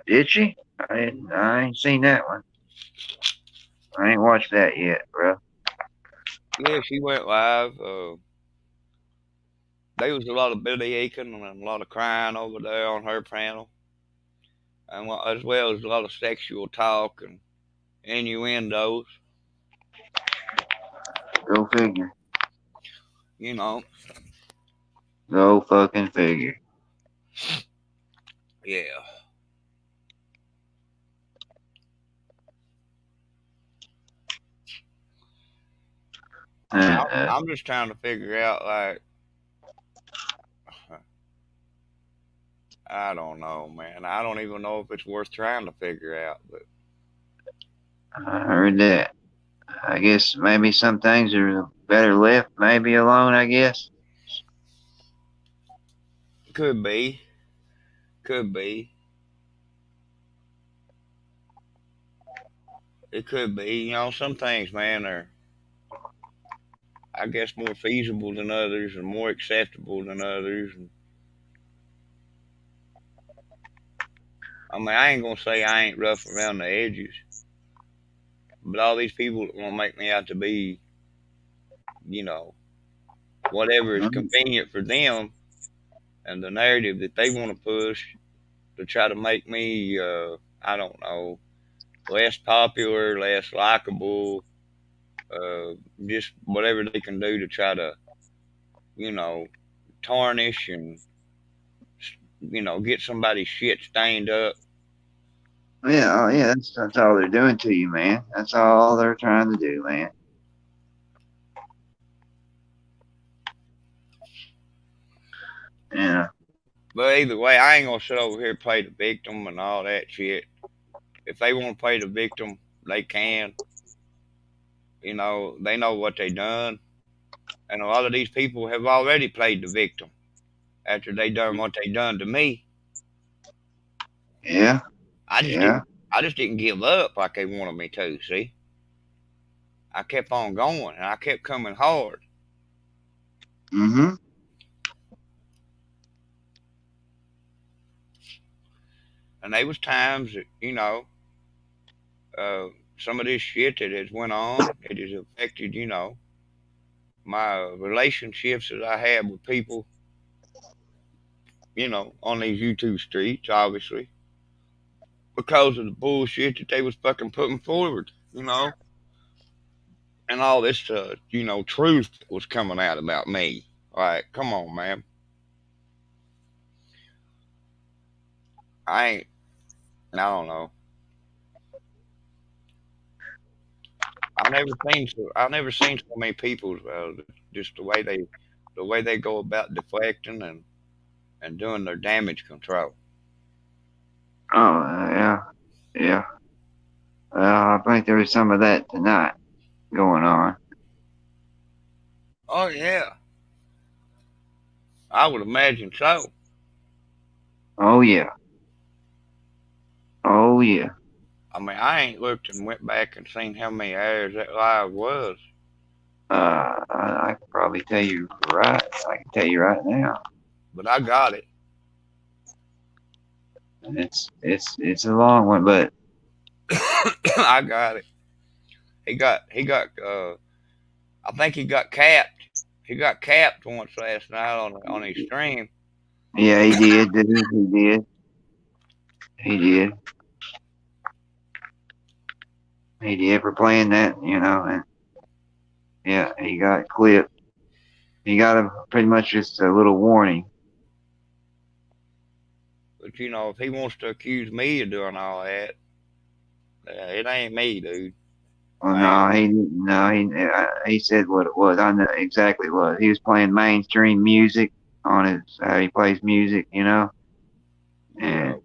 Speaker 2: Did she? I ain't seen that one. I ain't watched that yet, bro.
Speaker 10: Yeah, she went live. There was a lot of belly aching and a lot of crying over there on her panel, and as well as a lot of sexual talk and innuendos.
Speaker 2: Go figure.
Speaker 10: You know,
Speaker 2: Go fucking figure.
Speaker 10: yeah. I'm just trying to figure out, like, I don't know, man. I don't even know if it's worth trying to figure out, but
Speaker 2: I heard that. I guess maybe some things are better left maybe alone, I guess.
Speaker 10: could be. Could be. It could be. You know, some things, man, are, I guess, more feasible than others and more acceptable than others. And, I mean, I ain't gonna say I ain't rough around the edges, but all these people that want to make me out to be, you know, whatever is convenient for them and the narrative that they want to push to try to make me, I don't know, less popular, less likable, just whatever they can do to try to, you know, tarnish and, you know, get somebody's shit stained up.
Speaker 2: Yeah, oh yeah, that's all they're doing to you, man. That's all they're trying to do, man. Yeah.
Speaker 10: But either way, I ain't gonna sit over here and play the victim and all that shit. If they want to play the victim, they can. You know, they know what they done, and a lot of these people have already played the victim after they done what they done to me.
Speaker 2: Yeah.
Speaker 10: I just
Speaker 2: Yeah.
Speaker 10: didn't. I just didn't give up like they wanted me to. See, I kept on going, and I kept coming hard.
Speaker 2: Mm-hmm.
Speaker 10: And there was times that, you know, some of this shit that has went on, it has affected, you know, my relationships that I have with people, you know, on these YouTube streets, obviously, because of the bullshit that they was fucking putting forward, you know, and all this, you know, truth that was coming out about me. Like, come on, man. I don't know. I never seen so many people, just the way they go about deflecting and doing their damage control.
Speaker 2: Oh, yeah. Yeah. Well, I think there was some of that tonight going on.
Speaker 10: Oh yeah, I would imagine so.
Speaker 2: Oh, yeah. Oh, yeah.
Speaker 10: I mean, I ain't looked and went back and seen how many hours that live was.
Speaker 2: I can probably tell you right. I can tell you right now.
Speaker 10: But I got it.
Speaker 2: It's a long one, but
Speaker 10: I got it. He got I think he got capped. He got capped once last night on his stream.
Speaker 2: yeah, he did. He did. He did. He did for playing that, you know, and yeah, he got clipped. He got pretty much just a little warning.
Speaker 10: But you know, if he wants to accuse me of doing all that, it ain't me, dude.
Speaker 2: Well, he said what it was. I know exactly what he was playing mainstream music on his how he plays music, you know, and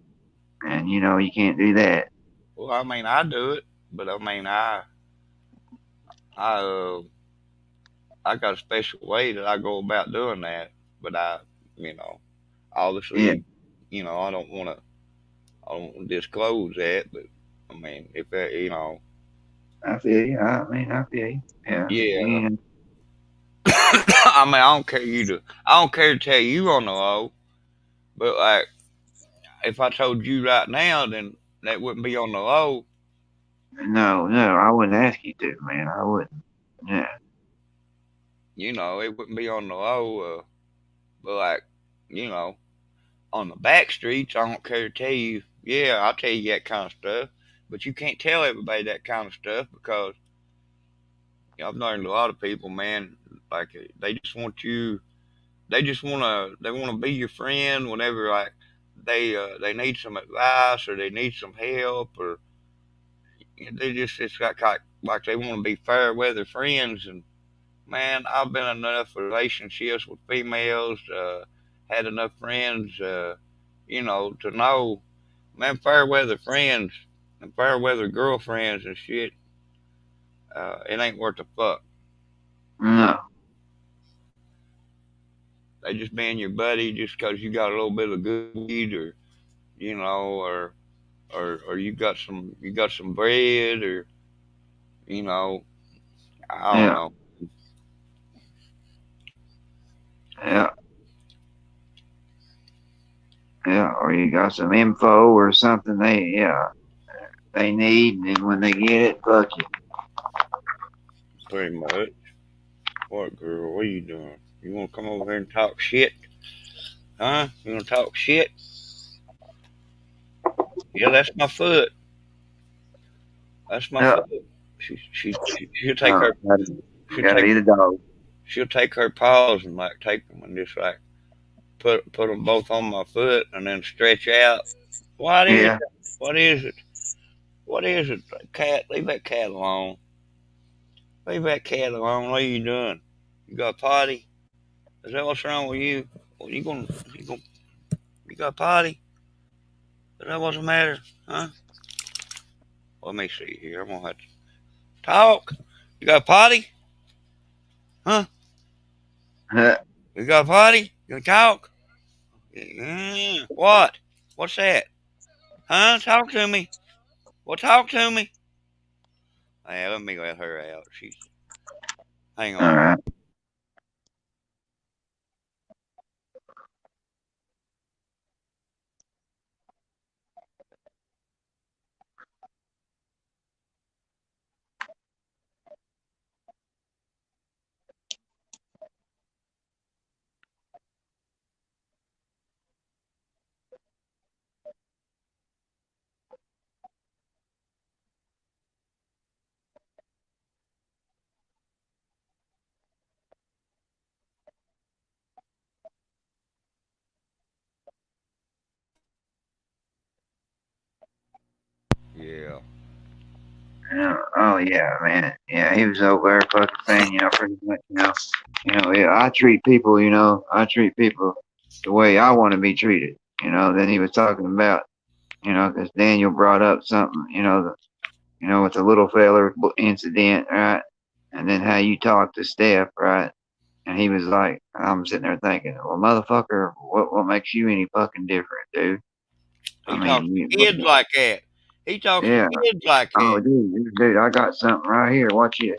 Speaker 2: you know you can't do that.
Speaker 10: Well, I mean, I do it. But I mean, I, I got a special way that I go about doing that. But you know,
Speaker 2: Yeah,
Speaker 10: obviously, I don't want to, I don't want to disclose that. But I mean, if that,
Speaker 2: I feel you. I mean, I feel you. Yeah.
Speaker 10: yeah.
Speaker 2: Yeah.
Speaker 10: I mean, I don't care to tell you on the low. But like, if I told you right now, then that wouldn't be on the low.
Speaker 2: No, no, I wouldn't ask you to, man. I wouldn't. Yeah.
Speaker 10: It wouldn't be on the low. But like, you know, on the back streets, I don't care to tell you. Yeah, I'll tell you that kind of stuff. But you can't tell everybody that kind of stuff because I've learned a lot of people, man. Like they just want you. They wanna be your friend whenever like they need some advice or they need some help or they just it's like they want to be fair weather friends. And man, I've been in enough relationships with females, had enough friends, to know, man, fair weather friends and fair weather girlfriends and shit. It ain't worth a fuck.
Speaker 2: No.
Speaker 10: They just being your buddy just 'cause you got a little bit of good weed or you know, or you got some bread or you know, I don't
Speaker 2: Yeah.
Speaker 10: know.
Speaker 2: Yeah. Yeah. Or you got some info or something they need, and then when they get it, fuck you.
Speaker 10: Pretty much. What girl? What are you doing? You want to come over here and talk shit? Huh? You want to talk shit? Yeah, that's my foot. That's my
Speaker 2: Yeah.
Speaker 10: foot. She'll take her she'll
Speaker 2: Gotta
Speaker 10: take
Speaker 2: eat a dog.
Speaker 10: she'll take her paws and like take them and just like put them both on my foot and then stretch out. What is
Speaker 2: Yeah.
Speaker 10: it? What is it? What is it? Cat, leave that cat alone. Leave that cat alone. What are you doing? You got a potty? Is that what's wrong with you? What, you got a potty? Is that what's the matter? Huh? Let me see here. I'm gonna have to talk. You got a potty? Huh? You got a potty? You can talk? What? What's that? Huh? Talk to me. Well, talk to me. Hey, let me let her out. Hang
Speaker 2: All
Speaker 10: on.
Speaker 2: right.
Speaker 10: Yeah.
Speaker 2: Yeah. Oh yeah, man. Yeah, he was over there fucking saying, pretty much, yeah, I treat people the way I want to be treated. Then he was talking about, because Daniel brought up something, with the little feller incident, right? And then how you talk to Steph, right? And he was like, I'm sitting there thinking, well, motherfucker, what makes you any fucking different, dude? I
Speaker 10: He talks
Speaker 2: mean,
Speaker 10: to kids like that. He talks to
Speaker 2: yeah.
Speaker 10: kids like
Speaker 2: Oh,
Speaker 10: that.
Speaker 2: dude, I got something right here. Watch this.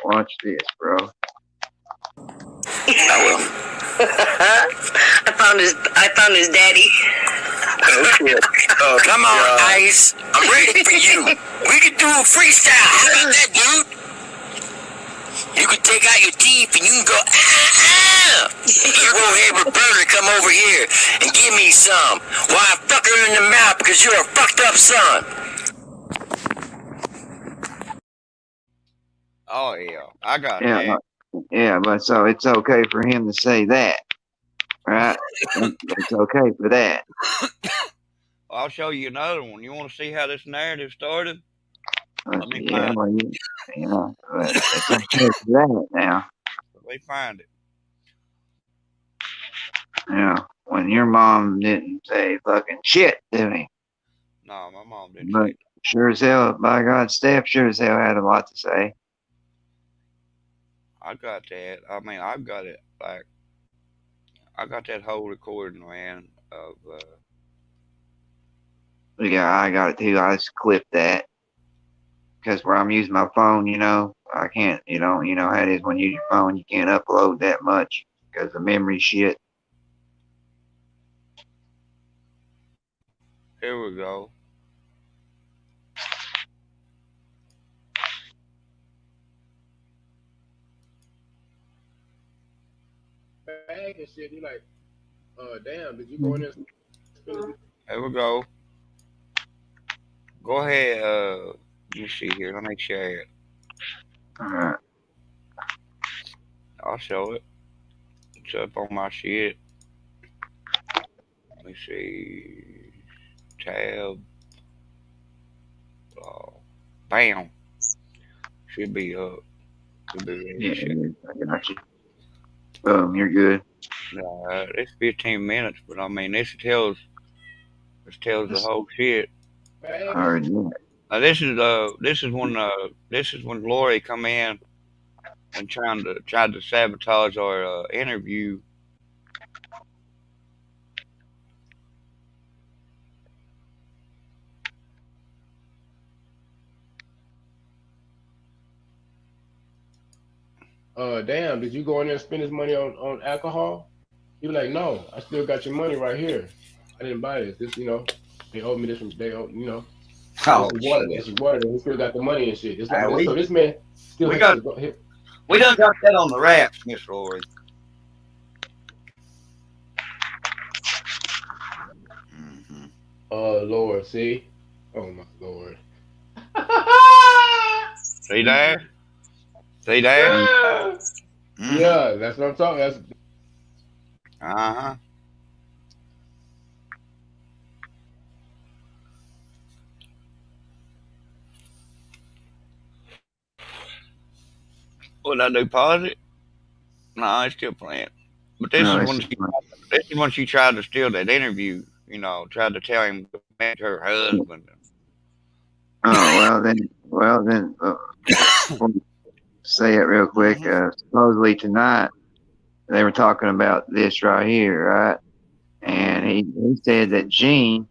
Speaker 2: Watch this, bro.
Speaker 12: I will. I found his daddy. Oh, come on, Ice. I'm ready for you. We can do a freestyle. How about that, dude? You can take out your teeth and you can go, You won't have Roberta come over here and give me some. Why, I fuck her in the mouth because you're a fucked up son.
Speaker 10: Oh yeah, I got
Speaker 2: Yeah,
Speaker 10: that.
Speaker 2: yeah, but so it's okay for him to say that, right? It's okay for that.
Speaker 10: I'll show you another one. You want to see how this narrative started? Let me
Speaker 2: Yeah,
Speaker 10: find
Speaker 2: well, but it's okay for that now.
Speaker 10: it. Let me find it.
Speaker 2: When your mom didn't say fucking shit to me,
Speaker 10: No, my mom didn't
Speaker 2: but
Speaker 10: say
Speaker 2: Sure as hell, by God, Steph sure as hell had a lot to say.
Speaker 10: I got that. I mean, I've got it. Like, I got that whole recording, man. Of
Speaker 2: Yeah, I got it too. I just clipped that because where I'm using my phone, I can't, you know how it is when you use your phone, you can't upload that much because the memory shit.
Speaker 10: here we go.
Speaker 13: Bag and shit. You like, damn, did you go in there?
Speaker 10: Here we go. Go ahead. Let me see here. Let me share it.
Speaker 2: All right.
Speaker 10: I'll show it. It's up on my shit. Let me see. Tab. Bam. Should be up. Should be ready
Speaker 2: Yeah,
Speaker 10: to share.
Speaker 2: I got you. Boom, you're good.
Speaker 10: It's 15 minutes, but I mean, this tells the whole shit.
Speaker 2: I already knew it.
Speaker 10: This is when Lori come in and tried to sabotage our interview.
Speaker 13: Damn, did you go in there and spend his money on alcohol? He was like, no, I still got your money right here. I didn't buy this. This, they owed me this from,
Speaker 10: Oh,
Speaker 13: this is water. This is water. And he still got the money and shit. It's like,
Speaker 10: we-
Speaker 13: so this man still
Speaker 10: we
Speaker 13: has
Speaker 10: got-
Speaker 13: to go here.
Speaker 10: We done got that on the wraps, Miss Lori.
Speaker 13: Lord, see? Oh my Lord.
Speaker 10: See there? See there?
Speaker 13: Yeah, that's what I'm talking. That's
Speaker 10: Uh-huh. What I do? Pause it? No, it's still playing. But this
Speaker 2: No,
Speaker 10: is when she tried to steal that interview. Tried to tell him to meet her husband.
Speaker 2: Oh, well then, say it real quick. Supposedly tonight they were talking about this right here, right? And he said that Gene,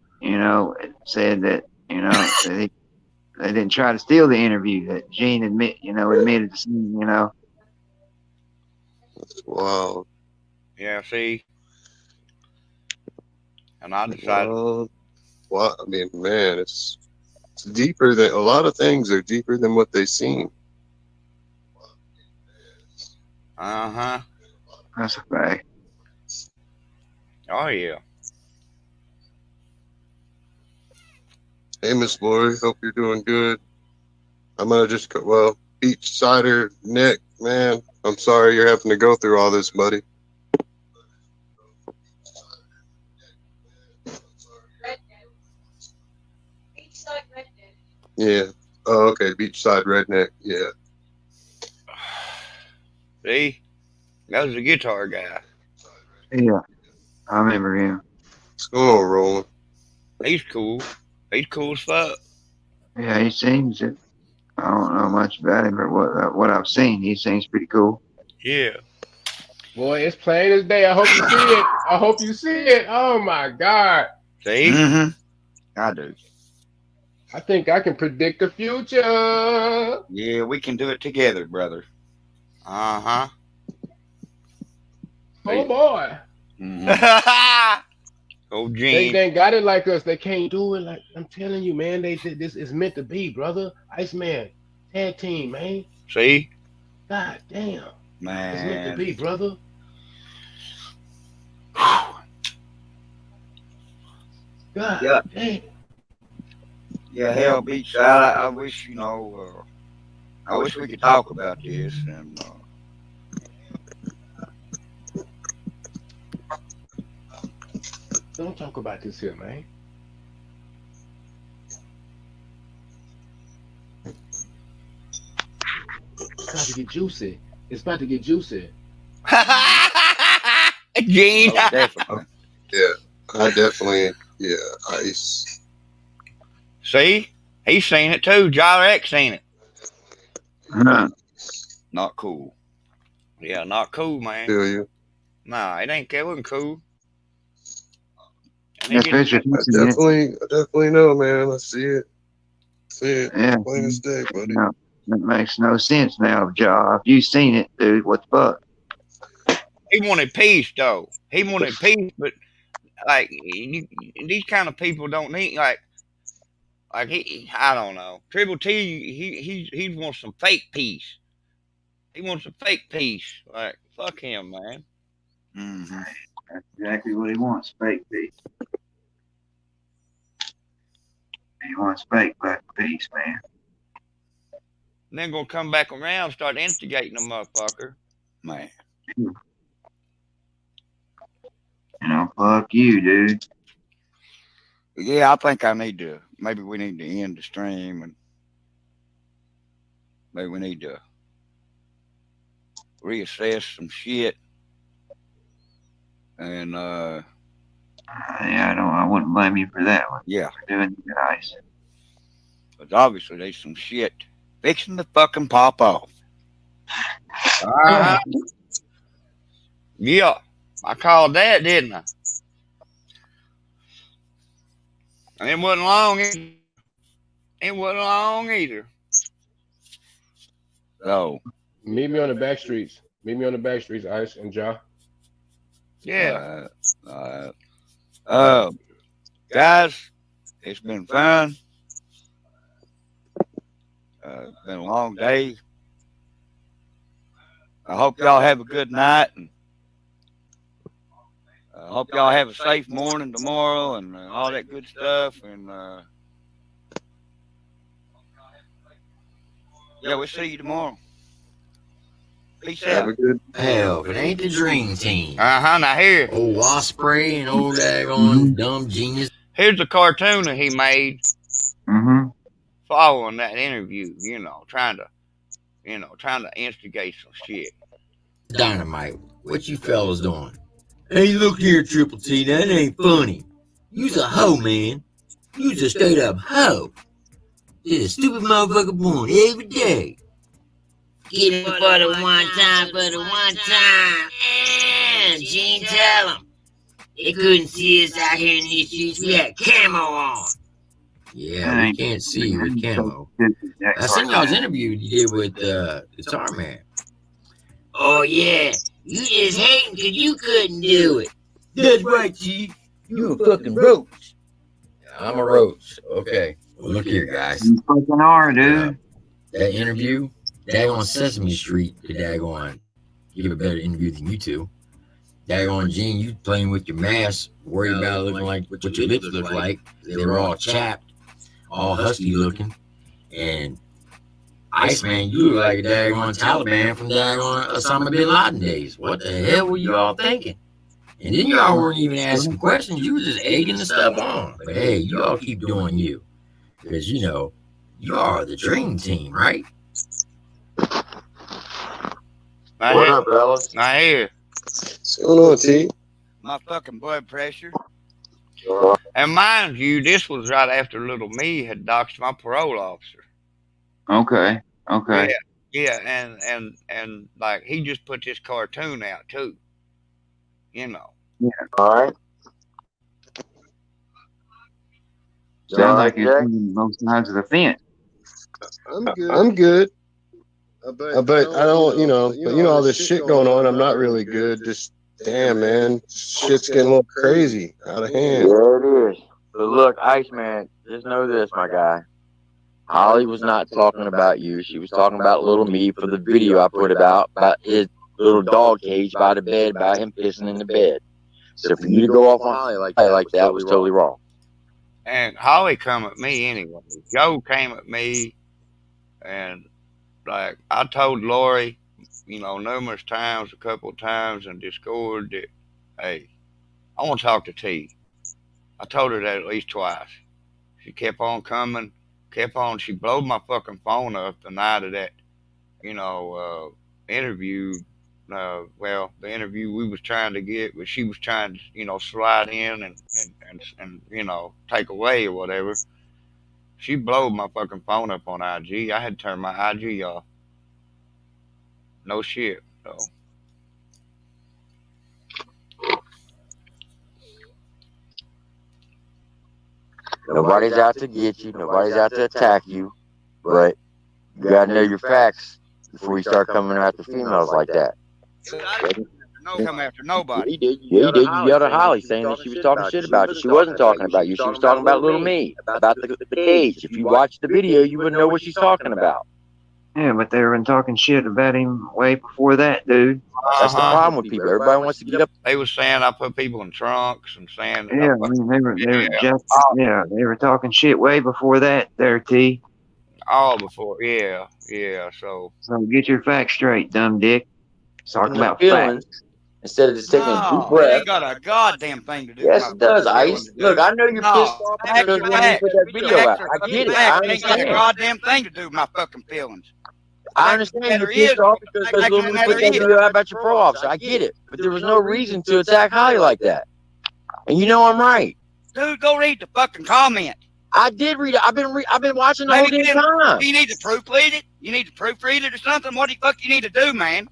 Speaker 2: said that, that they didn't try to steal the interview. That Gene admitted to something,
Speaker 14: Wow.
Speaker 10: Yeah, see? And I decided.
Speaker 14: Well, I mean, man, it's deeper than a lot of things are deeper than what they seem.
Speaker 10: Uh-huh.
Speaker 2: That's a fact.
Speaker 10: Oh, yeah.
Speaker 14: Hey, Miss Lori, hope you're doing good. I'm gonna just go. Well, Beach Cider, Nick, man, I'm sorry you're having to go through all this, buddy. Yeah. Oh, okay. Beachside Redneck. Yeah.
Speaker 10: See? That was the guitar guy.
Speaker 2: Yeah, I remember him.
Speaker 14: What's going on, Roland?
Speaker 10: He's cool. He's cool as fuck.
Speaker 2: Yeah, he seems it. I don't know much about him, but what I've seen, he seems pretty cool.
Speaker 10: Yeah.
Speaker 13: boy, it's plain as day. I hope you see it. I hope you see it. Oh my God.
Speaker 10: See?
Speaker 2: Mm-hmm.
Speaker 10: I do.
Speaker 13: I think I can predict the future.
Speaker 10: Yeah, we can do it together, brother. Uh-huh.
Speaker 13: Oh boy.
Speaker 10: Mm-hmm. Oh, Gene.
Speaker 13: They ain't got it like us. They can't do it like I'm telling you, man. They said this is meant to be, brother. Iceman, tag team, man.
Speaker 10: See?
Speaker 13: God damn.
Speaker 10: Man.
Speaker 13: It's meant to be, brother. God
Speaker 10: Yeah.
Speaker 13: damn.
Speaker 10: Yeah, hell, Beachside. I wish, I wish we could talk about this. And
Speaker 13: Don't talk about this here, man. It's about to get juicy. It's about to get juicy.
Speaker 10: Gene.
Speaker 14: Oh, definitely. Yeah, I definitely. Yeah, ice.
Speaker 10: See? He's seen it too. Jarek seen it.
Speaker 2: Huh.
Speaker 10: Not cool. Yeah, not cool, man.
Speaker 14: Feel you.
Speaker 10: Nah, it wasn't cool. And he
Speaker 2: Especially
Speaker 10: just,
Speaker 2: if you see it.
Speaker 14: I definitely know, man. I see it. See it.
Speaker 2: Yeah.
Speaker 14: Plain as day, buddy.
Speaker 2: No, that makes no sense now, Ja. If you seen it, dude, what the fuck?
Speaker 10: he wanted peace, though. He wanted peace, but like these kind of people don't need like he. I don't know. Triple T. He wants some fake peace. He wants some fake peace. Like fuck him, man.
Speaker 2: Mm-hmm. That's exactly what he wants, fake peace. He wants fake black peace, man.
Speaker 10: And then gonna come back around and start instigating the motherfucker. Man.
Speaker 2: You know, fuck you, dude.
Speaker 11: Yeah, I think maybe we need to end the stream and maybe we need to reassess some shit. And
Speaker 2: yeah, I wouldn't blame you for that one.
Speaker 11: Yeah.
Speaker 2: For doing it nice.
Speaker 11: Because obviously there's some shit fixing to fucking pop off.
Speaker 10: Yeah, I called that, didn't I? And it wasn't long. It wasn't long either.
Speaker 11: So
Speaker 13: Meet me on the back streets. Meet me on the back streets, Ice and Ja.
Speaker 10: Yeah.
Speaker 11: Guys, it's been fun. It's been a long day. I hope y'all have a good night, and I hope y'all have a safe morning tomorrow and all that good stuff. And yeah, we'll see you tomorrow. Peace out.
Speaker 14: Have a good.
Speaker 12: Hell, if it ain't the Dream Team.
Speaker 10: Now here.
Speaker 12: Old Osprey and old daggone dumb genius.
Speaker 10: Here's the cartoon that he made
Speaker 2: Mm-hmm.
Speaker 10: following that interview, trying to instigate some shit.
Speaker 12: Dynamite, what you fellas doing? Hey, look here, Triple T, that ain't funny. You's a hoe, man. You's a straight up hoe. You're a stupid motherfucker born every day. Get him for the one time. Gene, tell him. They couldn't see us out here in these streets. We had camo on. Yeah, we can't see you with camo. I seen y'all's interview you did with Guitar Man. Oh, yeah. You just hating because you couldn't do it. That's right, Chief. You a fucking roach. I'm a roach. Okay. Well, look here, guys.
Speaker 2: You fucking are, dude.
Speaker 12: That interview, daggone Sesame Street, the daggone, give a better interview than you two. Daggone Gene, you playing with your mask, worried about looking like what your lips look like. They were all chapped, all husky looking. And Iceman, you look like a daggone Taliban from daggone Osama bin Laden days. What the hell were you all thinking? And then y'all weren't even asking questions. You were just egging the stuff on. But hey, you all keep doing you. Because, you are the Dream Team, right?
Speaker 7: What up, fellas?
Speaker 10: Now here.
Speaker 14: What's going on, T?
Speaker 11: My fucking blood pressure.
Speaker 10: And mind you, this was right after little me had doxed my parole officer.
Speaker 2: Okay.
Speaker 10: Yeah, and like he just put this cartoon out too.
Speaker 2: Yeah.
Speaker 7: All right.
Speaker 2: Sounds like you're on both sides of the fence.
Speaker 14: I'm good. But I don't, but all this shit going on, I'm not really good. Just damn, man, shit's getting a little crazy, out of hand.
Speaker 7: Yeah, it is. But look, Iceman, just know this, my guy. Holly was not talking about you. She was talking about little me for the video I put about his little dog cage by the bed, by him pissing in the bed. So for you to go off on Holly like that was totally wrong.
Speaker 10: And Holly come at me anyway. Joe came at me, and like I told Lori, numerous times, a couple of times in Discord that, hey, I want to talk to T. I told her that at least twice. She kept on coming, she blowed my fucking phone up the night of that, interview. The interview we was trying to get, but she was trying to, slide in and take away or whatever. She blowed my fucking phone up on IG. I had to turn my IG off. No shit. So
Speaker 7: Nobody's out to get you. Nobody's out to attack you. But you gotta know your facts before you start coming after females like that.
Speaker 10: don't come after nobody.
Speaker 7: Yeah, you did. You yelled at Holly saying that she was talking shit about you. She wasn't talking about you. She was talking about little me, about the cage. If you watch the video, you would know what she's talking about.
Speaker 2: Yeah, but they've been talking shit about him way before that, dude.
Speaker 7: That's the problem with people. Everybody wants to get up.
Speaker 10: They was saying I put people in trunks and saying
Speaker 2: Yeah, I mean they were talking shit way before that, there, T.
Speaker 10: all before. Yeah. So
Speaker 2: get your facts straight, dumb dick. Talk about
Speaker 7: feelings
Speaker 2: facts.
Speaker 7: Instead of just taking a deep
Speaker 10: no, it
Speaker 7: breath.
Speaker 10: ain't got a goddamn thing to do.
Speaker 7: Yes,
Speaker 10: with
Speaker 7: it does,
Speaker 10: my
Speaker 7: Ice. Look, I know you're pissed off because when you put that video out. I get it. I
Speaker 10: It ain't got a
Speaker 7: understand.
Speaker 10: goddamn thing to do with my fucking feelings.
Speaker 7: I understand you're pissed off because little me put that video out about your pro officer. I get it. But there was no reason to attack Holly like that. And you know I'm right.
Speaker 10: Dude, go read the fucking comment.
Speaker 7: I did read it. I've been watching the whole
Speaker 10: Maybe
Speaker 7: damn time.
Speaker 10: you need to proofread it. You need to proofread it or something. What the fuck you need to do, man?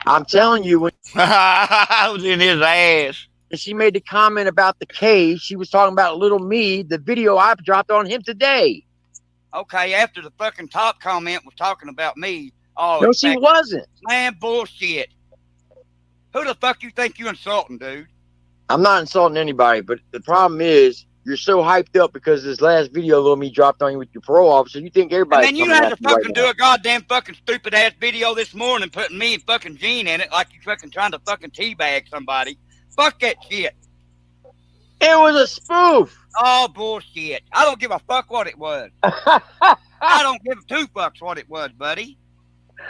Speaker 7: I'm telling you, when
Speaker 10: I was in his ass.
Speaker 7: she made the comment about the cage, she was talking about little me, the video I dropped on him today.
Speaker 10: Okay, after the fucking top comment was talking about me. Oh,
Speaker 7: No, she wasn't.
Speaker 10: Man, bullshit. Who the fuck you think you insulting, dude?
Speaker 7: I'm not insulting anybody, but the problem is you're so hyped up because this last video little me dropped on you with your parole officer. You think everybody's
Speaker 10: And then you
Speaker 7: coming
Speaker 10: had
Speaker 7: at
Speaker 10: to
Speaker 7: you right
Speaker 10: fucking
Speaker 7: now.
Speaker 10: do a goddamn fucking stupid ass video this morning putting me and fucking Gene in it like you fucking trying to fucking teabag somebody. Fuck that shit.
Speaker 7: It was a spoof.
Speaker 10: Oh, bullshit. I don't give a fuck what it was. I don't give two fucks what it was, buddy.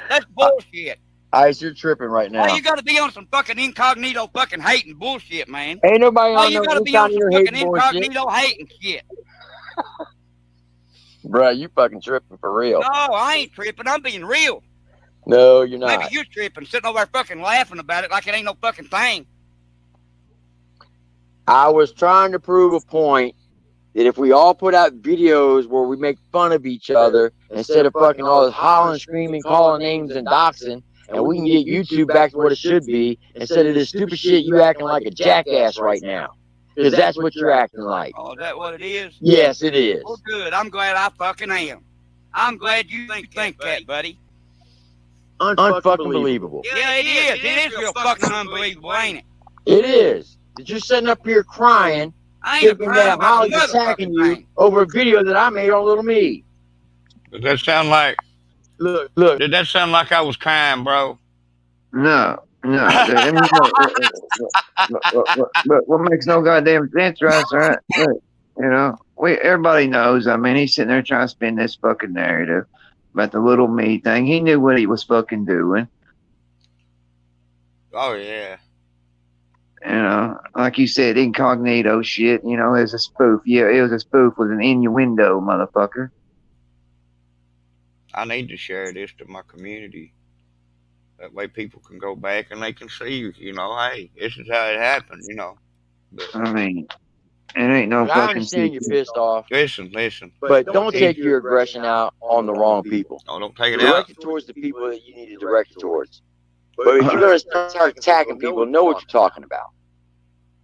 Speaker 10: That's bullshit.
Speaker 7: Ice, you're tripping right now.
Speaker 10: Why you gotta be on some fucking incognito fucking hating bullshit, man?
Speaker 7: Ain't nobody
Speaker 10: Why
Speaker 7: on
Speaker 10: you
Speaker 7: no
Speaker 10: gotta be on some
Speaker 7: incognito
Speaker 10: fucking
Speaker 7: hating bullshit.
Speaker 10: incognito hating shit?
Speaker 7: Bruh, you fucking tripping for real.
Speaker 10: No, I ain't tripping. I'm being real.
Speaker 7: No, you're not.
Speaker 10: Maybe you're tripping, sitting over there fucking laughing about it like it ain't no fucking thing.
Speaker 7: I was trying to prove a point that if we all put out videos where we make fun of each other instead of fucking all this hollering, screaming, calling names and doxing, and we can get YouTube back to what it should be instead of this stupid shit you acting like a jackass right now. Because that's what you're acting like.
Speaker 10: Oh, is that what it is?
Speaker 7: Yes, it is.
Speaker 10: Well, good. I'm glad I fucking am. I'm glad you think that, buddy.
Speaker 7: Unfucking believable.
Speaker 10: Yeah, it is. It is real fucking unbelievable, ain't it?
Speaker 7: It is. That you're sitting up here crying,
Speaker 10: I ain't
Speaker 7: thinking
Speaker 10: crying
Speaker 7: that
Speaker 10: about
Speaker 7: Holly's
Speaker 10: the
Speaker 7: attacking
Speaker 10: motherfucking
Speaker 7: you
Speaker 10: thing.
Speaker 7: over a video that I made on Little Me.
Speaker 10: Does that sound like?
Speaker 7: Look.
Speaker 10: Did that sound like I was crying, bro?
Speaker 2: No. I mean, but what makes no goddamn sense, right? Look, you know, everybody knows. I mean, he's sitting there trying to spin this fucking narrative about the little me thing. He knew what he was fucking doing.
Speaker 10: Oh yeah.
Speaker 2: You know, like you said, incognito shit. You know, it was a spoof. Yeah, it was a spoof with an innuendo, motherfucker.
Speaker 10: I need to share this to my community. That way people can go back and they can see, you know, hey, this is how it happened, you know. But,
Speaker 2: I mean, it ain't no
Speaker 7: I
Speaker 2: fucking
Speaker 7: understand you're
Speaker 2: secret.
Speaker 7: pissed off,
Speaker 10: listen.
Speaker 7: but don't take your aggression out on the wrong people.
Speaker 10: Oh, don't take it
Speaker 7: Direct
Speaker 10: out.
Speaker 7: it towards the people that you need to direct it towards. But if you're going to start attacking people, know what you're talking about.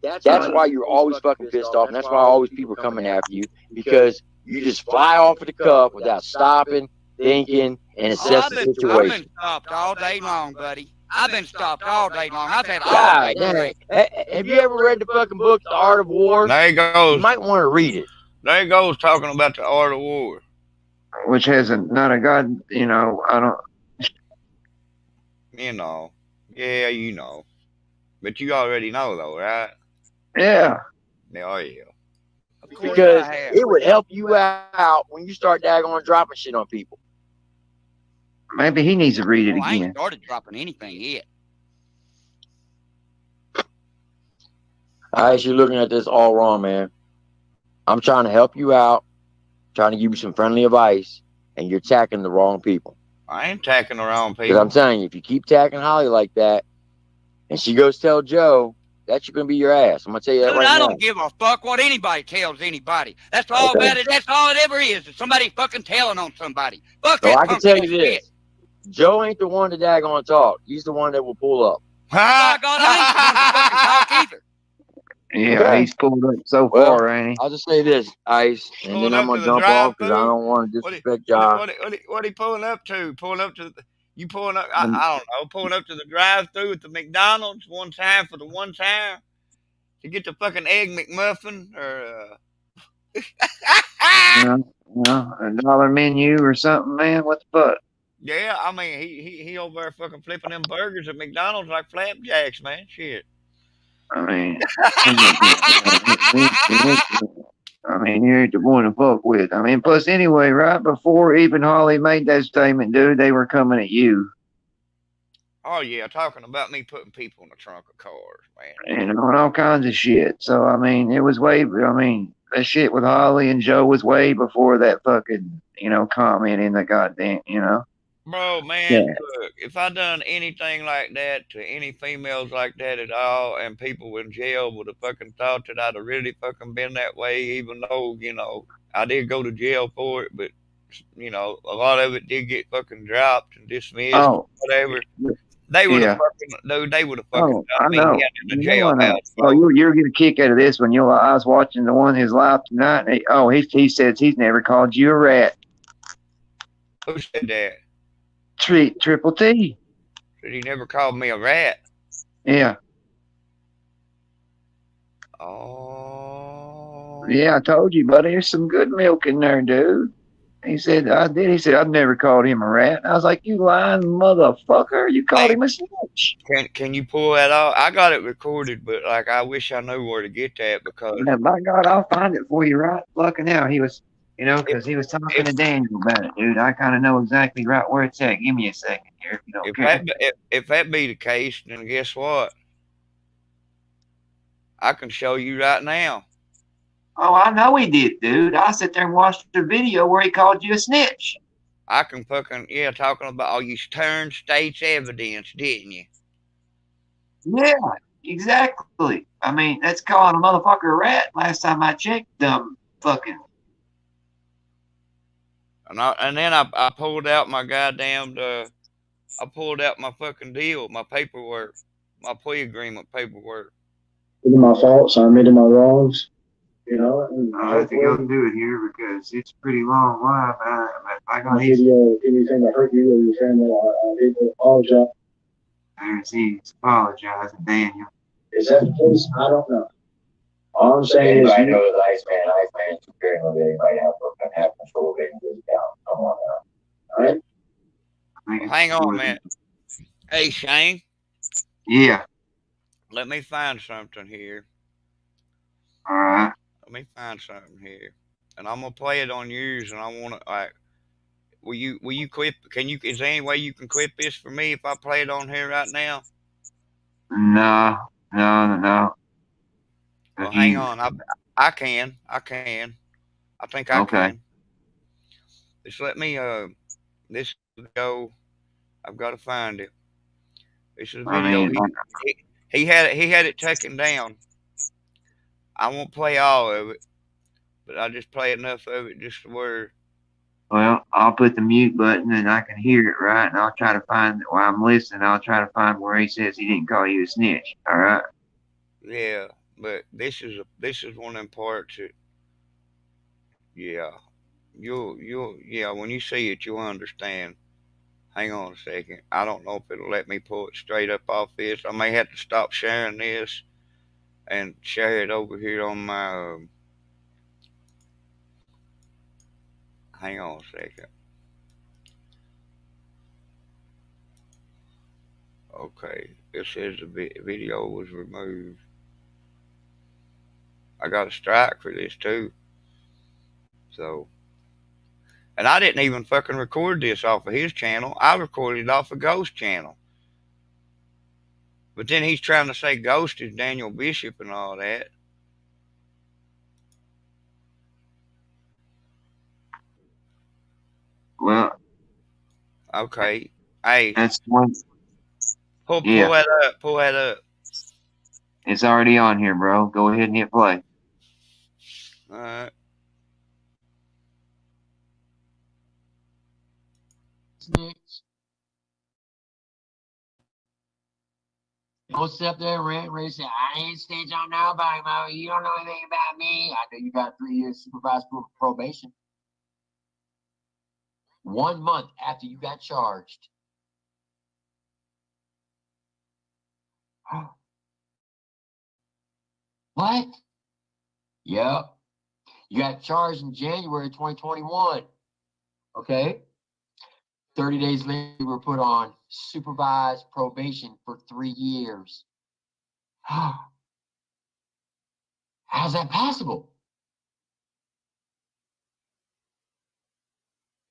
Speaker 7: That's why you're always fucking pissed off, and that's why always people are coming after you, because you just fly off of the cuff without stopping, thinking, and assessing the
Speaker 10: I've
Speaker 7: situation.
Speaker 10: been stopped all day long, buddy. I've been stopped all day long. I've had all
Speaker 7: God
Speaker 10: day.
Speaker 7: dang. Have you ever read the fucking book, The Art of War?
Speaker 10: There he
Speaker 7: You
Speaker 10: goes.
Speaker 7: might want to read it.
Speaker 10: There he goes talking about the art of war.
Speaker 2: Which has not a god. You know, I don't.
Speaker 10: You know. Yeah, you know. But you already know, though, right?
Speaker 2: Yeah.
Speaker 10: Oh, yeah. Of course
Speaker 7: Because
Speaker 10: I have.
Speaker 7: it would help you out when you start daggone dropping shit on people.
Speaker 2: Maybe he needs to read it
Speaker 10: Oh, I ain't
Speaker 2: again.
Speaker 10: started dropping anything yet.
Speaker 7: Alright, you're looking at this all wrong, man. I'm trying to help you out, trying to give you some friendly advice, and you're attacking the wrong people.
Speaker 10: I ain't attacking the wrong
Speaker 7: Because
Speaker 10: people.
Speaker 7: I'm telling you, if you keep attacking Holly like that, and she goes tell Joe, That's gonna be your ass. I'm gonna tell you that
Speaker 12: Dude,
Speaker 7: right
Speaker 12: I
Speaker 7: now.
Speaker 12: don't give a fuck what anybody tells anybody. That's all
Speaker 7: Okay.
Speaker 12: about it. That's all it ever is somebody fucking telling on somebody. Fuck
Speaker 7: So
Speaker 12: that
Speaker 7: I can
Speaker 12: punk
Speaker 7: tell
Speaker 12: ass
Speaker 7: you
Speaker 12: shit.
Speaker 7: this: Joe ain't the one that daggone talk. He's the one that will pull up.
Speaker 12: By God, I ain't the one to fucking talk either.
Speaker 2: Yeah,
Speaker 7: Okay.
Speaker 2: he's pulled up so
Speaker 7: Well,
Speaker 2: far, ain't he?
Speaker 7: I'll just say this, Ice, and
Speaker 10: Pulling
Speaker 7: then I'm
Speaker 10: up to
Speaker 7: gonna
Speaker 10: the
Speaker 7: jump off because I
Speaker 10: drive-through.
Speaker 7: don't want to
Speaker 10: What he,
Speaker 7: disrespect
Speaker 10: what he,
Speaker 7: y'all.
Speaker 10: what he, what he, what he pulling up to? Pulling up to the, you pulling up?
Speaker 7: Um,
Speaker 10: I don't know. Pulling up to the drive-through at the McDonald's one time for the one time to get the fucking egg McMuffin or.
Speaker 2: A dollar menu or something, man. What the fuck?
Speaker 10: Yeah, I mean he over there fucking flipping them burgers at McDonald's like flapjacks, man. Shit.
Speaker 2: I mean, you ain't the one to fuck with. I mean, plus anyway, right before even Holly made that statement, dude, they were coming at you,
Speaker 10: Oh yeah, talking about me putting people in the trunk of cars, man.
Speaker 2: and on all kinds of shit. So I mean, it was way. I mean, that shit with Holly and Joe was way before that fucking comment in the goddamn
Speaker 10: Bro, man,
Speaker 2: Yeah.
Speaker 10: look, if I done anything like that to any females like that at all, and people in jail would have fucking thought that I'd have really fucking been that way, even though, I did go to jail for it, but, a lot of it did get fucking dropped and dismissed,
Speaker 2: Oh,
Speaker 10: whatever. They would have
Speaker 2: yeah.
Speaker 10: fucking, dude, they would have fucking
Speaker 2: Oh, I
Speaker 10: done me
Speaker 2: know.
Speaker 10: in the
Speaker 2: You know I know.
Speaker 10: jailhouse,
Speaker 2: Oh,
Speaker 10: bro.
Speaker 2: you're getting a kick out of this one. I was watching the one his live tonight. And he says he's never called you a rat.
Speaker 10: Who said that?
Speaker 2: Triple T.
Speaker 10: Said he never called me a rat.
Speaker 2: Yeah.
Speaker 10: Oh.
Speaker 2: Yeah, I told you, buddy. There's some good milk in there, dude. He said, I did. He said, I've never called him a rat. I was like, you lying motherfucker. You called him a snitch.
Speaker 10: Can you pull that off? I got it recorded, but like I wish I knew where to get that because
Speaker 2: Yeah, by God, I'll find it for you right fucking now. He was, because he was talking to Daniel about it, dude. I kind of know exactly right where it's at. Give me a second here if you don't care.
Speaker 10: if that be the case, then guess what? I can show you right now.
Speaker 2: Oh, I know he did, dude. I sit there and watched the video where he called you a snitch.
Speaker 10: I can fucking talking about you turned state's evidence, didn't you?
Speaker 2: Yeah, exactly. I mean, that's calling a motherfucker a rat. Last time I checked, dumb fucking.
Speaker 10: And then I pulled out my goddamn I pulled out my fucking deal, my paperwork, my plea agreement paperwork.
Speaker 3: Admitting my faults, I admitted my wrongs, And
Speaker 2: I have to go do it here because it's a pretty long line. I got
Speaker 3: anything that hurt you or your family, I did apologize.
Speaker 2: There's he's apologizing, Daniel.
Speaker 3: Is that the case? I don't know. All I'm saying is,
Speaker 7: anybody knows Iceman is comparing with anybody have control of anybody's account. Come on now.
Speaker 3: All right.
Speaker 10: Well, hang on, man. Hey, Shane.
Speaker 2: Yeah.
Speaker 10: Let me find something here.
Speaker 2: All right.
Speaker 10: Let me find something here, and I'm gonna play it on yours. And I want to will you clip? Is there any way you can clip this for me if I play it on here right now?
Speaker 2: No.
Speaker 10: Well, hang on. I can. I think I can. Just let me this go. I've got to find it. This is a video. He had it taken down. I won't play all of it, but I'll just play enough of it just to where.
Speaker 2: Well, I'll put the mute button and I can hear it, right? And I'll try to find, while I'm listening, I'll try to find where he says he didn't call you a snitch. All right?
Speaker 10: Yeah, but this is one of them parts that, yeah, when you see it, you'll understand. Hang on a second. I don't know if it'll let me pull it straight up off this. I may have to stop sharing this and share it over here on my. Hang on a second. Okay, it says the video was removed. I got a strike for this too. So, and I didn't even fucking record this off of his channel. I recorded it off of Ghost channel. But then he's trying to say Ghost is Daniel Bishop and all that.
Speaker 2: Well.
Speaker 10: Okay. Hey.
Speaker 2: That's one.
Speaker 10: Pull that up.
Speaker 2: It's already on here, bro. Go ahead and hit play.
Speaker 10: All right.
Speaker 7: Snitch. Don't sit up there and rant and say, I ain't snitch on nobody, Mo. You don't know anything about me. I know you got 3 years supervised probation. 1 month after you got charged. What? Yep. You got charged in January 2021. Okay. 30 days later, you were put on supervised probation for 3 years. How's that possible?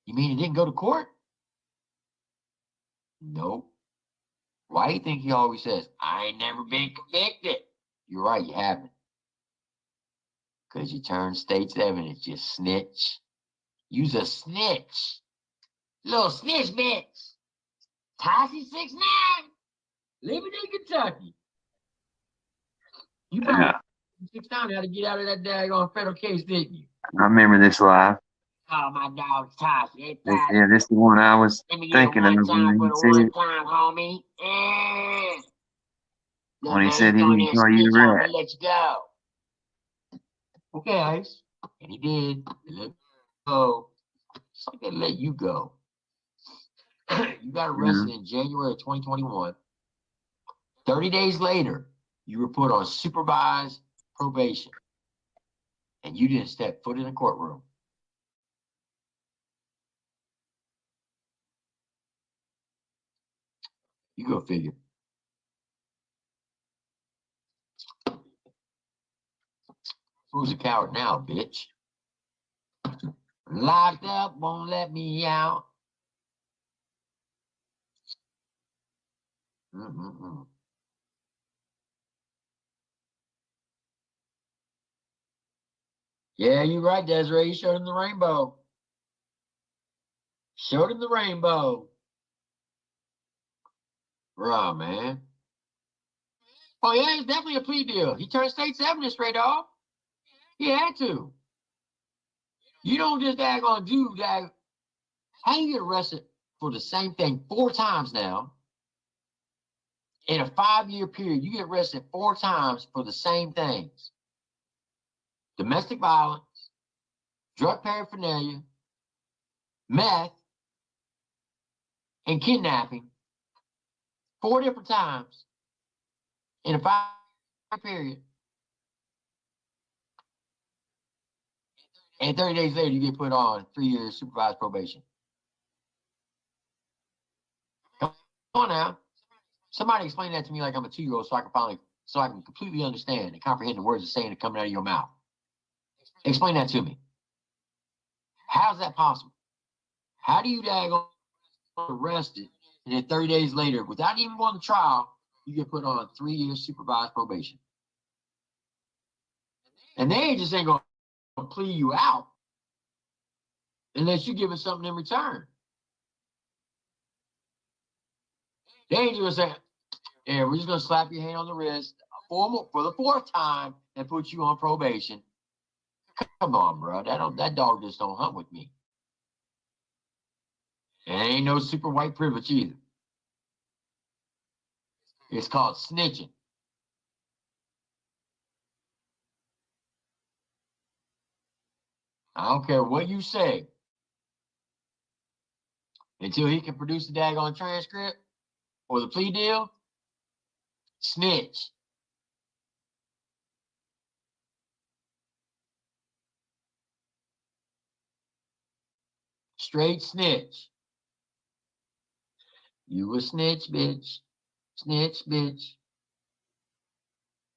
Speaker 7: You mean it didn't go to court? Nope. Why do you think he always says, I ain't never been convicted? You're right, you haven't. Because you turned state's evidence, you snitch. You's a snitch. Little snitch bitch. Tassie 6'9", living in Kentucky. You probably 6 times how to get out of that daggone federal case, didn't you?
Speaker 2: I remember this live.
Speaker 7: Oh, my dog, Tassie.
Speaker 2: Yeah, this is the one I was
Speaker 7: Let me
Speaker 2: thinking of
Speaker 7: get it one time
Speaker 2: when
Speaker 7: for
Speaker 2: he
Speaker 7: the
Speaker 2: said,
Speaker 7: one time, homie.
Speaker 2: when he said he didn't call you a rat.
Speaker 7: Let you go. Okay, Ice. And he did. He let go. It's like they let you go. You got arrested in January of 2021. 30 days later, you were put on supervised probation. And you didn't step foot in a courtroom. You go figure. Who's a coward now, bitch? Locked up, won't let me out. Yeah, you're right, Desiree. You showed him the rainbow. Showed him the rainbow. Right, man. Oh, yeah, it's definitely a plea deal. He turned state's evidence straight off. He had to. You don't just daggone do that. How you get arrested for the same thing 4 times now? In a 5-year period, you get arrested 4 times for the same things. Domestic violence, drug paraphernalia, meth, and kidnapping. 4 different times in a 5-year period. And 30 days later, you get put on 3 years supervised probation. Come on now. Somebody explain that to me like I'm a 2-year-old so I can completely understand and comprehend the words it's saying that coming out of your mouth. Explain that to me. How's that possible? How do you daggone arrested and then 30 days later, without even going to trial, you get put on 3 years supervised probation? And they just ain't going to plea you out unless you give us something in return. They ain't just going to say, yeah, we're just going to slap your hand on the wrist for the 4th time and put you on probation. Come on, bro. That dog just don't hunt with me. And ain't no super white privilege either. It's called snitching. I don't care what you say. Until he can produce the daggone transcript or the plea deal, snitch. Straight snitch. You a snitch, bitch. Snitch, bitch.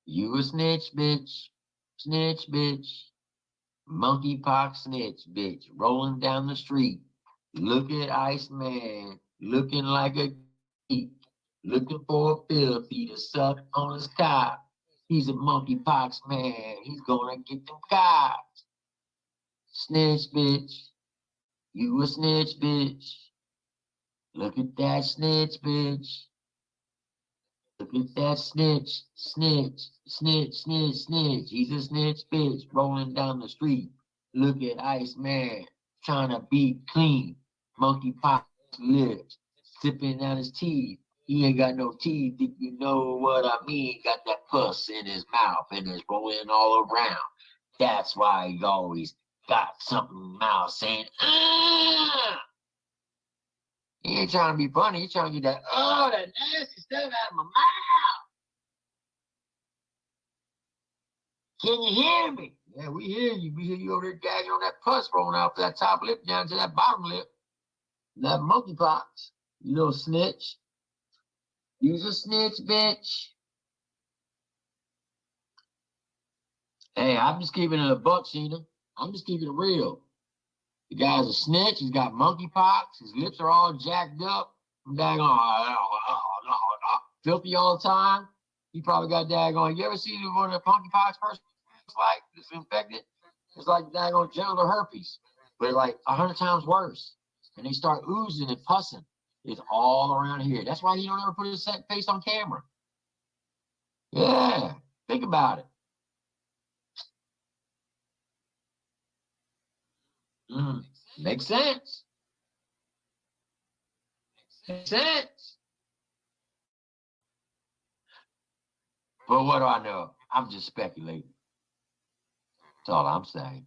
Speaker 7: You a snitch, bitch. Snitch, bitch. Monkeypox snitch, bitch. Rolling down the street. Look at Iceman. Looking like a geek. Looking for a filthy to suck on his cock. He's a monkeypox man. He's gonna get them cops. Snitch, bitch. You a snitch, bitch. Look at that snitch, bitch.
Speaker 12: Look at that snitch, snitch, snitch, snitch, snitch. He's a snitch bitch rolling down the street. Look at Iceman trying to be clean. Monkeypox lips, sipping on his teeth. He ain't got no teeth, if you know what I mean. Got that pus in his mouth and it's rolling all around. That's why he always got something in his mouth saying, ah! He ain't trying to be funny. He's trying to get that nasty stuff out of my mouth. Can you hear me? Yeah, we hear you. We hear you over there gagging on that pus rolling out that top lip down to that bottom lip. That monkeypox. You little snitch. You's a snitch, bitch. Hey, I'm just keeping it a buck, Sheena. I'm just keeping it real. The guy's a snitch. He's got monkeypox. His lips are all jacked up. Daggone filthy all the time. He probably got daggone. You ever see one of the monkeypox person like that's infected? It's like daggone genital herpes, but like 100 times worse. And they start oozing and pussing. It's all around here. That's why he don't ever put his face on camera. Yeah, think about it. Makes sense. Makes sense. But what do I know? I'm just speculating. That's all I'm saying.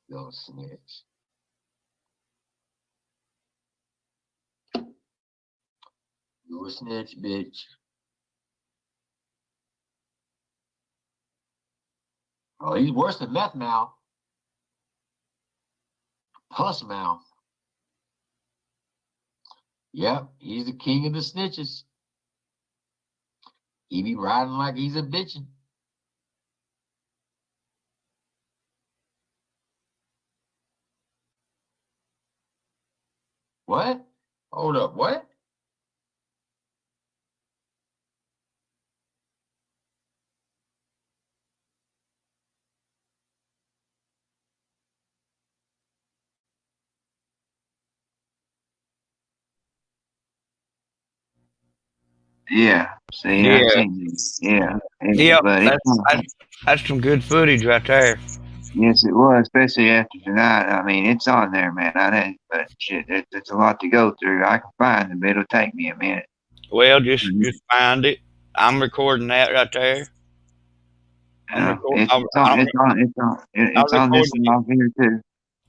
Speaker 12: Yo, snitch. You a snitch, bitch. Oh, he's worse than meth mouth. Pus mouth. Yep, he's the king of the snitches. He be riding like he's a bitchin'. What? Hold up, what?
Speaker 2: Yeah. See,
Speaker 10: Yeah.
Speaker 2: I've seen this. Yeah.
Speaker 10: Yep,
Speaker 2: But
Speaker 10: that's some good footage right there.
Speaker 2: yes, it was, especially after tonight. I mean, it's on there, man. I didn't, but shit, it's a lot to go through. I can find it, but it'll take me a minute.
Speaker 10: Well, just find it. I'm recording that right there.
Speaker 2: It's on this log here too.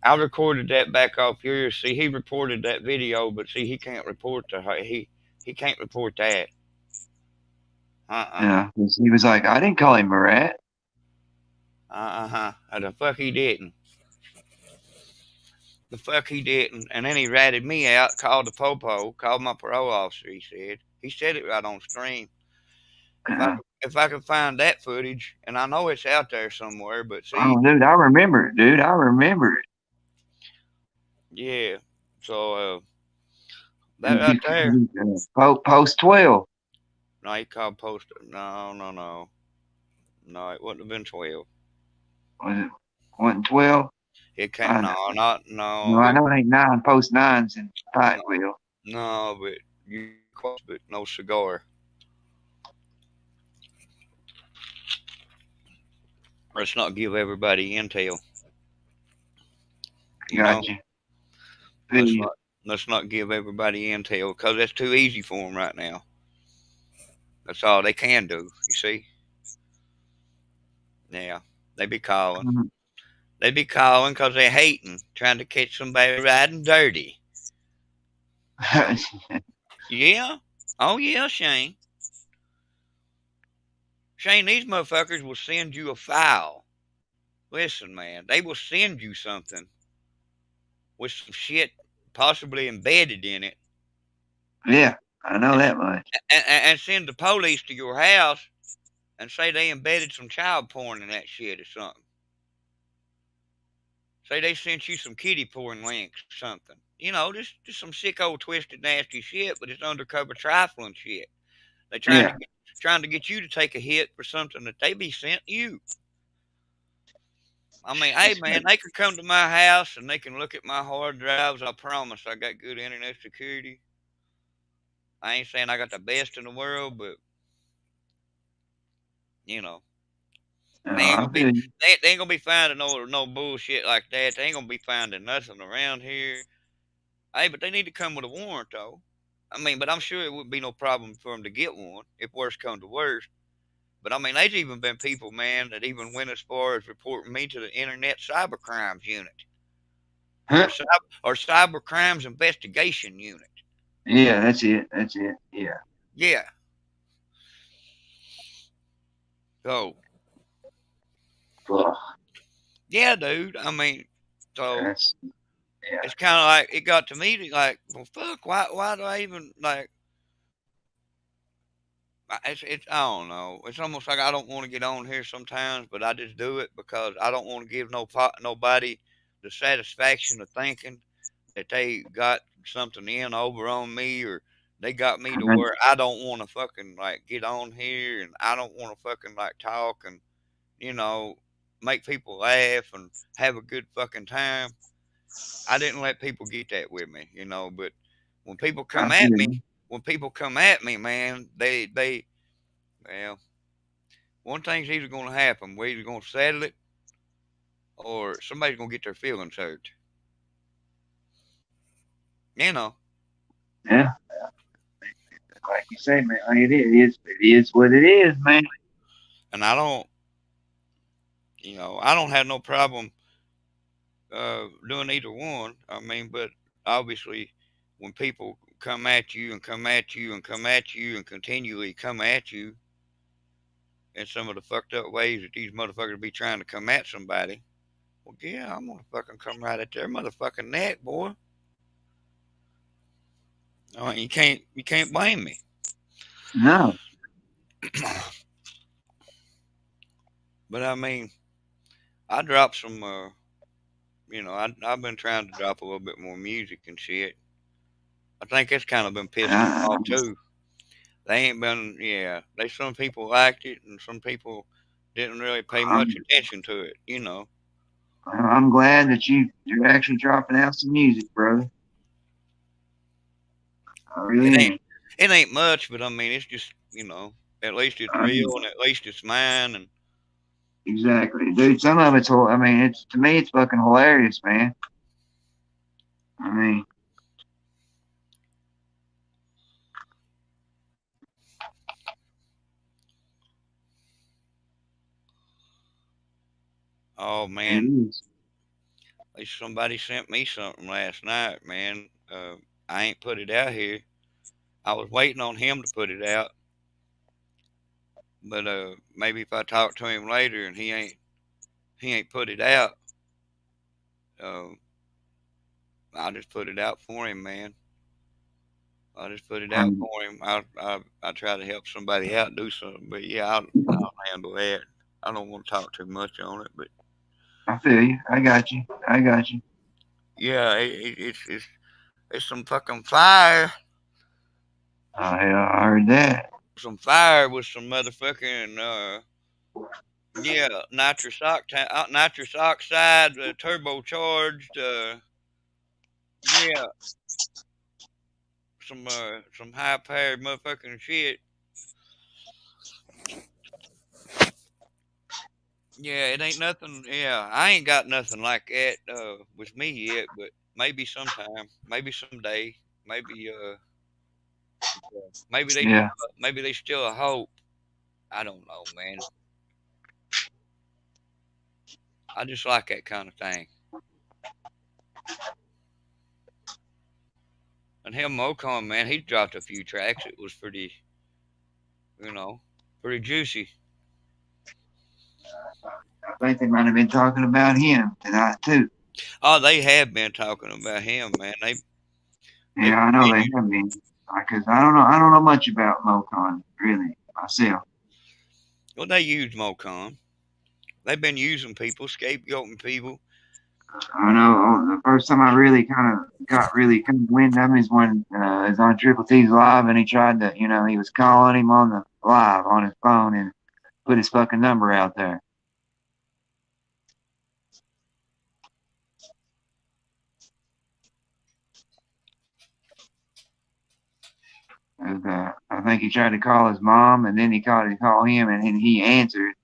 Speaker 10: I recorded that back off here. See, he reported that video, but see, he can't report he can't report that.
Speaker 2: Yeah, he was like, I didn't call him a rat.
Speaker 10: The fuck he didn't. The fuck he didn't. And then he ratted me out, called the popo, called my parole officer, he said it right on stream. If I could find that footage, and I know it's out there somewhere, but see.
Speaker 2: Oh, dude, I remember it, dude. I remember it.
Speaker 10: Yeah. So, that right there.
Speaker 2: Post 12.
Speaker 10: No, he called post. No. No, it wouldn't have been 12.
Speaker 2: Wasn't 12?
Speaker 10: It can't. No.
Speaker 2: No, I know it ain't 9. Post 9's in Pikeville.
Speaker 10: No, but you close, but no cigar. Let's not give everybody intel.
Speaker 2: Gotcha.
Speaker 10: Let's not give everybody intel because that's too easy for them right now. That's all they can do. You see? Yeah, they be calling.
Speaker 2: Mm-hmm.
Speaker 10: They be calling because they're hating, trying to catch somebody riding dirty. Yeah. Oh yeah, Shane. Shane, these motherfuckers will send you a file. Listen, man, they will send you something with some shit possibly embedded in it.
Speaker 2: Yeah, I know that much.
Speaker 10: And send the police to your house and say they embedded some child porn in that shit or something. Say they sent you some kiddie porn links or something. You know, just some sick old twisted nasty shit, but it's undercover trifling shit. They trying to get you to take a hit for something that they be sent you. I mean, hey man, they can come to my house and they can look at my hard drives. I promise I got good internet security. I ain't saying I got the best in the world, but you know, they ain't
Speaker 2: I
Speaker 10: gonna be
Speaker 2: feel you.
Speaker 10: they ain't gonna be finding no bullshit like that. They ain't gonna be finding nothing around here. Hey, but they need to come with a warrant though. I mean, but I'm sure it wouldn't be no problem for them to get one if worse come to worse. But I mean, there's even been people, man, that even went as far as reporting me to the Internet Cyber Crimes Unit
Speaker 2: Huh?
Speaker 10: or Cyber Crimes Investigation Unit.
Speaker 2: Yeah, that's it. That's it. Yeah.
Speaker 10: Yeah. So
Speaker 2: Ugh,
Speaker 10: yeah, dude. I mean, so
Speaker 2: that's yeah.
Speaker 10: it's kind of like it got to me like, well, fuck. Why do I even like? It's I don't know. It's almost like I don't want to get on here sometimes, but I just do it because I don't want to give nobody the satisfaction of thinking that they got something in over on me or they got me to where I don't want to fucking like get on here and I don't want to fucking like talk and you know make people laugh and have a good fucking time. I didn't let people get that with me, you know. But when people
Speaker 2: I
Speaker 10: come at
Speaker 2: feel
Speaker 10: me,
Speaker 2: you.
Speaker 10: man, they well, one thing's either going to happen. We're either going to settle it or somebody's going to get their feelings hurt. You know.
Speaker 2: Yeah. Like you say, man, like it is what it is, man.
Speaker 10: And I don't, I don't have no problem doing either one. I mean, but obviously, when people come at you and come at you and come at you and continually come at you in some of the fucked up ways that these motherfuckers be trying to come at somebody, well, yeah, I'm gonna fucking come right at their motherfucking neck, boy. I mean, you can't blame me.
Speaker 2: No.
Speaker 10: But I mean, I dropped some. I've been trying to drop a little bit more music and shit. I think it's kind of been pissing them
Speaker 2: I,
Speaker 10: off too. They ain't been, yeah. They some people liked it, and some people didn't really pay much
Speaker 2: I'm
Speaker 10: attention to it. You know,
Speaker 2: I'm glad that you're actually dropping out some music, brother. I
Speaker 10: it
Speaker 2: really
Speaker 10: ain't
Speaker 2: am.
Speaker 10: it ain't much, but I mean, it's just at least it's
Speaker 2: I
Speaker 10: real,
Speaker 2: mean,
Speaker 10: and at least it's mine. And
Speaker 2: exactly, dude. Some of it's I mean, it's to me, it's fucking hilarious, man. I mean,
Speaker 10: oh
Speaker 2: it
Speaker 10: man,
Speaker 2: is.
Speaker 10: at least somebody sent me something last night, man. I ain't put it out here. I was waiting on him to put it out, but maybe if I talk to him later and he ain't put it out, uh, I'll just put it out for him, man. I'll just put it out
Speaker 2: Um,
Speaker 10: for him. I try to help somebody out, do something, but yeah, I'll handle that. I don't want to talk too much on it, but
Speaker 2: I feel you. I got you. I got you.
Speaker 10: yeah, it's some fucking fire,
Speaker 2: Hell, I heard that.
Speaker 10: some fire with some motherfucking yeah, nitrous oxide, turbocharged, yeah, some high powered motherfucking shit. Yeah, it ain't nothing. Yeah, I ain't got nothing like that with me yet, but maybe sometime, maybe someday, maybe
Speaker 2: Yeah.
Speaker 10: maybe they still a hope. I don't know, man. I just like that kind of thing. And him Mocon, man, he dropped a few tracks. It was pretty, you know, pretty juicy.
Speaker 2: I think they might have been talking about him tonight too.
Speaker 10: Oh, they have been talking about him, man. They
Speaker 2: Yeah, I know they have been. Because I don't know much about Mocon really myself.
Speaker 10: well, they use Mocon. They've been using people, scapegoating people.
Speaker 2: I know the first time I really got really kind of wind of him is when is on Triple T's live and he tried to, he was calling him on the live on his phone and put his fucking number out there. 'Cause, I think he tried to call his mom, and then he tried to call him, and then he answered.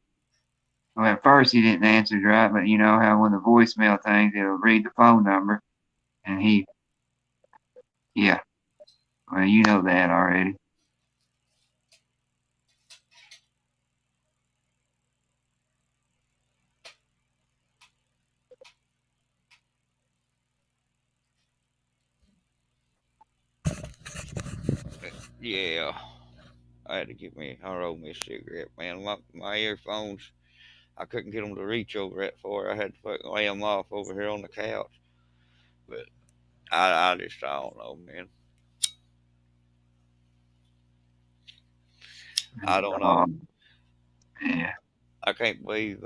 Speaker 2: Well, at first he didn't answer right, but you know how when the voicemail thing, it'll read the phone number, and yeah. Well, you know that already.
Speaker 10: Yeah. I had to get me, I rolled me a cigarette, man. My earphones, I couldn't get them to reach over that far. I had to fucking lay them off over here on the couch. But I don't know, man. I don't know.
Speaker 2: Yeah.
Speaker 10: I can't believe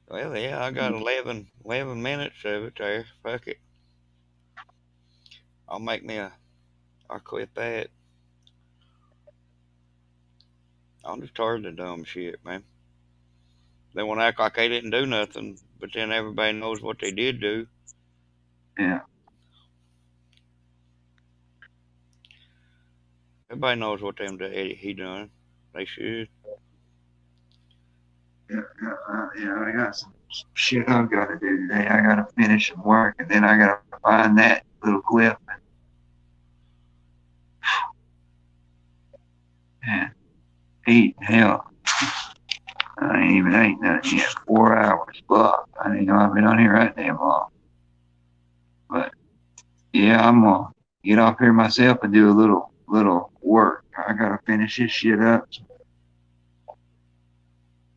Speaker 10: well, yeah, I got 11 minutes of it there. Fuck it. I'll quit that. I'm just tired of dumb shit, man. They want to act like they didn't do nothing, but then everybody knows what they did do.
Speaker 2: Yeah.
Speaker 10: Everybody knows what he done. They should.
Speaker 2: Yeah, I got some shit I've got to do today. I got to finish some work, and then I got to find that little clip. And eat. Hell, I ain't even ate nothing yet. 4 hours. Fuck. I didn't know I've been on here right damn long. But yeah, I'm gonna get off here myself and do a little work. I gotta finish this shit up.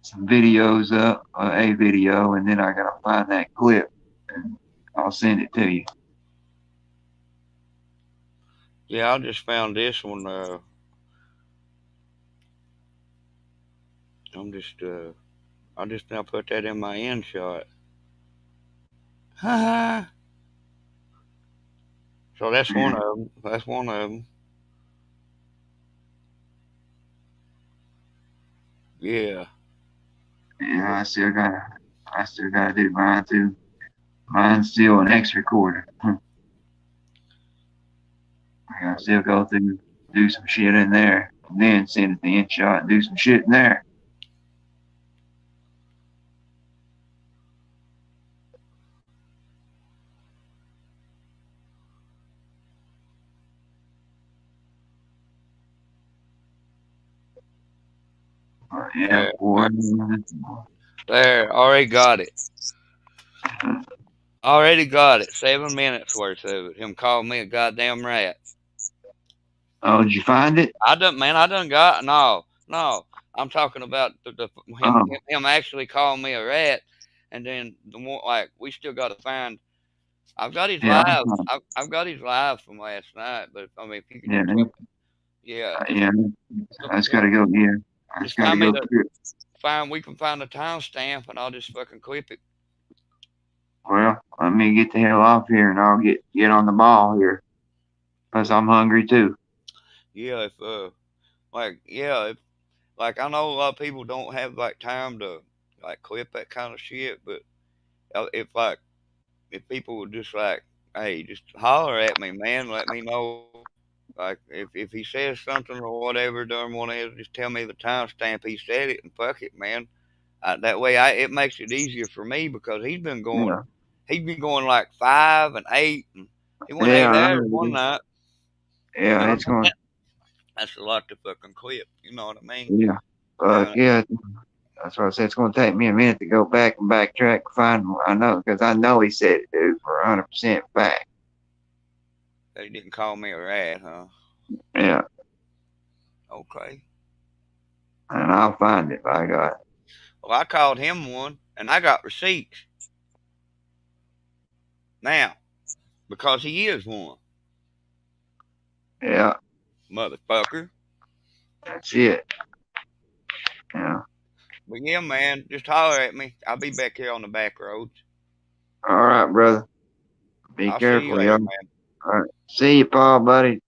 Speaker 2: Some videos up, a video, and then I gotta find that clip, and I'll send it to you.
Speaker 10: Yeah, I just found this one. I just now put that in my end shot. Ha. So that's one of them. That's one of them. Yeah.
Speaker 2: Yeah, I still gotta do mine too. Mine's still an X recorder. I gotta still go through, do some shit in there, and then send it the end shot and do some shit in there. Yeah, boy.
Speaker 10: There, already got it. Already got it. 7 minutes worth of it. Him calling me a goddamn rat.
Speaker 2: Oh, did you find it?
Speaker 10: I done got no. I'm talking about him actually calling me a rat, and then the more like we still got to find. I've got his live. I've got his live from last night, but I mean, if you can
Speaker 2: Yeah, I just gotta go. Yeah, I just gotta go through it.
Speaker 10: We can find a timestamp, and I'll just fucking clip it.
Speaker 2: Well, let me get the hell off here, and I'll get on the ball here, cause I'm hungry too.
Speaker 10: Yeah, if I know a lot of people don't have like time to like clip that kind of shit, but if people would just like, hey, just holler at me, man, let me know. Like if he says something or whatever during one of his, just tell me the timestamp he said it, and fuck it, man. That way, it makes it easier for me because he's been going like 5 and 8, and he went 8 hours one night.
Speaker 2: Yeah, it's going.
Speaker 10: That's a lot to fucking clip. You know what I mean?
Speaker 2: Yeah. Yeah. That's what I said. It's going to take me a minute to go back and backtrack and find. I know because I know he said it, dude, for 100% fact.
Speaker 10: He didn't call me a rat, huh?
Speaker 2: Yeah.
Speaker 10: Okay.
Speaker 2: And I'll find it. By God.
Speaker 10: Well, I called him one, and I got receipts. Now, because he is one.
Speaker 2: Yeah.
Speaker 10: Motherfucker.
Speaker 2: That's it. Yeah.
Speaker 10: But yeah, man, just holler at me. I'll be back here on the back roads.
Speaker 2: All right, brother. Be careful,
Speaker 10: see you later, man.
Speaker 2: All right. See you, Paul, buddy.